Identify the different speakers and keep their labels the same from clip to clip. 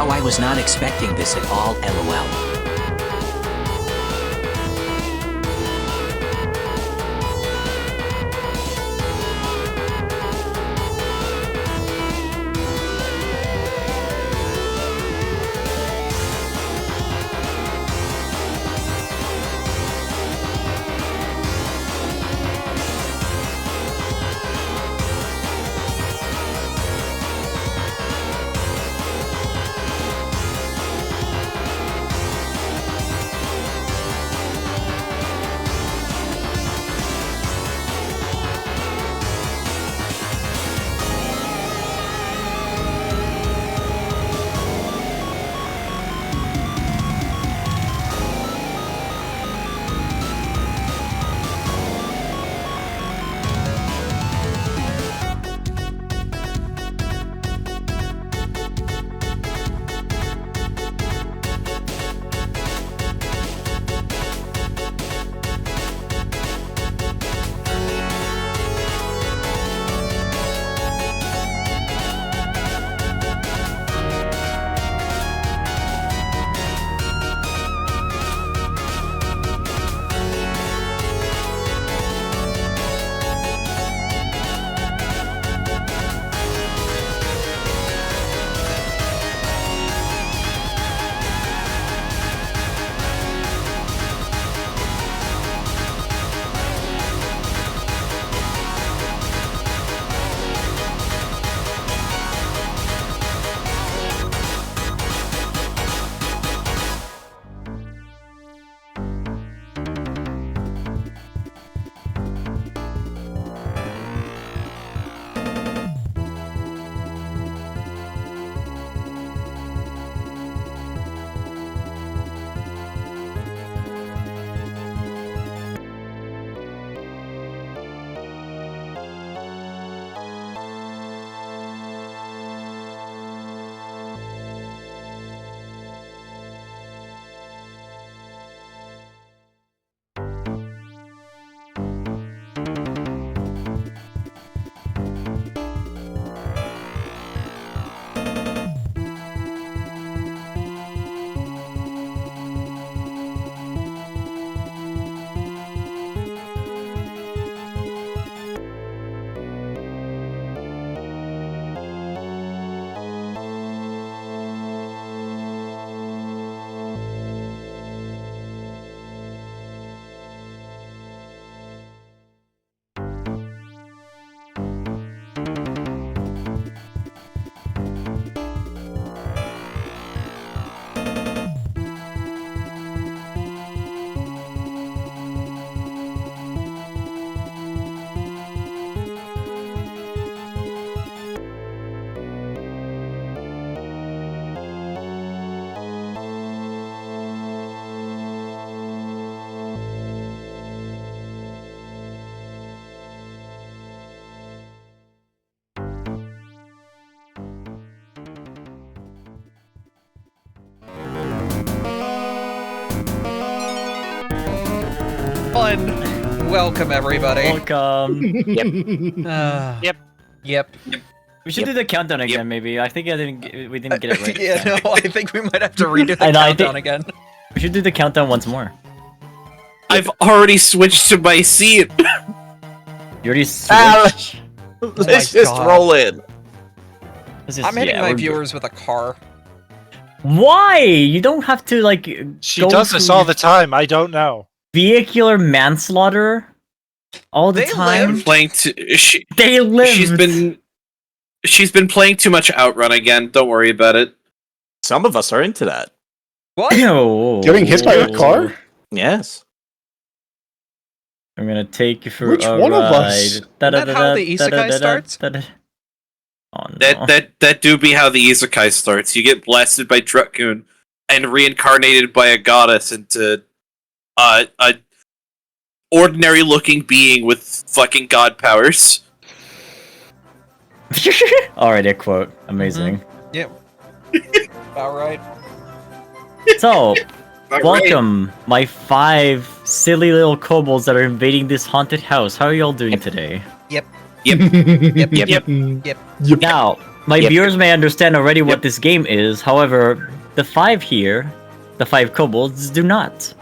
Speaker 1: Wow, I was not expecting this at all, lol.
Speaker 2: Welcome, everybody.
Speaker 3: Welcome.
Speaker 2: Yep. Yep.
Speaker 3: We should do the countdown again, maybe. I think we didn't get it right.
Speaker 2: Yeah, no, I think we might have to redo the
Speaker 3: I
Speaker 2: countdown
Speaker 3: think-
Speaker 2: again.
Speaker 3: We should do the countdown once more.
Speaker 4: I've already switched to my seat.
Speaker 3: You already switched?
Speaker 4: Let's
Speaker 2: my
Speaker 4: just
Speaker 2: God.
Speaker 4: roll in.
Speaker 3: This is-
Speaker 2: I'm hitting
Speaker 3: yeah,
Speaker 2: my
Speaker 3: we're-
Speaker 2: viewers with a car.
Speaker 3: Why? You don't have to, like,
Speaker 5: She
Speaker 3: go
Speaker 5: does this
Speaker 3: through
Speaker 5: all the time. I don't know.
Speaker 3: vehicular manslaughter all the
Speaker 2: They
Speaker 3: time.
Speaker 2: live.
Speaker 4: Playing
Speaker 3: They live.
Speaker 4: She's been playing too much Outrun again. Don't worry about it.
Speaker 6: Some of us are into that.
Speaker 2: What?
Speaker 7: Getting hit by a car?
Speaker 6: Yes.
Speaker 3: I'm gonna take you for
Speaker 7: Which
Speaker 3: a
Speaker 7: one of
Speaker 3: ride.
Speaker 7: us?
Speaker 2: Isn't that how the isekai starts?
Speaker 3: Oh no.
Speaker 4: That do be how the isekai starts. You get blasted by Drukun and reincarnated by a goddess into a ordinary looking being with fucking god powers.
Speaker 3: Alright, a quote. Amazing.
Speaker 2: All right.
Speaker 3: So,
Speaker 4: Alright.
Speaker 3: welcome, my 5 silly little kobolds that are invading this haunted house. How are y'all doing today?
Speaker 4: Yep.
Speaker 2: Yep.
Speaker 4: Yep.
Speaker 3: Now, My
Speaker 6: Yep.
Speaker 3: viewers may understand already what
Speaker 6: Yep.
Speaker 3: this game is. However, the 5 here, the 5 kobolds, do not.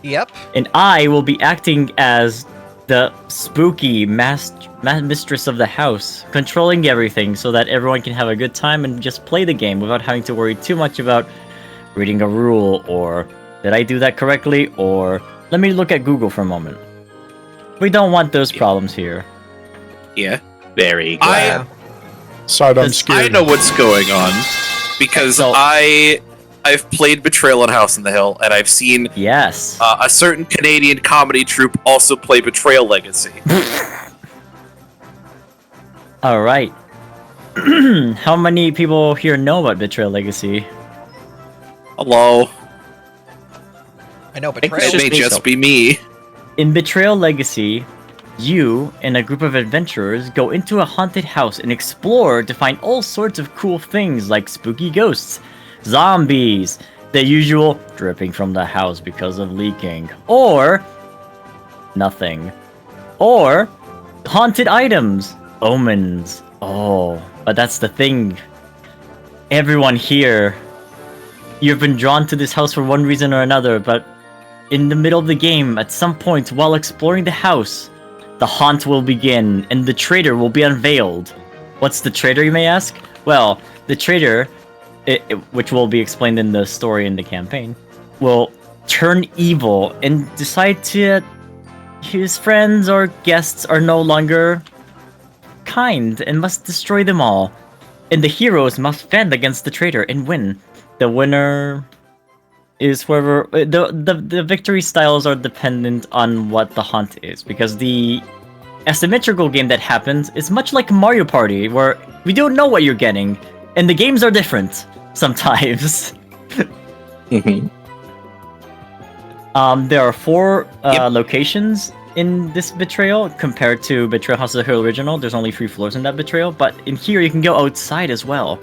Speaker 2: Yep.
Speaker 3: And I will be acting as the spooky mistress of the house, controlling everything so that everyone can have a good time and just play the game without having to worry too much about reading a rule or did I do that correctly or let me look at Google for a moment. We don't want those problems here.
Speaker 4: Yeah.
Speaker 6: Very
Speaker 4: I-
Speaker 6: glad.
Speaker 7: Side, I'm
Speaker 3: That's-
Speaker 7: scared.
Speaker 4: I know what's going on because
Speaker 3: So-
Speaker 4: I've played Betrayal on House on the Hill, and I've seen
Speaker 3: Yes.
Speaker 4: a certain Canadian comedy troupe also play Betrayal Legacy.
Speaker 3: All right. How many people here know about Betrayal Legacy?
Speaker 4: Hello,
Speaker 2: I know
Speaker 6: think
Speaker 2: Betrayal.
Speaker 4: it may
Speaker 6: me
Speaker 4: just
Speaker 6: so.
Speaker 4: be me.
Speaker 3: In Betrayal Legacy, you and a group of adventurers go into a haunted house and explore to find all sorts of cool things like spooky ghosts, zombies, the usual dripping from the house because of leaking, or nothing, or haunted items, omens. Oh, but that's the thing. Everyone here, you've been drawn to this house for one reason or another, but in the middle of the game, at some point while exploring the house, the haunt will begin and the traitor will be unveiled. What's the traitor, you may ask? Well, the traitor, which will be explained in the story in the campaign, will turn evil and decide to his friends or guests are no longer kind and must destroy them all. And the heroes must fend against the traitor and win. The winner is whoever the victory styles are dependent on what the hunt is, because the asymmetrical game that happens is much like Mario Party, where we don't know what you're getting, and the games are different sometimes.
Speaker 6: Mhm.
Speaker 3: There are 4
Speaker 4: Yep.
Speaker 3: locations in this Betrayal compared to Betrayal House of the Hill original. There's only 3 floors in that Betrayal, but in here you can go outside as well.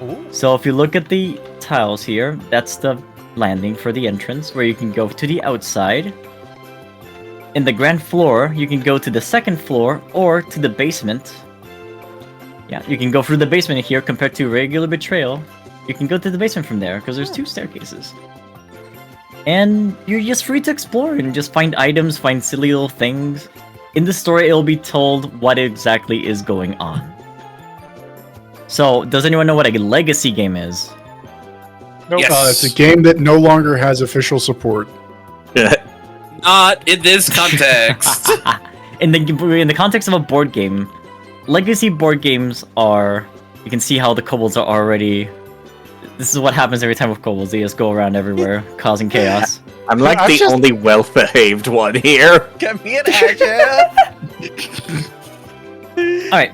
Speaker 2: Ooh.
Speaker 3: So if you look at the tiles here, that's the landing for the entrance where you can go to the outside. In the grand floor, you can go to the second floor or to the basement. Yeah, you can go through the basement here compared to regular Betrayal. You can go to the basement from there because there's 2 staircases. And you're just free to explore and just find items, find silly little things. In the story, it'll be told what exactly is going on. So, does anyone know what a legacy game is?
Speaker 4: Yes.
Speaker 7: It's a game that no longer has official support.
Speaker 4: Not in this context.
Speaker 3: In the context of a board game, legacy board games are. You can see how the kobolds are already. This is what happens every time with kobolds. They just go around everywhere, causing chaos.
Speaker 6: I'm like
Speaker 7: I'm
Speaker 6: the
Speaker 7: just-
Speaker 6: only well-behaved one here.
Speaker 2: Get me an action.
Speaker 3: All right.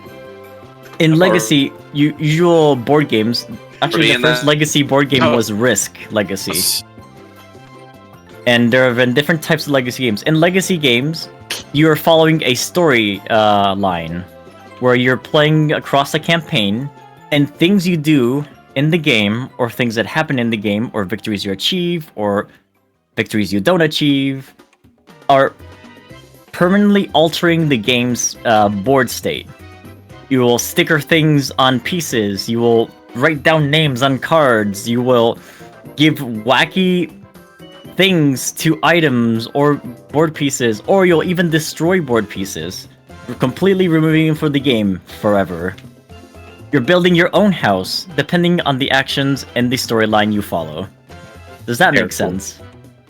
Speaker 3: In legacy, usual board games. Actually, the
Speaker 4: Bring
Speaker 3: first
Speaker 4: that.
Speaker 3: legacy board game
Speaker 4: Oh.
Speaker 3: was Risk Legacy. And there have been different types of legacy games. In legacy games, you're following a story line where you're playing across a campaign, and things you do in the game, or things that happen in the game, or victories you achieve, or victories you don't achieve, are permanently altering the game's board state. You will sticker things on pieces, you will write down names on cards, you will give wacky things to items or board pieces, or you'll even destroy board pieces, completely removing them from the game forever. You're building your own house, depending on the actions and the storyline you follow. Does that make
Speaker 6: Careful.
Speaker 3: sense?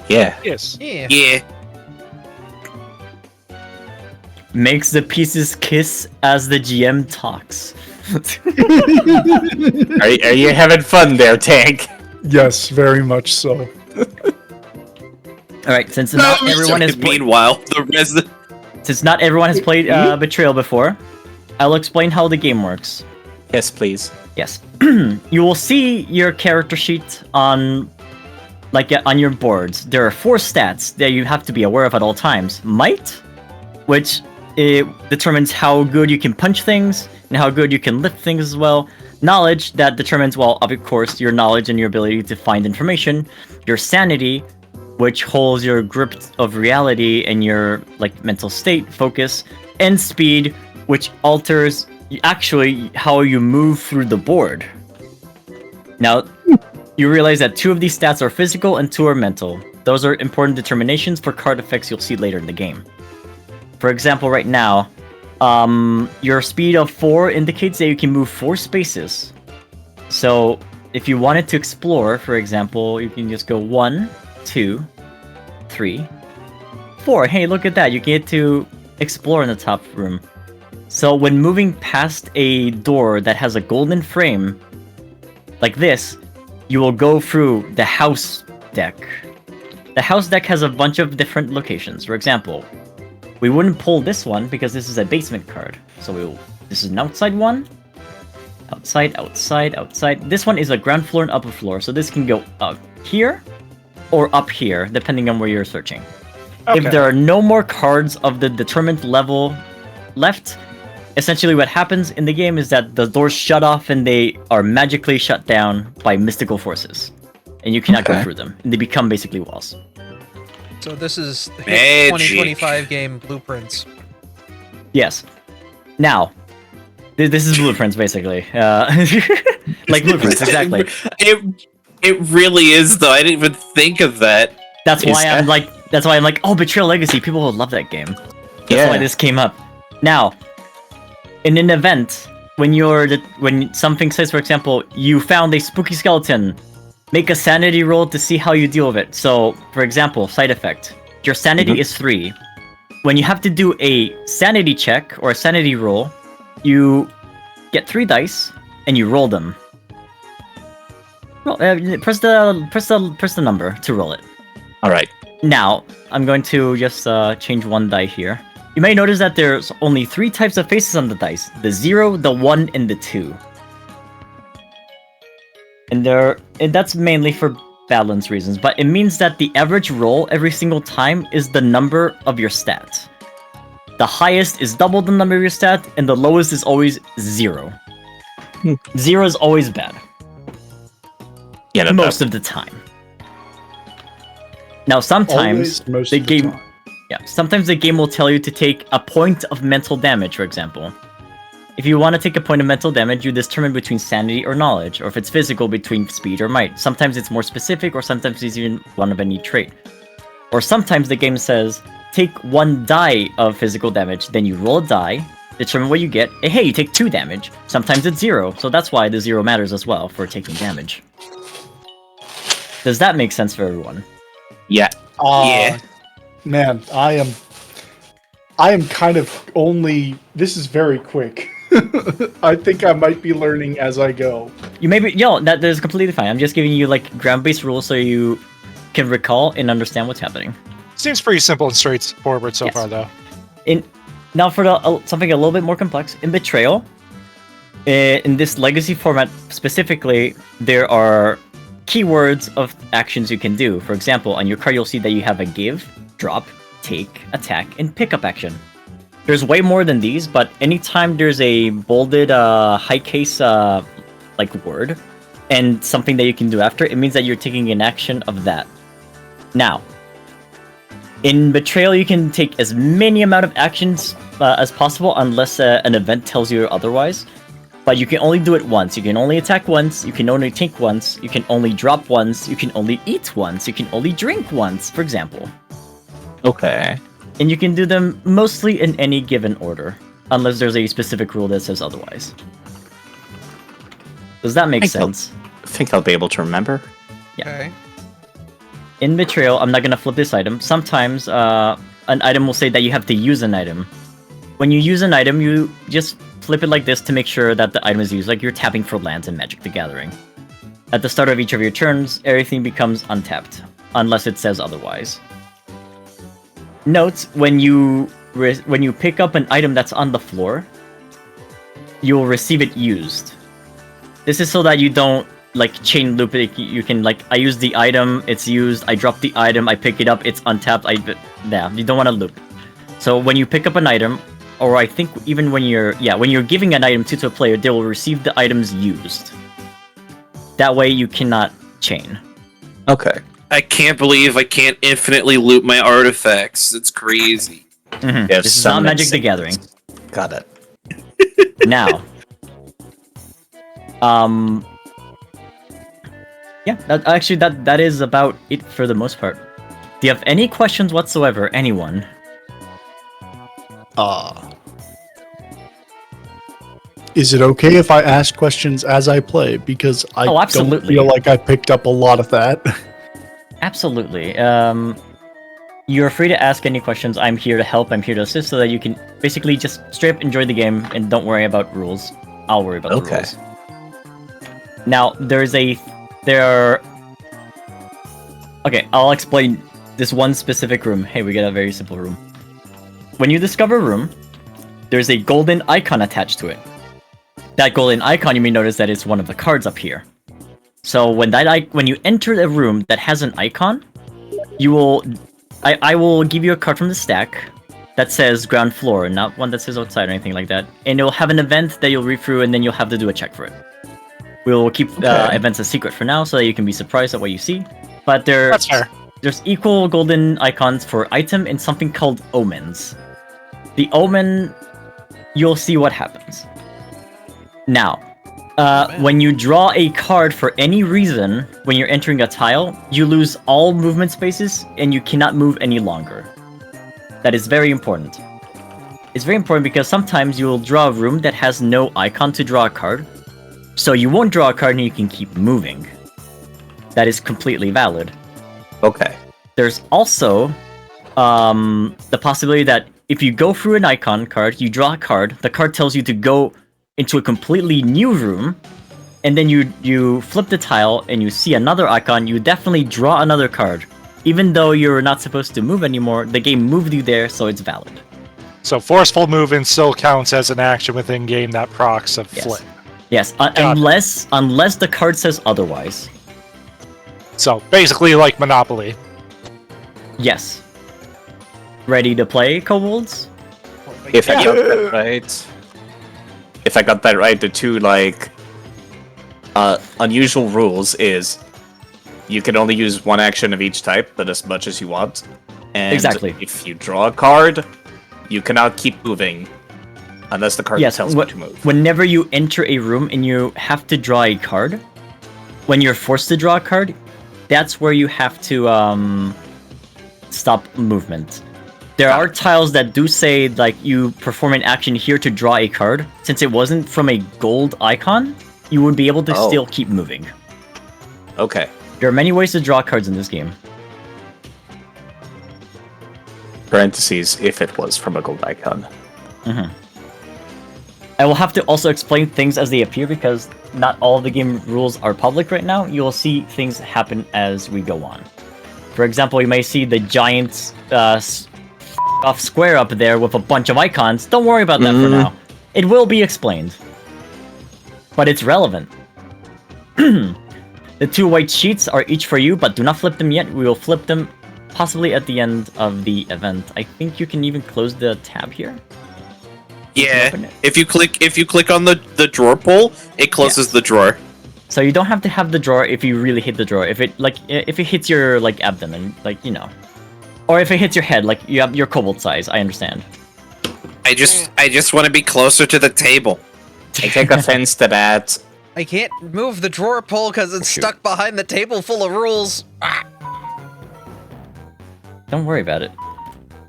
Speaker 6: Yeah.
Speaker 7: Yes.
Speaker 2: Yeah.
Speaker 4: Yeah.
Speaker 3: Makes the pieces kiss as the GM talks.
Speaker 6: Are you having fun there, Tank?
Speaker 7: Yes, very much so.
Speaker 3: Alright, since not everyone has played
Speaker 4: Meanwhile, the resident.
Speaker 3: since not everyone has played Betrayal before, I'll explain how the game works.
Speaker 6: Yes, please.
Speaker 3: Yes. You will see your character sheet on on your boards. There are 4 stats that you have to be aware of at all times. Might, which determines how good you can punch things and how good you can lift things as well. Knowledge, that determines, well, of course, your knowledge and your ability to find information. Your sanity, which holds your grip of reality and your mental state, focus. And speed, which alters actually how you move through the board. Now, you realize that 2 of these stats are physical and 2 are mental. Those are important determinations for card effects you'll see later in the game. For example, right now, your speed of 4 indicates that you can move 4 spaces. So, if you wanted to explore, for example, you can just go 1, 2, 3, 4. Hey, look at that. You get to explore in the top room. So when moving past a door that has a golden frame, like this, you will go through the house deck. The house deck has a bunch of different locations. For example, we wouldn't pull this one because this is a basement card. So this is an outside one. Outside, outside, outside. This one is a ground floor and upper floor. So this can go up here or up here, depending on where you're searching.
Speaker 5: Okay.
Speaker 3: If there are no more cards of the determined level left, essentially what happens in the game is that the doors shut off and they are magically shut down by mystical forces. And you cannot go through them. And they become basically walls.
Speaker 2: So this is
Speaker 4: Magic.
Speaker 2: Hit 2025 game blueprints.
Speaker 3: Yes. Now, this is blueprints basically. Like blueprints, exactly.
Speaker 4: It really is though. I didn't even think of that.
Speaker 3: That's why I'm like, oh, Betrayal Legacy, people will love that game. That's why this came up. Now, in an event, when something says, for example, you found a spooky skeleton, make a sanity roll to see how you deal with it. So, for example, side effect. Your sanity is 3. When you have to do a sanity check or a sanity roll, you get 3 dice and you roll them. Roll, press the number to roll it.
Speaker 6: All right.
Speaker 3: Now, I'm going to just change 1 die here. You may notice that there's only 3 types of faces on the dice. The 0, the 1, and the 2. And that's mainly for balance reasons, but it means that the average roll every single time is the number of your stat. The highest is double the number of your stat, and the lowest is always 0. 0 is always bad.
Speaker 6: Yeah,
Speaker 3: Most of the time. Now, sometimes
Speaker 7: Always, most
Speaker 3: the
Speaker 7: of the
Speaker 3: game,
Speaker 7: time.
Speaker 3: sometimes the game will tell you to take a point of mental damage, for example. If you want to take a point of mental damage, you determine between sanity or knowledge, or if it's physical, between speed or might. Sometimes it's more specific, or sometimes it's even one of any trait. Or sometimes the game says, take 1 die of physical damage, then you roll a die, determine what you get, and hey, you take 2 damage. Sometimes it's 0, so that's why the 0 matters as well for taking damage. Does that make sense for everyone?
Speaker 6: Yeah.
Speaker 4: Yeah.
Speaker 7: Man, I am kind of only. This is very quick. I think I might be learning as I go.
Speaker 3: You may be, that is completely fine. I'm just giving you like ground-based rules so you can recall and understand what's happening.
Speaker 5: Seems pretty simple and straightforward so
Speaker 3: Yes.
Speaker 5: far, though.
Speaker 3: Now for something a little bit more complex, in Betrayal, in this legacy format specifically, there are keywords of actions you can do. For example, on your card you'll see that you have a give, drop, take, attack, and pickup action. There's way more than these, but anytime there's a bolded high case like word and something that you can do after, it means that you're taking an action of that. Now, in Betrayal, you can take as many amount of actions as possible unless an event tells you otherwise. But you can only do it once. You can only attack once. You can only take once. You can only drop once. You can only eat once. You can only drink once, for example.
Speaker 6: Okay.
Speaker 3: And you can do them mostly in any given order, unless there's a specific rule that says otherwise. Does that make sense?
Speaker 6: I think I'll be able to remember.
Speaker 3: Yeah.
Speaker 2: Okay.
Speaker 3: In Betrayal, I'm not going to flip this item. Sometimes an item will say that you have to use an item. When you use an item, you just flip it like this to make sure that the item is used, like you're tapping for lands in Magic the Gathering. At the start of each of your turns, everything becomes untapped, unless it says otherwise. Note, when you pick up an item that's on the floor, you'll receive it used. This is so that you don't like chain loop it. You can like, I use the item, it's used, I drop the item, I pick it up, it's untapped, you don't want to loop. So when you pick up an item, or I think even when you're giving an item to a player, they will receive the items used. That way you cannot chain.
Speaker 6: Okay.
Speaker 4: I can't believe I can't infinitely loot my artifacts. It's crazy.
Speaker 3: This is not Magic the Gathering.
Speaker 6: Got it.
Speaker 3: Now, yeah, that is about it for the most part. Do you have any questions whatsoever, anyone?
Speaker 7: Is it okay if I ask questions as I play? Because I
Speaker 3: Oh,
Speaker 7: don't
Speaker 3: absolutely.
Speaker 7: feel like I picked up a lot of that.
Speaker 3: Absolutely. You're free to ask any questions. I'm here to help. I'm here to assist, so that you can basically just straight up enjoy the game and don't worry about rules. I'll worry about the
Speaker 6: Okay.
Speaker 3: rules. Now, Okay, I'll explain this one specific room. Hey, we get a very simple room. When you discover a room, there's a golden icon attached to it. That golden icon, you may notice that it's one of the cards up here. So when you enter a room that has an icon, I will give you a card from the stack that says ground floor, not one that says outside or anything like that. And it'll have an event that you'll read through, and then you'll have to do a check for it. We'll keep events a secret for now, so that you can be surprised at what you see. But
Speaker 5: That's fair.
Speaker 3: there's equal golden icons for item and something called omens. The omen, you'll see what happens. Now, when you draw a card for any reason, when you're entering a tile, you lose all movement spaces and you cannot move any longer. That is very important. It's very important because sometimes you will draw a room that has no icon to draw a card, so you won't draw a card and you can keep moving. That is completely valid.
Speaker 6: Okay.
Speaker 3: There's also the possibility that if you go through an icon card, you draw a card, the card tells you to go into a completely new room, and then you flip the tile and you see another icon, you definitely draw another card. Even though you're not supposed to move anymore, the game moved you there, so it's valid.
Speaker 5: So forceful movement still counts as an action within game that procs a
Speaker 3: Yes.
Speaker 5: flip.
Speaker 3: Yes, unless the card says otherwise.
Speaker 5: So basically like Monopoly.
Speaker 3: Yes. Ready to play, kobolds?
Speaker 6: If I got that right, the two unusual rules is you can only use one action of each type, but as much as you want. And
Speaker 3: Exactly.
Speaker 6: if you draw a card, you cannot keep moving unless the card tells you to move.
Speaker 3: Whenever you enter a room and you have to draw a card, when you're forced to draw a card, that's where you have to stop movement. There are tiles that do say like you perform an action here to draw a card. Since it wasn't from a gold icon, you would be able to still keep moving.
Speaker 6: Okay.
Speaker 3: There are many ways to draw cards in this game.
Speaker 6: Parentheses, if it was from a gold icon.
Speaker 3: Mm-hmm. I will have to also explain things as they appear because not all of the game rules are public right now. You will see things happen as we go on. For example, you may see the giant off square up there with a bunch of icons. Don't worry about that for now. It will be explained. But it's relevant. The two white sheets are each for you, but do not flip them yet. We will flip them possibly at the end of the event. I think you can even close the tab here.
Speaker 4: Yeah, if you click on the drawer pull, it closes the drawer.
Speaker 3: So you don't have to have the drawer if you really hit the drawer. If it hits your abdomen, or if it hits your head, you have your kobold size. I understand.
Speaker 4: I just want to be closer to the table.
Speaker 6: I take offense to that.
Speaker 2: I can't move the drawer pull because it's stuck behind the table full of rules.
Speaker 3: Don't worry about it.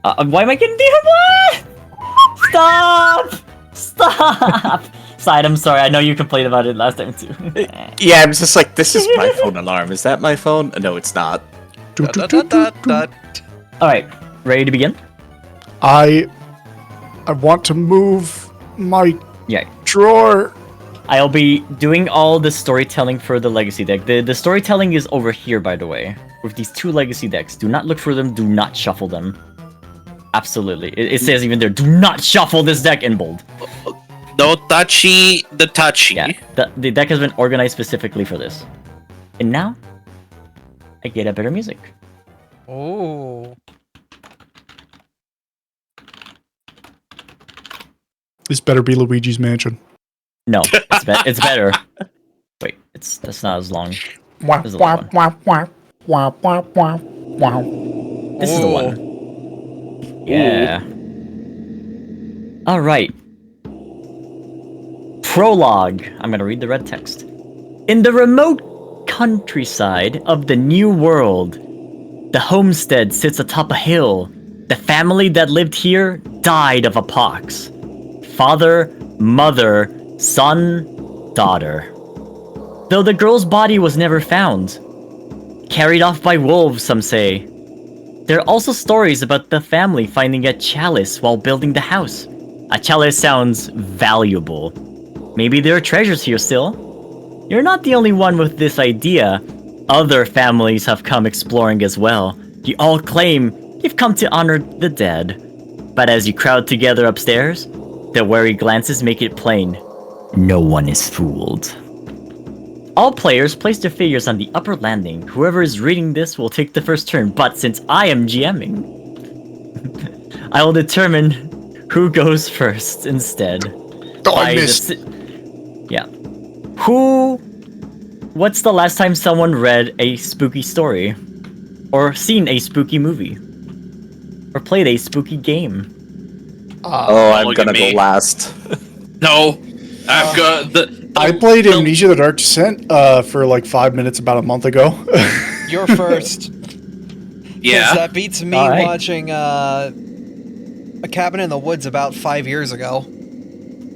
Speaker 3: Why am I getting DM'd? Stop! Stop! Side, I'm sorry. I know you complained about it last time too.
Speaker 6: Yeah, I'm just like, this is my phone alarm. Is that my phone? No, it's not.
Speaker 3: Alright, ready to begin?
Speaker 7: I want to move my
Speaker 3: Yeah.
Speaker 7: drawer.
Speaker 3: I'll be doing all the storytelling for the legacy deck. The storytelling is over here, by the way, with these two legacy decks. Do not look for them. Do not shuffle them. Absolutely. It says even there, do not shuffle this deck in bold.
Speaker 4: No touchy, the touchy.
Speaker 3: Yeah, the deck has been organized specifically for this. And now, I get a better music.
Speaker 2: Oh.
Speaker 7: This better be Luigi's Mansion.
Speaker 3: No, it's better. Wait, that's not as long.
Speaker 7: Wah,
Speaker 3: This is the
Speaker 7: wah,
Speaker 3: long
Speaker 7: wah, wah, wah, wah, wah, wah.
Speaker 3: This is the one. Yeah. Alright. Prologue. I'm gonna read the red text. In the remote countryside of the New World, the homestead sits atop a hill. The family that lived here died of a pox. Father, mother, son, daughter. Though the girl's body was never found. Carried off by wolves, some say. There are also stories about the family finding a chalice while building the house. A chalice sounds valuable. Maybe there are treasures here still? You're not the only one with this idea. Other families have come exploring as well. You all claim you've come to honor the dead. But as you crowd together upstairs, the wary glances make it plain. No one is fooled. All players place their figures on the upper landing. Whoever is reading this will take the first turn, but since I am GMing, I will determine who goes first instead.
Speaker 7: I missed.
Speaker 3: Yeah. What's the last time someone read a spooky story? Or seen a spooky movie? Or played a spooky game?
Speaker 6: I'm
Speaker 4: look at
Speaker 6: gonna go
Speaker 4: me.
Speaker 6: last.
Speaker 4: No, I've got the.
Speaker 7: I played Amnesia: The Dark Descent for like 5 minutes about a month ago.
Speaker 2: You're first. 'Cause
Speaker 4: Yeah.
Speaker 2: that beats me
Speaker 3: Alright.
Speaker 2: watching A Cabin in the Woods about 5 years ago.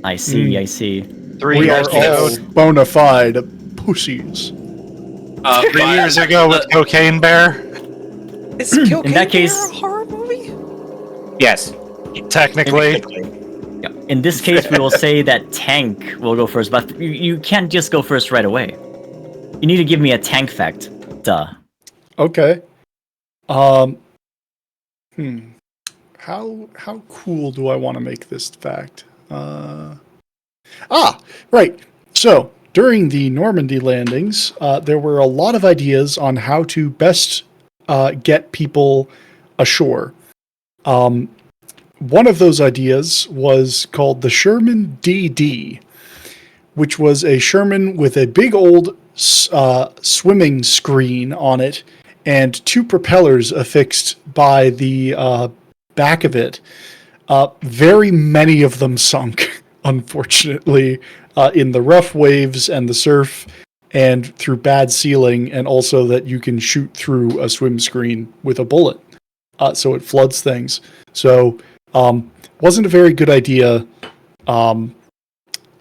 Speaker 3: I see, I see.
Speaker 5: 3
Speaker 7: We are
Speaker 5: years
Speaker 7: all
Speaker 5: ago.
Speaker 7: bona fide pussies.
Speaker 5: 3 years ago with Cocaine Bear.
Speaker 2: Is Cocaine
Speaker 3: In that case-
Speaker 2: Bear a horror movie?
Speaker 6: Yes.
Speaker 5: Technically.
Speaker 3: Yeah. In this case, we will say that Tank will go first, but you can't just go first right away. You need to give me a Tank fact. Duh.
Speaker 7: Okay. How cool do I want to make this fact? Right. So during the Normandy landings, there were a lot of ideas on how to best get people ashore. One of those ideas was called the Sherman DD, which was a Sherman with a big old swimming screen on it and two propellers affixed by the back of it. Very many of them sunk, unfortunately, in the rough waves and the surf and through bad sealing, and also that you can shoot through a swim screen with a bullet. So it floods things. So wasn't a very good idea.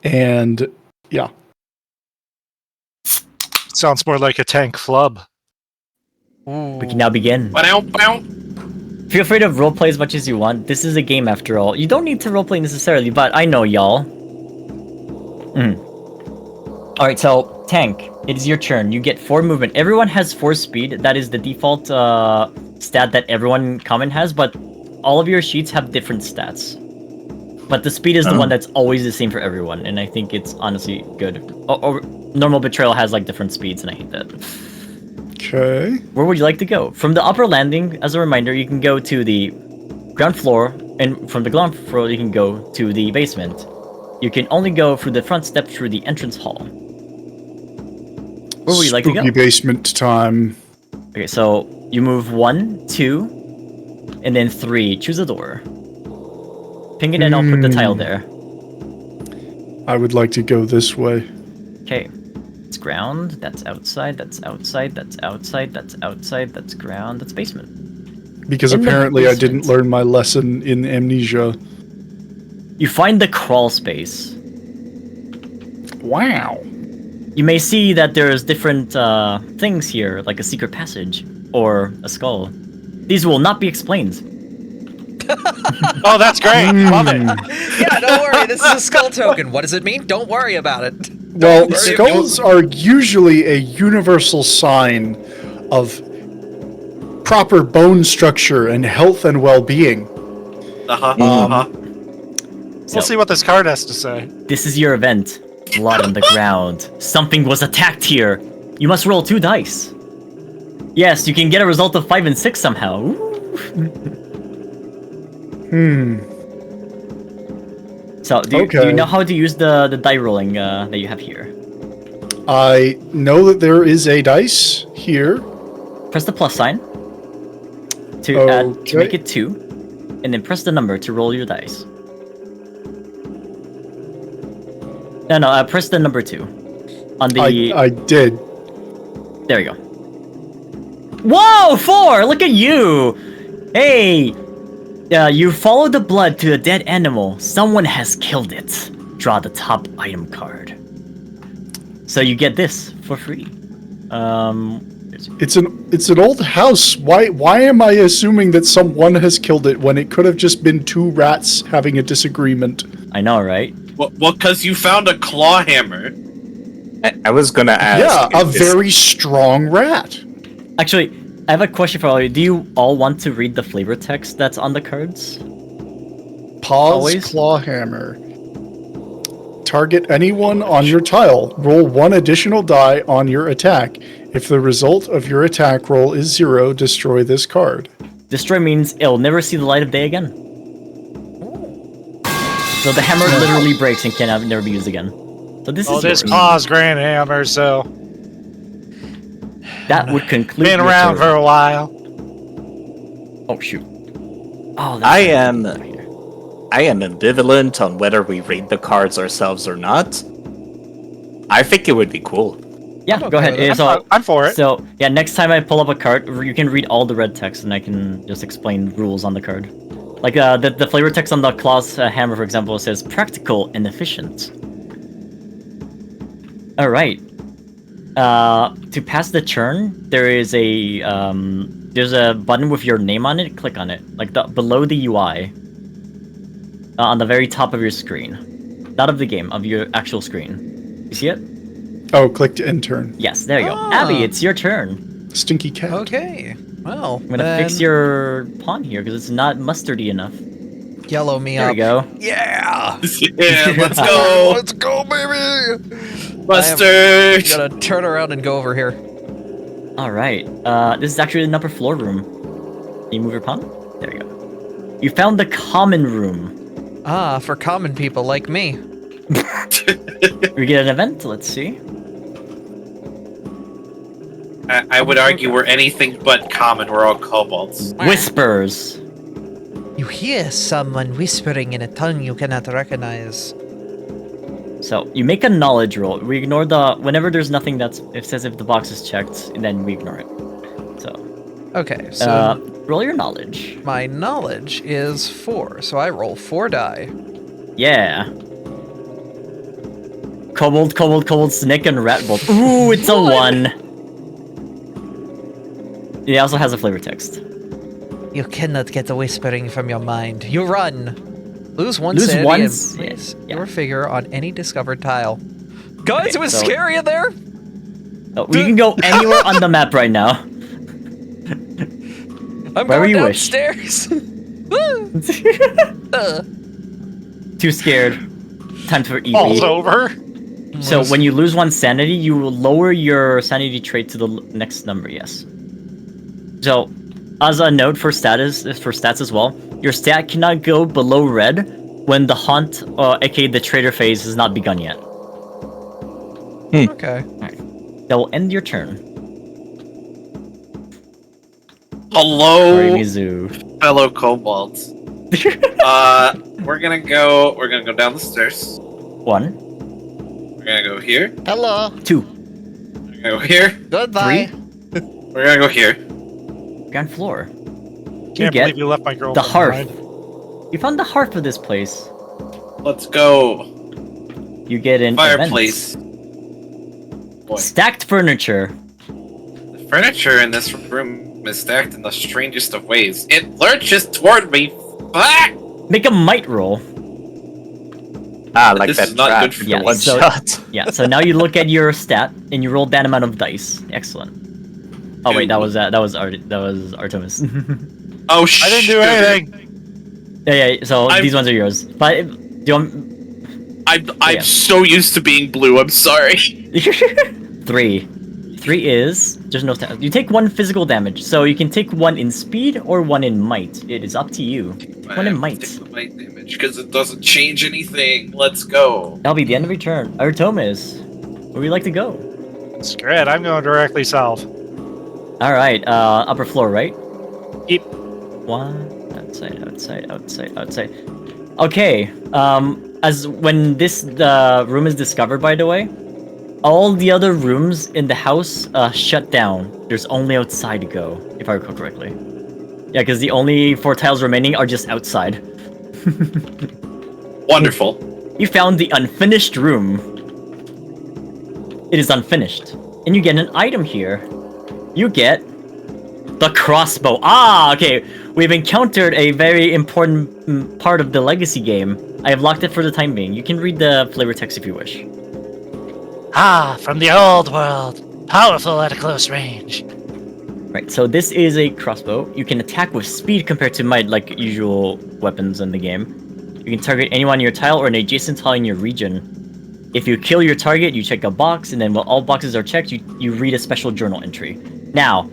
Speaker 7: And yeah.
Speaker 5: Sounds more like a tank flub.
Speaker 3: We can now begin.
Speaker 4: Bow.
Speaker 3: Feel free to roleplay as much as you want. This is a game after all. You don't need to roleplay necessarily, but I know y'all. Alright, so Tank, it is your turn. You get 4 movement. Everyone has 4 speed. That is the default stat that everyone common has, but all of your sheets have different stats. But the speed is the one that's always the same for everyone, and I think it's honestly good. Or normal Betrayal has like different speeds, and I hate that.
Speaker 7: Okay.
Speaker 3: Where would you like to go? From the upper landing, as a reminder, you can go to the ground floor, and from the ground floor, you can go to the basement. You can only go through the front step through the entrance hall. Where would you like to go?
Speaker 7: Spooky basement time.
Speaker 3: Okay, so you move 1, 2, and then 3. Choose a door. Ping it and I'll put the tile there.
Speaker 7: I would like to go this way.
Speaker 3: Okay. It's ground, that's outside, that's outside, that's outside, that's outside, that's ground, that's basement.
Speaker 7: Because
Speaker 3: In the
Speaker 7: apparently I didn't
Speaker 3: basement.
Speaker 7: learn my lesson in Amnesia.
Speaker 3: You find the crawl space.
Speaker 7: Wow.
Speaker 3: You may see that there's different things here, like a secret passage or a skull. These will not be explained.
Speaker 5: Oh, that's great. Love it.
Speaker 2: Yeah, don't worry. This is a skull token. What does it mean? Don't worry about it.
Speaker 7: Well,
Speaker 2: worry.
Speaker 7: skulls are usually a universal sign of proper bone structure and health and well-being.
Speaker 5: We'll see what this card has to say.
Speaker 3: This is your event. Blood on the ground. Something was attacked here. You must roll 2 dice. Yes, you can get a result of 5 and 6 somehow. So, do you
Speaker 7: Okay.
Speaker 3: know how to use the die rolling that you have here?
Speaker 7: I know that there is a dice here.
Speaker 3: Press the plus sign to add to
Speaker 7: Okay.
Speaker 3: make it 2, and then press the number to roll your dice. No, press the number 2. On the...
Speaker 7: I did.
Speaker 3: There we go. Whoa, 4! Look at you! Hey! You follow the blood to a dead animal. Someone has killed it. Draw the top item card. So you get this for free.
Speaker 7: It's an old house. Why am I assuming that someone has killed it when it could have just been 2 rats having a disagreement?
Speaker 3: I know, right?
Speaker 4: Well, because you found a claw hammer.
Speaker 6: I was gonna ask.
Speaker 7: Yeah, a very strong rat.
Speaker 3: Actually, I have a question for all of you. Do you all want to read the flavor text that's on the cards?
Speaker 7: Pause,
Speaker 3: Always?
Speaker 7: claw hammer. Target anyone on your tile. Roll 1 additional die on your attack. If the result of your attack roll is 0, destroy this card.
Speaker 3: Destroy means it'll never see the light of day again. So the hammer literally breaks and can never be used again. So this is
Speaker 5: This
Speaker 3: yours.
Speaker 5: Claw's Grand Hammer, so
Speaker 3: That would conclude
Speaker 5: been
Speaker 3: your
Speaker 5: around
Speaker 3: turn.
Speaker 5: for a while.
Speaker 3: Oh shoot. Oh, that's
Speaker 6: I am ambivalent on whether we read the cards ourselves or not. I think it would be cool.
Speaker 3: Yeah, go ahead.
Speaker 2: with it.
Speaker 5: I'm for it.
Speaker 3: So yeah, next time I pull up a card, you can read all the red text, and I can just explain rules on the card. Like the flavor text on the claw's hammer, for example, says practical and efficient. All right. To pass the turn, there is a there's a button with your name on it. Click on it, like below the UI, on the very top of your screen, not of the game, of your actual screen. You see it?
Speaker 7: Oh, click to end turn.
Speaker 3: Yes, there you go.
Speaker 2: Ah.
Speaker 3: Abby, it's your turn.
Speaker 7: Stinky cat.
Speaker 2: Okay. Well,
Speaker 3: I'm gonna fix your pawn here because it's not mustardy enough.
Speaker 2: yellow me
Speaker 3: There
Speaker 2: up.
Speaker 3: we go.
Speaker 2: Yeah.
Speaker 4: Yeah, let's go,
Speaker 2: Let's go, baby.
Speaker 4: Mustard.
Speaker 2: Gotta turn around and go over here.
Speaker 3: All right. This is actually the upper floor room. Can you move your pawn? There you go. You found the common room.
Speaker 2: Ah, for common people like me.
Speaker 3: We get an event. Let's see.
Speaker 4: I would argue we're anything but common. We're all kobolds.
Speaker 3: Whispers.
Speaker 2: You hear someone whispering in a tongue you cannot recognize.
Speaker 3: So you make a knowledge roll. We ignore the whenever there's nothing that's it says if the box is checked, and then we ignore it. So
Speaker 2: Okay, so
Speaker 3: roll your knowledge.
Speaker 2: my knowledge is 4, so I roll 4 die.
Speaker 3: Yeah. Kobold, snake, and rat bolt. Ooh, it's a 1. It also has a flavor text.
Speaker 2: You cannot get the whispering from your mind. You run. Lose 1
Speaker 3: Lose
Speaker 2: sanity
Speaker 3: one
Speaker 2: and
Speaker 3: s-
Speaker 2: place
Speaker 3: yeah.
Speaker 2: your figure on any discovered tile. Guys,
Speaker 3: Okay,
Speaker 2: it was
Speaker 3: so-
Speaker 2: scary in there.
Speaker 3: Oh, we can go anywhere on the map right now.
Speaker 2: I'm
Speaker 3: Wherever
Speaker 2: going
Speaker 3: you wish.
Speaker 2: downstairs.
Speaker 3: Too scared. Time for
Speaker 5: Falls
Speaker 3: EV.
Speaker 5: over.
Speaker 3: So when you lose 1 sanity, you will lower your sanity trait to the next number. Yes. So, as a note for stats as well, your stat cannot go below red when the haunt, aka the traitor phase, has not begun yet.
Speaker 2: Okay.
Speaker 3: That will end your turn.
Speaker 4: Hello,
Speaker 3: Sorry, Mizu.
Speaker 4: fellow kobolds. We're gonna go down the stairs.
Speaker 3: 1,
Speaker 4: We're gonna go here.
Speaker 2: Hello.
Speaker 3: 2,
Speaker 4: We're gonna go here.
Speaker 2: Goodbye.
Speaker 4: We're gonna go here.
Speaker 3: ground floor.
Speaker 5: Can't
Speaker 3: get
Speaker 5: believe you left my girl.
Speaker 3: the hearth. You found the hearth of this place.
Speaker 4: Let's go.
Speaker 3: You get an
Speaker 4: Fireplace.
Speaker 3: event. Stacked furniture.
Speaker 4: The furniture in this room is stacked in the strangest of ways. It lurches toward me. Ah!
Speaker 3: Make a might roll.
Speaker 6: Ah, like
Speaker 4: This
Speaker 6: that
Speaker 4: is not
Speaker 6: trap
Speaker 4: good for
Speaker 6: for
Speaker 3: the
Speaker 6: the one
Speaker 3: so-
Speaker 6: shot.
Speaker 3: Yeah, so now you look at your stat and you roll that amount of dice. Excellent. Oh wait, that was Artemis.
Speaker 4: Oh shit!
Speaker 5: I didn't do anything.
Speaker 3: yeah, so
Speaker 4: I'm-
Speaker 3: these ones are yours. But do you want
Speaker 4: I'm
Speaker 3: Yeah.
Speaker 4: so used to being blue. I'm sorry.
Speaker 3: 3? 3 is there's no stat. You take 1 physical damage, so you can take 1 in speed or 1 in might. It is up to you. 1 in might.
Speaker 4: Take the might damage because it doesn't change anything. Let's go.
Speaker 3: That'll be the end of your turn. Artemis, where would you like to go?
Speaker 5: Screw it, I'm going directly south.
Speaker 3: All right, upper floor, right?
Speaker 5: Yep.
Speaker 3: 1 outside. Okay. as when this room is discovered, by the way, all the other rooms in the house shut down. There's only outside to go, if I recall correctly. Yeah, because the only 4 tiles remaining are just outside.
Speaker 4: Wonderful.
Speaker 3: You found the unfinished room. It is unfinished. And you get an item here. You get the crossbow. Ah, okay. We've encountered a very important part of the Legacy game. I have locked it for the time being. You can read the flavor text if you wish.
Speaker 5: Ah, from the old world. Powerful at a close range.
Speaker 3: Right, so this is a crossbow. You can attack with speed compared to my usual weapons in the game. You can target anyone on your tile or an adjacent tile in your region. If you kill your target, you check a box, and then when all boxes are checked, you read a special journal entry. Now,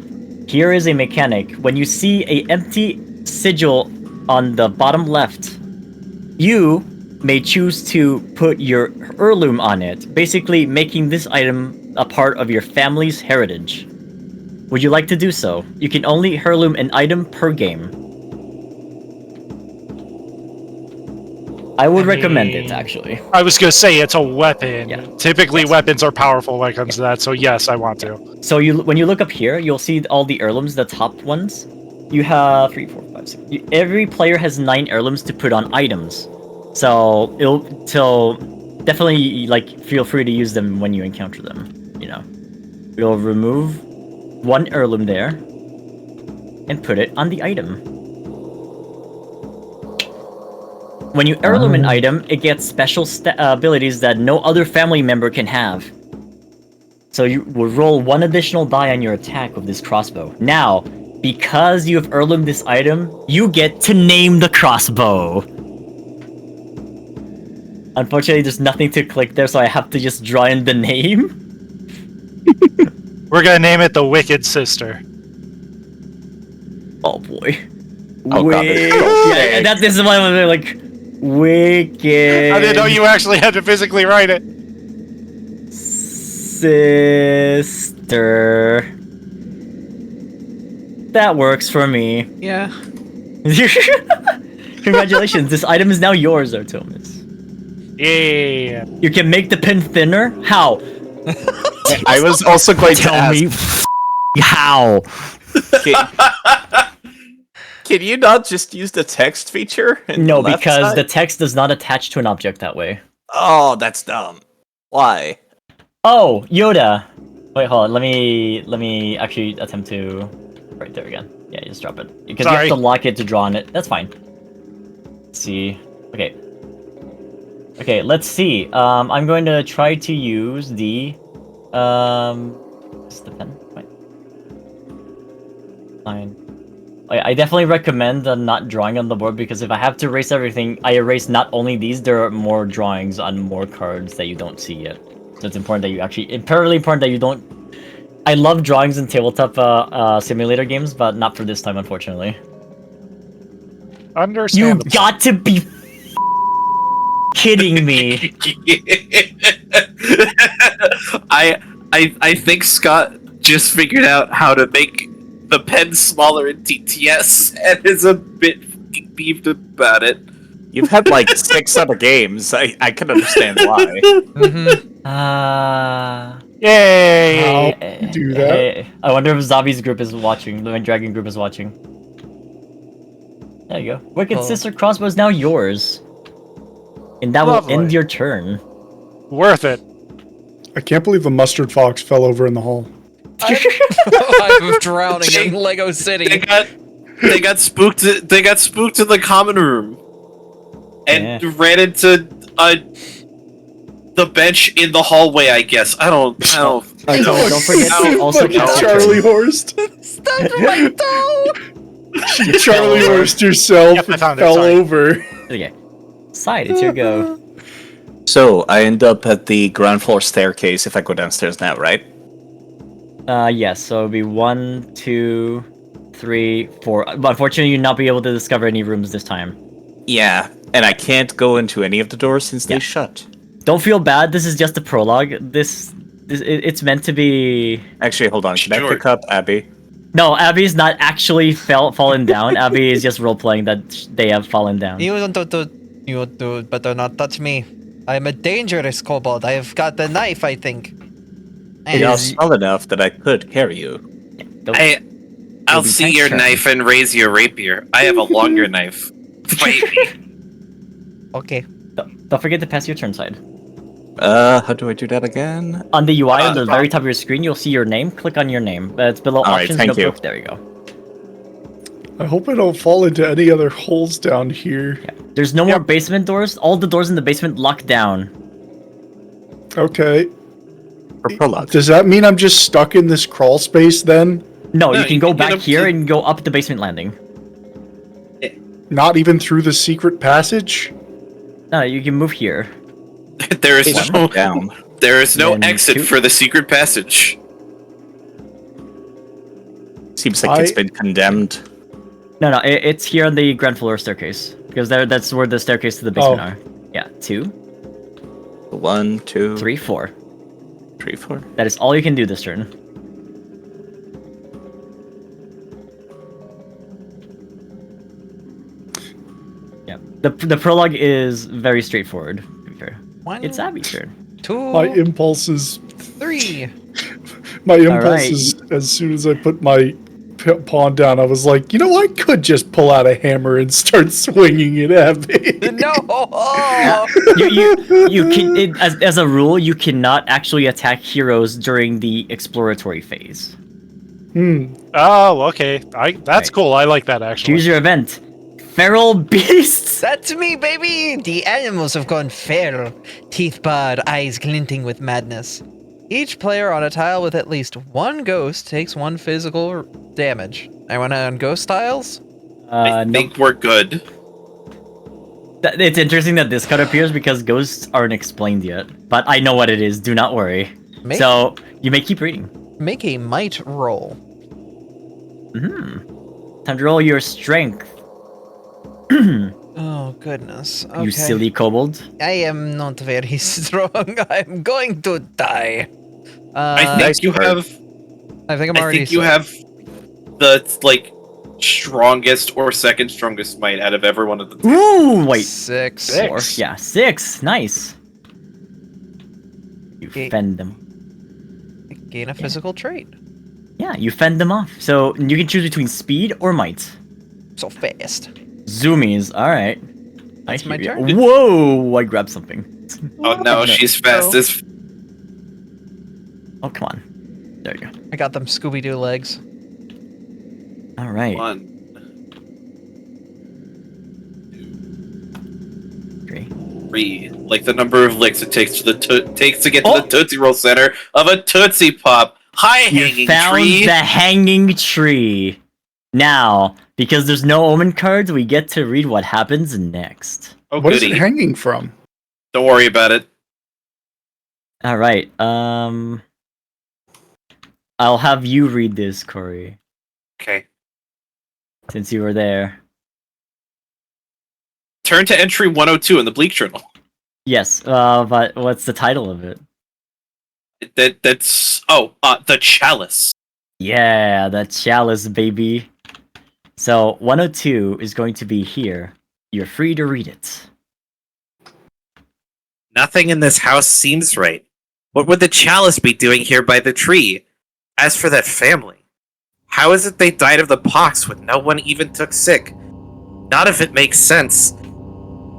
Speaker 3: here is a mechanic. When you see an empty sigil on the bottom left, you may choose to put your heirloom on it, basically making this item a part of your family's heritage. Would you like to do so? You can only heirloom an item per game. I would recommend it, actually.
Speaker 5: I was gonna say it's a weapon.
Speaker 3: Yeah.
Speaker 5: Typically,
Speaker 3: Yes.
Speaker 5: weapons are powerful when it comes to that. So yes, I want to.
Speaker 3: So when you look up here, you'll see all the heirlooms, the top ones. You have 3, 4, 5, 6. Every player has 9 heirlooms to put on items. So definitely feel free to use them when you encounter them. You know, we'll remove 1 heirloom there and put it on the item. When you heirloom an item, it gets special abilities that no other family member can have. So you will roll 1 additional die on your attack with this crossbow. Now, because you have heirloomed this item, you get to name the crossbow. Unfortunately, there's nothing to click there, so I have to just draw in the name.
Speaker 5: We're gonna name it the Wicked Sister.
Speaker 3: Oh boy.
Speaker 6: Oh, God.
Speaker 3: Yeah, this is why I'm like, Wicked.
Speaker 5: I didn't know you actually had to physically write it.
Speaker 3: Sister. That works for me.
Speaker 2: Yeah.
Speaker 3: Congratulations, this item is now yours, Artemis.
Speaker 5: Yeah.
Speaker 3: You can make the pin thinner? How?
Speaker 6: I was also going to
Speaker 3: Tell
Speaker 6: ask,
Speaker 3: me how.
Speaker 6: can you not just use the text feature? in
Speaker 3: No,
Speaker 6: the left
Speaker 3: because
Speaker 6: side?
Speaker 3: the text does not attach to an object that way.
Speaker 6: Oh, that's dumb. Why?
Speaker 3: Oh, Yoda. Wait, hold on. Let me actually attempt to right there again. Yeah, just drop it. Because you have
Speaker 5: Sorry.
Speaker 3: to lock it to draw on it. That's fine. Let's see. Okay. Okay, let's see. I'm going to try to use the just the pen. Wait. Fine. I definitely recommend not drawing on the board, because if I have to erase everything, I erase not only these, there are more drawings on more cards that you don't see yet. So it's important that you actually, imperatively important that you don't. I love drawings in tabletop simulator games, but not for this time, unfortunately. You
Speaker 5: Understandable.
Speaker 3: got to be kidding me.
Speaker 4: I think Scott just figured out how to make the pen smaller in TTS and is a bit fucking peeved about it.
Speaker 6: You've had like 6 other games. I can understand why.
Speaker 5: Yay!
Speaker 7: do that.
Speaker 3: I wonder if Zabi's group is watching. The Dragon group is watching. There you go. Wicked Sister Crossbow is now yours. And that will
Speaker 5: Lovely.
Speaker 3: end your turn.
Speaker 5: Worth it.
Speaker 7: I can't believe the mustard fox fell over in the hall.
Speaker 2: I'm drowning in Lego
Speaker 4: They
Speaker 2: City.
Speaker 4: got spooked. They got spooked in the common room, and ran into the bench in the hallway. I guess I don't.
Speaker 3: Don't forget to also
Speaker 7: Fucking
Speaker 3: count
Speaker 7: Charlie Horst.
Speaker 2: Stop my toe!
Speaker 7: You Charlie Horst yourself
Speaker 5: Yep, I
Speaker 7: and
Speaker 5: found it,
Speaker 7: fell
Speaker 5: sorry.
Speaker 7: over.
Speaker 3: Okay. Side, it's your go.
Speaker 6: So, I end up at the ground floor staircase if I go downstairs now, right?
Speaker 3: Yes, so it'll be 1, 2, 3, 4. But unfortunately, you'll not be able to discover any rooms this time.
Speaker 6: Yeah, and I can't go into any of the doors since they shut.
Speaker 3: Don't feel bad, this is just a prologue. It's meant to be...
Speaker 6: Actually, hold on. Can I
Speaker 4: Sure.
Speaker 6: pick up Abby?
Speaker 3: No, Abby's not actually fallen down. Abby is just role-playing that they have fallen down.
Speaker 2: You want to You better not touch me. I am a dangerous kobold. I have got the knife, I think.
Speaker 6: You're small enough that I could carry you.
Speaker 4: I'll
Speaker 3: be
Speaker 4: see
Speaker 3: tight
Speaker 4: your
Speaker 3: turn.
Speaker 4: knife and raise your rapier. I have a longer knife. Fight me.
Speaker 2: Okay.
Speaker 3: Don't forget to pass your turn side.
Speaker 6: How do I do that again?
Speaker 3: On the UI, on the very top of your screen, you'll see your name. Click on your name. It's below
Speaker 6: All right,
Speaker 3: options.
Speaker 6: thank you.
Speaker 3: Notebook. There you go.
Speaker 7: I hope I don't fall into any other holes down here.
Speaker 3: There's no more basement doors. All the doors in the basement lock down.
Speaker 7: Okay.
Speaker 6: For prologue.
Speaker 7: Does that mean I'm just stuck in this crawl space then?
Speaker 3: No,
Speaker 4: No,
Speaker 3: you can
Speaker 4: you
Speaker 3: go
Speaker 4: can get
Speaker 3: back
Speaker 4: up
Speaker 3: here
Speaker 4: to-
Speaker 3: and go up the basement landing.
Speaker 7: Not even through the secret passage?
Speaker 3: No, you can move here.
Speaker 4: There is
Speaker 6: One
Speaker 4: no
Speaker 6: down.
Speaker 4: there is no
Speaker 3: Then
Speaker 4: exit
Speaker 3: two.
Speaker 4: for the secret passage.
Speaker 6: Seems like it's been condemned.
Speaker 3: No, it's here on the ground floor staircase because that's where the staircase to the basement are. Yeah, 2,
Speaker 6: 1, 2,
Speaker 3: 3, 4.
Speaker 6: 3, 4.
Speaker 3: That is all you can do this turn. Yeah, the prologue is very straightforward. To be fair,
Speaker 2: One,
Speaker 3: it's Abby's turn.
Speaker 2: 2,
Speaker 7: My impulse is
Speaker 2: 3.
Speaker 3: right.
Speaker 7: as soon as I put my pawn down, I was like, you know, I could just pull out a hammer and start swinging it at me.
Speaker 2: No!
Speaker 3: You can as a rule you cannot actually attack heroes during the exploratory phase.
Speaker 5: Oh, okay. That's
Speaker 3: Right.
Speaker 5: cool. I like that actually.
Speaker 3: Choose your event. Feral beasts.
Speaker 2: That's me, baby! The animals have gone feral, teeth barred, eyes glinting with madness. Each player on a tile with at least one ghost takes 1 physical damage. Anyone on ghost tiles?
Speaker 4: I
Speaker 3: No.
Speaker 4: think we're good.
Speaker 3: It's interesting that this card appears because ghosts aren't explained yet. But I know what it is. Do not worry.
Speaker 2: Make,
Speaker 3: So you may keep reading.
Speaker 2: make a might roll.
Speaker 3: Time to roll your strength.
Speaker 2: Oh, goodness. Okay.
Speaker 3: You silly kobold.
Speaker 2: I am not very strong. I'm going to die.
Speaker 4: I think
Speaker 6: Nice
Speaker 4: you
Speaker 6: card.
Speaker 4: have
Speaker 2: I think I'm
Speaker 4: I
Speaker 2: already.
Speaker 4: think you have the strongest or second strongest might out of everyone at the
Speaker 3: Ooh, wait.
Speaker 2: 6.
Speaker 3: 4. Yeah, 6. Nice. You
Speaker 2: Okay.
Speaker 3: fend them.
Speaker 2: Gain a physical trait.
Speaker 3: Yeah, you fend them off. So you can choose between speed or might.
Speaker 2: So fast.
Speaker 3: Zoomies. All right.
Speaker 2: That's
Speaker 3: I
Speaker 2: my
Speaker 3: hear
Speaker 2: turn.
Speaker 3: ya. Whoa! I grabbed something.
Speaker 4: Oh no, she's fast as
Speaker 3: Oh, come on. There you go.
Speaker 2: I got them Scooby-Doo legs.
Speaker 3: All right.
Speaker 4: 1.
Speaker 3: 3.
Speaker 4: 3. Like the number of licks it takes to get to
Speaker 3: Oh!
Speaker 4: the Tootsie Roll center of a Tootsie Pop. High
Speaker 3: You
Speaker 4: hanging
Speaker 3: found
Speaker 4: tree.
Speaker 3: the hanging tree. Now, because there's no omen cards, we get to read what happens next.
Speaker 4: Oh
Speaker 7: What is
Speaker 4: goody.
Speaker 7: it hanging from?
Speaker 4: Don't worry about it.
Speaker 3: All right. I'll have you read this, Corey,
Speaker 4: Okay.
Speaker 3: since you were there.
Speaker 4: Turn to entry 102 in the Bleak Journal.
Speaker 3: Yes. But what's the title of it?
Speaker 4: That's the Chalice.
Speaker 3: Yeah, the chalice, baby. So 102 is going to be here. You're free to read it.
Speaker 4: Nothing in this house seems right. What would the Chalice be doing here by the tree? As for that family, how is it they died of the pox when no one even took sick? Not if it makes sense.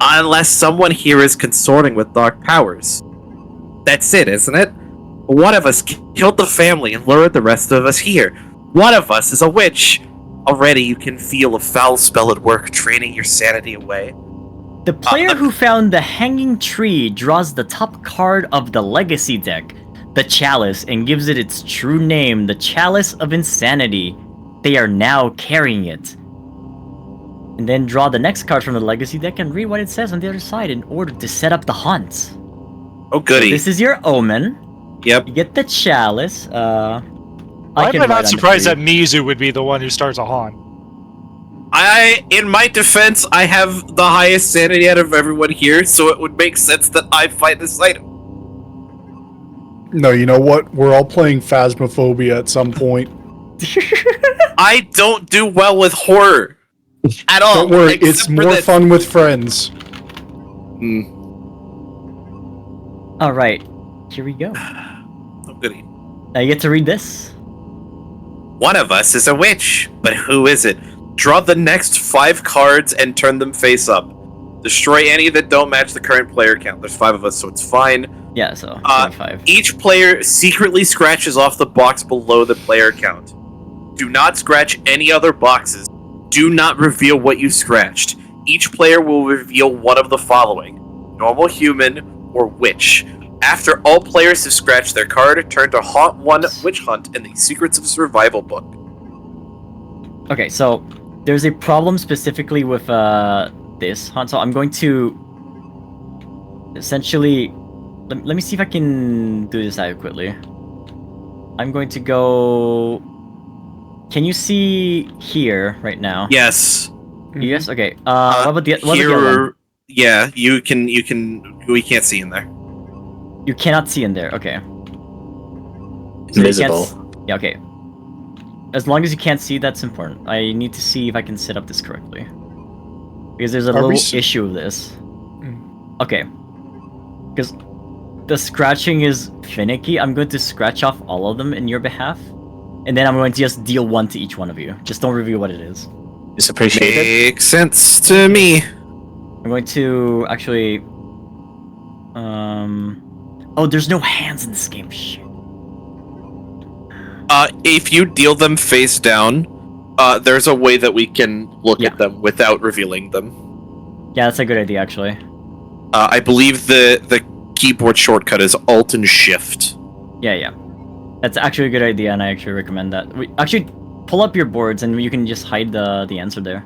Speaker 4: Unless someone here is consorting with dark powers. That's it, isn't it? One of us killed the family and lured the rest of us here. One of us is a witch. Already you can feel a foul spell at work, draining your sanity away.
Speaker 3: The player who found the hanging tree draws the top card of the legacy deck, the Chalice, and gives it its true name, the Chalice of Insanity. They are now carrying it. And then draw the next card from the legacy deck and read what it says on the other side in order to set up the hunt.
Speaker 4: Oh goody.
Speaker 3: This is your omen.
Speaker 4: Yep.
Speaker 3: You get the Chalice.
Speaker 5: Why am
Speaker 3: can
Speaker 5: I
Speaker 3: write on
Speaker 5: not
Speaker 3: the
Speaker 5: surprised
Speaker 3: tree.
Speaker 5: that Mizu would be the one who starts a haunt?
Speaker 4: In my defense, I have the highest sanity out of everyone here, so it would make sense that I find this item.
Speaker 7: No, you know what? We're all playing Phasmophobia at some point.
Speaker 4: I don't do well with horror at all.
Speaker 7: Don't worry,
Speaker 4: except
Speaker 7: it's
Speaker 4: for
Speaker 7: more
Speaker 4: this.
Speaker 7: fun with friends.
Speaker 3: All right, here we go.
Speaker 4: Oh, goody.
Speaker 3: Now you get to read this.
Speaker 4: One of us is a witch, but who is it? Draw the next 5 cards and turn them face up. Destroy any that don't match the current player count. There's 5 of us, so it's fine.
Speaker 3: Yeah, so 5.
Speaker 4: Each player secretly scratches off the box below the player count. Do not scratch any other boxes. Do not reveal what you scratched. Each player will reveal one of the following: normal human or witch. After all players have scratched their card, turn to Haunt 1 Witch Hunt in the Secrets of Survival book.
Speaker 3: Okay, so there's a problem specifically with this hunt, so I'm going to essentially... Let me see if I can do this adequately. I'm going to go... Can you see here right now?
Speaker 4: Yes.
Speaker 3: Yes? Okay. What about the other one?
Speaker 4: Yeah, you can. We can't see in there.
Speaker 3: You cannot see in there. Okay.
Speaker 6: Invisible.
Speaker 3: Yeah, okay. As long as you can't see, that's important. I need to see if I can set up this correctly. Because there's a little issue with this. Okay. Because the scratching is finicky. I'm going to scratch off all of them in your behalf. And then I'm going to just deal 1 to each one of you. Just don't reveal what it is.
Speaker 6: It's appreciated.
Speaker 4: Makes sense to me.
Speaker 3: I'm going to actually... Oh, there's no hands in this game. Shit.
Speaker 4: If you deal them face down, there's a way that we can look at them without revealing them.
Speaker 3: Yeah, that's a good idea, actually.
Speaker 4: I believe the keyboard shortcut is Alt and Shift.
Speaker 3: Yeah. That's actually a good idea, and I actually recommend that. Actually, pull up your boards, and you can just hide the answer there.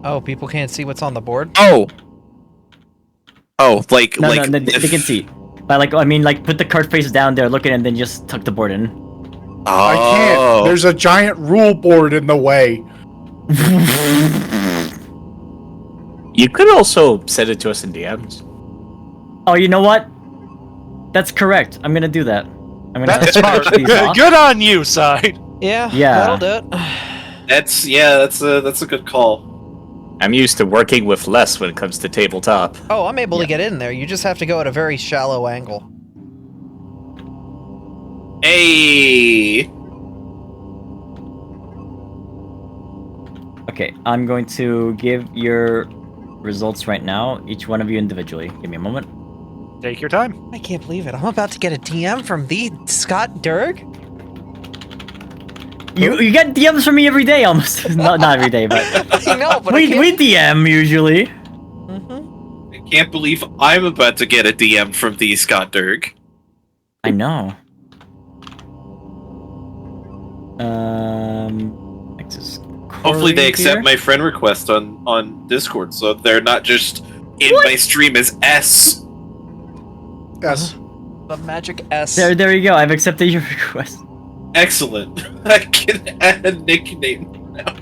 Speaker 2: Oh, people can't see what's on the board?
Speaker 4: Oh,
Speaker 3: No, they can see. But put the card face down there, look at it, and then just tuck the board in.
Speaker 7: I can't. There's a giant rule board in the way.
Speaker 6: You could also send it to us in DMs.
Speaker 3: Oh, you know what? That's correct. I'm gonna do that. I'm gonna
Speaker 5: That's smart.
Speaker 3: these off.
Speaker 5: Good on you, Side.
Speaker 2: Yeah,
Speaker 3: Yeah.
Speaker 2: that'll do it.
Speaker 4: that's a good call.
Speaker 6: I'm used to working with less when it comes to tabletop.
Speaker 2: Oh, I'm able to get in there. You just have to go at a very shallow angle.
Speaker 4: Hey.
Speaker 3: Okay, I'm going to give your results right now, each one of you individually. Give me a moment.
Speaker 5: Take your time.
Speaker 2: I can't believe it. I'm about to get a DM from the Scott Durg.
Speaker 3: You get DMs from me every day, almost. not every day, but
Speaker 2: I know, but
Speaker 3: we DM usually.
Speaker 2: Mm-hmm.
Speaker 4: I can't believe I'm about to get a DM from the Scott Durg.
Speaker 3: I know.
Speaker 4: Hopefully they accept my friend request on Discord, so they're not just in my stream as S.
Speaker 7: Yes.
Speaker 2: The magic S.
Speaker 3: There you go. I've accepted your request.
Speaker 4: Excellent. I can add a nickname now.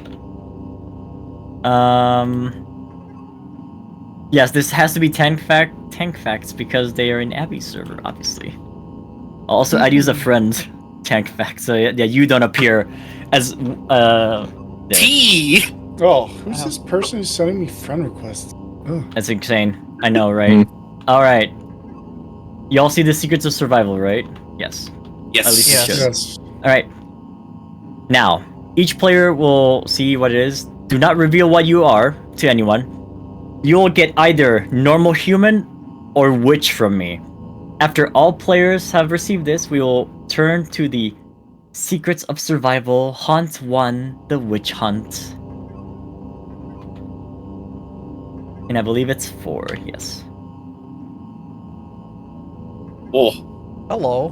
Speaker 3: Yes, this has to be tank facts because they are in Abby's server, obviously. Also, I'd use a friend tank fact, so yeah, you don't appear as there.
Speaker 4: T.
Speaker 7: Oh, who's this person who's sending me friend requests? Ugh.
Speaker 3: That's insane. I know, right? All right. Y'all see the Secrets of Survival, right? Yes.
Speaker 4: Yes.
Speaker 3: At least you should.
Speaker 7: Yes.
Speaker 3: All right. Now, each player will see what it is. Do not reveal what you are to anyone. You'll get either normal human or witch from me. After all players have received this, we will turn to the Secrets of Survival Haunt 1, the Witch Hunt. And I believe it's 4, yes.
Speaker 4: Oh.
Speaker 2: Hello.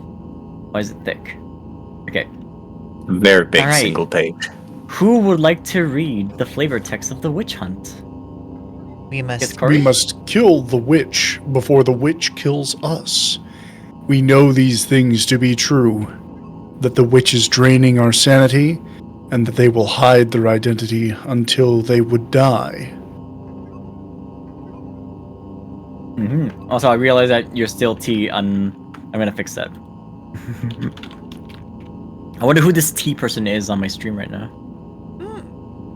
Speaker 3: Why is it thick? Okay.
Speaker 6: Very big
Speaker 3: Alright.
Speaker 6: single page.
Speaker 3: Who would like to read the flavor text of the Witch Hunt?
Speaker 2: We must.
Speaker 3: It's Corey.
Speaker 7: We must kill the witch before the witch kills us. We know these things to be true. That the witch is draining our sanity, and that they will hide their identity until they would die.
Speaker 3: Mm-hmm. Also, I realize that you're still T on... I'm gonna fix that. I wonder who this T person is on my stream right now.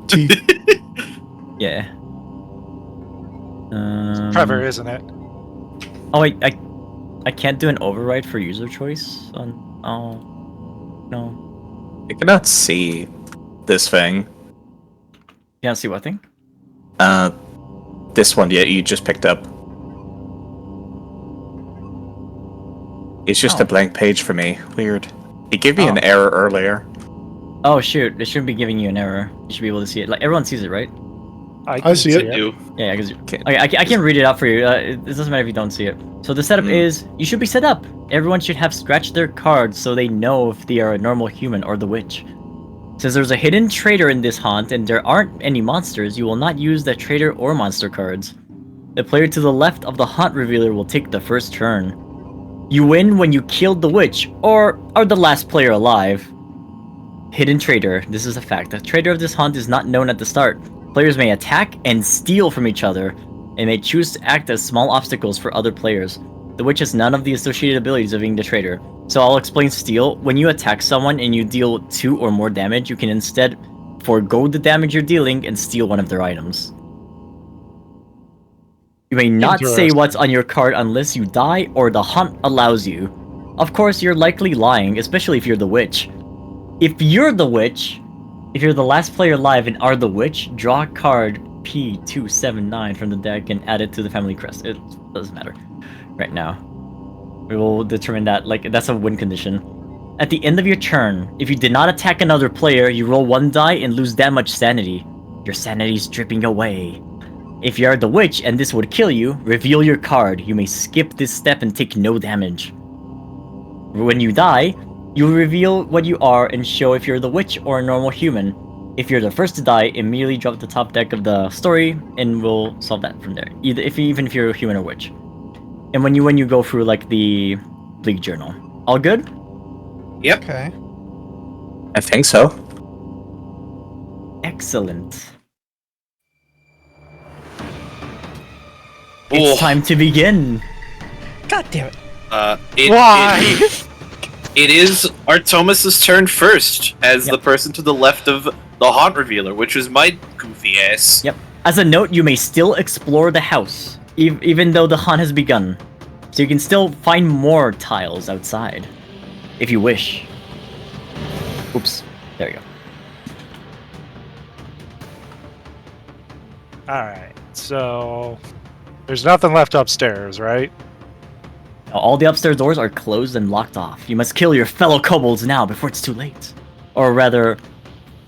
Speaker 7: T-
Speaker 3: Yeah.
Speaker 5: Trevor, isn't it?
Speaker 3: Oh wait, I can't do an override for user choice on. Oh no.
Speaker 6: I cannot see this thing.
Speaker 3: You can't see what thing?
Speaker 6: This one you just picked up. It's just
Speaker 3: Oh.
Speaker 6: a blank page for me. Weird. It gave me an
Speaker 3: Oh.
Speaker 6: error earlier.
Speaker 3: Oh shoot! It shouldn't be giving you an error. You should be able to see it. Like everyone sees it, right?
Speaker 7: I see it.
Speaker 4: Do.
Speaker 3: Yeah, because
Speaker 6: Okay.
Speaker 3: I can read it out for you. It doesn't matter if you don't see it. So the setup is you should be set up. Everyone should have scratched their cards so they know if they are a normal human or the witch. Since there's a hidden traitor in this haunt and there aren't any monsters, you will not use the traitor or monster cards. The player to the left of the haunt revealer will take the first turn. You win when you killed the witch or are the last player alive. Hidden traitor. This is a fact. The traitor of this haunt is not known at the start. Players may attack and steal from each other, and may choose to act as small obstacles for other players. The witch has none of the associated abilities of being the traitor. So I'll explain steal. When you attack someone and you deal 2 or more damage, you can instead forego the damage you're dealing and steal one of their items. You may not say
Speaker 5: Interesting.
Speaker 3: what's on your card unless you die or the hunt allows you. Of course, you're likely lying, especially if you're the witch. If you're the witch, if you're the last player alive and are the witch, draw a card P279 from the deck and add it to the family crest. It doesn't matter right now. We will determine that, like, that's a win condition. At the end of your turn, if you did not attack another player, you roll 1 die and lose that much sanity. Your sanity is dripping away. If you are the witch and this would kill you, reveal your card. You may skip this step and take no damage. When you die, you reveal what you are and show if you're the witch or a normal human. If you're the first to die, immediately drop the top deck of the story and we'll solve that from there. Even if you're a human or witch. And when you go through like the League Journal. All good?
Speaker 4: Yep.
Speaker 2: Okay.
Speaker 6: I think so.
Speaker 3: Excellent.
Speaker 4: Oh.
Speaker 3: It's time to begin.
Speaker 2: God damn it.
Speaker 5: Why?
Speaker 4: It is Artomis's turn first, as the person to the left of the haunt revealer, which was my goofy ass.
Speaker 3: Yep. As a note, you may still explore the house, even though the hunt has begun. So you can still find more tiles outside, if you wish. Oops. There you go.
Speaker 5: Alright, so there's nothing left upstairs, right?
Speaker 3: Now, all the upstairs doors are closed and locked off. You must kill your fellow kobolds now before it's too late. Or rather,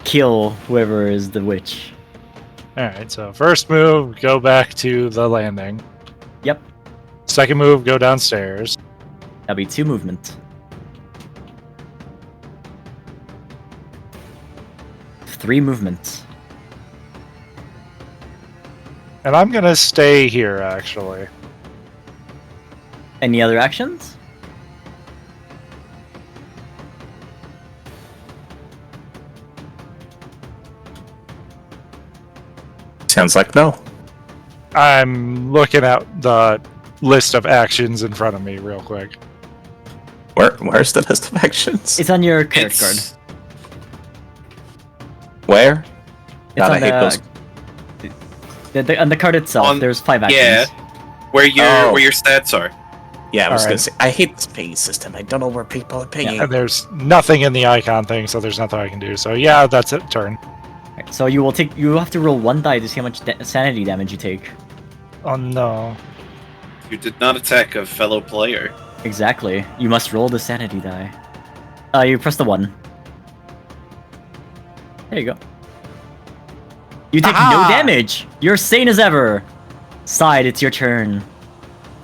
Speaker 3: kill whoever is the witch.
Speaker 5: Alright, so first move, go back to the landing.
Speaker 3: Yep.
Speaker 5: Second move, go downstairs.
Speaker 3: That'll be 2 movement. 3 movements.
Speaker 5: And I'm gonna stay here, actually.
Speaker 3: Any other actions?
Speaker 6: Sounds like no.
Speaker 5: I'm looking at the list of actions in front of me real quick.
Speaker 6: Where's the list of actions?
Speaker 3: It's on your character card.
Speaker 4: It's,
Speaker 6: Where?
Speaker 3: It's
Speaker 6: God, I
Speaker 3: on
Speaker 6: hate those.
Speaker 3: on the card itself.
Speaker 4: On-
Speaker 3: There's 5 actions.
Speaker 4: yeah, where your stats are.
Speaker 6: Yeah, I was gonna
Speaker 5: Alright.
Speaker 6: say, I hate this paying system. I don't know where people are paying.
Speaker 5: And there's nothing in the icon thing, so there's nothing I can do. So yeah, that's it. Turn.
Speaker 3: Right, so you have to roll 1 die to see how much sanity damage you take.
Speaker 5: Oh no.
Speaker 4: You did not attack a fellow player.
Speaker 3: Exactly. You must roll the sanity die. You press the 1. There you go. You take no damage! You're sane as ever! Side, it's your turn.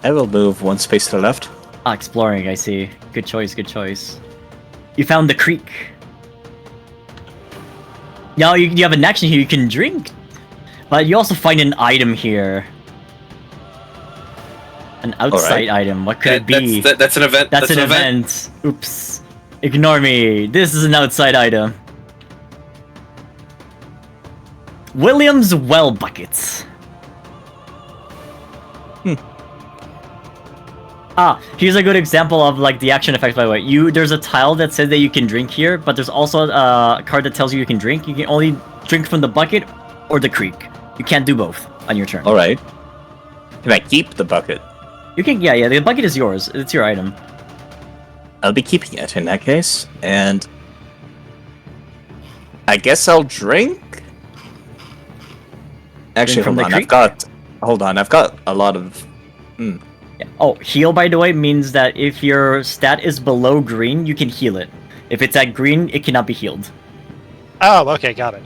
Speaker 6: I will move 1 space to the left.
Speaker 3: Ah, exploring, I see. Good choice, good choice. You found the creek. Now you have an action here, you can drink. But you also find an item here. An outside item, what could it be?
Speaker 4: That's an event.
Speaker 3: That's an event. Oops. Ignore me. This is an outside item. William's well buckets. Here's a good example of like the action effect. By the way, there's a tile that says that you can drink here, but there's also a card that tells you can drink. You can only drink from the bucket or the creek. You can't do both on your turn.
Speaker 6: All right. Can I keep the bucket?
Speaker 3: You can, yeah, the bucket is yours. It's your item.
Speaker 6: I'll be keeping it in that case, and I guess I'll drink. Actually,
Speaker 3: from
Speaker 6: hold
Speaker 3: the
Speaker 6: on. I've got a lot of.
Speaker 3: Yeah. Oh, heal, by the way, means that if your stat is below green, you can heal it. If it's at green, it cannot be healed.
Speaker 5: Oh, okay, got it.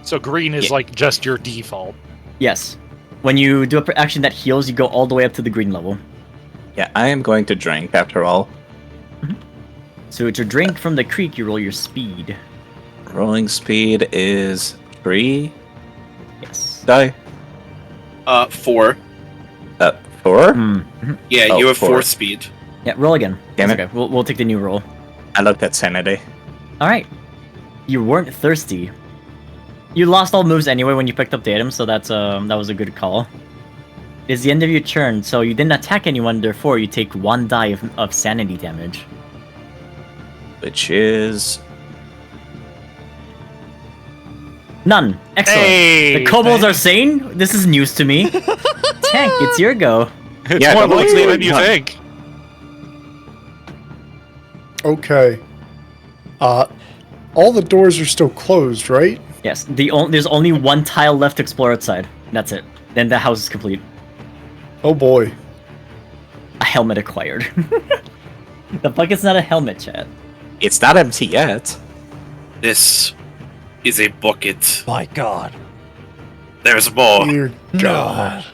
Speaker 5: So green is
Speaker 6: Yeah.
Speaker 5: like just your default.
Speaker 3: Yes. When you do a action that heals, you go all the way up to the green level.
Speaker 6: Yeah, I am going to drink after all.
Speaker 3: So to drink from the creek, you roll your speed.
Speaker 6: Rolling speed is 3
Speaker 3: Yes.
Speaker 6: die.
Speaker 4: 4.
Speaker 6: 4.
Speaker 4: Yeah,
Speaker 6: Oh,
Speaker 4: you have 4
Speaker 6: 4.
Speaker 4: speed.
Speaker 3: Yeah, roll again.
Speaker 6: Damn
Speaker 3: That's
Speaker 6: it.
Speaker 3: okay. We'll take the new roll.
Speaker 6: I looked at sanity.
Speaker 3: All right. You weren't thirsty. You lost all moves anyway when you picked up the item, so that was a good call. It's the end of your turn, so you didn't attack anyone. Therefore, you take 1 die of sanity damage.
Speaker 6: Which is
Speaker 3: None. Excellent.
Speaker 5: Hey,
Speaker 3: The kobolds are sane. This is news to me. Tank, it's your go.
Speaker 5: It's
Speaker 6: Yeah,
Speaker 5: more
Speaker 6: the
Speaker 5: likely
Speaker 6: whole
Speaker 5: than you
Speaker 6: time.
Speaker 5: think.
Speaker 7: Okay. All the doors are still closed, right?
Speaker 3: Yes. There's only 1 tile left to explore outside. That's it. Then the house is complete.
Speaker 7: Oh boy.
Speaker 3: A helmet acquired. The bucket's not a helmet, chat.
Speaker 6: it's not empty yet.
Speaker 4: This is a bucket.
Speaker 2: My God.
Speaker 4: There's more.
Speaker 7: Dear God.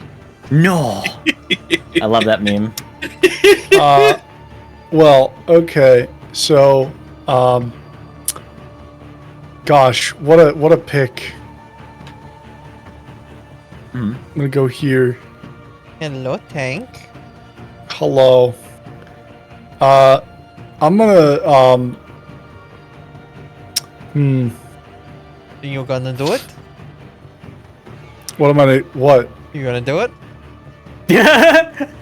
Speaker 3: No. I love that meme.
Speaker 7: Well, okay. So, gosh, what a pick.
Speaker 3: Mhm.
Speaker 7: I'm gonna go here.
Speaker 2: Hello, Tank.
Speaker 7: Hello. I'm gonna
Speaker 2: You gonna do it?
Speaker 7: what am I? What?
Speaker 2: You gonna do it?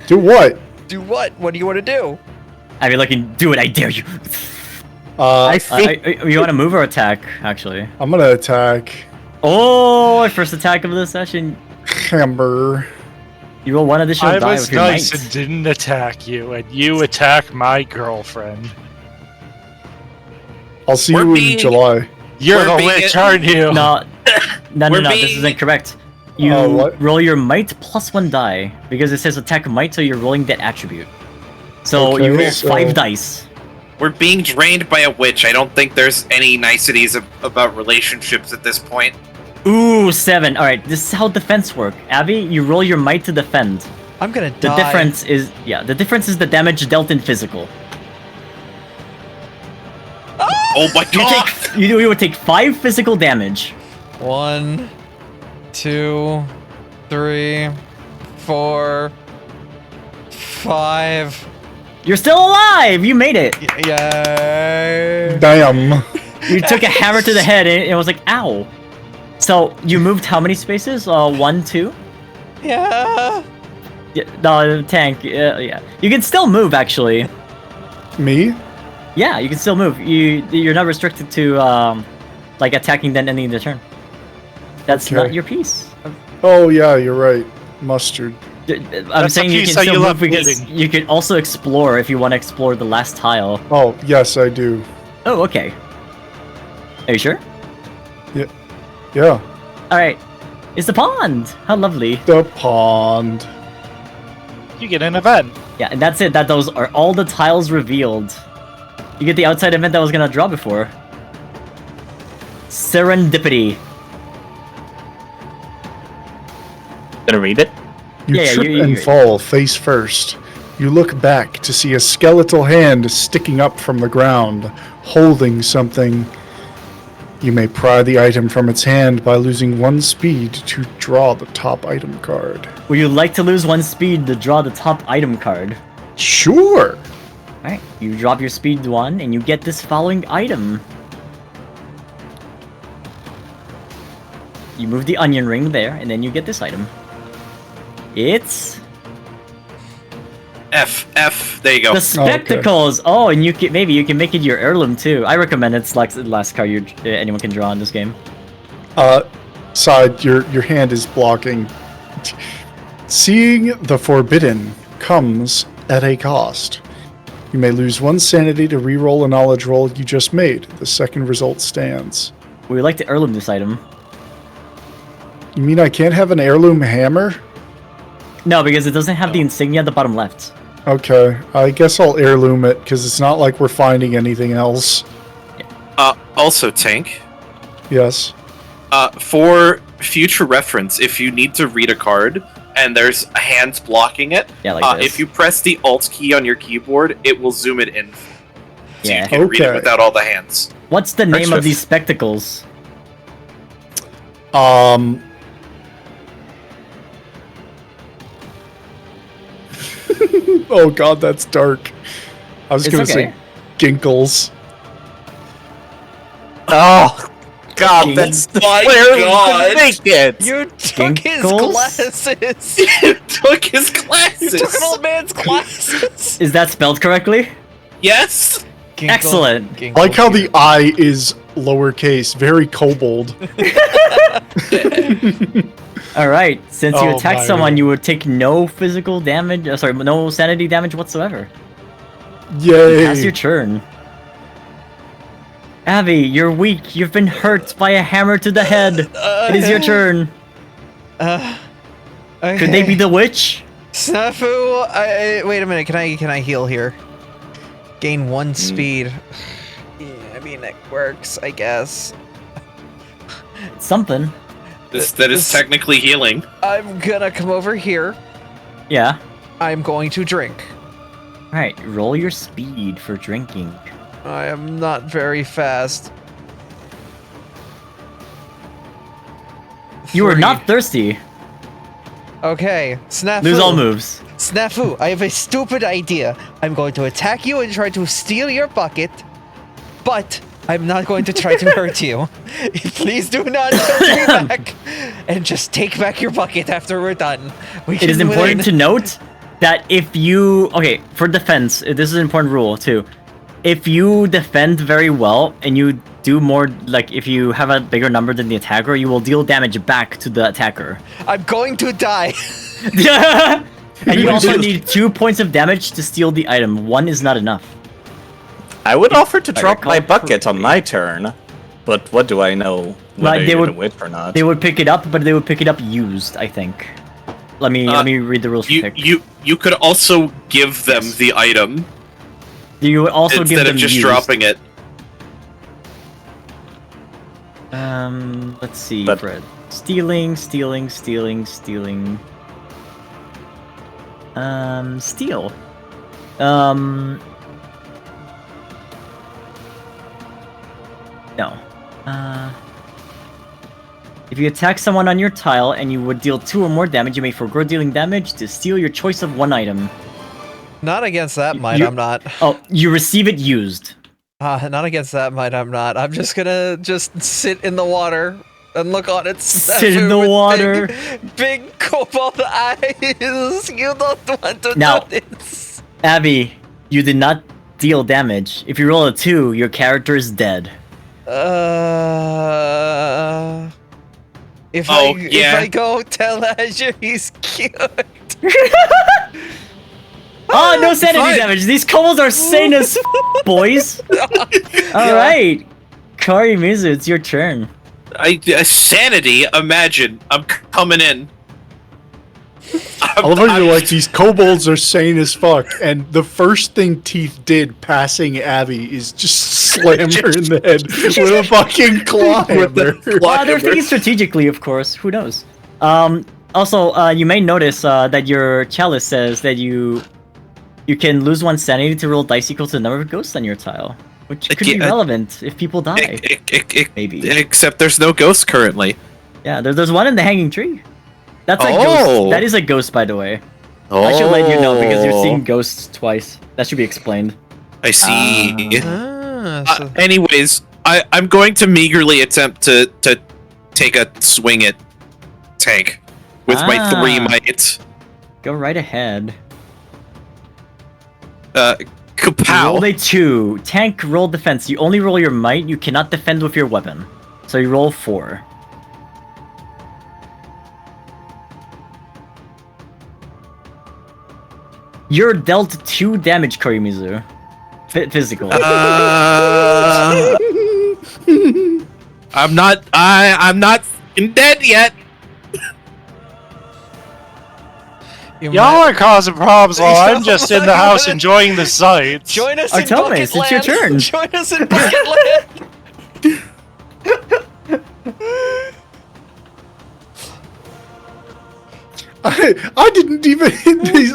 Speaker 7: Do what?
Speaker 2: Do what? What do you want to do?
Speaker 3: I mean, like, do it. I dare you.
Speaker 6: I think
Speaker 3: You want to move or attack? Actually.
Speaker 7: I'm gonna attack
Speaker 3: Oh, first attack of the session.
Speaker 7: Hammer.
Speaker 3: You roll 1 additional
Speaker 5: I
Speaker 3: die
Speaker 5: was
Speaker 3: with your
Speaker 5: nice
Speaker 3: might.
Speaker 5: and didn't attack you, and you attack my girlfriend.
Speaker 7: I'll see
Speaker 4: We're
Speaker 7: you
Speaker 4: being-
Speaker 7: in July.
Speaker 5: You're
Speaker 4: We're
Speaker 5: the
Speaker 4: being-
Speaker 5: witch, aren't you?
Speaker 3: No, no,
Speaker 4: We're
Speaker 3: this
Speaker 4: being-
Speaker 3: is incorrect. You
Speaker 7: what?
Speaker 3: roll your might plus 1 die because it says attack might, so you're rolling that attribute. So
Speaker 7: Okay,
Speaker 3: you roll
Speaker 7: so-
Speaker 3: 5 dice.
Speaker 4: We're being drained by a witch. I don't think there's any niceties about relationships at this point.
Speaker 3: Ooh, 7. All right, this is how defense work. Abby, you roll your might to defend.
Speaker 2: I'm gonna
Speaker 3: The
Speaker 2: die.
Speaker 3: difference is the damage dealt in physical.
Speaker 4: Oh my
Speaker 3: You
Speaker 4: god!
Speaker 3: you would take 5 physical damage.
Speaker 2: 1, 2, 3, 4, 5.
Speaker 3: You're still alive. You made it.
Speaker 2: Yay!
Speaker 7: Damn.
Speaker 3: You took a hammer to the head and it was like, ow. So you moved how many spaces? 1, 2.
Speaker 2: Yeah.
Speaker 3: Yeah, no, tank. Yeah, you can still move actually.
Speaker 7: Me?
Speaker 3: Yeah, you can still move. You're not restricted to like attacking then ending the turn. That's
Speaker 7: Okay.
Speaker 3: not your piece.
Speaker 7: Oh yeah, you're right. Mustard.
Speaker 3: I'm
Speaker 5: That's
Speaker 3: saying
Speaker 5: the
Speaker 3: you can
Speaker 5: piece that
Speaker 3: still
Speaker 5: you
Speaker 3: move
Speaker 5: left
Speaker 3: because
Speaker 5: bleeding.
Speaker 3: you can also explore if you want to explore the last tile.
Speaker 7: Oh yes, I do.
Speaker 3: Oh, okay. Are you sure?
Speaker 7: Yeah.
Speaker 3: All right. It's the pond. How lovely.
Speaker 7: The pond.
Speaker 5: You get an event.
Speaker 3: Yeah, and that's it. Those are all the tiles revealed. You get the outside event that was gonna draw before. Serendipity.
Speaker 6: gonna read it.
Speaker 7: You
Speaker 3: Yeah,
Speaker 7: trip
Speaker 3: you-
Speaker 7: and fall face first. You look back to see a skeletal hand sticking up from the ground, holding something. You may pry the item from its hand by losing 1 speed to draw the top item card.
Speaker 3: Would you like to lose 1 speed to draw the top item card?
Speaker 7: Sure.
Speaker 3: Alright, you drop your speed 1 and you get this following item. You move the onion ring there and then you get this item. It's
Speaker 4: F. There you go.
Speaker 3: the spectacles. Oh, and maybe you can make it your heirloom too. I recommend it's like the last card anyone can draw in this game.
Speaker 7: side your hand is blocking. Seeing the forbidden comes at a cost. You may lose 1 sanity to re-roll a knowledge roll you just made. The second result stands.
Speaker 3: We would like to heirloom this item.
Speaker 7: You mean I can't have an heirloom hammer?
Speaker 3: No, because it doesn't have the insignia at the bottom left.
Speaker 7: Okay, I guess I'll heirloom it, because it's not like we're finding anything else.
Speaker 4: Also, Tank,
Speaker 7: Yes.
Speaker 4: for future reference, if you need to read a card and there's hands blocking it,
Speaker 3: Yeah, like this.
Speaker 4: if you press the Alt key on your keyboard, it will zoom it in. So
Speaker 3: Yeah.
Speaker 4: you can read it
Speaker 7: Okay.
Speaker 4: without all the hands.
Speaker 3: What's the name
Speaker 6: Extra.
Speaker 3: of these spectacles?
Speaker 7: Oh god, that's dark. I was
Speaker 3: It's
Speaker 7: gonna
Speaker 3: okay.
Speaker 7: say ginkles.
Speaker 6: Oh, God,
Speaker 3: Gink-
Speaker 6: that's
Speaker 4: My
Speaker 6: where
Speaker 4: God.
Speaker 6: did they get?
Speaker 2: You took his
Speaker 3: Ginkles?
Speaker 2: glasses.
Speaker 4: You took his
Speaker 2: You
Speaker 4: glasses.
Speaker 2: took an old man's glasses.
Speaker 3: Is that spelled correctly?
Speaker 4: Yes.
Speaker 2: Ginkle,
Speaker 3: Excellent.
Speaker 2: ginkle,
Speaker 7: I like how the I is lowercase, very kobold.
Speaker 3: All right. Since you
Speaker 7: Oh
Speaker 3: attack
Speaker 7: my
Speaker 3: someone,
Speaker 7: God.
Speaker 3: you would take no physical damage. Sorry, no sanity damage whatsoever.
Speaker 7: Yay!
Speaker 3: Pass your turn. Abby, you're weak. You've been hurt by a hammer to the head. It is your turn. Could they be the witch?
Speaker 2: Snafu? Wait a minute. Can I heal here? Gain 1 speed. Yeah, I mean it works, I guess.
Speaker 3: Something.
Speaker 4: That is technically healing.
Speaker 2: I'm gonna come over here.
Speaker 3: Yeah.
Speaker 2: I'm going to drink.
Speaker 3: All right. Roll your speed for drinking.
Speaker 2: I am not very fast.
Speaker 3: You are
Speaker 2: 3.
Speaker 3: not thirsty.
Speaker 2: Okay, Snafu.
Speaker 3: Lose all moves.
Speaker 2: Snafu, I have a stupid idea. I'm going to attack you and try to steal your bucket, but I'm not going to try to hurt you. Please do not hurt me back. And just take back your bucket after we're done.
Speaker 3: It is important to note that if you... Okay, for defense, this is an important rule, too. If you defend very well, and you do more... Like, if you have a bigger number than the attacker, you will deal damage back to the attacker.
Speaker 2: I'm going to die.
Speaker 3: And you also need 2 points of damage to steal the item. 1 is not enough.
Speaker 6: I would offer to
Speaker 3: I
Speaker 6: drop my
Speaker 3: recall
Speaker 6: bucket on my turn, but what do I know? Whether
Speaker 3: they
Speaker 6: you're
Speaker 3: would-
Speaker 6: gonna win or not?
Speaker 3: They would pick it up, but they would pick it up used, I think. Let me read the rules for pick.
Speaker 4: You could also give them the item
Speaker 3: You would also give
Speaker 4: instead
Speaker 3: them
Speaker 4: of just
Speaker 3: used.
Speaker 4: dropping it.
Speaker 3: Let's see,
Speaker 6: But-
Speaker 3: Fred. Stealing. Steal. No. If you attack someone on your tile and you would deal 2 or more damage, you may forgo dealing damage to steal your choice of 1 item.
Speaker 2: Not against that might,
Speaker 3: You-
Speaker 2: I'm not.
Speaker 3: Oh, you receive it used.
Speaker 2: Not against that might, I'm not. I'm just gonna sit in the water and look on it.
Speaker 3: Sit in the water.
Speaker 2: Big cobalt eyes. You don't want to
Speaker 3: Now-
Speaker 2: do this.
Speaker 3: Abby, you did not deal damage. If you roll a 2, your character is dead.
Speaker 2: If
Speaker 4: Oh,
Speaker 2: if
Speaker 4: yeah.
Speaker 2: I go tell Azure he's cute.
Speaker 3: Oh, no sanity
Speaker 4: fine.
Speaker 3: damage. These kobolds are sane as boys. All right, Karimuzu, it's your turn.
Speaker 4: Sanity. Imagine I'm coming in.
Speaker 7: I love how you're like, these kobolds are sane as fuck, and the first thing Teeth did passing Abby is just slam her in the head with a fucking claw hammer.
Speaker 3: They're thinking strategically, of course. Who knows? Also, you may notice that your chalice says that you can lose 1 sanity to roll dice equal to the number of ghosts on your tile, which could be
Speaker 4: Yeah.
Speaker 3: relevant if people die. Maybe.
Speaker 4: Except there's no ghosts currently.
Speaker 3: Yeah, there's one in the hanging tree. That's a
Speaker 4: Oh.
Speaker 3: ghost. That is a ghost, by the way. I should let you know because you're seeing ghosts twice. That should be explained.
Speaker 4: I see.
Speaker 2: So
Speaker 4: Anyways, I'm going to meagerly attempt to take a swing at Tank with my 3 might.
Speaker 3: Go right ahead. You
Speaker 4: Kapow.
Speaker 3: rolled a 2. Tank, roll defense. You only roll your might. You cannot defend with your weapon. So you roll 4. You're dealt 2 damage, Korimizu. Physical.
Speaker 4: I'm not f***ing dead yet.
Speaker 5: Y'all are causing problems while I'm just in the house enjoying the sights.
Speaker 2: Join us in
Speaker 3: Artemis,
Speaker 2: Bucket
Speaker 3: it's your
Speaker 2: Land.
Speaker 3: turn.
Speaker 2: Join us in Bucket Land.
Speaker 7: I didn't even hit these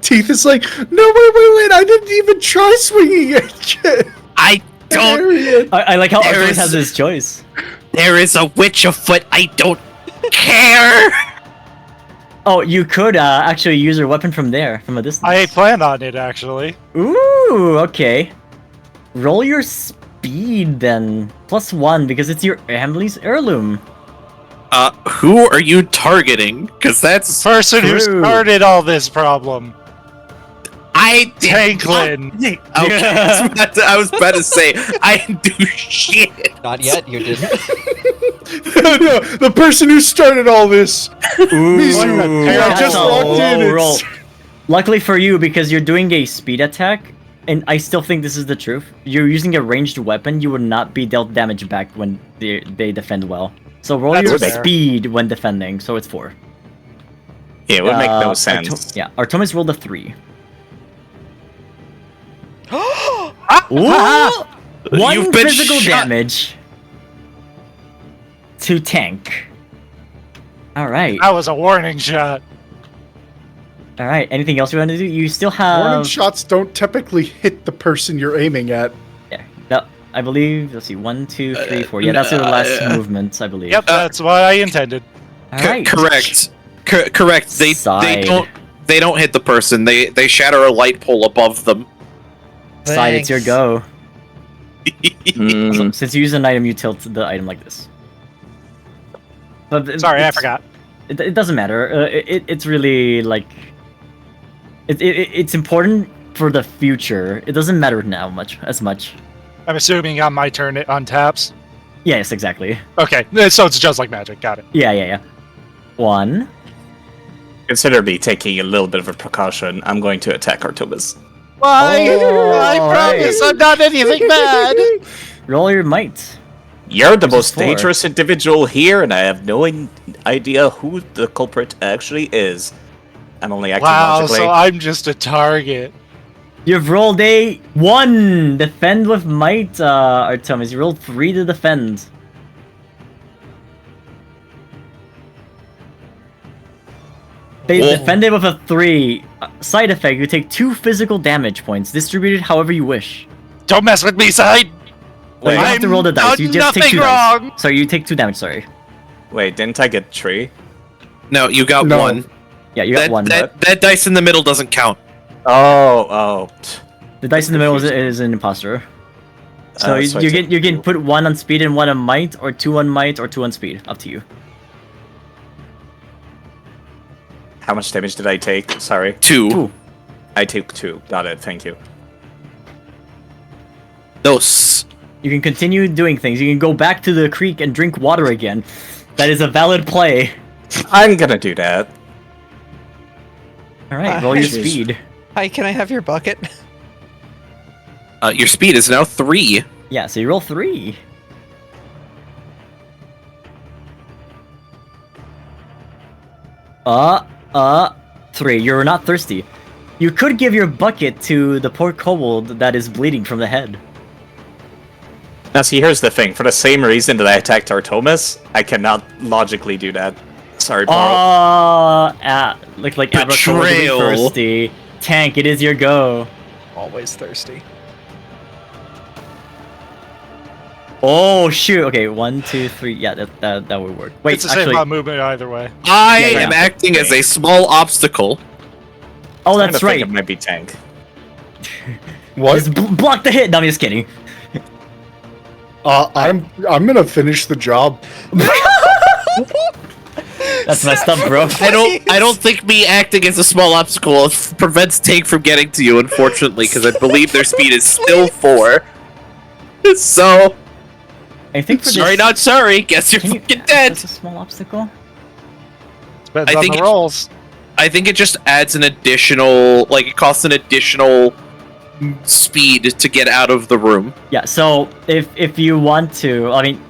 Speaker 7: teeth. It's like, no, wait. I didn't even try swinging it yet.
Speaker 4: I don't.
Speaker 7: Period.
Speaker 3: I like how
Speaker 4: There
Speaker 3: Artemis
Speaker 4: is-
Speaker 3: has his choice.
Speaker 4: There is a witch afoot. I don't care.
Speaker 3: Oh, you could actually use your weapon from there, from a distance.
Speaker 5: I plan on it, actually.
Speaker 3: Ooh, okay. Roll your speed then. +1 because it's your family's heirloom.
Speaker 4: Who are you targeting? Because that's
Speaker 5: Person who
Speaker 3: True.
Speaker 5: started all this problem.
Speaker 4: I did
Speaker 5: Tanklin.
Speaker 4: not- Okay, I was about to say I didn't do shit.
Speaker 2: Not yet. You didn't.
Speaker 7: No, the person who started all this.
Speaker 3: Ooh,
Speaker 7: I just walked in.
Speaker 3: roll.
Speaker 7: It's,
Speaker 3: Luckily for you, because you're doing a speed attack, and I still think this is the truth. You're using a ranged weapon. You would not be dealt damage back when they defend well. So roll
Speaker 5: That's
Speaker 3: your
Speaker 5: fair.
Speaker 3: speed when defending. So it's 4.
Speaker 6: Yeah, it would make no sense.
Speaker 3: Artemis rolled a 3. Ooh, one
Speaker 4: You've been
Speaker 3: physical
Speaker 4: shot.
Speaker 3: damage to tank. All right,
Speaker 5: That was a warning shot.
Speaker 3: all right. Anything else you want to do? You still
Speaker 7: warning
Speaker 3: have.
Speaker 7: shots don't typically hit the person you're aiming at.
Speaker 3: Yeah, no, I believe. Let's see, 1, 2, 3, 4. Yeah, that's your last movement, I believe.
Speaker 5: Yep, that's what I intended.
Speaker 3: All right.
Speaker 4: Correct. Correct. They
Speaker 3: Side.
Speaker 4: don't hit the person. They shatter a light pole above them.
Speaker 3: Side, it's your
Speaker 2: Thanks.
Speaker 3: go.
Speaker 6: Mm,
Speaker 3: Since you use an item, you tilt the item like this. But
Speaker 5: Sorry, I
Speaker 3: it's-
Speaker 5: forgot.
Speaker 3: It doesn't matter. It's really like it's important for the future. It doesn't matter now as much.
Speaker 5: I'm assuming on my turn it untaps.
Speaker 3: Yes, exactly.
Speaker 5: Okay, so it's just like magic. Got it.
Speaker 3: Yeah. 1.
Speaker 6: consider me taking a little bit of a precaution. I'm going to attack Artemis.
Speaker 5: Why?
Speaker 3: Oh,
Speaker 5: I promise I'm not anything bad.
Speaker 3: Roll your might.
Speaker 6: You're the
Speaker 3: Which is
Speaker 6: most
Speaker 3: 4.
Speaker 6: dangerous individual here, and I have no idea who the culprit actually is. I'm only acting
Speaker 5: Wow,
Speaker 6: logically.
Speaker 5: so I'm just a target.
Speaker 3: You've rolled a 1. Defend with might, Artemis. You rolled 3 to defend. They
Speaker 4: Whoa.
Speaker 3: defended with a 3. Side effect, you take 2 physical damage points, distributed however you wish.
Speaker 5: Don't mess with me, side.
Speaker 3: Well, you don't have to roll the dice, you just take 2
Speaker 5: wrong.
Speaker 3: dice. Sorry, you take 2 damage, sorry.
Speaker 6: Wait, didn't I get 3?
Speaker 4: No, you got
Speaker 7: No.
Speaker 4: one.
Speaker 3: Yeah, you got 1.
Speaker 4: That dice in the middle doesn't count.
Speaker 6: Oh.
Speaker 3: The dice in the middle is an imposter. So
Speaker 6: So I
Speaker 3: you
Speaker 6: take
Speaker 3: can
Speaker 6: 2.
Speaker 3: put 1 on speed and 1 on might, or 2 on might, or 2 on speed. Up to you.
Speaker 6: How much damage did I take? Sorry.
Speaker 4: 2.
Speaker 3: 2.
Speaker 6: I took 2. Got it, thank you.
Speaker 4: Those.
Speaker 3: You can continue doing things. You can go back to the creek and drink water again. That is a valid play.
Speaker 6: I'm gonna do that.
Speaker 3: Alright, roll your
Speaker 6: Jeez.
Speaker 3: speed.
Speaker 2: Hi, can I have your bucket?
Speaker 4: Your speed is now 3.
Speaker 3: Yeah, so you roll 3. Three. You're not thirsty. You could give your bucket to the poor kobold that is bleeding from the head.
Speaker 6: Now see, here's the thing. For the same reason that I attacked Artemis, I cannot logically do that. Sorry, Baro.
Speaker 3: Look like Abercrombie
Speaker 4: Betrayal.
Speaker 3: thirsty. Tank, it is your go.
Speaker 2: Always thirsty.
Speaker 3: Oh shoot! Okay, 1, 2, 3. Yeah, that would work. Wait,
Speaker 5: It's the same
Speaker 3: actually,
Speaker 5: amount of movement either way.
Speaker 4: I
Speaker 3: Yeah,
Speaker 4: am
Speaker 3: yeah.
Speaker 4: acting as a small obstacle.
Speaker 3: oh,
Speaker 6: I
Speaker 3: that's
Speaker 6: think
Speaker 3: right.
Speaker 6: It might be tank.
Speaker 7: What?
Speaker 3: Just block the hit. No, I'm just kidding.
Speaker 7: I'm gonna finish the job.
Speaker 3: That's messed up, bro.
Speaker 4: I don't think me acting as a small obstacle prevents Tank from getting to you, unfortunately, because I believe their speed is still 4. So,
Speaker 3: I think for
Speaker 4: sorry,
Speaker 3: this,
Speaker 4: not sorry. Guess you're
Speaker 3: can you-
Speaker 4: fucking dead.
Speaker 3: That's a small obstacle.
Speaker 5: Depends
Speaker 4: I
Speaker 5: on
Speaker 4: think
Speaker 5: the
Speaker 4: it-
Speaker 5: rolls.
Speaker 4: I think it just adds an additional, like it costs an additional speed to get out of the room.
Speaker 3: Yeah, so if you want to, I mean,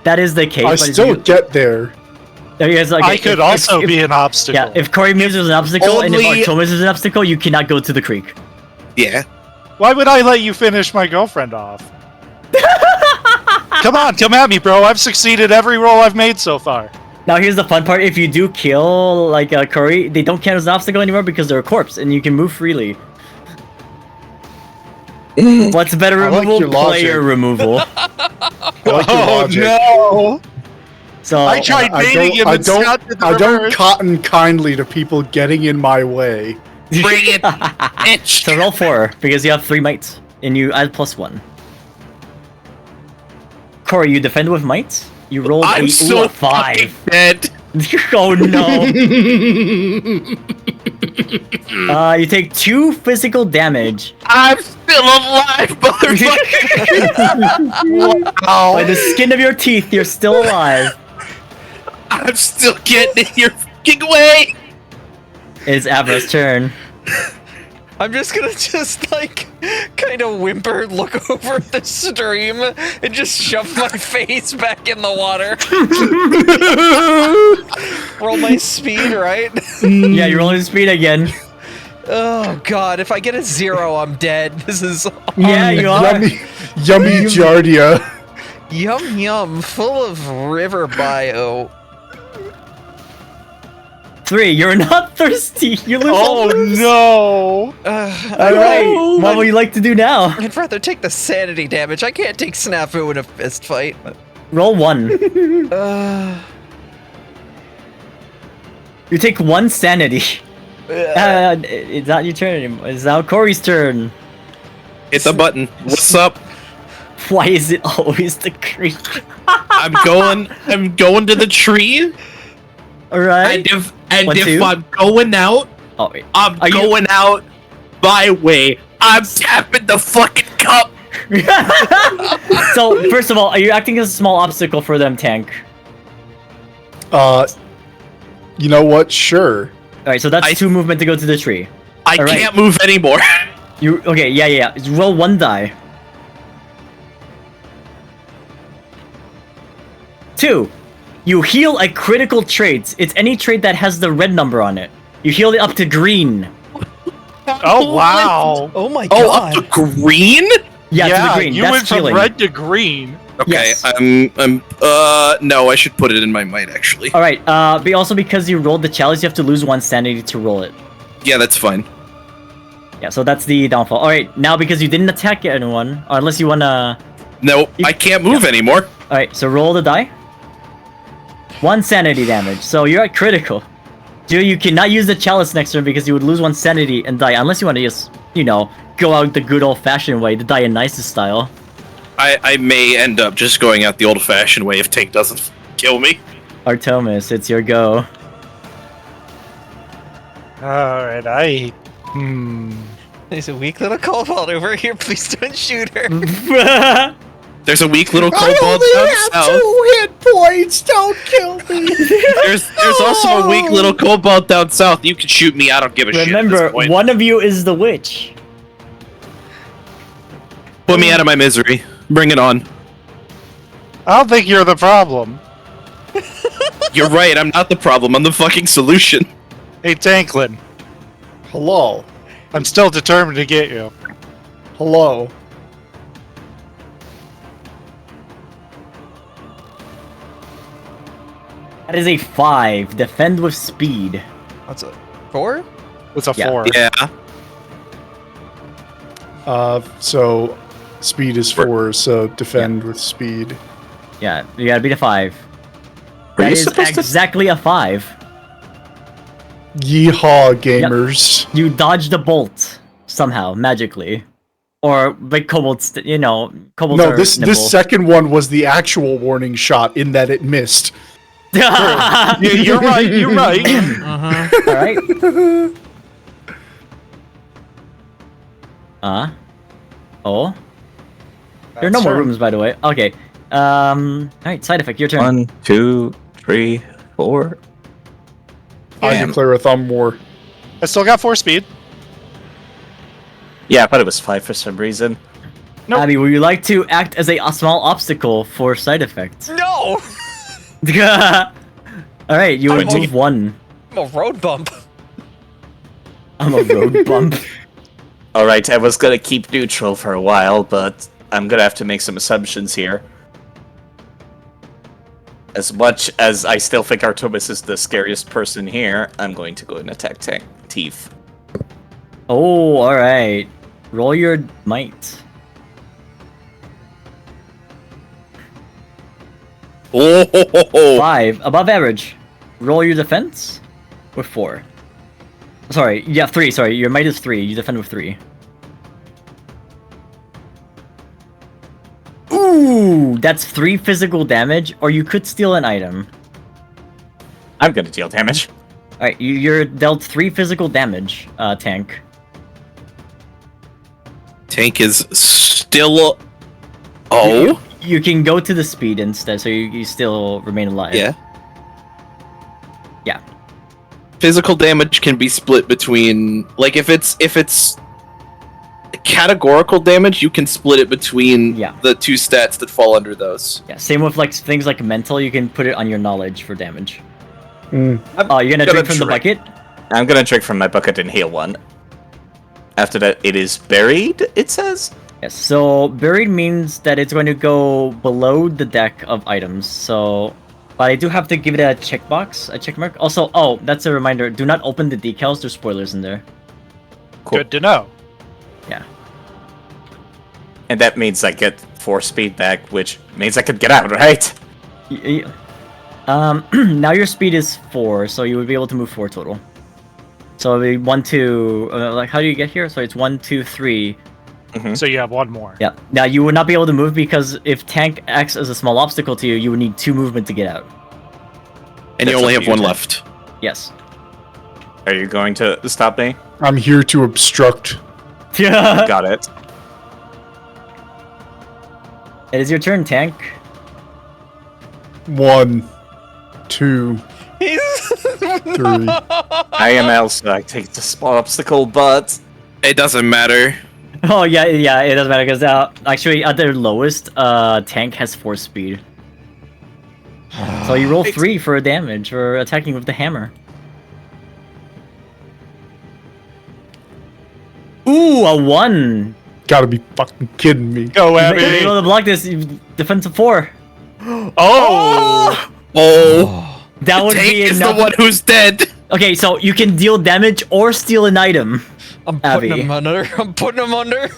Speaker 3: that is the case.
Speaker 7: I
Speaker 3: but if
Speaker 7: still
Speaker 3: you-
Speaker 7: get there.
Speaker 3: It's like,
Speaker 5: I could also be an obstacle.
Speaker 3: Yeah, if Corey moves is an obstacle, and if
Speaker 4: Only-
Speaker 3: Artomis is an obstacle, you cannot go to the creek.
Speaker 4: Yeah.
Speaker 5: Why would I let you finish my girlfriend off? Come on, come at me, bro. I've succeeded every roll I've made so far.
Speaker 3: Now here's the fun part: if you do kill like Corey, they don't count as an obstacle anymore because they're a corpse, and you can move freely. What's better
Speaker 7: I like
Speaker 3: removal?
Speaker 7: your logic.
Speaker 3: Player removal.
Speaker 7: I like your
Speaker 5: Oh
Speaker 7: logic.
Speaker 5: no!
Speaker 3: So
Speaker 5: I tried baiting him and Scott did the
Speaker 7: I don't
Speaker 5: reverse.
Speaker 7: cotton kindly to people getting in my way.
Speaker 4: Bring it, bitch.
Speaker 3: So roll 4 because you have 3 might, and you add +1. Corey, you defend with might. You rolled
Speaker 4: I'm so
Speaker 3: a 5.
Speaker 4: fucking dead.
Speaker 3: Oh no! You take 2 physical damage
Speaker 4: I'm still alive, motherfucker.
Speaker 3: by the skin of your teeth. You're still alive.
Speaker 4: I'm still getting in your fucking way.
Speaker 3: It's Avra's turn.
Speaker 2: I'm just gonna like kind of whimper, look over the stream, and just shove my face back in the water. Roll my speed, right?
Speaker 3: Yeah, you're rolling speed again.
Speaker 2: Oh god, if I get a 0, I'm dead. This is
Speaker 3: Yeah, you are.
Speaker 7: Yummy Giardia.
Speaker 2: yum yum, full of river bio.
Speaker 3: 3, you're not thirsty. You lose all
Speaker 5: Oh
Speaker 3: moves.
Speaker 5: no!
Speaker 3: Alright, what would you like to do now?
Speaker 2: I'd rather take the sanity damage. I can't take snafu in a fist fight.
Speaker 3: Roll 1. You take 1 sanity. It's not your turn anymore. It's now Corey's turn.
Speaker 4: Hit the button. What's up?
Speaker 3: Why is it always the creek?
Speaker 4: I'm going to the tree.
Speaker 3: Alright.
Speaker 4: And
Speaker 3: 1,
Speaker 4: if
Speaker 3: 2.
Speaker 4: I'm going out,
Speaker 3: Oh, wait.
Speaker 4: I'm
Speaker 3: Are you-
Speaker 4: going out my way. I'm tapping the fucking cup.
Speaker 3: So, first of all, are you acting as a small obstacle for them, Tank?
Speaker 7: You know what? Sure.
Speaker 3: Alright, so that's 2 movement to go to the tree.
Speaker 4: I
Speaker 3: All right.
Speaker 4: can't move anymore.
Speaker 3: You okay? Yeah. Just roll 1 die. 2. You heal a critical trait. It's any trait that has the red number on it. You heal it up to green.
Speaker 5: Oh wow!
Speaker 2: Oh my
Speaker 4: Oh,
Speaker 2: god.
Speaker 4: up to green?
Speaker 3: Yeah, to the green.
Speaker 5: you
Speaker 3: That's
Speaker 5: went from
Speaker 3: healing.
Speaker 5: red to green.
Speaker 4: Okay,
Speaker 3: Yes.
Speaker 4: no, I should put it in my might actually.
Speaker 3: All right. But also because you rolled the chalice, you have to lose 1 sanity to roll it.
Speaker 4: Yeah, that's fine.
Speaker 3: Yeah. So that's the downfall. All right. Now because you didn't attack anyone, or unless you wanna.
Speaker 4: No, I can't move anymore.
Speaker 3: All right. So roll the die. 1 sanity damage. So you're at critical. Dude, you cannot use the chalice next turn because you would lose 1 sanity and die, unless you want to just, go out the good old-fashioned way, the Dionysus style.
Speaker 4: I may end up just going out the old-fashioned way if Tank doesn't kill me.
Speaker 3: Artemis, it's your go.
Speaker 5: Alright,
Speaker 2: There's a weak little cobalt over here. Please don't shoot her.
Speaker 4: There's a weak little kobold down south.
Speaker 7: 2 hit points. Don't kill me.
Speaker 4: There's also a weak little kobold down south. You can shoot me. I don't give a shit. At
Speaker 3: Remember,
Speaker 4: this point.
Speaker 3: one of you is the witch.
Speaker 4: Put me out of my misery. Bring it on.
Speaker 5: I don't think you're the problem.
Speaker 4: You're right. I'm not the problem. I'm the fucking solution.
Speaker 5: Hey, Tanklin,
Speaker 7: Hello.
Speaker 5: I'm still determined to get you.
Speaker 7: Hello.
Speaker 3: That is a 5. Defend with speed.
Speaker 2: What's it? 4?
Speaker 5: With a
Speaker 3: Yeah.
Speaker 5: 4.
Speaker 4: Yeah.
Speaker 7: So speed is 4, so defend with speed.
Speaker 3: Yeah, you gotta beat a 5.
Speaker 4: Are
Speaker 3: That
Speaker 4: you
Speaker 3: is
Speaker 4: supposed to-
Speaker 3: exactly a 5.
Speaker 7: Yeehaw, gamers.
Speaker 3: You dodged a bolt somehow, magically. Or like kobolds, kobolds
Speaker 7: No,
Speaker 3: are
Speaker 7: this
Speaker 3: nimble.
Speaker 7: second one was the actual warning shot in that it missed.
Speaker 5: Yeah, you're right. You're right.
Speaker 3: Alright. Oh. There are no more
Speaker 7: Sure.
Speaker 3: rooms, by the way. Okay. Alright, side effect, your turn.
Speaker 6: 1, 2, 3, 4.
Speaker 7: I declare a thumb war.
Speaker 5: I still got 4 speed.
Speaker 6: Yeah, but it was 5 for some reason.
Speaker 5: Nope.
Speaker 3: Abby, would you like to act as a small obstacle for side effects?
Speaker 2: No!
Speaker 3: Alright, you would
Speaker 2: I'm
Speaker 3: move 1.
Speaker 2: I'm a road bump.
Speaker 3: I'm a road bump.
Speaker 6: Alright, I was gonna keep neutral for a while, but I'm gonna have to make some assumptions here. As much as I still think Artemis is the scariest person here, I'm going to go and attack Teeth.
Speaker 3: Oh, alright. Roll your might.
Speaker 4: Oh,
Speaker 3: 5. Above average. Roll your defense with 4. Sorry, yeah, 3. Sorry, your might is 3. You defend with 3. Ooh, that's 3 physical damage, or you could steal an item.
Speaker 6: I'm gonna deal damage.
Speaker 3: Alright, you're dealt 3 physical damage, Tank.
Speaker 4: Tank is still. Oh,
Speaker 3: You can go to the speed instead, so you still remain alive.
Speaker 4: yeah.
Speaker 3: Yeah.
Speaker 4: Physical damage can be split between, like, if it's categorical damage, you can split it between
Speaker 3: Yeah.
Speaker 4: the 2 stats that fall under those.
Speaker 3: Yeah, same with like things like mental, you can put it on your knowledge for damage.
Speaker 7: Mm.
Speaker 3: Oh, you're gonna
Speaker 6: Gonna
Speaker 3: drink from the
Speaker 6: drink.
Speaker 3: bucket?
Speaker 6: I'm gonna drink from my bucket and heal 1. After that, it is buried, it says?
Speaker 3: Yes, so buried means that it's going to go below the deck of items, so... But I do have to give it a checkbox, a check mark. Also, oh, that's a reminder, do not open the decals, there's spoilers in there.
Speaker 6: Cool.
Speaker 5: Good to know.
Speaker 3: Yeah.
Speaker 6: And that means I get 4 speed back, which means I could get out, right?
Speaker 3: Now your speed is 4, so you would be able to move 4 total. So it'd be 1, 2, like how do you get here? So it's 1, 2, 3.
Speaker 5: So you have 1 more.
Speaker 3: Yeah. Now you would not be able to move because if tank acts as a small obstacle to you, you would need 2 movement to get out.
Speaker 4: And you
Speaker 6: That's
Speaker 4: only
Speaker 6: up
Speaker 4: have
Speaker 6: to you,
Speaker 4: 1
Speaker 6: Tank.
Speaker 4: left.
Speaker 3: Yes.
Speaker 6: Are you going to stop me?
Speaker 7: I'm here to obstruct.
Speaker 3: Yeah.
Speaker 6: Got it.
Speaker 3: It is your turn, tank.
Speaker 7: 1, 2, 3.
Speaker 6: I am Elsa, I take the small obstacle, but...
Speaker 4: It doesn't matter.
Speaker 3: Oh yeah, it doesn't matter because actually at their lowest, tank has 4 speed. So you roll 3 for a damage or attacking with the hammer. Ooh, a 1.
Speaker 7: Gotta be fucking kidding me.
Speaker 5: Go,
Speaker 3: You're
Speaker 5: Abby!
Speaker 3: able to block this. Defensive 4.
Speaker 5: Oh!
Speaker 4: Oh,
Speaker 3: That would
Speaker 4: Tank
Speaker 3: be
Speaker 4: is
Speaker 3: enough.
Speaker 4: the one who's dead.
Speaker 3: Okay, so you can deal damage or steal an item.
Speaker 2: I'm putting
Speaker 3: Abby.
Speaker 2: him under. I'm putting him under.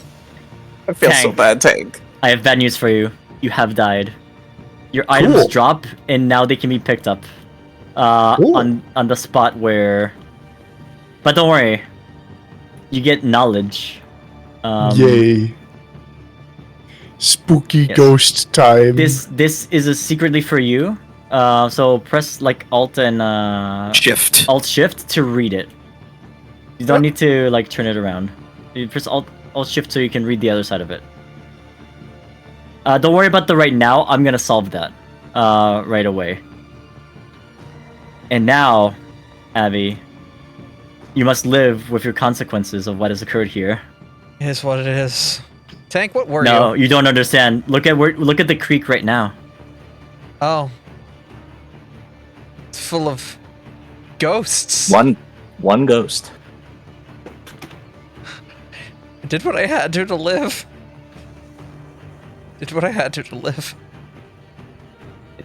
Speaker 6: I feel so
Speaker 3: Tank.
Speaker 6: bad, Tank.
Speaker 3: I have bad news for you. You have died. Your items
Speaker 7: Cool.
Speaker 3: drop, and now they can be picked up.
Speaker 7: Cool.
Speaker 3: On the spot where... But don't worry. You get knowledge.
Speaker 7: Yay. Spooky
Speaker 3: Yes.
Speaker 7: ghost time.
Speaker 3: This is a secretly for you. So press like Alt and
Speaker 4: Shift.
Speaker 3: Alt Shift to read it. You don't need to like turn it around. You press Alt Shift so you can read the other side of it. Don't worry about the right now. I'm gonna solve that right away. And now, Abby, you must live with your consequences of what has occurred here.
Speaker 2: It is what it is. Tank, what were
Speaker 3: No,
Speaker 2: you?
Speaker 3: you don't understand. Look at the creek right now.
Speaker 2: Oh. It's full of ghosts.
Speaker 6: One ghost.
Speaker 2: I did what I had to live. Did what I had to live.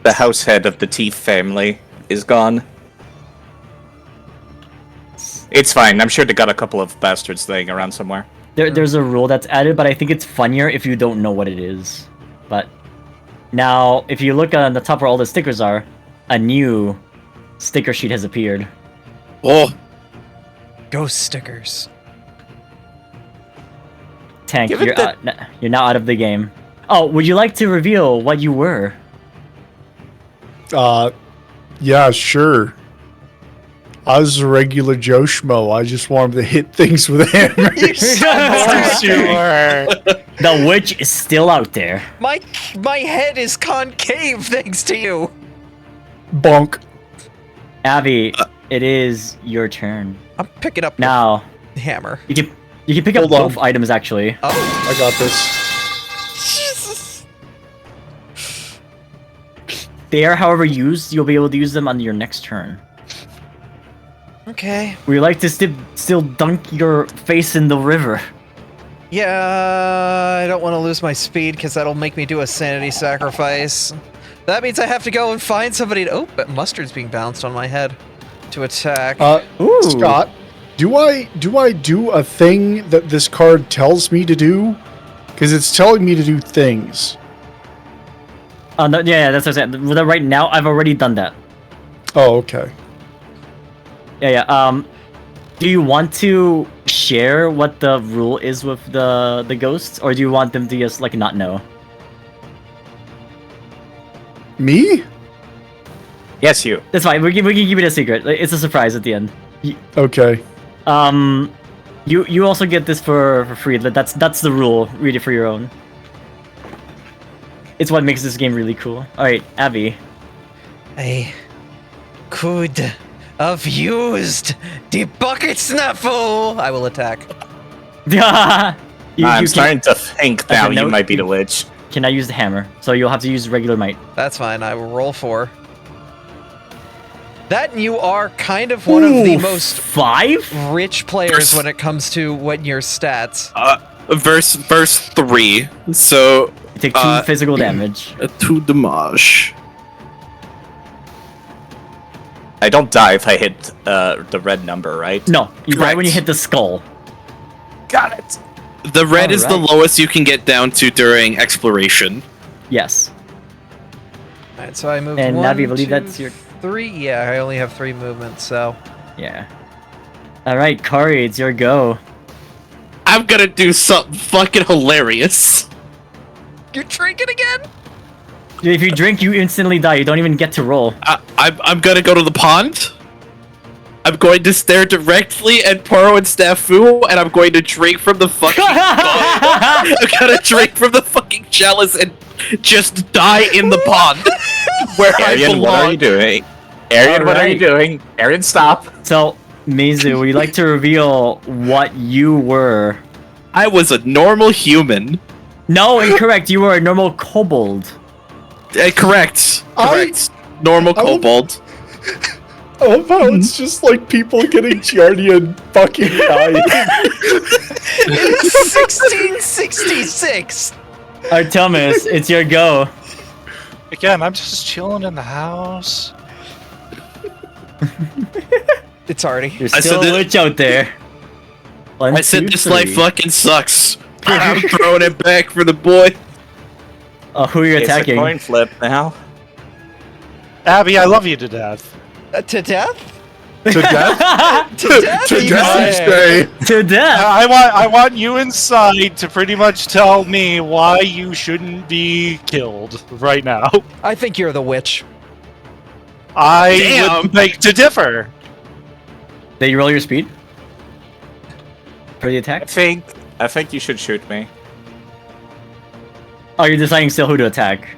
Speaker 6: The house head of the Teeth family is gone. It's fine. I'm sure they got a couple of bastards laying around somewhere.
Speaker 3: There's a rule that's added, but I think it's funnier if you don't know what it is. But now, if you look on the top where all the stickers are, a new sticker sheet has appeared.
Speaker 4: Oh,
Speaker 2: Ghost stickers.
Speaker 3: Tank,
Speaker 6: Give it
Speaker 3: you're now out of the game. Oh, would you like to reveal what you were?
Speaker 7: Yeah, sure. I was a regular Joe Schmo. I just wanted to hit things with hammers.
Speaker 5: Sure.
Speaker 3: The witch is still out there.
Speaker 2: My head is concave thanks to you.
Speaker 7: Bonk.
Speaker 3: Abby, it is your turn.
Speaker 2: I'm picking up
Speaker 3: Now,
Speaker 2: the hammer.
Speaker 3: you can pick up
Speaker 7: Hold on.
Speaker 3: both items, actually.
Speaker 2: Oh,
Speaker 7: I got this.
Speaker 2: Jesus.
Speaker 3: They are, however, used. You'll be able to use them on your next turn.
Speaker 2: Okay.
Speaker 3: Would you like to still dunk your face in the river?
Speaker 2: Yeah, I don't want to lose my speed because that'll make me do a sanity sacrifice. That means I have to go and find somebody to... Oh, but mustard's being bounced on my head to attack.
Speaker 3: Ooh.
Speaker 7: Scott, do I do a thing that this card tells me to do? Because it's telling me to do things.
Speaker 3: No, yeah, that's what I'm saying. Right now, I've already done that.
Speaker 7: Oh, okay.
Speaker 3: Yeah. Do you want to share what the rule is with the ghosts, or do you want them to just like not know?
Speaker 7: Me?
Speaker 6: Yes, you.
Speaker 3: That's fine. We can keep it a secret. Like, it's a surprise at the end.
Speaker 7: Okay.
Speaker 3: You also get this for free. That's the rule. Read it for your own. It's what makes this game really cool. All right, Abby.
Speaker 2: I could have used the bucket snaffle. I will attack.
Speaker 3: I'm
Speaker 6: I'm starting to think now you
Speaker 3: note,
Speaker 6: might be the witch.
Speaker 3: Can I use the hammer? So you'll have to use regular might.
Speaker 2: That's fine. I will roll 4. That and you are kind of one of the most
Speaker 3: 5?
Speaker 2: rich players when it comes to what your stats.
Speaker 4: Verse 3. So
Speaker 3: You take 2 physical damage.
Speaker 4: 2 damage.
Speaker 6: I don't die if I hit the red number, right?
Speaker 3: No, you die when you
Speaker 4: Correct.
Speaker 3: hit the skull.
Speaker 6: Got it.
Speaker 4: The red is the
Speaker 3: Alright.
Speaker 4: lowest you can get down to during exploration.
Speaker 3: Yes.
Speaker 2: All right, so I moved
Speaker 3: And
Speaker 2: 1,
Speaker 3: Navi, I believe
Speaker 2: 2,
Speaker 3: that's your...
Speaker 2: 3. Yeah, I only have 3 movements, so
Speaker 3: Yeah. Alright, Kari, it's your go.
Speaker 4: I'm gonna do something fucking hilarious.
Speaker 2: you're drinking again.
Speaker 3: If you drink, you instantly die. You don't even get to roll.
Speaker 4: I'm gonna go to the pond. I'm going to stare directly at Poro and Stafu, and I'm going to drink from the fucking. I'm gonna drink from the fucking chalice and just die in the pond where I
Speaker 6: Arian,
Speaker 4: belong.
Speaker 6: what are you doing? Arian, what are you doing? Arian, stop.
Speaker 3: So, Mizu, would you like to reveal what you were?
Speaker 4: I was a normal human.
Speaker 3: No, incorrect. You were a normal kobold.
Speaker 4: Correct.
Speaker 7: I-
Speaker 4: Normal
Speaker 7: I would-
Speaker 4: kobold.
Speaker 7: I love how it's just like people getting Giardia and fucking dying.
Speaker 2: 1666.
Speaker 3: Artemis, it's your go.
Speaker 5: Again, I'm just chilling in the house.
Speaker 2: It's already.
Speaker 3: There's
Speaker 4: I
Speaker 3: still
Speaker 4: said
Speaker 3: a
Speaker 4: that-
Speaker 3: witch out there. One,
Speaker 4: I said
Speaker 3: two,
Speaker 4: this
Speaker 3: three.
Speaker 4: life fucking sucks. I'm throwing it back for the boy.
Speaker 3: Oh, who are you
Speaker 6: It's a
Speaker 3: attacking?
Speaker 6: coin flip now.
Speaker 5: Abby, I love you to death.
Speaker 2: To death?
Speaker 7: To death?
Speaker 2: To death?
Speaker 7: To
Speaker 2: You
Speaker 7: death, you
Speaker 2: say?
Speaker 7: say?
Speaker 3: To death.
Speaker 5: I want you inside to pretty much tell me why you shouldn't be killed right now.
Speaker 2: I think you're the witch.
Speaker 5: I
Speaker 4: Damn.
Speaker 5: would beg to differ.
Speaker 3: Did you roll your speed? For the attack?
Speaker 6: I think you should shoot me.
Speaker 3: Oh, you're deciding still who to attack.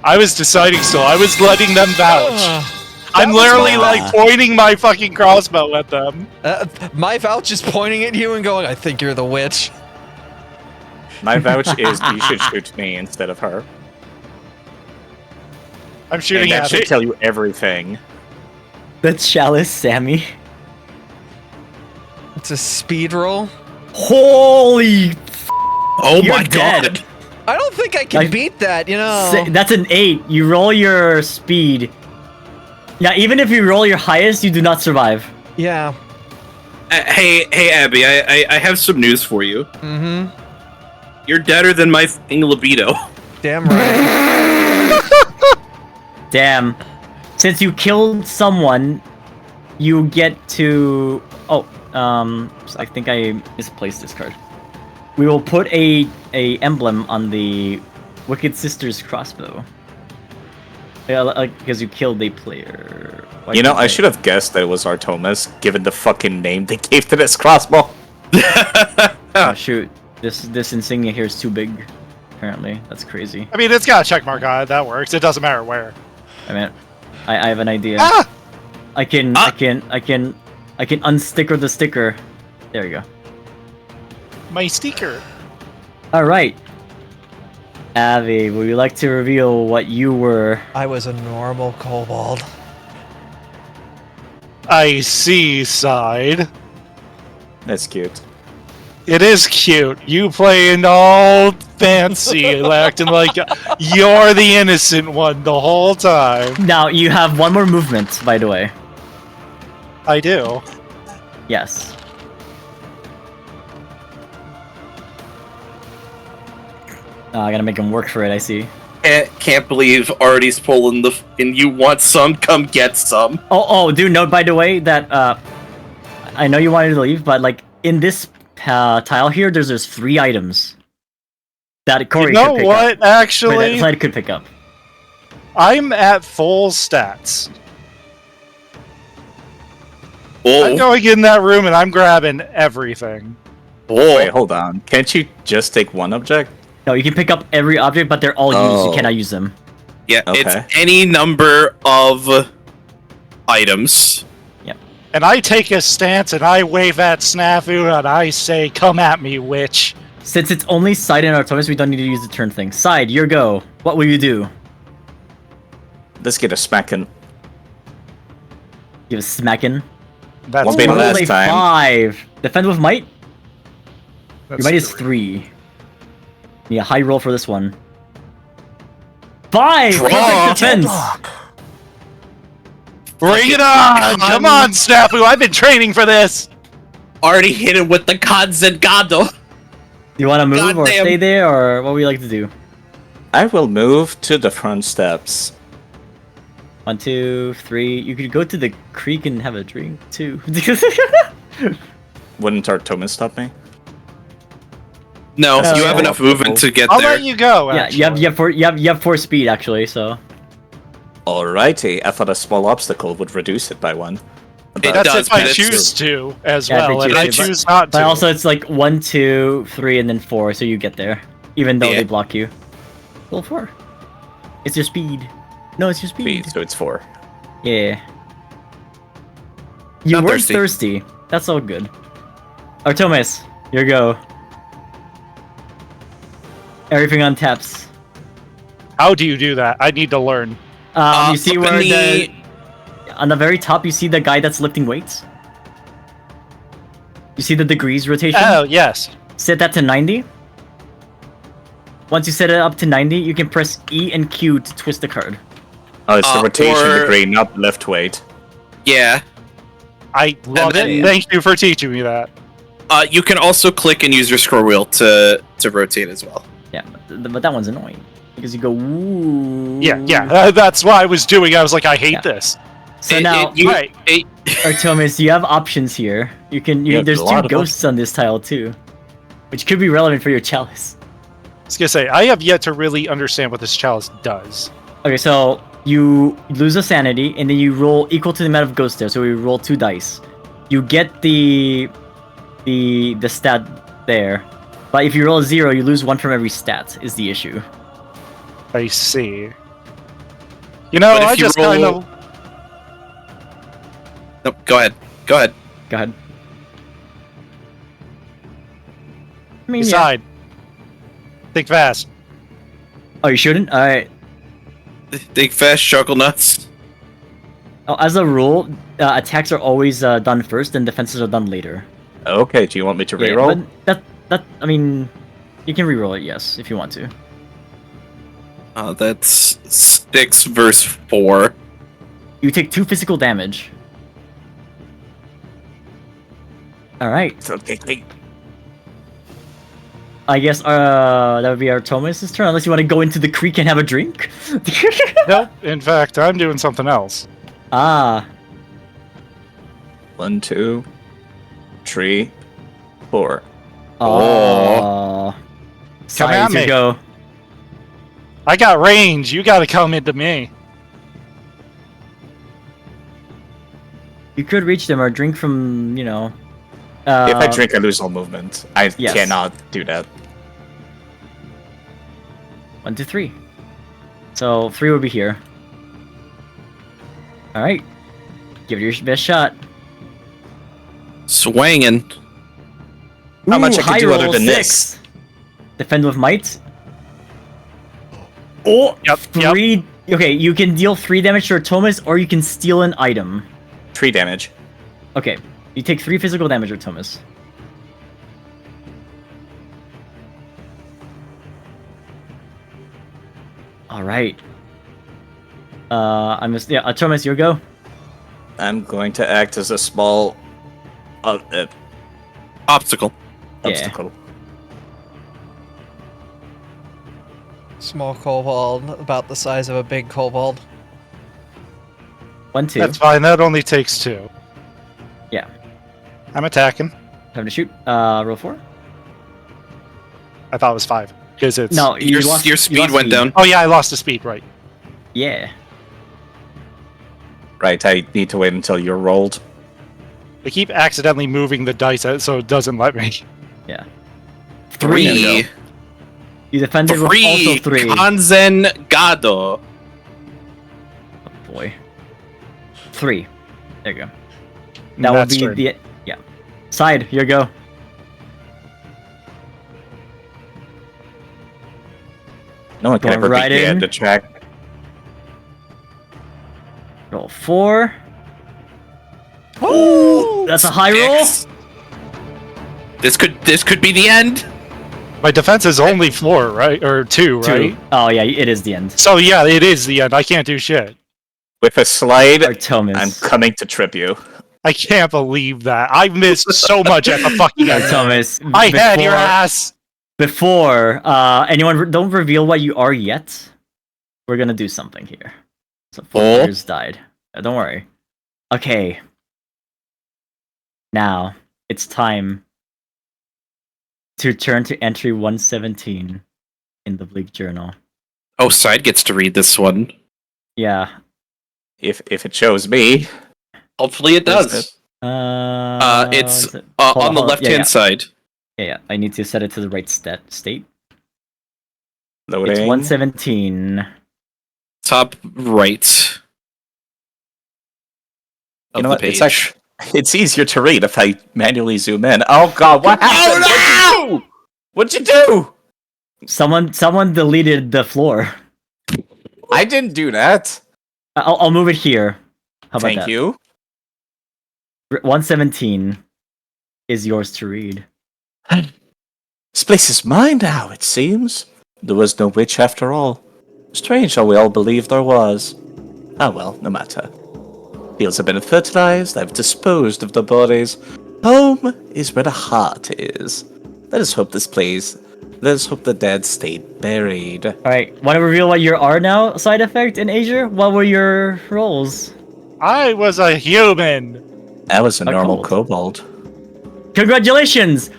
Speaker 5: I was deciding still. I was letting them vouch. I'm
Speaker 2: was
Speaker 5: literally
Speaker 3: my-
Speaker 5: like pointing my fucking crossbow at them.
Speaker 2: My vouch is pointing at you and going, I think you're the witch.
Speaker 6: My vouch is you should shoot me instead of her.
Speaker 5: I'm
Speaker 6: And
Speaker 5: shooting
Speaker 6: that
Speaker 5: at
Speaker 6: should
Speaker 5: it.
Speaker 6: tell you everything.
Speaker 3: That's Chalice, Sammy.
Speaker 2: It's a speed roll.
Speaker 3: Holy!
Speaker 4: Oh
Speaker 3: You're
Speaker 4: my
Speaker 3: dead.
Speaker 4: god.
Speaker 2: I don't think I can
Speaker 3: Like-
Speaker 2: beat that, you know.
Speaker 3: That's an 8. You roll your speed. Yeah, even if you roll your highest, you do not survive.
Speaker 2: Yeah.
Speaker 4: Hey, Abby, I have some news for you.
Speaker 2: Mm-hmm.
Speaker 4: You're deader than my fucking libido.
Speaker 2: Damn right.
Speaker 3: Damn. Since you killed someone, you get to... Oh, I think I misplaced this card. We will put a emblem on the Wicked Sisters crossbow. Yeah, like, because you killed a player. Why
Speaker 6: You know,
Speaker 3: did
Speaker 6: I should have guessed that it was Artemis, given the fucking name they gave to this crossbow.
Speaker 3: Oh, shoot. This insignia here is too big. Apparently. That's crazy.
Speaker 5: I mean, it's got a check mark on it. That works. It doesn't matter where.
Speaker 3: I mean, I have an idea.
Speaker 5: Ah!
Speaker 3: I can unsticker the sticker. There you go.
Speaker 5: My sticker.
Speaker 3: All right. Avi, would you like to reveal what you were?
Speaker 2: I was a normal kobold.
Speaker 5: I see, side.
Speaker 6: That's cute.
Speaker 5: It is cute. You playing all fancy, acting like you're the innocent one the whole time.
Speaker 3: Now you have one more movement, by the way.
Speaker 5: I do.
Speaker 3: Yes. I gotta make him work for it. I see.
Speaker 4: Can't believe Artie's pulling the. And you want some? Come get some.
Speaker 3: Oh, do note by the way that I know you wanted to leave, but like in this tile here, there's 3 items that Corey
Speaker 5: You know
Speaker 3: could pick
Speaker 5: what?
Speaker 3: up. Or
Speaker 5: Actually,
Speaker 3: that Slide could pick up.
Speaker 5: I'm at full stats. I'm
Speaker 4: Oh,
Speaker 5: going in that room and I'm grabbing everything.
Speaker 6: Wait, hold on. Can't you just take one object?
Speaker 3: No, you can pick up every object, but they're all used. You
Speaker 6: Oh.
Speaker 3: cannot use them.
Speaker 4: yeah.
Speaker 6: Okay.
Speaker 4: It's any number of items.
Speaker 5: And I take a stance and I wave at Snafu and I say, "Come at me, witch."
Speaker 3: Since it's only Side and Artemis, we don't need to use the turn thing. Side, your go. What will you do?
Speaker 6: Let's get a smacking.
Speaker 3: Give a smacking.
Speaker 5: That's
Speaker 6: Won't be the
Speaker 3: Roll
Speaker 6: last
Speaker 3: a
Speaker 6: time.
Speaker 3: 5. Defend with might. Your
Speaker 5: that's
Speaker 3: might is 3. Need a high roll for this one. 5!
Speaker 4: Draw.
Speaker 3: Perfect defense!
Speaker 5: Bring it on! Come on, Snafu! I've been training for this.
Speaker 4: Already hit him with the Kanzengado.
Speaker 3: Do you want to move or
Speaker 4: Goddamn.
Speaker 3: stay there, or what would you like to do?
Speaker 6: I will move to the front steps.
Speaker 3: 1, 2, 3. You could go to the creek and have a drink, too.
Speaker 6: Wouldn't Artomis stop me?
Speaker 4: No,
Speaker 3: Oh,
Speaker 4: you have
Speaker 3: yeah.
Speaker 4: enough movement to get
Speaker 5: I'll
Speaker 4: there.
Speaker 5: let you go.
Speaker 3: Yeah,
Speaker 5: Actually.
Speaker 3: you have 4 speed, actually, so...
Speaker 6: Alrighty, I thought a small obstacle would reduce it by 1. But
Speaker 4: It
Speaker 5: That's
Speaker 4: does,
Speaker 5: if I
Speaker 4: but it's-
Speaker 5: choose to, as
Speaker 3: Yeah, if you
Speaker 5: well, and
Speaker 3: choose
Speaker 5: I
Speaker 3: to, but-
Speaker 5: choose not to.
Speaker 3: But also, it's like 1, 2, 3, and then 4, so you get there. Even though
Speaker 4: Yeah.
Speaker 3: they block you. Roll 4. It's your speed. No, it's your speed.
Speaker 6: speed, so it's 4.
Speaker 3: Yeah. You
Speaker 4: Not
Speaker 3: weren't
Speaker 4: thirsty.
Speaker 3: thirsty. That's all good. Artemis, your go. Everything on taps.
Speaker 5: How do you do that? I need to learn.
Speaker 3: You see
Speaker 4: up in
Speaker 3: where on the very top, you see the guy that's lifting weights? You see the degrees rotation?
Speaker 5: Oh, yes.
Speaker 3: Set that to 90. Once you set it up to 90, you can press E and Q to twist the card.
Speaker 6: Oh, it's the rotation
Speaker 4: or-
Speaker 6: degree, not left weight.
Speaker 4: Yeah.
Speaker 5: I love
Speaker 4: then-
Speaker 5: it. Thank you for teaching me that.
Speaker 4: You can also click and use your scroll wheel to rotate as well.
Speaker 3: Yeah, but that one's annoying. Because you go, ooh.
Speaker 5: Yeah. That's what I was doing. I was like, I hate this.
Speaker 3: So now,
Speaker 5: Right.
Speaker 3: Artemis, you have options here. You can.
Speaker 6: Yeah,
Speaker 3: There's
Speaker 6: a
Speaker 3: 2
Speaker 6: lot of
Speaker 3: ghosts on this tile too, which could be relevant for your chalice.
Speaker 5: I was gonna say, I have yet to really understand what this chalice does.
Speaker 3: Okay, so you lose a sanity, and then you roll equal to the amount of ghosts there. So we roll 2 dice. You get the stat there, but if you roll a 0, you lose 1 from every stat. Is the issue?
Speaker 5: I see. You know,
Speaker 4: But if
Speaker 5: I
Speaker 4: you
Speaker 5: just
Speaker 4: roll-
Speaker 5: kind of.
Speaker 4: Nope, go ahead. Go ahead.
Speaker 3: Go ahead. I mean, yeah.
Speaker 5: Decide. Think fast.
Speaker 3: Oh, you shouldn't. All right.
Speaker 4: Think fast, chuckle nuts.
Speaker 3: Oh, as a rule, attacks are always done first, and defenses are done later.
Speaker 6: Okay, do you want me to
Speaker 3: Yeah,
Speaker 6: reroll?
Speaker 3: but that I mean, you can reroll it, yes, if you want to.
Speaker 4: That's 6 verse 4.
Speaker 3: You take 2 physical damage. All right.
Speaker 6: Okay.
Speaker 3: I guess that would be Artemis' turn, unless you want to go into the creek and have a drink.
Speaker 5: Nope. In fact, I'm doing something else.
Speaker 3: Ah,
Speaker 6: 1, 2, 3, 4.
Speaker 3: oh.
Speaker 5: Come
Speaker 3: Size
Speaker 5: at
Speaker 3: you
Speaker 5: me.
Speaker 3: go.
Speaker 5: I got range. You got to come into me.
Speaker 3: You could reach them or drink from, you know.
Speaker 6: If I drink, I lose all movement. I
Speaker 3: yes.
Speaker 6: cannot do that.
Speaker 3: 1, 2, 3. So 3 would be here. All right. Give it your best shot.
Speaker 4: Swangin'.
Speaker 6: How much I
Speaker 3: high
Speaker 6: can do other
Speaker 3: roll,
Speaker 6: than
Speaker 3: 6. Defend with might. Oh,
Speaker 5: Yep,
Speaker 3: 3. Okay, you can deal 3 damage to Thomas, or you can steal an item.
Speaker 6: 3 damage.
Speaker 3: Okay, you take 3 physical damage, Thomas. All right. Thomas, your go.
Speaker 6: I'm going to act as a small
Speaker 4: Obstacle.
Speaker 3: Yeah.
Speaker 6: obstacle.
Speaker 2: Small kobold, about the size of a big kobold.
Speaker 3: 1, 2.
Speaker 5: That's fine. That only takes 2.
Speaker 3: Yeah.
Speaker 5: I'm attacking.
Speaker 3: Time to shoot. Roll 4.
Speaker 5: I thought it was 5 because it's.
Speaker 3: No,
Speaker 4: Your
Speaker 3: you
Speaker 4: speed
Speaker 3: lost
Speaker 4: went down.
Speaker 5: Oh yeah, I lost the speed. Right.
Speaker 3: Yeah.
Speaker 6: Right, I need to wait until you're rolled.
Speaker 5: I keep accidentally moving the dice so it doesn't let me.
Speaker 3: Yeah.
Speaker 4: 3.
Speaker 3: You defended with also 3.
Speaker 4: Kanzen Gado.
Speaker 3: Oh boy. 3. There you go. That would
Speaker 5: That's
Speaker 3: be
Speaker 5: turn.
Speaker 3: the side. Here you go.
Speaker 6: No one can
Speaker 3: Going
Speaker 6: ever
Speaker 3: right
Speaker 6: beat the
Speaker 3: in.
Speaker 6: end of track.
Speaker 3: Roll 4. Oh, that's a high roll.
Speaker 4: X. This could be the end.
Speaker 5: My defense is only 4, right? Or 2,
Speaker 3: 2.
Speaker 5: right?
Speaker 3: Oh yeah, it is the end.
Speaker 5: So yeah, it is the end. I can't do shit.
Speaker 6: With a slide,
Speaker 3: Or Thomas.
Speaker 6: I'm coming to trip you.
Speaker 5: I can't believe that. I missed so much at the fucking
Speaker 3: Or
Speaker 5: end.
Speaker 3: Thomas.
Speaker 5: I had your ass.
Speaker 3: Before anyone don't reveal what you are yet. We're gonna do something here. So 4
Speaker 4: Oh.
Speaker 3: players died. Don't worry. Okay. Now it's time to turn to entry 117 in the Bleak Journal.
Speaker 4: Oh, Side gets to read this one.
Speaker 3: Yeah.
Speaker 6: If it shows me.
Speaker 4: Hopefully it
Speaker 6: Where's
Speaker 4: does.
Speaker 3: It's
Speaker 4: It's on the left-hand side.
Speaker 3: Yeah. I need to set it to the right state.
Speaker 6: Loading.
Speaker 3: It's 117.
Speaker 4: Top right.
Speaker 6: You know
Speaker 4: of
Speaker 6: what?
Speaker 4: the
Speaker 6: It's
Speaker 4: page.
Speaker 6: actually it's easier to read if I manually zoom in. Oh god, what happened?
Speaker 4: Oh,
Speaker 6: What'd you do?
Speaker 3: Someone deleted the floor.
Speaker 6: I didn't do that.
Speaker 3: I'll move it here. How about
Speaker 6: Thank
Speaker 3: that?
Speaker 6: you.
Speaker 3: 117 is yours to read.
Speaker 6: This place is mine now, it seems. There was no witch after all. Strange how we all believed there was. Ah well, no matter. Fields have been fertilized, I've disposed of the bodies. Home is where the heart is. Let us hope the dead stay buried.
Speaker 3: Alright, want to reveal what you are now, side effect in Asia? What were your roles?
Speaker 5: I was a human.
Speaker 6: I was a normal
Speaker 3: kobold.
Speaker 6: kobold.
Speaker 3: Congratulations!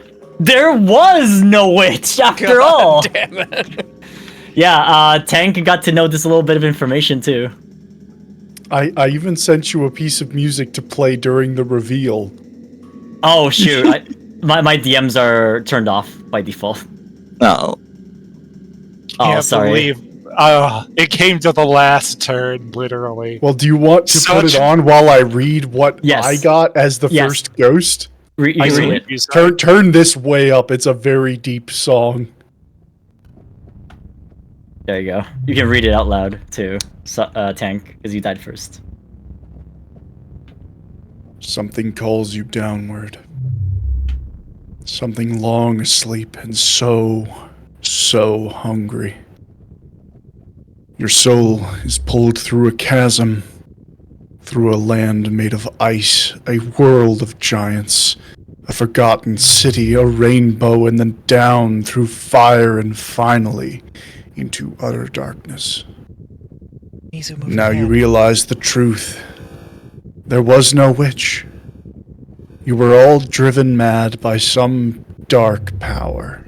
Speaker 3: There was no witch after all!
Speaker 2: Damn it.
Speaker 3: Yeah, Tank got to know this little bit of information too.
Speaker 7: I even sent you a piece of music to play during the reveal.
Speaker 3: Oh shoot, my DMs are turned off by default.
Speaker 6: No.
Speaker 3: Oh,
Speaker 5: Can't
Speaker 3: sorry.
Speaker 5: believe it came to the last turn, literally.
Speaker 7: Well, do you want to put
Speaker 5: Such-
Speaker 7: it on while I read what
Speaker 3: Yes.
Speaker 7: I got as the
Speaker 3: Yes.
Speaker 7: first ghost?
Speaker 3: You
Speaker 5: I
Speaker 3: read it.
Speaker 5: see.
Speaker 7: Turn this way up. It's a very deep song.
Speaker 3: There you go. You can read it out loud too, Tank, because you died first.
Speaker 7: Something calls you downward. Something long asleep and so hungry. Your soul is pulled through a chasm, through a land made of ice, a world of giants, a forgotten city, a rainbow, and then down through fire and finally into utter darkness.
Speaker 2: Mizu, move
Speaker 7: Now
Speaker 2: your
Speaker 7: you
Speaker 2: hand.
Speaker 7: realize the truth. There was no witch. You were all driven mad by some dark power.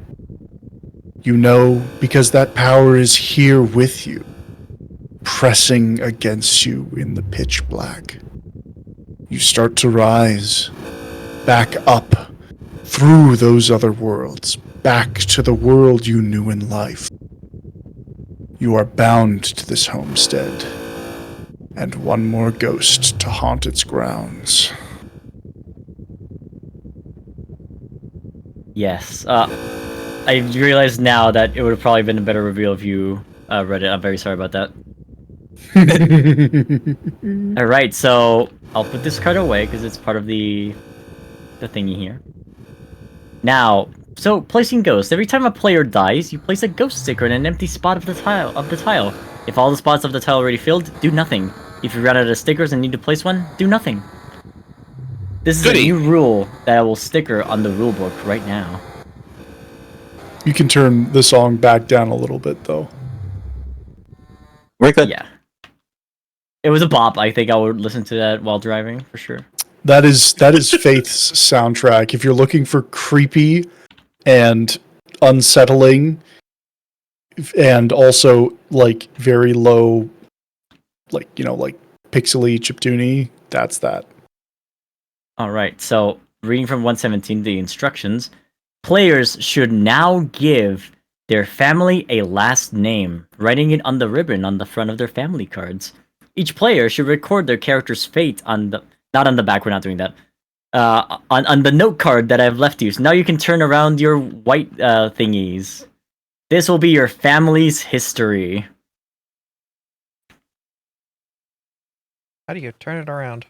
Speaker 7: You know because that power is here with you, pressing against you in the pitch black. You start to rise, back up, through those other worlds, back to the world you knew in life. You are bound to this homestead. And one more ghost to haunt its grounds.
Speaker 3: Yes. I realize now that it would have probably been a better reveal if you read it. I'm very sorry about that. Alright, so I'll put this card away because it's part of the thingy here. Now, so placing ghosts. Every time a player dies, you place a ghost sticker in an empty spot of the tile. If all the spots of the tile are already filled, do nothing. If you run out of stickers and need to place one, do nothing. This is a new rule that I will sticker on the rulebook right now.
Speaker 7: You can turn the song back down a little bit, though.
Speaker 6: We're good.
Speaker 3: Yeah. It was a bop. I think I would listen to that while driving, for sure.
Speaker 7: That is Faith's soundtrack. If you're looking for creepy and unsettling, and also like very low, like pixely chiptune, that's that.
Speaker 3: Alright, so reading from 117, the instructions. Players should now give their family a last name, writing it on the ribbon on the front of their family cards. Each player should record their character's fate on the... Not on the back, we're not doing that. On the note card that I've left you. So now you can turn around your white thingies. This will be your family's history.
Speaker 2: How do you turn it around?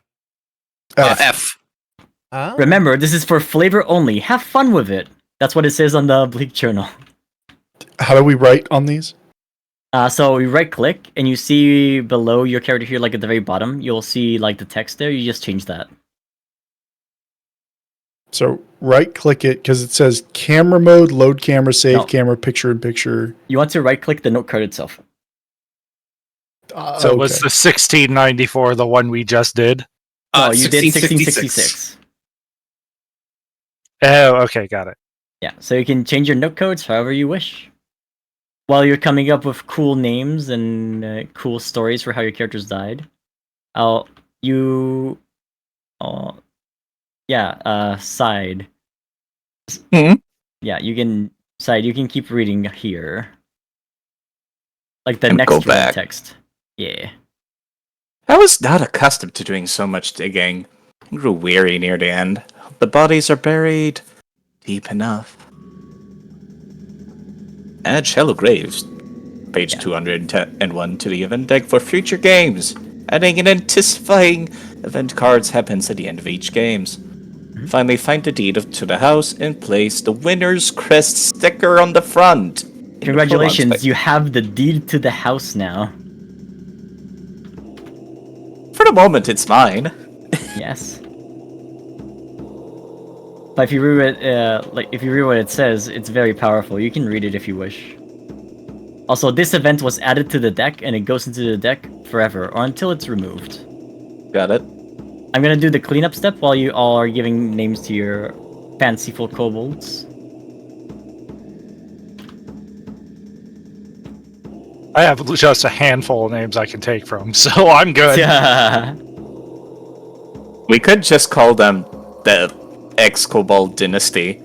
Speaker 4: F.
Speaker 2: Oh.
Speaker 3: Remember, this is for flavor only. Have fun with it. That's what it says on the Bleak Journal.
Speaker 7: How do we write on these?
Speaker 3: So you right click and you see below your character here, like at the very bottom, you'll see like the text there. You just change that.
Speaker 7: So right click it because it says camera mode, load camera, save
Speaker 3: No.
Speaker 7: camera, picture in picture.
Speaker 3: You want to right click the note card itself.
Speaker 5: So was the 1694 the one we just did?
Speaker 3: No, you did
Speaker 4: 1666.
Speaker 3: 1666.
Speaker 5: Oh, okay, got it.
Speaker 3: Yeah, so you can change your note codes however you wish. While you're coming up with cool names and cool stories for how your characters died, side.
Speaker 6: Mhm.
Speaker 3: Yeah, you can side. You can keep reading here, like the
Speaker 6: And
Speaker 3: next
Speaker 6: go
Speaker 3: row
Speaker 6: back.
Speaker 3: text. Yeah.
Speaker 6: I was not accustomed to doing so much digging. I grew weary near the end. The bodies are buried deep enough. Add shallow graves. Page 201 to the event deck for future games. Adding an anticipating event cards happens at the end of each games. Finally, find the deed to the house and place the winner's crest sticker on the front.
Speaker 3: Congratulations, you have the deed to the house now.
Speaker 6: For the moment, it's mine.
Speaker 3: Yes. But if you read what it says, it's very powerful. You can read it if you wish. Also, this event was added to the deck, and it goes into the deck forever, or until it's removed.
Speaker 6: Got it.
Speaker 3: I'm gonna do the cleanup step while you all are giving names to your fanciful kobolds.
Speaker 5: I have just a handful of names I can take from, so I'm good.
Speaker 3: Yeah.
Speaker 6: We could just call them the Ex-Kobold Dynasty.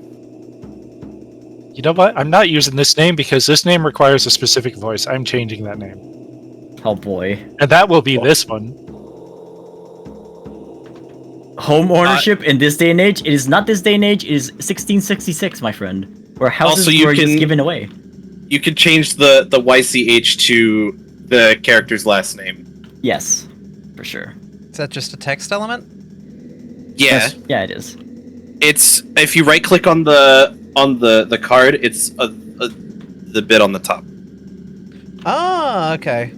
Speaker 5: You know what? I'm not using this name because this name requires a specific voice. I'm changing that name.
Speaker 3: Oh boy.
Speaker 5: And that will be this one.
Speaker 3: Home ownership in this day and age, it is not this day and age, it is 1666, my friend. Where houses
Speaker 4: Also, you
Speaker 3: were just
Speaker 4: can-
Speaker 3: given away.
Speaker 4: You can change the YCH to the character's last name.
Speaker 3: Yes, for sure.
Speaker 2: Is that just a text element?
Speaker 4: Yeah,
Speaker 3: Yeah, it is.
Speaker 4: it's if you right click on the card, it's the bit on the top,
Speaker 2: Ah, okay.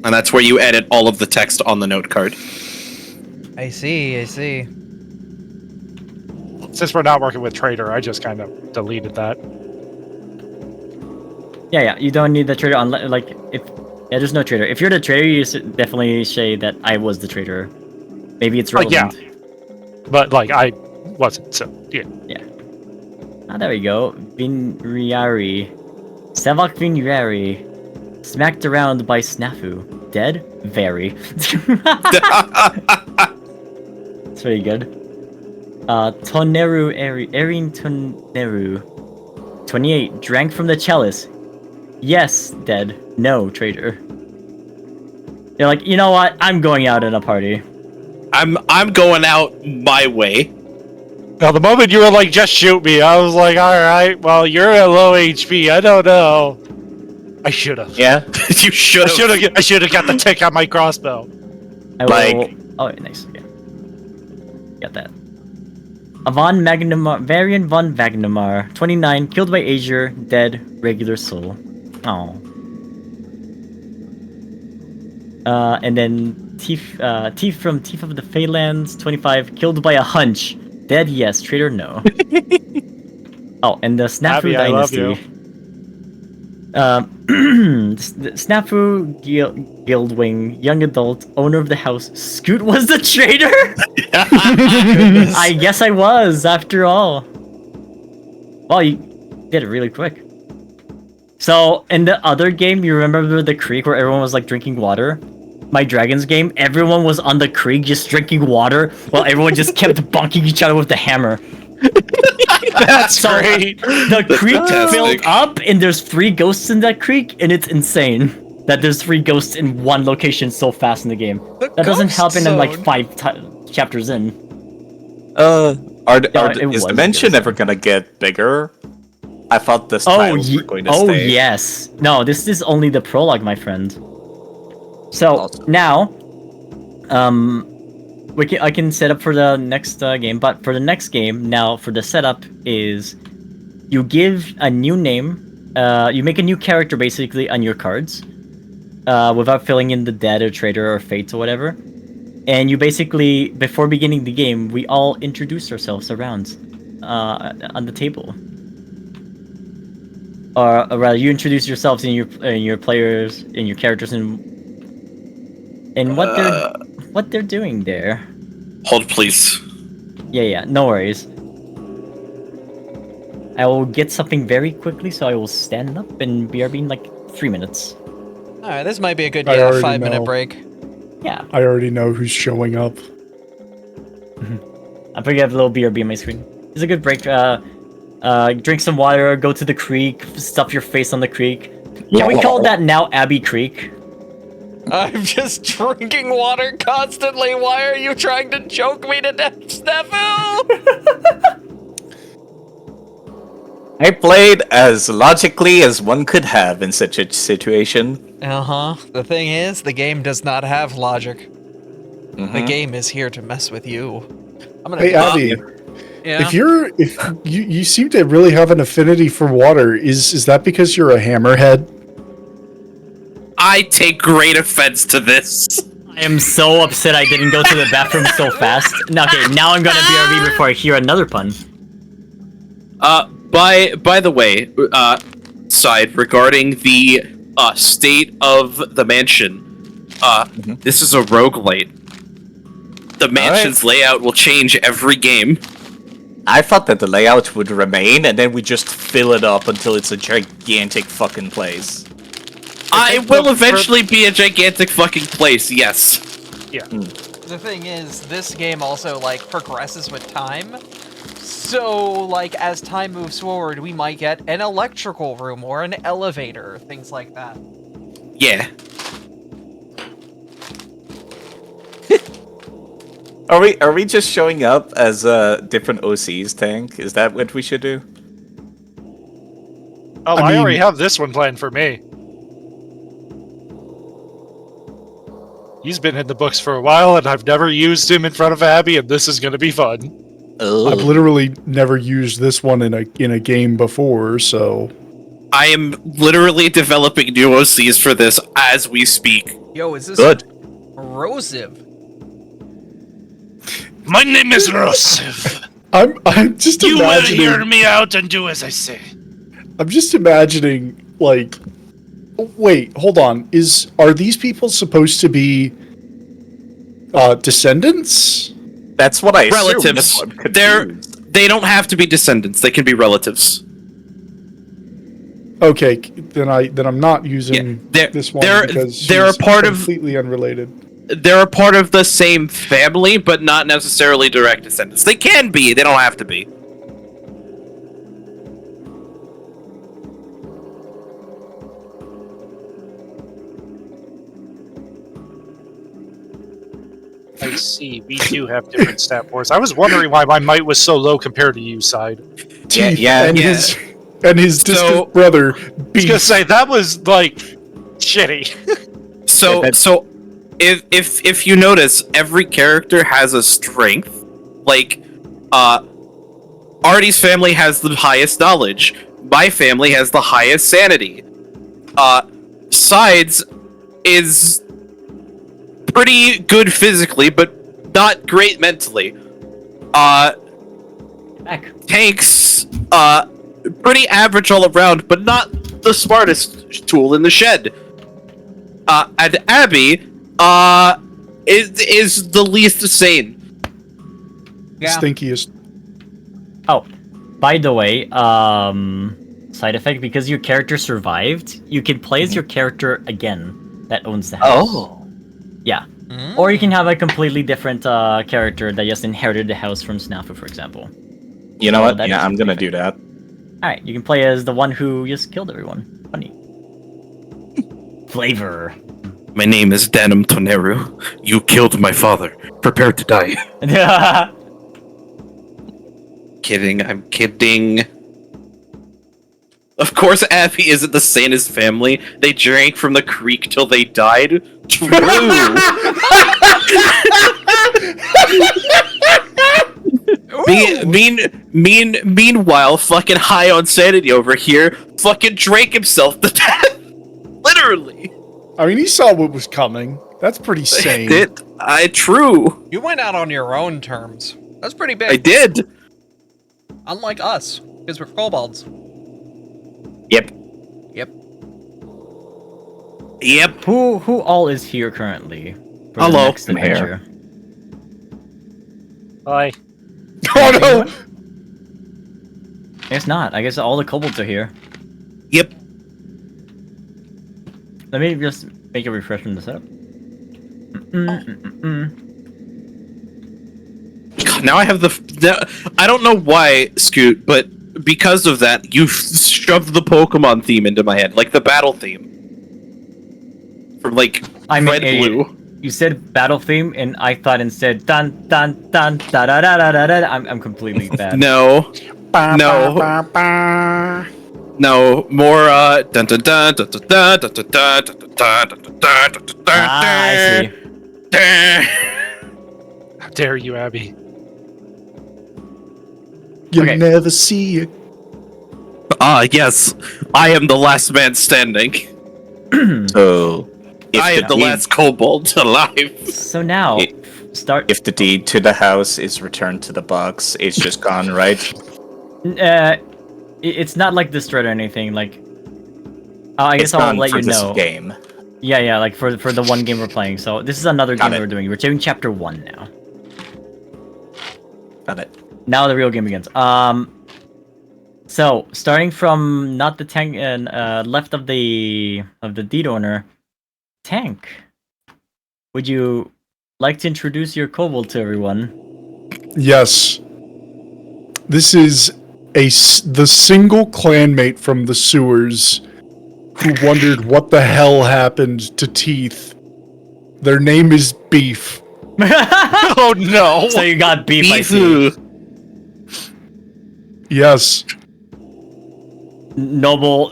Speaker 4: and that's where you edit all of the text on the note card.
Speaker 2: I see.
Speaker 5: Since we're not working with Trader, I just kind of deleted that.
Speaker 3: Yeah, you don't need the trader on there's no trader. If you're the trader, you definitely say that I was the trader. Maybe it's
Speaker 5: Like,
Speaker 3: relevant.
Speaker 5: yeah. But, like, I wasn't, so, yeah.
Speaker 3: Ah, there we go. Vinriari. Sevak Vinriari. Smacked around by Snafu. Dead? Very. It's very good. Toneru Erin Toneru. 28. Drank from the chalice. Yes, dead. No, traitor. You're like, you know what? I'm going out in a party.
Speaker 4: I'm going out my way.
Speaker 5: Now, the moment you were like, just shoot me, I was like, alright, well, you're at low HP. I don't know. I should have.
Speaker 6: Yeah.
Speaker 4: You should have.
Speaker 5: I should have got the tick on my crossbow.
Speaker 3: I
Speaker 6: Like-
Speaker 3: will... Oh, nice. Yeah. Got that. Von Magnumar, Varian von Magnumar, 29, killed by Azure, dead, regular soul. Oh. And then Thief from Thief of the Phalanx, 25, killed by a hunch. Dead, yes. Traitor, no. Oh, and the Snafu
Speaker 5: Abby, I love
Speaker 3: Dynasty. The Snafu Guildwing, young adult, owner of the house. Scoot was the traitor? I guess I was, after all. Well, you did it really quick. So, in the other game, you remember the creek where everyone was like drinking water? My Dragons game, everyone was on the creek just drinking water while everyone just kept bonking each other with the hammer.
Speaker 5: That's great.
Speaker 3: The creek
Speaker 4: Fantastic.
Speaker 3: filled up and there's 3 ghosts in that creek, and it's insane that there's 3 ghosts in one location so fast in the game. That doesn't
Speaker 2: ghost
Speaker 3: happen in like
Speaker 2: zone.
Speaker 3: 5 chapters in.
Speaker 6: Is
Speaker 3: was
Speaker 6: the mansion
Speaker 3: good.
Speaker 6: ever gonna get bigger? I thought the
Speaker 3: Oh,
Speaker 6: tiles were going to
Speaker 3: oh
Speaker 6: stay.
Speaker 3: yes. No, this is only the prologue, my friend. So
Speaker 6: Awesome.
Speaker 3: now, I can set up for the next game. But for the next game, now for the setup is, you give a new name. You make a new character basically on your cards, without filling in the dead or traitor or fate or whatever. And you basically, before beginning the game, we all introduce ourselves around on the table. Or rather, you introduce yourselves and your players and your characters and what they're doing there.
Speaker 4: Hold, please.
Speaker 3: Yeah, no worries. I will get something very quickly, so I will stand up and BRB in like 3 minutes.
Speaker 2: All right, this might be a good
Speaker 7: I already
Speaker 2: 5-minute
Speaker 7: know.
Speaker 2: break.
Speaker 3: Yeah,
Speaker 7: I already know who's showing up.
Speaker 3: I'm putting up a little BRB on my screen. It's a good break. Drink some water, go to the creek, stuff your face on the creek. Can we call that now Abbey Creek?
Speaker 2: I'm just drinking water constantly. Why are you trying to choke me to death, Snafu?
Speaker 6: I played as logically as one could have in such a situation.
Speaker 2: The thing is, the game does not have logic. The game is here to mess with you. I'm gonna.
Speaker 7: Hey, Abby,
Speaker 2: Yeah.
Speaker 7: if you seem to really have an affinity for water, is that because you're a hammerhead?
Speaker 4: I take great offense to this.
Speaker 3: I am so upset I didn't go to the bathroom so fast. No, okay, now I'm gonna BRB before I hear another pun.
Speaker 4: By the way, side regarding the state of the mansion, this is a roguelite. The mansion's layout will change every game.
Speaker 6: I thought that the layout would remain, and then we just fill it up until it's a gigantic fucking place.
Speaker 4: It will eventually be a gigantic fucking place, yes.
Speaker 5: Yeah.
Speaker 2: The thing is, this game also like progresses with time. So, like, as time moves forward, we might get an electrical room or an elevator, things like that.
Speaker 4: Yeah.
Speaker 6: Are we just showing up as different OCs, Tank? Is that what we should do?
Speaker 5: Oh,
Speaker 7: I
Speaker 5: I already
Speaker 7: mean-
Speaker 5: have this one planned for me. He's been in the books for a while, and I've never used him in front of Abby, and this is going to be fun.
Speaker 7: I've literally never used this one in a game before, so
Speaker 4: I am literally developing new OCs for this as we speak.
Speaker 2: Yo, is this
Speaker 6: Good.
Speaker 2: Rosiv?
Speaker 5: My name is Rosiv.
Speaker 7: I'm just
Speaker 5: You will
Speaker 7: imagining.
Speaker 5: hear me out and do as I say.
Speaker 7: I'm just imagining, like, wait, hold on. Are these people supposed to be descendants?
Speaker 6: That's what I assumed.
Speaker 4: Relatives.
Speaker 6: That's what I'm confused.
Speaker 4: They don't have to be descendants. They can be relatives.
Speaker 7: Okay, then I'm not using
Speaker 4: they're-
Speaker 7: this one
Speaker 4: they're-
Speaker 7: because
Speaker 4: they're a
Speaker 7: she's
Speaker 4: part of-
Speaker 7: completely unrelated.
Speaker 4: They're a part of the same family, but not necessarily direct descendants. They can be. They don't have to be.
Speaker 5: I see. We do have different stat boards. I was wondering why my might was so low compared to you, Side.
Speaker 7: Teeth
Speaker 6: yeah,
Speaker 7: and
Speaker 4: yeah.
Speaker 7: his distant brother
Speaker 5: I was
Speaker 7: Beef.
Speaker 5: gonna say that was like shitty.
Speaker 4: So if you notice, every character has a strength. Like, Artie's family has the highest knowledge. My family has the highest sanity. Sides is pretty good physically, but not great mentally.
Speaker 3: Back.
Speaker 4: Tanks, pretty average all around, but not the smartest tool in the shed. And Abby, is the least sane.
Speaker 2: Yeah.
Speaker 7: Stinkiest.
Speaker 3: Oh, by the way, side effect, because your character survived, you can play as your character again that owns the house.
Speaker 6: Oh.
Speaker 3: Yeah. Or you can have a completely different character that just inherited the house from Snafu, for example.
Speaker 6: You know
Speaker 3: Oh,
Speaker 6: what?
Speaker 3: that
Speaker 6: Yeah,
Speaker 3: is
Speaker 6: I'm gonna
Speaker 3: pretty
Speaker 6: do that.
Speaker 3: Alright, you can play as the one who just killed everyone. Funny. Flavor.
Speaker 4: My name is Danum Toneru. You killed my father. Prepare to die. Kidding, I'm kidding. Of course, Abby isn't the sanest family. They drank from the creek till they died. True. Meanwhile, fucking high on sanity over here, fucking drank himself to death. Literally.
Speaker 7: I mean, he saw what was coming. That's pretty sane.
Speaker 4: True.
Speaker 2: You went out on your own terms. That's pretty big.
Speaker 4: I did.
Speaker 2: Unlike us, because we're kobolds.
Speaker 6: Yep.
Speaker 2: Yep.
Speaker 4: Yep.
Speaker 3: Who all is here currently? For
Speaker 4: Hello.
Speaker 3: The next
Speaker 6: I'm here.
Speaker 3: adventure?
Speaker 5: Bye.
Speaker 7: Oh no!
Speaker 3: I guess not. I guess all the kobolds are here.
Speaker 4: Yep.
Speaker 3: Let me just make a refreshment to setup.
Speaker 4: Now I have I don't know why, Scoot, but because of that, you shoved the Pokemon theme into my head, like the battle theme. From like
Speaker 3: I mean,
Speaker 4: Red Blue.
Speaker 3: You said battle theme, and I thought instead dun dun dun da da da da da da. I'm completely bad.
Speaker 4: No. No. No. More dun dun dun dun dun dun dun dun dun dun dun dun dun.
Speaker 3: I see.
Speaker 5: How dare you, Abby?
Speaker 7: You
Speaker 3: Okay.
Speaker 7: never see it.
Speaker 4: Yes. I am the last man standing.
Speaker 6: So, if
Speaker 4: I am the
Speaker 6: deed-
Speaker 4: last kobold alive.
Speaker 3: So now,
Speaker 6: It-
Speaker 3: start.
Speaker 6: If the deed to the house is returned to the box, it's just gone, right?
Speaker 3: It's not like this thread or anything. Like, I guess
Speaker 6: It's
Speaker 3: I'll
Speaker 6: gone
Speaker 3: let
Speaker 6: for
Speaker 3: you
Speaker 6: this
Speaker 3: know.
Speaker 6: game.
Speaker 3: Yeah, like for the one game we're playing. So this is another
Speaker 6: Got
Speaker 3: game that
Speaker 6: it.
Speaker 3: we're doing. We're doing chapter 1 now.
Speaker 6: Got it.
Speaker 3: Now the real game begins. So starting from not the tank and left of the deed owner, Tank. Would you like to introduce your kobold to everyone?
Speaker 7: Yes. This is the single clanmate from the sewers who wondered what the hell happened to Teeth. Their name is Beef.
Speaker 5: Oh no!
Speaker 3: So you got beef. I see.
Speaker 4: Beefoo.
Speaker 7: Yes.
Speaker 3: Noble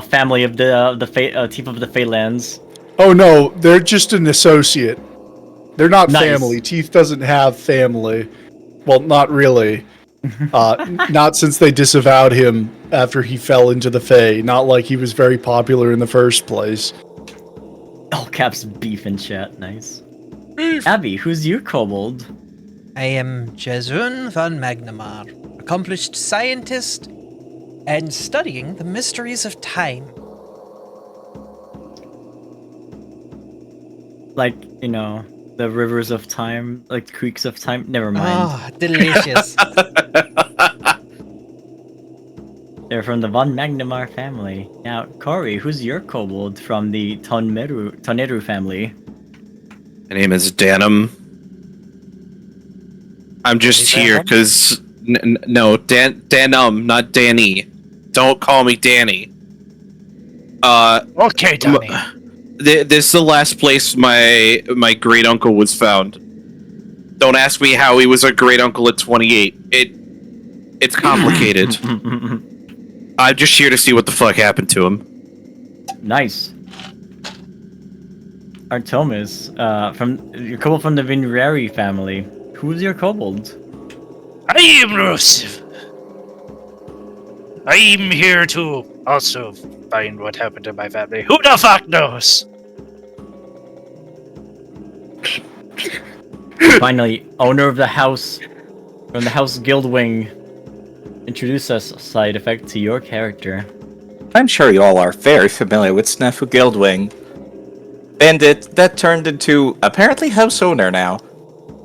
Speaker 3: family of the Teeth of the Fatelands.
Speaker 7: Oh no, they're just an associate. They're not
Speaker 3: Nice.
Speaker 7: family. Teeth doesn't have family. Well, not really. Not since they disavowed him after he fell into the Fae. Not like he was very popular in the first place.
Speaker 3: All caps beef in chat. Nice. Abby, who's your kobold?
Speaker 2: I am Jezun van Magnamar, accomplished scientist and studying the mysteries of time.
Speaker 3: Like, you know, the rivers of time, like creeks of time. Never mind.
Speaker 2: Ah, delicious.
Speaker 3: They're from the Von Magnamar family. Now, Corey, who's your kobold from the Toneru family?
Speaker 4: My name is Danum. I'm just here because no, Danum, not Danny. Don't call me Danny.
Speaker 5: Okay, Donnie.
Speaker 4: This is the last place my great uncle was found. Don't ask me how he was a great uncle at 28. It's complicated. I'm just here to see what the fuck happened to him.
Speaker 3: Nice. Artemis, your kobold from the Vinrari family. Who's your kobold?
Speaker 5: I am Rosif. I'm here to also find what happened to my family. Who the fuck knows?
Speaker 3: Finally, owner of the house, from the House Guild Wing. Introduce us side effect to your character.
Speaker 6: I'm sure you all are very familiar with Snafu Guildwing. Bandit that turned into apparently house owner now.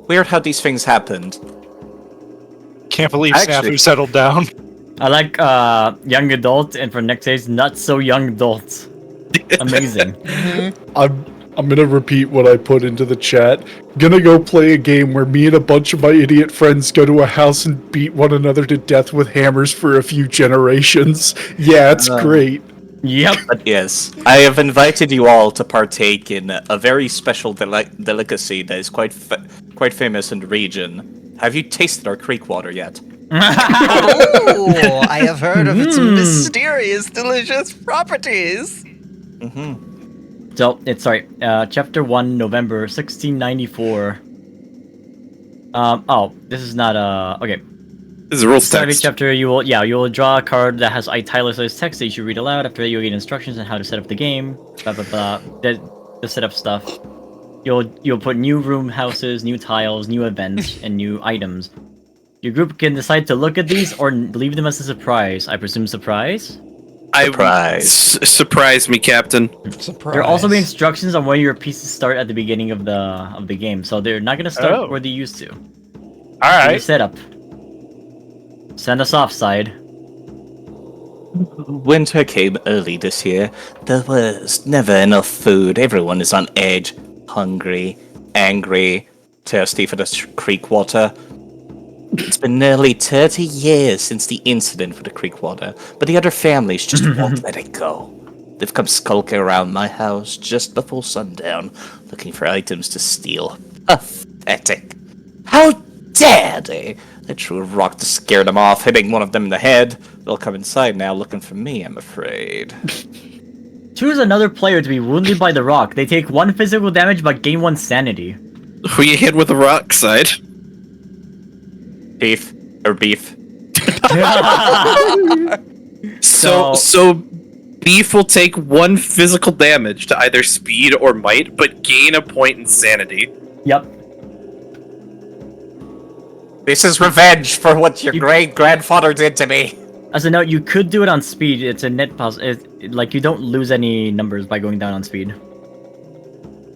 Speaker 6: Weird how these things happened.
Speaker 5: Can't believe
Speaker 6: Actually-
Speaker 5: Snafu settled down.
Speaker 3: I like young adult, and for next days, not so young adult. Amazing.
Speaker 7: I'm gonna repeat what I put into the chat. Gonna go play a game where me and a bunch of my idiot friends go to a house and beat one another to death with hammers for a few generations. Yeah, it's great.
Speaker 3: Yep.
Speaker 6: But yes, I have invited you all to partake in a very special delicacy that is quite famous in the region. Have you tasted our creek water yet?
Speaker 2: Oh, I have heard of its mysterious, delicious properties.
Speaker 3: So, it's chapter 1, November 1694. This is not, okay.
Speaker 4: This is a rules
Speaker 3: Start of each
Speaker 4: text.
Speaker 3: chapter, you will draw a card that has italicized text that you should read aloud. After that, you'll get instructions on how to set up the game, blah, blah, blah, the setup stuff. You'll put new room houses, new tiles, new events, and new items. Your group can decide to look at these or leave them as a surprise. I presume surprise?
Speaker 6: Surprise.
Speaker 4: Surprise me, Captain.
Speaker 2: Surprise.
Speaker 3: There will also be instructions on where your pieces start at the beginning of the game, so they're not gonna start where they used to. Your
Speaker 5: Alright.
Speaker 3: setup. Send us off, side.
Speaker 6: Winter came early this year. There was never enough food. Everyone is on edge, hungry, angry, thirsty for the creek water. It's been nearly 30 years since the incident with the creek water, but the other families just won't let it go. They've come skulking around my house just before sundown, looking for items to steal. Pathetic. How dare they? I threw a rock to scare them off, hitting one of them in the head. They'll come inside now looking for me, I'm afraid.
Speaker 3: Choose another player to be wounded by the rock. They take 1 physical damage but gain 1 sanity.
Speaker 4: Who you hit with a rock side?
Speaker 6: Beef.
Speaker 4: So Beef will take 1 physical damage to either speed or might, but gain a point in sanity.
Speaker 3: Yep.
Speaker 6: This is revenge for what your great-grandfather did to me.
Speaker 3: As a note, you could do it on speed. It's a net like, you don't lose any numbers by going down on speed.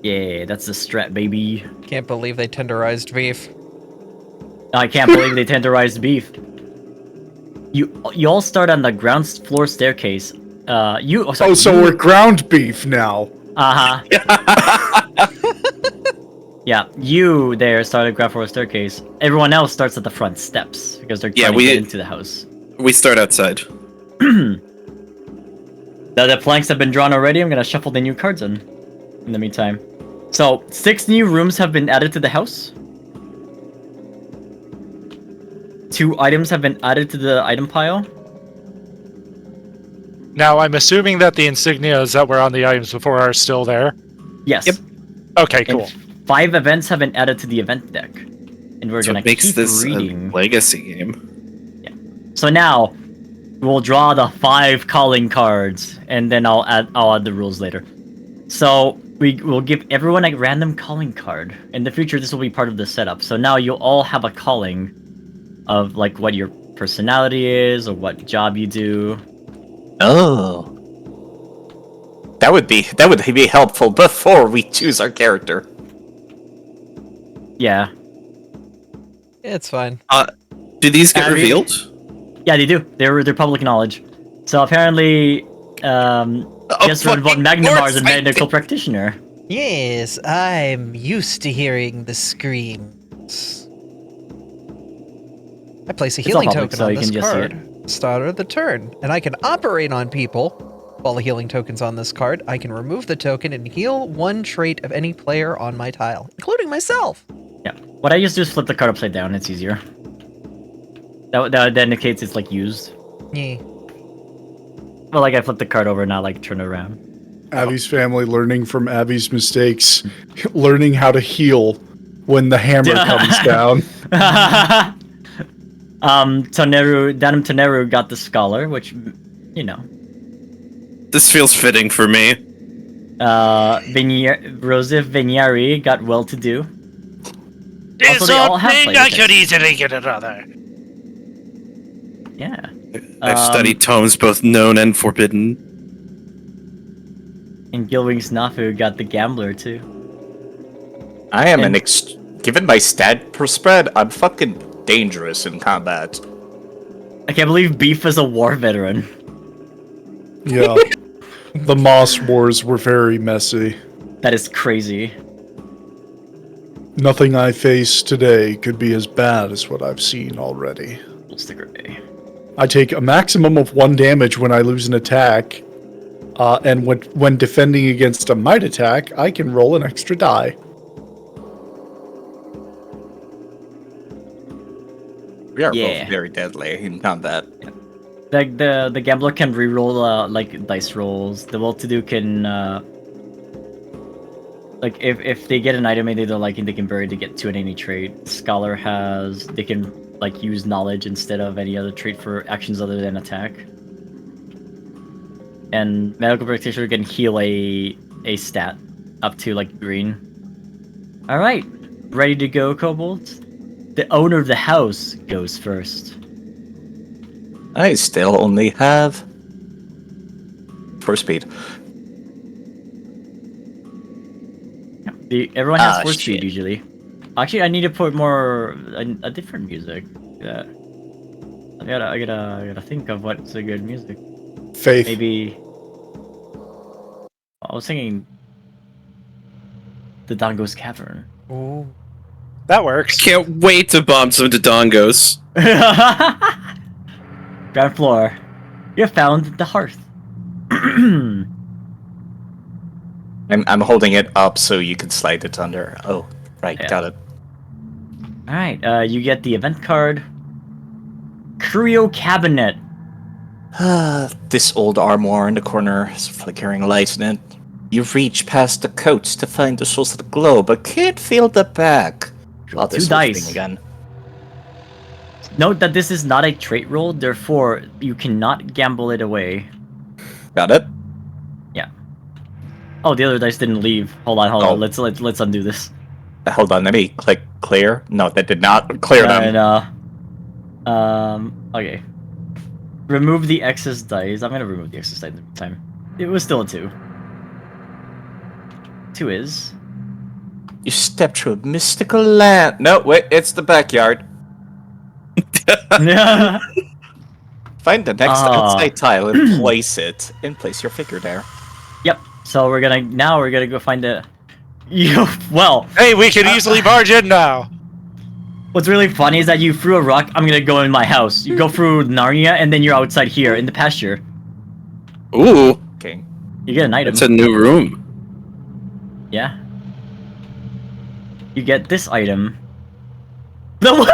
Speaker 3: Yeah, that's the strat, baby.
Speaker 2: Can't believe they tenderized beef.
Speaker 3: I can't believe they tenderized beef. You all start on the ground floor staircase.
Speaker 7: So we're ground beef now.
Speaker 3: Yeah, you there start at ground floor staircase. Everyone else starts at the front steps because they're trying to get into the house.
Speaker 4: We start outside.
Speaker 3: Now the planks have been drawn already. I'm gonna shuffle the new cards in the meantime. So 6 new rooms have been added to the house. 2 items have been added to the item pile.
Speaker 5: Now, I'm assuming that the insignias that were on the items before are still there.
Speaker 3: Yes.
Speaker 4: Yep.
Speaker 5: Okay, cool.
Speaker 3: And 5 events have been added to the event deck. And we're
Speaker 4: So
Speaker 3: gonna
Speaker 4: it makes
Speaker 3: keep
Speaker 4: this
Speaker 3: reading.
Speaker 4: a legacy game.
Speaker 3: So now we'll draw the 5 calling cards, and then I'll add the rules later. So we will give everyone a random calling card. In the future, this will be part of the setup. So now you'll all have a calling of like what your personality is or what job you do.
Speaker 6: Oh. That would be helpful before we choose our character.
Speaker 3: Yeah.
Speaker 2: It's fine.
Speaker 4: Do these get
Speaker 3: Abby?
Speaker 4: revealed?
Speaker 3: Yeah, they do. They're public knowledge. So apparently, Jester von Magnamar is a medical practitioner.
Speaker 2: Yes, I'm used to hearing the screams. I place a
Speaker 3: It's all
Speaker 2: healing
Speaker 3: public,
Speaker 2: token
Speaker 3: so
Speaker 2: on
Speaker 3: you
Speaker 2: this
Speaker 3: can just see
Speaker 2: card. Start of the turn, and I can operate on people. While the healing token's on this card, I can remove the token and heal 1 trait of any player on my tile, including myself.
Speaker 3: Yeah. What I used to do is flip the card upside down. It's easier. That indicates it's like used.
Speaker 2: Yeah.
Speaker 3: Well, like I flip the card over, not like turn it around.
Speaker 7: Abby's family learning from Abby's mistakes, learning how to heal when the hammer comes down.
Speaker 3: Danum Toneru got the scholar, which, you know.
Speaker 4: This feels fitting for me.
Speaker 3: Rosif Vignari got well-to-do.
Speaker 5: This
Speaker 3: Also, they all have
Speaker 5: opening,
Speaker 3: flavor
Speaker 5: I could
Speaker 3: text.
Speaker 5: easily get another.
Speaker 3: Yeah.
Speaker 4: I've studied tomes both known and forbidden.
Speaker 3: And Gilwing's Nafu got the gambler too.
Speaker 6: I am
Speaker 3: And-
Speaker 6: given my stat per spread, I'm fucking dangerous in combat.
Speaker 3: I can't believe Beef is a war veteran.
Speaker 7: Yeah. The Moss Wars were very messy.
Speaker 3: That is crazy.
Speaker 7: Nothing I face today could be as bad as what I've seen already.
Speaker 3: Sticker A.
Speaker 7: I take a maximum of 1 damage when I lose an attack, and when defending against a might attack, I can roll an extra die.
Speaker 6: We are
Speaker 3: Yeah.
Speaker 6: both very deadly in combat.
Speaker 3: Like the gambler can reroll like dice rolls. The well-to-do can like if they get an item and they don't like it, they can bury to get 2 in any trait. Scholar they can like use knowledge instead of any other trait for actions other than attack. And medical practitioner can heal a stat up to like green. All right, ready to go, kobolds. The owner of the house goes first.
Speaker 6: I still only have 4 speed.
Speaker 3: Everyone has
Speaker 6: Ah,
Speaker 3: 4
Speaker 6: shit.
Speaker 3: speed usually. Actually, I need to put more a different music. Yeah, I gotta think of what's a good music.
Speaker 7: Faith.
Speaker 3: Maybe I was thinking the Dongo's Cavern.
Speaker 2: Ooh.
Speaker 5: That works.
Speaker 4: Can't wait to bomb some Dodongos.
Speaker 3: Ground floor. You have found the hearth.
Speaker 6: I'm holding it up so you can slide it under. Oh, right,
Speaker 3: Yeah.
Speaker 6: got it.
Speaker 3: All right, you get the event card. Curio Cabinet.
Speaker 6: This old armoire in the corner has a flickering light in it. You reach past the coats to find the source of the glow, but can't feel the back.
Speaker 3: Draw
Speaker 6: this
Speaker 3: 2
Speaker 6: whole
Speaker 3: dice.
Speaker 6: thing again.
Speaker 3: Note that this is not a trait roll, therefore you cannot gamble it away.
Speaker 6: Got it?
Speaker 3: Yeah. Oh, the other dice didn't leave. Hold on.
Speaker 6: Oh.
Speaker 3: Let's undo this.
Speaker 6: Hold on, let me click clear. No, that did not clear them.
Speaker 3: Okay. Remove the excess dice. I'm gonna remove the excess dice in the meantime. It was still a 2. 2 is.
Speaker 6: You step through a mystical land. No, wait, it's the backyard.
Speaker 3: Yeah.
Speaker 6: Find the next
Speaker 3: Ah.
Speaker 6: outside tile and place it. And place your figure there.
Speaker 3: Yep. So we're gonna go find the. Well,
Speaker 5: Hey, we can easily barge in now.
Speaker 3: what's really funny is that you threw a rock. I'm gonna go in my house. You go through Narnia, and then you're outside here in the pasture.
Speaker 4: Ooh,
Speaker 6: Okay.
Speaker 3: You get an item.
Speaker 4: it's a new room.
Speaker 3: Yeah. You get this item. No, what?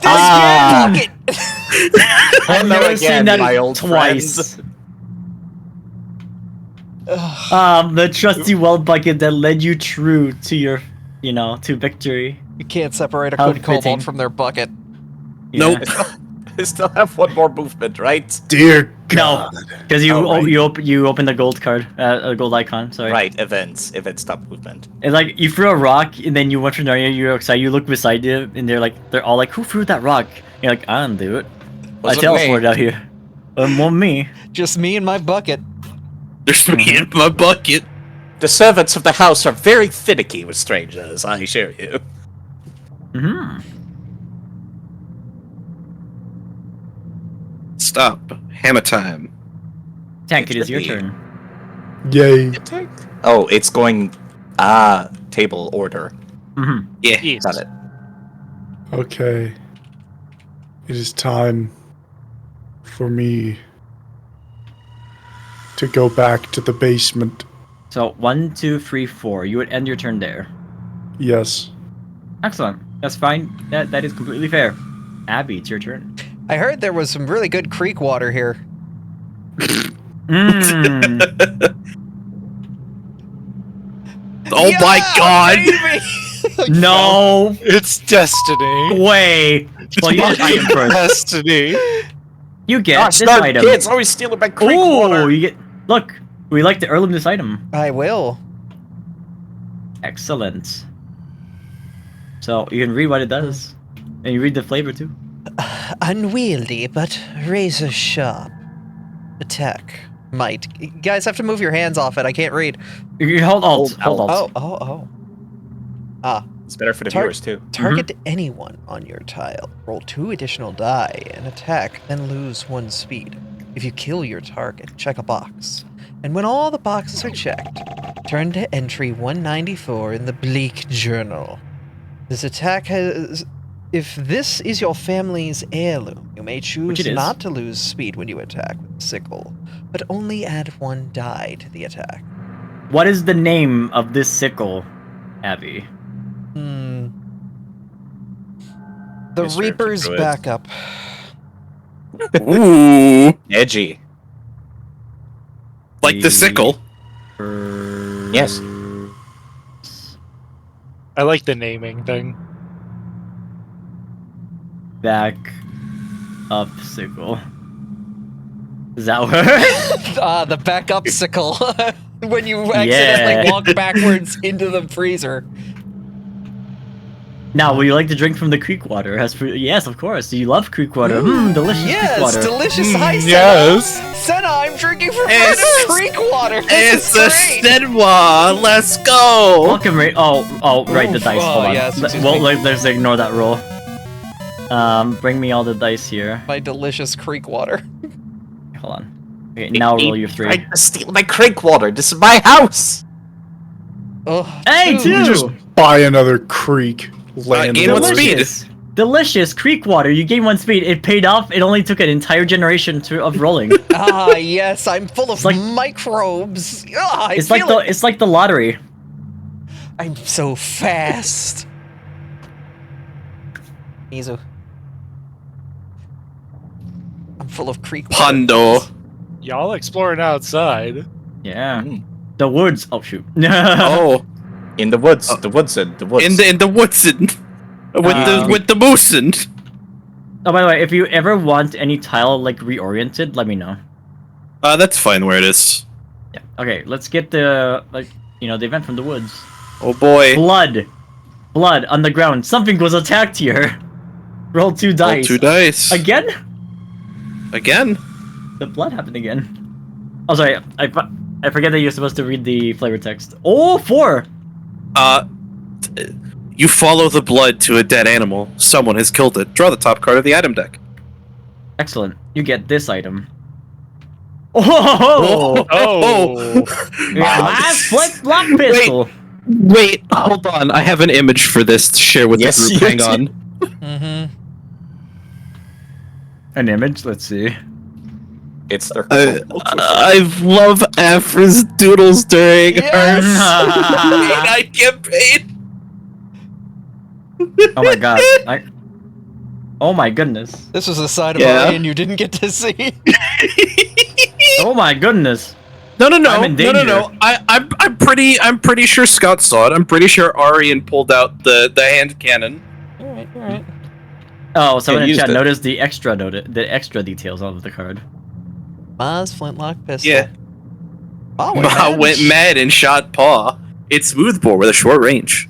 Speaker 6: Ah.
Speaker 3: I've
Speaker 6: Hello
Speaker 3: never
Speaker 6: again,
Speaker 3: seen that
Speaker 6: my old
Speaker 3: twice.
Speaker 6: friends.
Speaker 3: The trusty well bucket that led you true to your, to victory.
Speaker 2: You can't separate a
Speaker 3: How
Speaker 2: good kobold
Speaker 3: fitting.
Speaker 2: from their bucket.
Speaker 3: Yeah.
Speaker 4: Nope.
Speaker 6: I still have 1 more movement, right?
Speaker 7: Dear
Speaker 3: No,
Speaker 7: God.
Speaker 3: because you
Speaker 6: Oh, right.
Speaker 3: you open the gold card, a gold icon. Sorry.
Speaker 6: Right, events. Event stop movement.
Speaker 3: And like you threw a rock, and then you went to Narnia. You're outside. You look beside you, and they're all like, "Who threw that rock?" You're like, "I didn't do it.
Speaker 6: Wasn't
Speaker 3: I teleported out here. It wasn't me."
Speaker 2: Just me and my bucket.
Speaker 4: There's me in my bucket.
Speaker 6: The servants of the house are very finicky with strangers, I assure you.
Speaker 3: Hmm.
Speaker 4: Stop. Hammer time.
Speaker 3: Tank, it is your
Speaker 6: me.
Speaker 3: turn.
Speaker 7: Yay.
Speaker 6: Oh, it's going table order.
Speaker 3: Hmm.
Speaker 4: Yeah.
Speaker 5: Yes.
Speaker 6: Got it.
Speaker 7: Okay. It is time for me to go back to the basement.
Speaker 3: So 1, 2, 3, 4. You would end your turn there.
Speaker 7: Yes.
Speaker 3: Excellent. That's fine. That is completely fair. Abby, it's your turn.
Speaker 2: I heard there was some really good creek water here.
Speaker 3: Mm.
Speaker 4: Oh my god!
Speaker 2: baby!
Speaker 3: No
Speaker 5: It's destiny.
Speaker 3: way. Well, you get item first.
Speaker 5: Destiny.
Speaker 3: You get
Speaker 6: Gosh,
Speaker 3: this
Speaker 6: darn
Speaker 3: item.
Speaker 6: kids always stealing my creek
Speaker 3: Ooh,
Speaker 6: water.
Speaker 3: you get. Look, we like to heirloom this item.
Speaker 2: I will.
Speaker 3: Excellent. So you can read what it does, and you read the flavor too.
Speaker 2: Unwieldy, but razor sharp. Attack. Might. You guys have to move your hands off it. I can't read.
Speaker 3: You hold Alt. Hold Alt.
Speaker 2: Oh. Ah.
Speaker 6: It's better for the
Speaker 2: Tar-
Speaker 6: viewers too.
Speaker 2: Target anyone on your tile. Roll 2 additional die and attack, then lose 1 speed. If you kill your target, check a box. And when all the boxes are checked, turn to entry 194 in the Bleak Journal. This attack has... If this is your family's heirloom, you may
Speaker 3: Which
Speaker 2: choose
Speaker 3: it is.
Speaker 2: not to lose speed when you attack with the sickle, but only add 1 die to the attack.
Speaker 3: What is the name of this sickle, Abby?
Speaker 2: The
Speaker 6: Mr.
Speaker 2: Reaper's
Speaker 6: Druid.
Speaker 2: backup.
Speaker 4: Ooh.
Speaker 6: Edgy.
Speaker 4: Like the sickle.
Speaker 6: Yes.
Speaker 5: I like the naming thing.
Speaker 3: Back up sickle. Does that work?
Speaker 2: The backup sickle. When you accidentally
Speaker 3: Yeah.
Speaker 2: walk backwards into the freezer.
Speaker 3: Now, would you like to drink from the creek water? Yes, of course. You love creek water. Delicious creek
Speaker 2: Yes,
Speaker 3: water.
Speaker 2: delicious. Hi, Senna.
Speaker 5: Yes.
Speaker 2: Senna, I'm drinking from
Speaker 4: It's-
Speaker 2: creek water. This
Speaker 4: It's
Speaker 2: is
Speaker 4: a
Speaker 2: great.
Speaker 4: Senwa! Let's go!
Speaker 3: Welcome, right, the
Speaker 2: Oof,
Speaker 3: dice. Hold on.
Speaker 2: yes, excuse
Speaker 3: Well,
Speaker 2: me.
Speaker 3: let's ignore that roll. Bring me all the dice here.
Speaker 2: My delicious creek water.
Speaker 3: Hold on. Okay, now roll your 3.
Speaker 6: Trying to steal my creek water. This is my house.
Speaker 2: Oh,
Speaker 3: Hey,
Speaker 2: two.
Speaker 3: two!
Speaker 7: Just buy another creek. Land
Speaker 4: gain one
Speaker 7: over.
Speaker 4: speed.
Speaker 3: Delicious. Delicious creek water. You gained 1 speed. It paid off. It only took an entire generation of rolling.
Speaker 2: Ah, yes, I'm full of
Speaker 3: like-
Speaker 2: microbes. Ah, I
Speaker 3: It's
Speaker 2: feel
Speaker 3: like the
Speaker 2: it.
Speaker 3: it's like the lottery.
Speaker 2: I'm so fast. Mizu. I'm full of creek water.
Speaker 4: Pondo.
Speaker 5: Y'all exploring outside.
Speaker 3: Yeah.
Speaker 6: Mm.
Speaker 3: The woods. Oh shoot.
Speaker 4: Oh.
Speaker 6: In the woods. The woods. The woods.
Speaker 4: In the woodson. With the moosin.
Speaker 3: Oh, by the way, if you ever want any tile like reoriented, let me know.
Speaker 4: That's fine where it is.
Speaker 3: Yeah. Okay, let's get the the event from the woods.
Speaker 4: Oh boy.
Speaker 3: Blood on the ground. Something was attacked here. Roll 2
Speaker 4: Roll
Speaker 3: dice.
Speaker 4: 2 dice.
Speaker 3: Again?
Speaker 4: Again?
Speaker 3: The blood happened again. Oh, sorry. I forget that you're supposed to read the flavor text. Oh, 4.
Speaker 4: You follow the blood to a dead animal. Someone has killed it. Draw the top card of the item deck.
Speaker 3: Excellent. You get this item. Oh!
Speaker 5: Oh.
Speaker 3: Last flip-flop pistol.
Speaker 4: Wait, hold on. I have an image for this to share with
Speaker 6: Yes,
Speaker 4: the group.
Speaker 6: you
Speaker 4: Hang
Speaker 6: do.
Speaker 4: on.
Speaker 2: Mm-hmm.
Speaker 3: An image. Let's see.
Speaker 6: It's their.
Speaker 4: I love Afra's doodles during her
Speaker 2: Yes!
Speaker 4: night campaign.
Speaker 3: Oh my god. Oh my goodness.
Speaker 2: This was a side of
Speaker 4: Yeah.
Speaker 2: Orion you didn't get to see.
Speaker 3: Oh my goodness.
Speaker 4: No.
Speaker 3: I'm in danger.
Speaker 4: I'm pretty sure Scott saw it. I'm pretty sure Arian pulled out the hand cannon.
Speaker 2: Alright.
Speaker 3: Oh, someone in
Speaker 6: used
Speaker 3: chat
Speaker 6: it.
Speaker 3: noticed the extra details of the card.
Speaker 2: Ma's flintlock pistol.
Speaker 4: Yeah.
Speaker 2: Ma
Speaker 4: Ma went mad and shot Paw. It's smoothbore with a short range.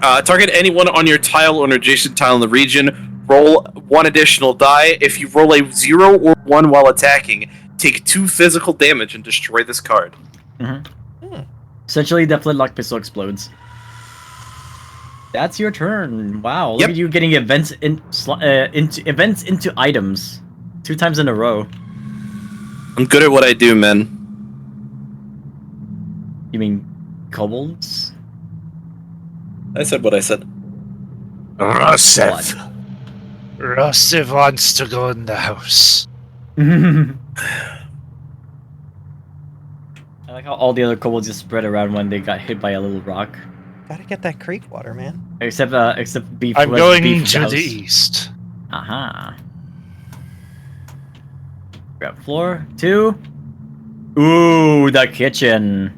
Speaker 4: Target anyone on your tile or an adjacent tile in the region. Roll 1 additional die. If you roll a 0 or 1 while attacking, take 2 physical damage and destroy this card.
Speaker 3: Essentially, the flintlock pistol explodes. That's your turn. Wow, look
Speaker 4: Yep.
Speaker 3: at you getting events into items 2 times in a row.
Speaker 4: I'm good at what I do, man.
Speaker 3: You mean kobolds?
Speaker 4: I said what I said.
Speaker 6: Rusev.
Speaker 5: Rusev wants to go in the house.
Speaker 3: I like how all the other kobolds just spread around when they got hit by a little rock.
Speaker 2: Gotta get that creek water, man.
Speaker 3: Except beef.
Speaker 5: I'm
Speaker 3: who has
Speaker 5: going
Speaker 3: beef
Speaker 5: to
Speaker 3: house.
Speaker 5: the east.
Speaker 3: Aha. Grab floor 2. Ooh, the kitchen.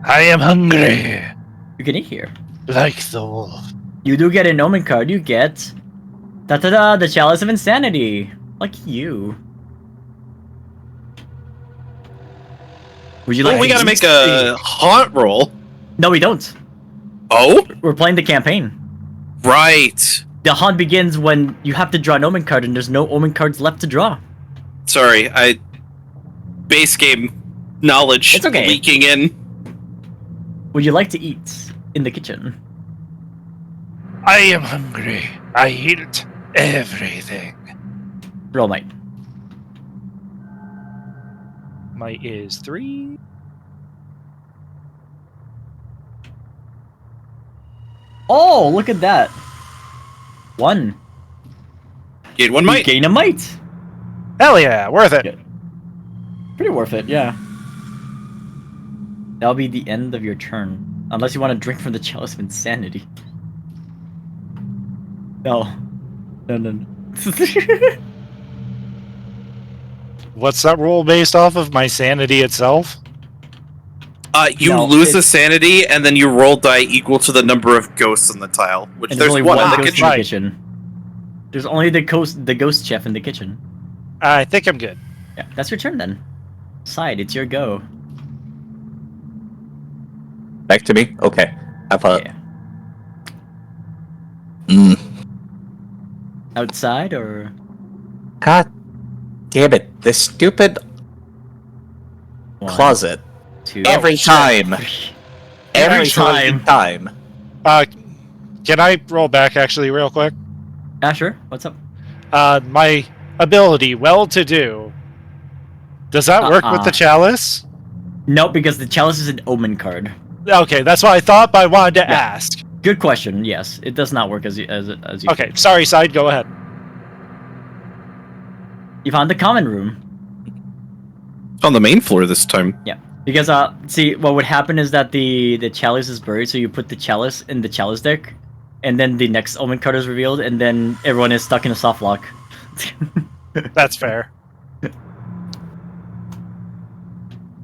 Speaker 5: I am hungry,
Speaker 3: You can eat here.
Speaker 5: like the wolf.
Speaker 3: You do get an omen card. You get the Chalice of Insanity. Like you. Would you like?
Speaker 4: Well, we gotta make a haunt roll.
Speaker 3: No, we don't.
Speaker 4: Oh,
Speaker 3: We're playing the campaign.
Speaker 4: right.
Speaker 3: The hunt begins when you have to draw an omen card, and there's no omen cards left to draw.
Speaker 4: Sorry, base game knowledge
Speaker 3: It's okay.
Speaker 4: leaking in.
Speaker 3: Would you like to eat in the kitchen?
Speaker 5: I am hungry. I eat everything.
Speaker 3: Roll might.
Speaker 5: Might is 3.
Speaker 3: Oh, look at that. 1.
Speaker 4: Gain one
Speaker 3: You
Speaker 4: might.
Speaker 3: gain a might.
Speaker 5: Hell yeah, worth it.
Speaker 3: Yeah. Pretty worth it, yeah. That'll be the end of your turn. Unless you want to drink from the Chalice of Insanity. No. No.
Speaker 5: What's that roll based off of? My sanity itself?
Speaker 4: You
Speaker 3: No,
Speaker 4: lose the
Speaker 3: it's-
Speaker 4: sanity, and then you roll die equal to the number of ghosts on the tile. Which
Speaker 3: And
Speaker 4: there's
Speaker 3: only
Speaker 4: one
Speaker 3: one
Speaker 4: in the
Speaker 3: ghost
Speaker 4: kitchen.
Speaker 3: in the
Speaker 5: Right.
Speaker 3: kitchen. There's only the ghost chef in the kitchen.
Speaker 5: I think I'm good.
Speaker 3: Yeah, that's your turn then. Side, it's your go.
Speaker 6: Back to me? Okay. Have a.
Speaker 3: Yeah.
Speaker 6: Mm.
Speaker 3: Outside or
Speaker 6: God damn it. This stupid
Speaker 3: 1,
Speaker 6: closet.
Speaker 3: 2,
Speaker 6: Every time.
Speaker 3: Every
Speaker 6: fucking time.
Speaker 5: Can I roll back actually real quick?
Speaker 3: Asher, what's up?
Speaker 5: My ability, well-to-do. Does that work with the chalice?
Speaker 3: Nope, because the chalice is an omen card.
Speaker 5: Okay, that's what I thought, but I wanted to
Speaker 3: Yeah.
Speaker 5: ask.
Speaker 3: Good question. Yes, it does not work as you.
Speaker 5: Okay, sorry, side, go ahead.
Speaker 3: You found the common room.
Speaker 4: On the main floor this time.
Speaker 3: Yeah, because see, what would happen is that the chalice is buried, so you put the chalice in the chalice deck, and then the next omen card is revealed, and then everyone is stuck in a soft lock.
Speaker 5: That's fair.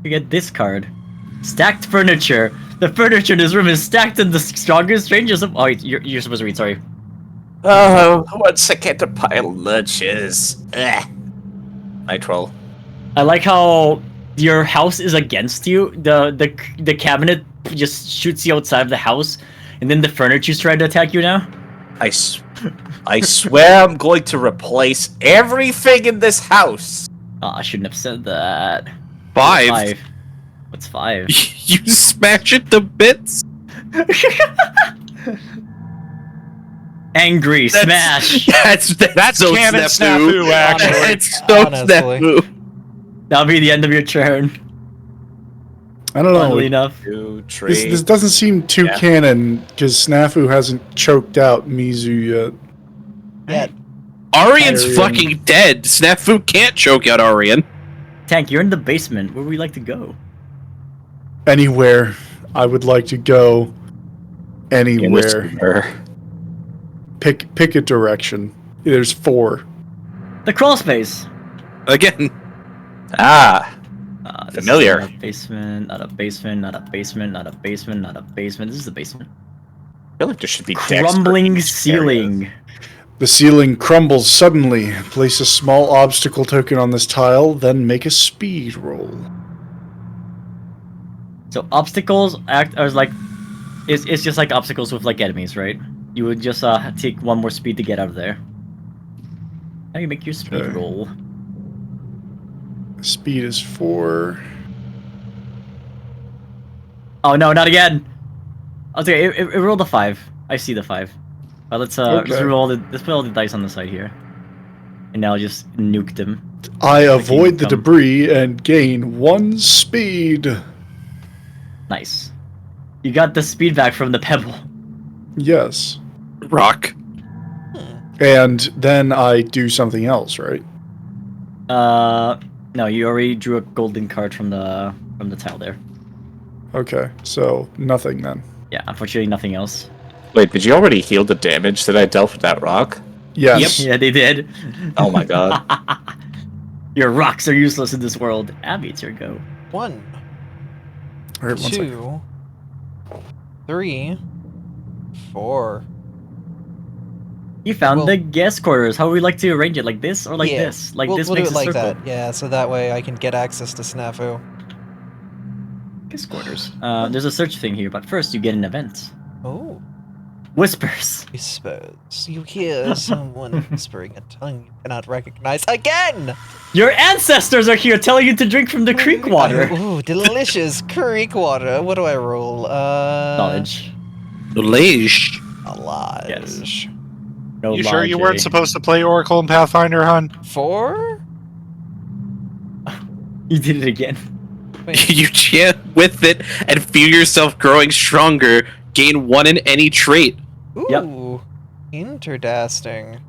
Speaker 3: You get this card. Stacked furniture. The furniture in this room is stacked in the strongest, strangest of. Oh, you're supposed to read. Sorry.
Speaker 6: Oh, once I get to pile lunches. Ugh. I troll.
Speaker 3: I like how your house is against you. The cabinet just shoots you outside of the house, and then the furniture's trying to attack you now.
Speaker 6: I swear I'm going to replace everything in this house.
Speaker 3: Oh, I shouldn't have said that.
Speaker 4: 5.
Speaker 3: What's 5?
Speaker 4: You smash it to bits.
Speaker 3: Angry smash.
Speaker 4: That's so
Speaker 5: canon snafu, actually.
Speaker 4: That's so
Speaker 2: Honestly.
Speaker 4: snafu.
Speaker 3: That'll be the end of your turn.
Speaker 7: I don't know.
Speaker 3: Funnily enough.
Speaker 6: 2, 3.
Speaker 7: This doesn't seem too
Speaker 6: Yeah.
Speaker 7: canon because Snafu hasn't choked out Mizu yet.
Speaker 2: Yeah.
Speaker 4: Arian's
Speaker 7: Arian.
Speaker 4: fucking dead. Snafu can't choke out Arian.
Speaker 3: Tank, you're in the basement. Where would we like to go?
Speaker 7: Anywhere I would like to go. Anywhere. Pick a direction. There's 4.
Speaker 3: The crawl space.
Speaker 4: Again.
Speaker 6: Ah,
Speaker 3: This
Speaker 6: Familiar.
Speaker 3: is not a basement. Not a basement. Not a basement. Not a basement. Not a basement. This is the basement.
Speaker 6: I feel like there should be decks for
Speaker 3: Crumbling
Speaker 6: each
Speaker 3: ceiling.
Speaker 7: The ceiling crumbles suddenly. Place a small obstacle token on this tile, then make a speed roll.
Speaker 3: So obstacles act as like, it's just like obstacles with like enemies, right? You would just take 1 more speed to get out of there. Now you make your speed
Speaker 7: Okay.
Speaker 3: roll.
Speaker 7: Speed is 4.
Speaker 3: Oh no, not again! Okay, it rolled a 5. I see the 5. Let's
Speaker 7: Okay.
Speaker 3: let's put all the dice on the side here, and now just nuke them.
Speaker 7: I avoid the
Speaker 3: come.
Speaker 7: debris and gain 1 speed.
Speaker 3: Nice. You got the speed back from the pebble.
Speaker 7: Yes.
Speaker 4: Rock.
Speaker 7: And then I do something else, right?
Speaker 3: No, you already drew a golden card from the tile there.
Speaker 7: Okay, so nothing then.
Speaker 3: Yeah, unfortunately, nothing else.
Speaker 6: Wait, did you already heal the damage that I dealt with that rock?
Speaker 7: Yes.
Speaker 3: Yeah, they did.
Speaker 6: Oh my god.
Speaker 3: Your rocks are useless in this world. Abby, it's your go.
Speaker 2: 1,
Speaker 7: Alright, 1 second.
Speaker 2: 2, 3, 4.
Speaker 3: You found
Speaker 2: Well-
Speaker 3: the guest quarters. How would we like to arrange it? Like this or like
Speaker 2: Yeah,
Speaker 3: this? Like
Speaker 2: we'll,
Speaker 3: this
Speaker 2: we'll
Speaker 3: makes
Speaker 2: do it
Speaker 3: a
Speaker 2: like
Speaker 3: circle.
Speaker 2: that. Yeah, so that way I can get access to Snafu.
Speaker 3: Guest quarters. There's a search thing here, but first you get an event.
Speaker 2: Oh,
Speaker 3: Whispers.
Speaker 2: whispers. You hear someone whispering a tongue you cannot recognize again.
Speaker 3: Your ancestors are here telling you to drink from the creek water.
Speaker 2: Ooh, delicious creek water. What do I roll?
Speaker 3: Knowledge.
Speaker 4: Leish.
Speaker 2: A lot.
Speaker 3: Yes. No
Speaker 5: You sure you
Speaker 3: logic.
Speaker 5: weren't supposed to play Oracle and Pathfinder, hon?
Speaker 2: 4?
Speaker 3: You did it again.
Speaker 2: Wait,
Speaker 4: You chant with it and feel yourself growing stronger. Gain 1 in any trait.
Speaker 2: ooh,
Speaker 3: Yep.
Speaker 2: interdasting.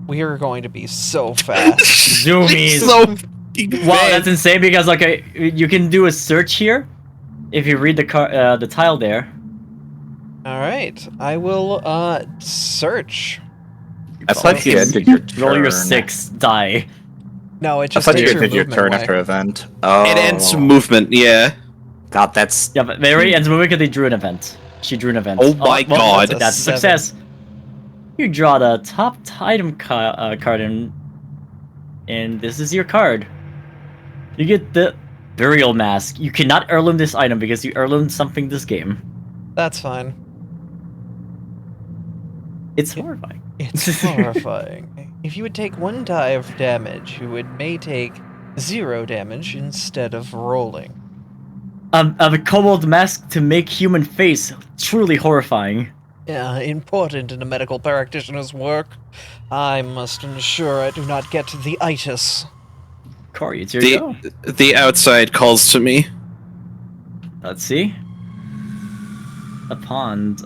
Speaker 2: We are going to be so fast.
Speaker 3: Zoomies.
Speaker 4: So
Speaker 3: Wow, that's insane because like you can do a search here if you read the tile there.
Speaker 2: All right, I will search.
Speaker 6: I thought you ended your turn.
Speaker 3: Roll your 6 die.
Speaker 2: No, it
Speaker 6: I
Speaker 2: just
Speaker 6: thought you
Speaker 2: takes
Speaker 6: ended your
Speaker 2: movement
Speaker 6: turn
Speaker 2: away.
Speaker 6: after event. Oh.
Speaker 4: it ends movement, yeah.
Speaker 6: God, that's...
Speaker 3: Yeah, but they already ends moving because they drew an event. She drew an event.
Speaker 4: Oh my God.
Speaker 2: that's a
Speaker 3: That's a
Speaker 2: 7.
Speaker 3: success. You draw the top item card and this is your card. You get the Burial Mask. You cannot heirloom this item because you heirloomed something this game.
Speaker 2: That's fine.
Speaker 3: It's horrifying.
Speaker 2: It's horrifying. If you would take 1 die of damage, you may take 0 damage instead of rolling.
Speaker 3: A kobold mask to make human face. Truly horrifying.
Speaker 2: Yeah, important in a medical practitioner's work. I must ensure I do not get the itis.
Speaker 3: Corey, it's your go.
Speaker 4: The outside calls to me.
Speaker 3: Let's see. A pond.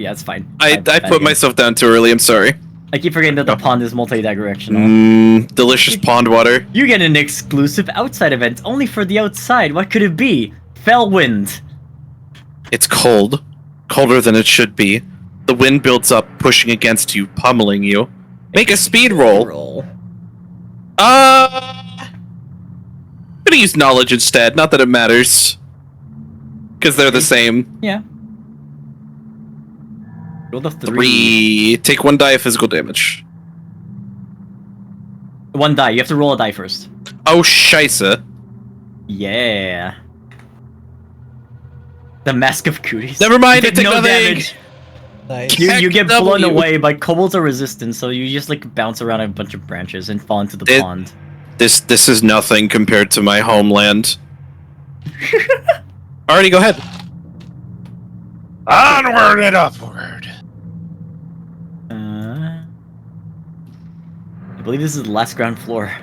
Speaker 3: It's fine.
Speaker 4: I put myself down too early, I'm sorry.
Speaker 3: I keep forgetting that the pond is multi-directional.
Speaker 4: Delicious pond water.
Speaker 3: You get an exclusive outside event only for the outside. What could it be? Fell wind.
Speaker 4: It's cold. Colder than it should be. The wind builds up, pushing against you, pummeling you. Make a speed roll. I'm gonna use knowledge instead, not that it matters. Because they're the same.
Speaker 3: Yeah. Roll the 3.
Speaker 4: 3. Take 1 die of physical damage.
Speaker 3: 1 die. You have to roll a die first.
Speaker 4: Oh, scheisse.
Speaker 3: Yeah. The Mask of Cooties.
Speaker 4: Never mind,
Speaker 3: You
Speaker 4: I take
Speaker 3: no
Speaker 4: nothing.
Speaker 3: damage.
Speaker 2: Nice.
Speaker 3: You get
Speaker 4: Heck
Speaker 3: blown
Speaker 4: W.
Speaker 3: away, but kobolds are resistant, so you just like bounce around a bunch of branches and fall into the pond.
Speaker 4: This is nothing compared to my homeland. Alrighty, go ahead.
Speaker 5: Onward and upward.
Speaker 3: I believe this is the last ground floor.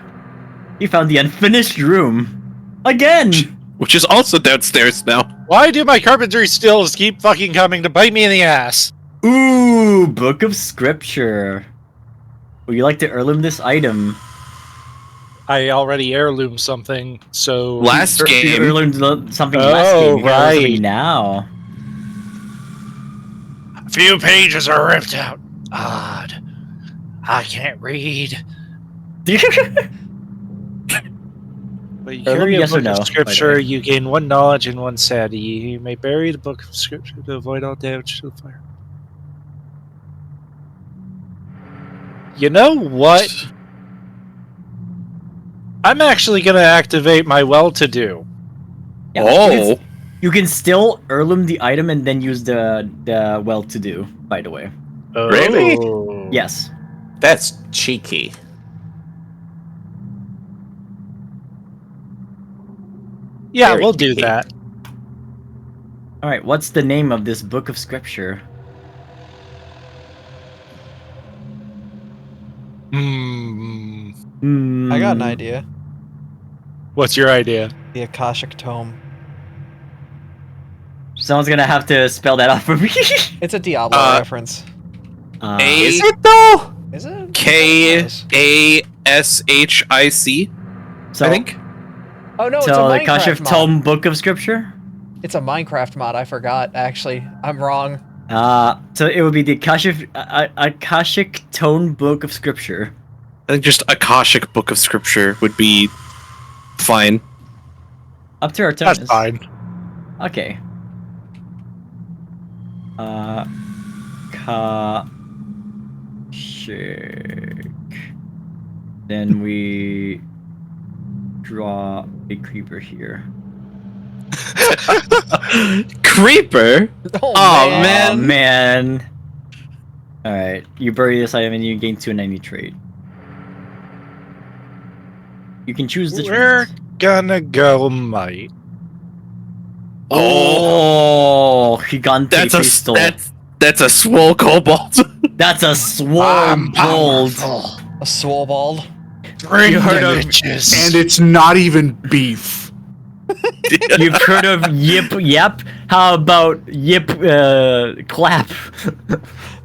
Speaker 3: You found the unfinished room. Again!
Speaker 4: Which is also downstairs now.
Speaker 5: Why do my carpentry skills keep fucking coming to bite me in the ass?
Speaker 3: Ooh, Book of Scripture. Would you like to heirloom this item?
Speaker 5: I already heirloomed something, so...
Speaker 4: Last
Speaker 3: You
Speaker 4: game.
Speaker 3: heirloomed something last game. You can heirloom something
Speaker 5: right.
Speaker 3: now.
Speaker 5: A few pages are ripped out. Odd. I can't read. But you carry a
Speaker 3: yes or
Speaker 5: book
Speaker 3: no,
Speaker 5: of
Speaker 3: by the
Speaker 5: scripture,
Speaker 3: way?
Speaker 5: you gain 1 knowledge and 1 sanity. You may bury the book of scripture to avoid all damage to the fire. You know what? I'm actually going to activate my well-to-do.
Speaker 3: Yeah,
Speaker 4: Oh.
Speaker 3: You can still heirloom the item and then use the well-to-do, by the way.
Speaker 6: Really?
Speaker 5: Oh.
Speaker 3: Yes.
Speaker 6: That's cheeky.
Speaker 5: Yeah,
Speaker 6: Very
Speaker 5: we'll do
Speaker 6: cheeky.
Speaker 5: that.
Speaker 3: Alright, what's the name of this Book of Scripture?
Speaker 2: I got an idea.
Speaker 5: What's your idea?
Speaker 2: The Akashic Tome.
Speaker 3: Someone's gonna have to spell that out for me.
Speaker 2: It's a Diablo reference.
Speaker 4: Is
Speaker 6: it though?
Speaker 2: Is it?
Speaker 4: Kashic,
Speaker 3: So,
Speaker 4: I think.
Speaker 2: Oh no, it's a
Speaker 3: So the
Speaker 2: Minecraft
Speaker 3: Kashif
Speaker 2: mod.
Speaker 3: Tome Book of Scripture?
Speaker 2: It's a Minecraft mod. I forgot. Actually, I'm wrong.
Speaker 3: So it would be the Akashic Tone Book of Scripture.
Speaker 4: I think just Akashic Book of Scripture would be fine.
Speaker 3: Up to our turn.
Speaker 5: That's fine.
Speaker 3: Okay. Kashik. Then we draw a creeper here.
Speaker 4: Creeper?
Speaker 2: Oh,
Speaker 4: Aw,
Speaker 2: man.
Speaker 3: Oh man. Alright, you bury this item and you gain 290 trade. You can choose the
Speaker 5: We're
Speaker 3: trees.
Speaker 5: gonna go might.
Speaker 3: Oh, Gigante Pistol.
Speaker 4: That's a swole cobalt.
Speaker 3: That's a swole bold.
Speaker 2: A swolbald.
Speaker 5: Bring
Speaker 3: You heard
Speaker 5: the
Speaker 3: of-
Speaker 5: riches.
Speaker 7: And it's not even beef.
Speaker 3: You've heard of Yip Yep? How about Yip Clap?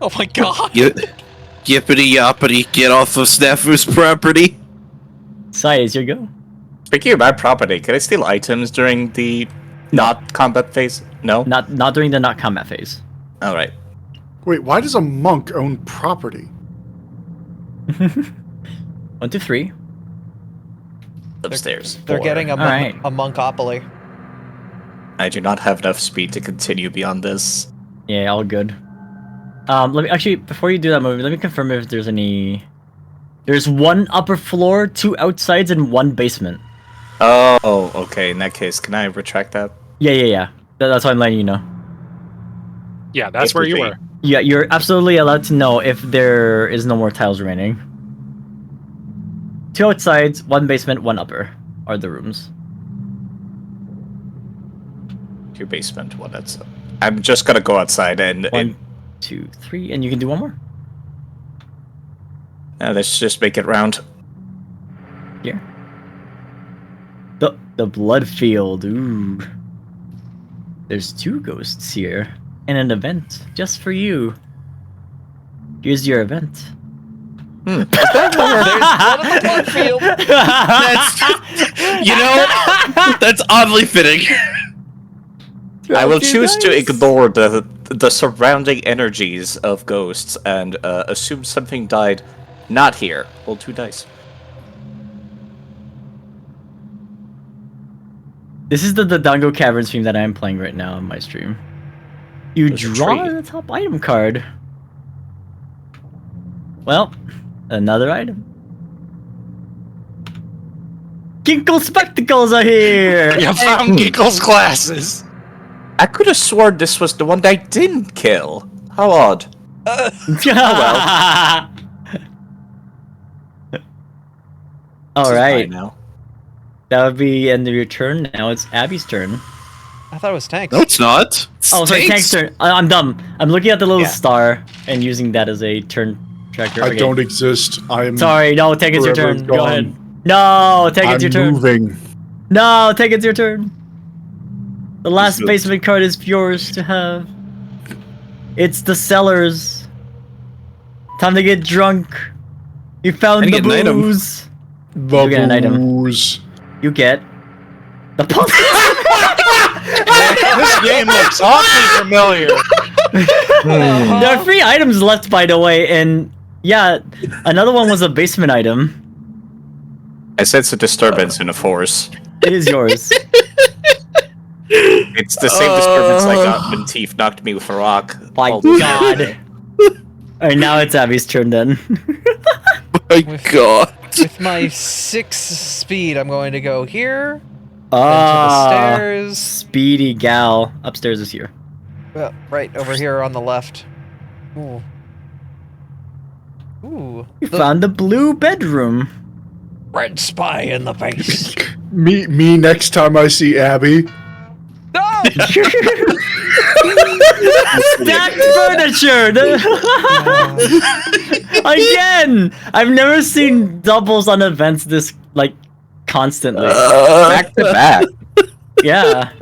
Speaker 2: Oh my god.
Speaker 4: Yippity yoppity, get off of Snafu's property.
Speaker 3: Sai, is your go?
Speaker 6: Speaking about property, can I steal items during the not combat phase? No?
Speaker 3: Not during the not combat phase.
Speaker 6: Alright.
Speaker 7: Wait, why does a monk own property?
Speaker 3: 1, 2, 3.
Speaker 6: Upstairs.
Speaker 2: They're
Speaker 6: 4.
Speaker 2: getting a
Speaker 3: Alright.
Speaker 2: monkopoly.
Speaker 6: I do not have enough speed to continue beyond this.
Speaker 3: Yeah, all good. Let me actually before you do that movie, let me confirm if there's any. There's 1 upper floor, 2 outsides, and 1 basement.
Speaker 6: Oh, okay. In that case, can I retract that?
Speaker 3: Yeah. That's why I'm letting you know.
Speaker 5: Yeah, that's
Speaker 6: It
Speaker 5: where
Speaker 6: would
Speaker 5: you
Speaker 6: be.
Speaker 5: were.
Speaker 3: Yeah, you're absolutely allowed to know if there is no more tiles remaining. 2 outsides, 1 basement, 1 upper are the rooms.
Speaker 6: 2 basement, 1 outside. I'm just gonna go outside and...
Speaker 3: 1, 2, 3, and you can do 1 more.
Speaker 6: let's just make it round.
Speaker 3: Here. The blood field. Ooh. There's 2 ghosts here, and an event just for you. Here's your event.
Speaker 2: There's blood on the blood field.
Speaker 4: That's oddly fitting.
Speaker 6: I will choose to ignore the surrounding energies of ghosts and assume something died not here. Roll 2 dice.
Speaker 3: This is the Dango Cavern stream that I am playing right now on my stream. You
Speaker 6: There's a
Speaker 3: draw
Speaker 6: tree.
Speaker 3: the top item card. Well, another item. Ginkle spectacles are here!
Speaker 5: You found Giggle's glasses.
Speaker 6: I could have sworn this was the one that I didn't kill. How odd.
Speaker 3: well.
Speaker 6: This is
Speaker 3: Alright,
Speaker 6: mine now.
Speaker 3: that would be end of your turn. Now it's Abby's turn.
Speaker 2: I thought it was tanks.
Speaker 4: No, it's not. It's
Speaker 3: Oh, sorry, Tank's turn. I'm dumb. I'm looking at the little
Speaker 2: Yeah.
Speaker 3: star and using that as a turn tracker.
Speaker 7: I
Speaker 3: Okay.
Speaker 7: don't exist. I am.
Speaker 3: Sorry, no, Tank, it's your
Speaker 7: Forever
Speaker 3: turn. Go
Speaker 7: gone.
Speaker 3: ahead. No, Tank,
Speaker 7: I'm
Speaker 3: it's your turn.
Speaker 7: moving.
Speaker 3: No, Tank, it's your turn. The last
Speaker 6: This is-
Speaker 3: basement card is yours to have. It's the cellars. Time to get drunk. You found
Speaker 4: I
Speaker 3: the
Speaker 4: get an item.
Speaker 3: booze.
Speaker 7: The
Speaker 3: You get an item.
Speaker 7: booze.
Speaker 3: You get the pumpkin.
Speaker 5: This game looks awfully familiar.
Speaker 3: There are 3 items left, by the way, and yeah, another one was a basement item.
Speaker 6: I sense a disturbance in the force.
Speaker 3: It is yours.
Speaker 6: It's the same disturbance I got when Teef knocked me with a rock.
Speaker 3: My
Speaker 6: all those years
Speaker 3: God.
Speaker 6: ago.
Speaker 3: Alright, now it's Abby's turn then.
Speaker 4: My God.
Speaker 2: With my 6 speed, I'm going to go here. Then to the
Speaker 3: Ah,
Speaker 2: stairs.
Speaker 3: speedy gal. Upstairs is here.
Speaker 2: Right over here on the left. Ooh. Ooh.
Speaker 3: You found the blue bedroom.
Speaker 2: red spy in the face.
Speaker 7: Me next time I see Abby.
Speaker 2: No!
Speaker 3: Stacked furniture! Again! I've never seen doubles on events this, like, constantly.
Speaker 6: Back to back.
Speaker 3: Yeah.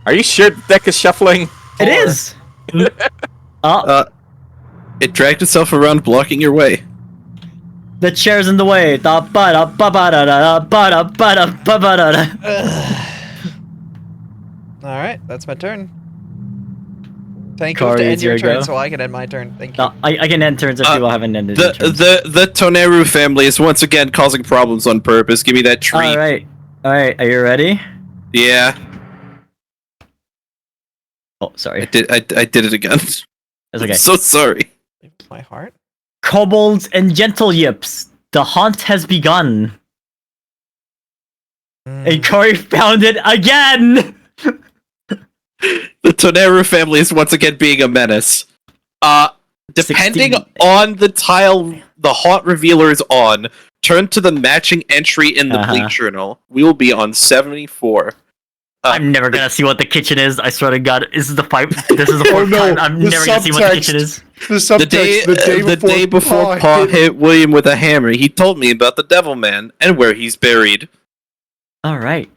Speaker 6: Are you sure the deck is shuffling?
Speaker 3: It is! Oh,
Speaker 4: It dragged itself around, blocking your way.
Speaker 3: The chair's in the way. Da ba da ba ba da da ba da ba da ba ba da da.
Speaker 2: All right, that's my turn. Thank you to
Speaker 3: Corey,
Speaker 2: end
Speaker 3: it's
Speaker 2: your
Speaker 3: your
Speaker 2: turn
Speaker 3: go.
Speaker 2: so I can end my turn. Thank you.
Speaker 3: No, I can end turns if people haven't ended their turns.
Speaker 4: The Toneru family is once again causing problems on purpose. Give me that treat.
Speaker 3: All right. Are you ready?
Speaker 4: Yeah,
Speaker 3: Oh, sorry.
Speaker 4: I did it again.
Speaker 3: That's okay.
Speaker 4: I'm so sorry.
Speaker 2: My heart.
Speaker 3: Kobolds and gentle yips. The hunt has begun. And Corey found it again.
Speaker 4: The Toneru family is once again being a menace. Depending
Speaker 3: 16.
Speaker 4: on the tile the haunt revealer is on, turn to the matching entry in the Bleak Journal. We will be on 74.
Speaker 3: I'm never gonna see what the kitchen is. I swear to God, this is the fourth time. I'm
Speaker 7: the
Speaker 3: never gonna see what the kitchen
Speaker 7: subtext.
Speaker 3: is.
Speaker 7: The subtext.
Speaker 4: The day before Pa hit William with a hammer, he told me about the Devil Man and where he's buried.
Speaker 3: All right,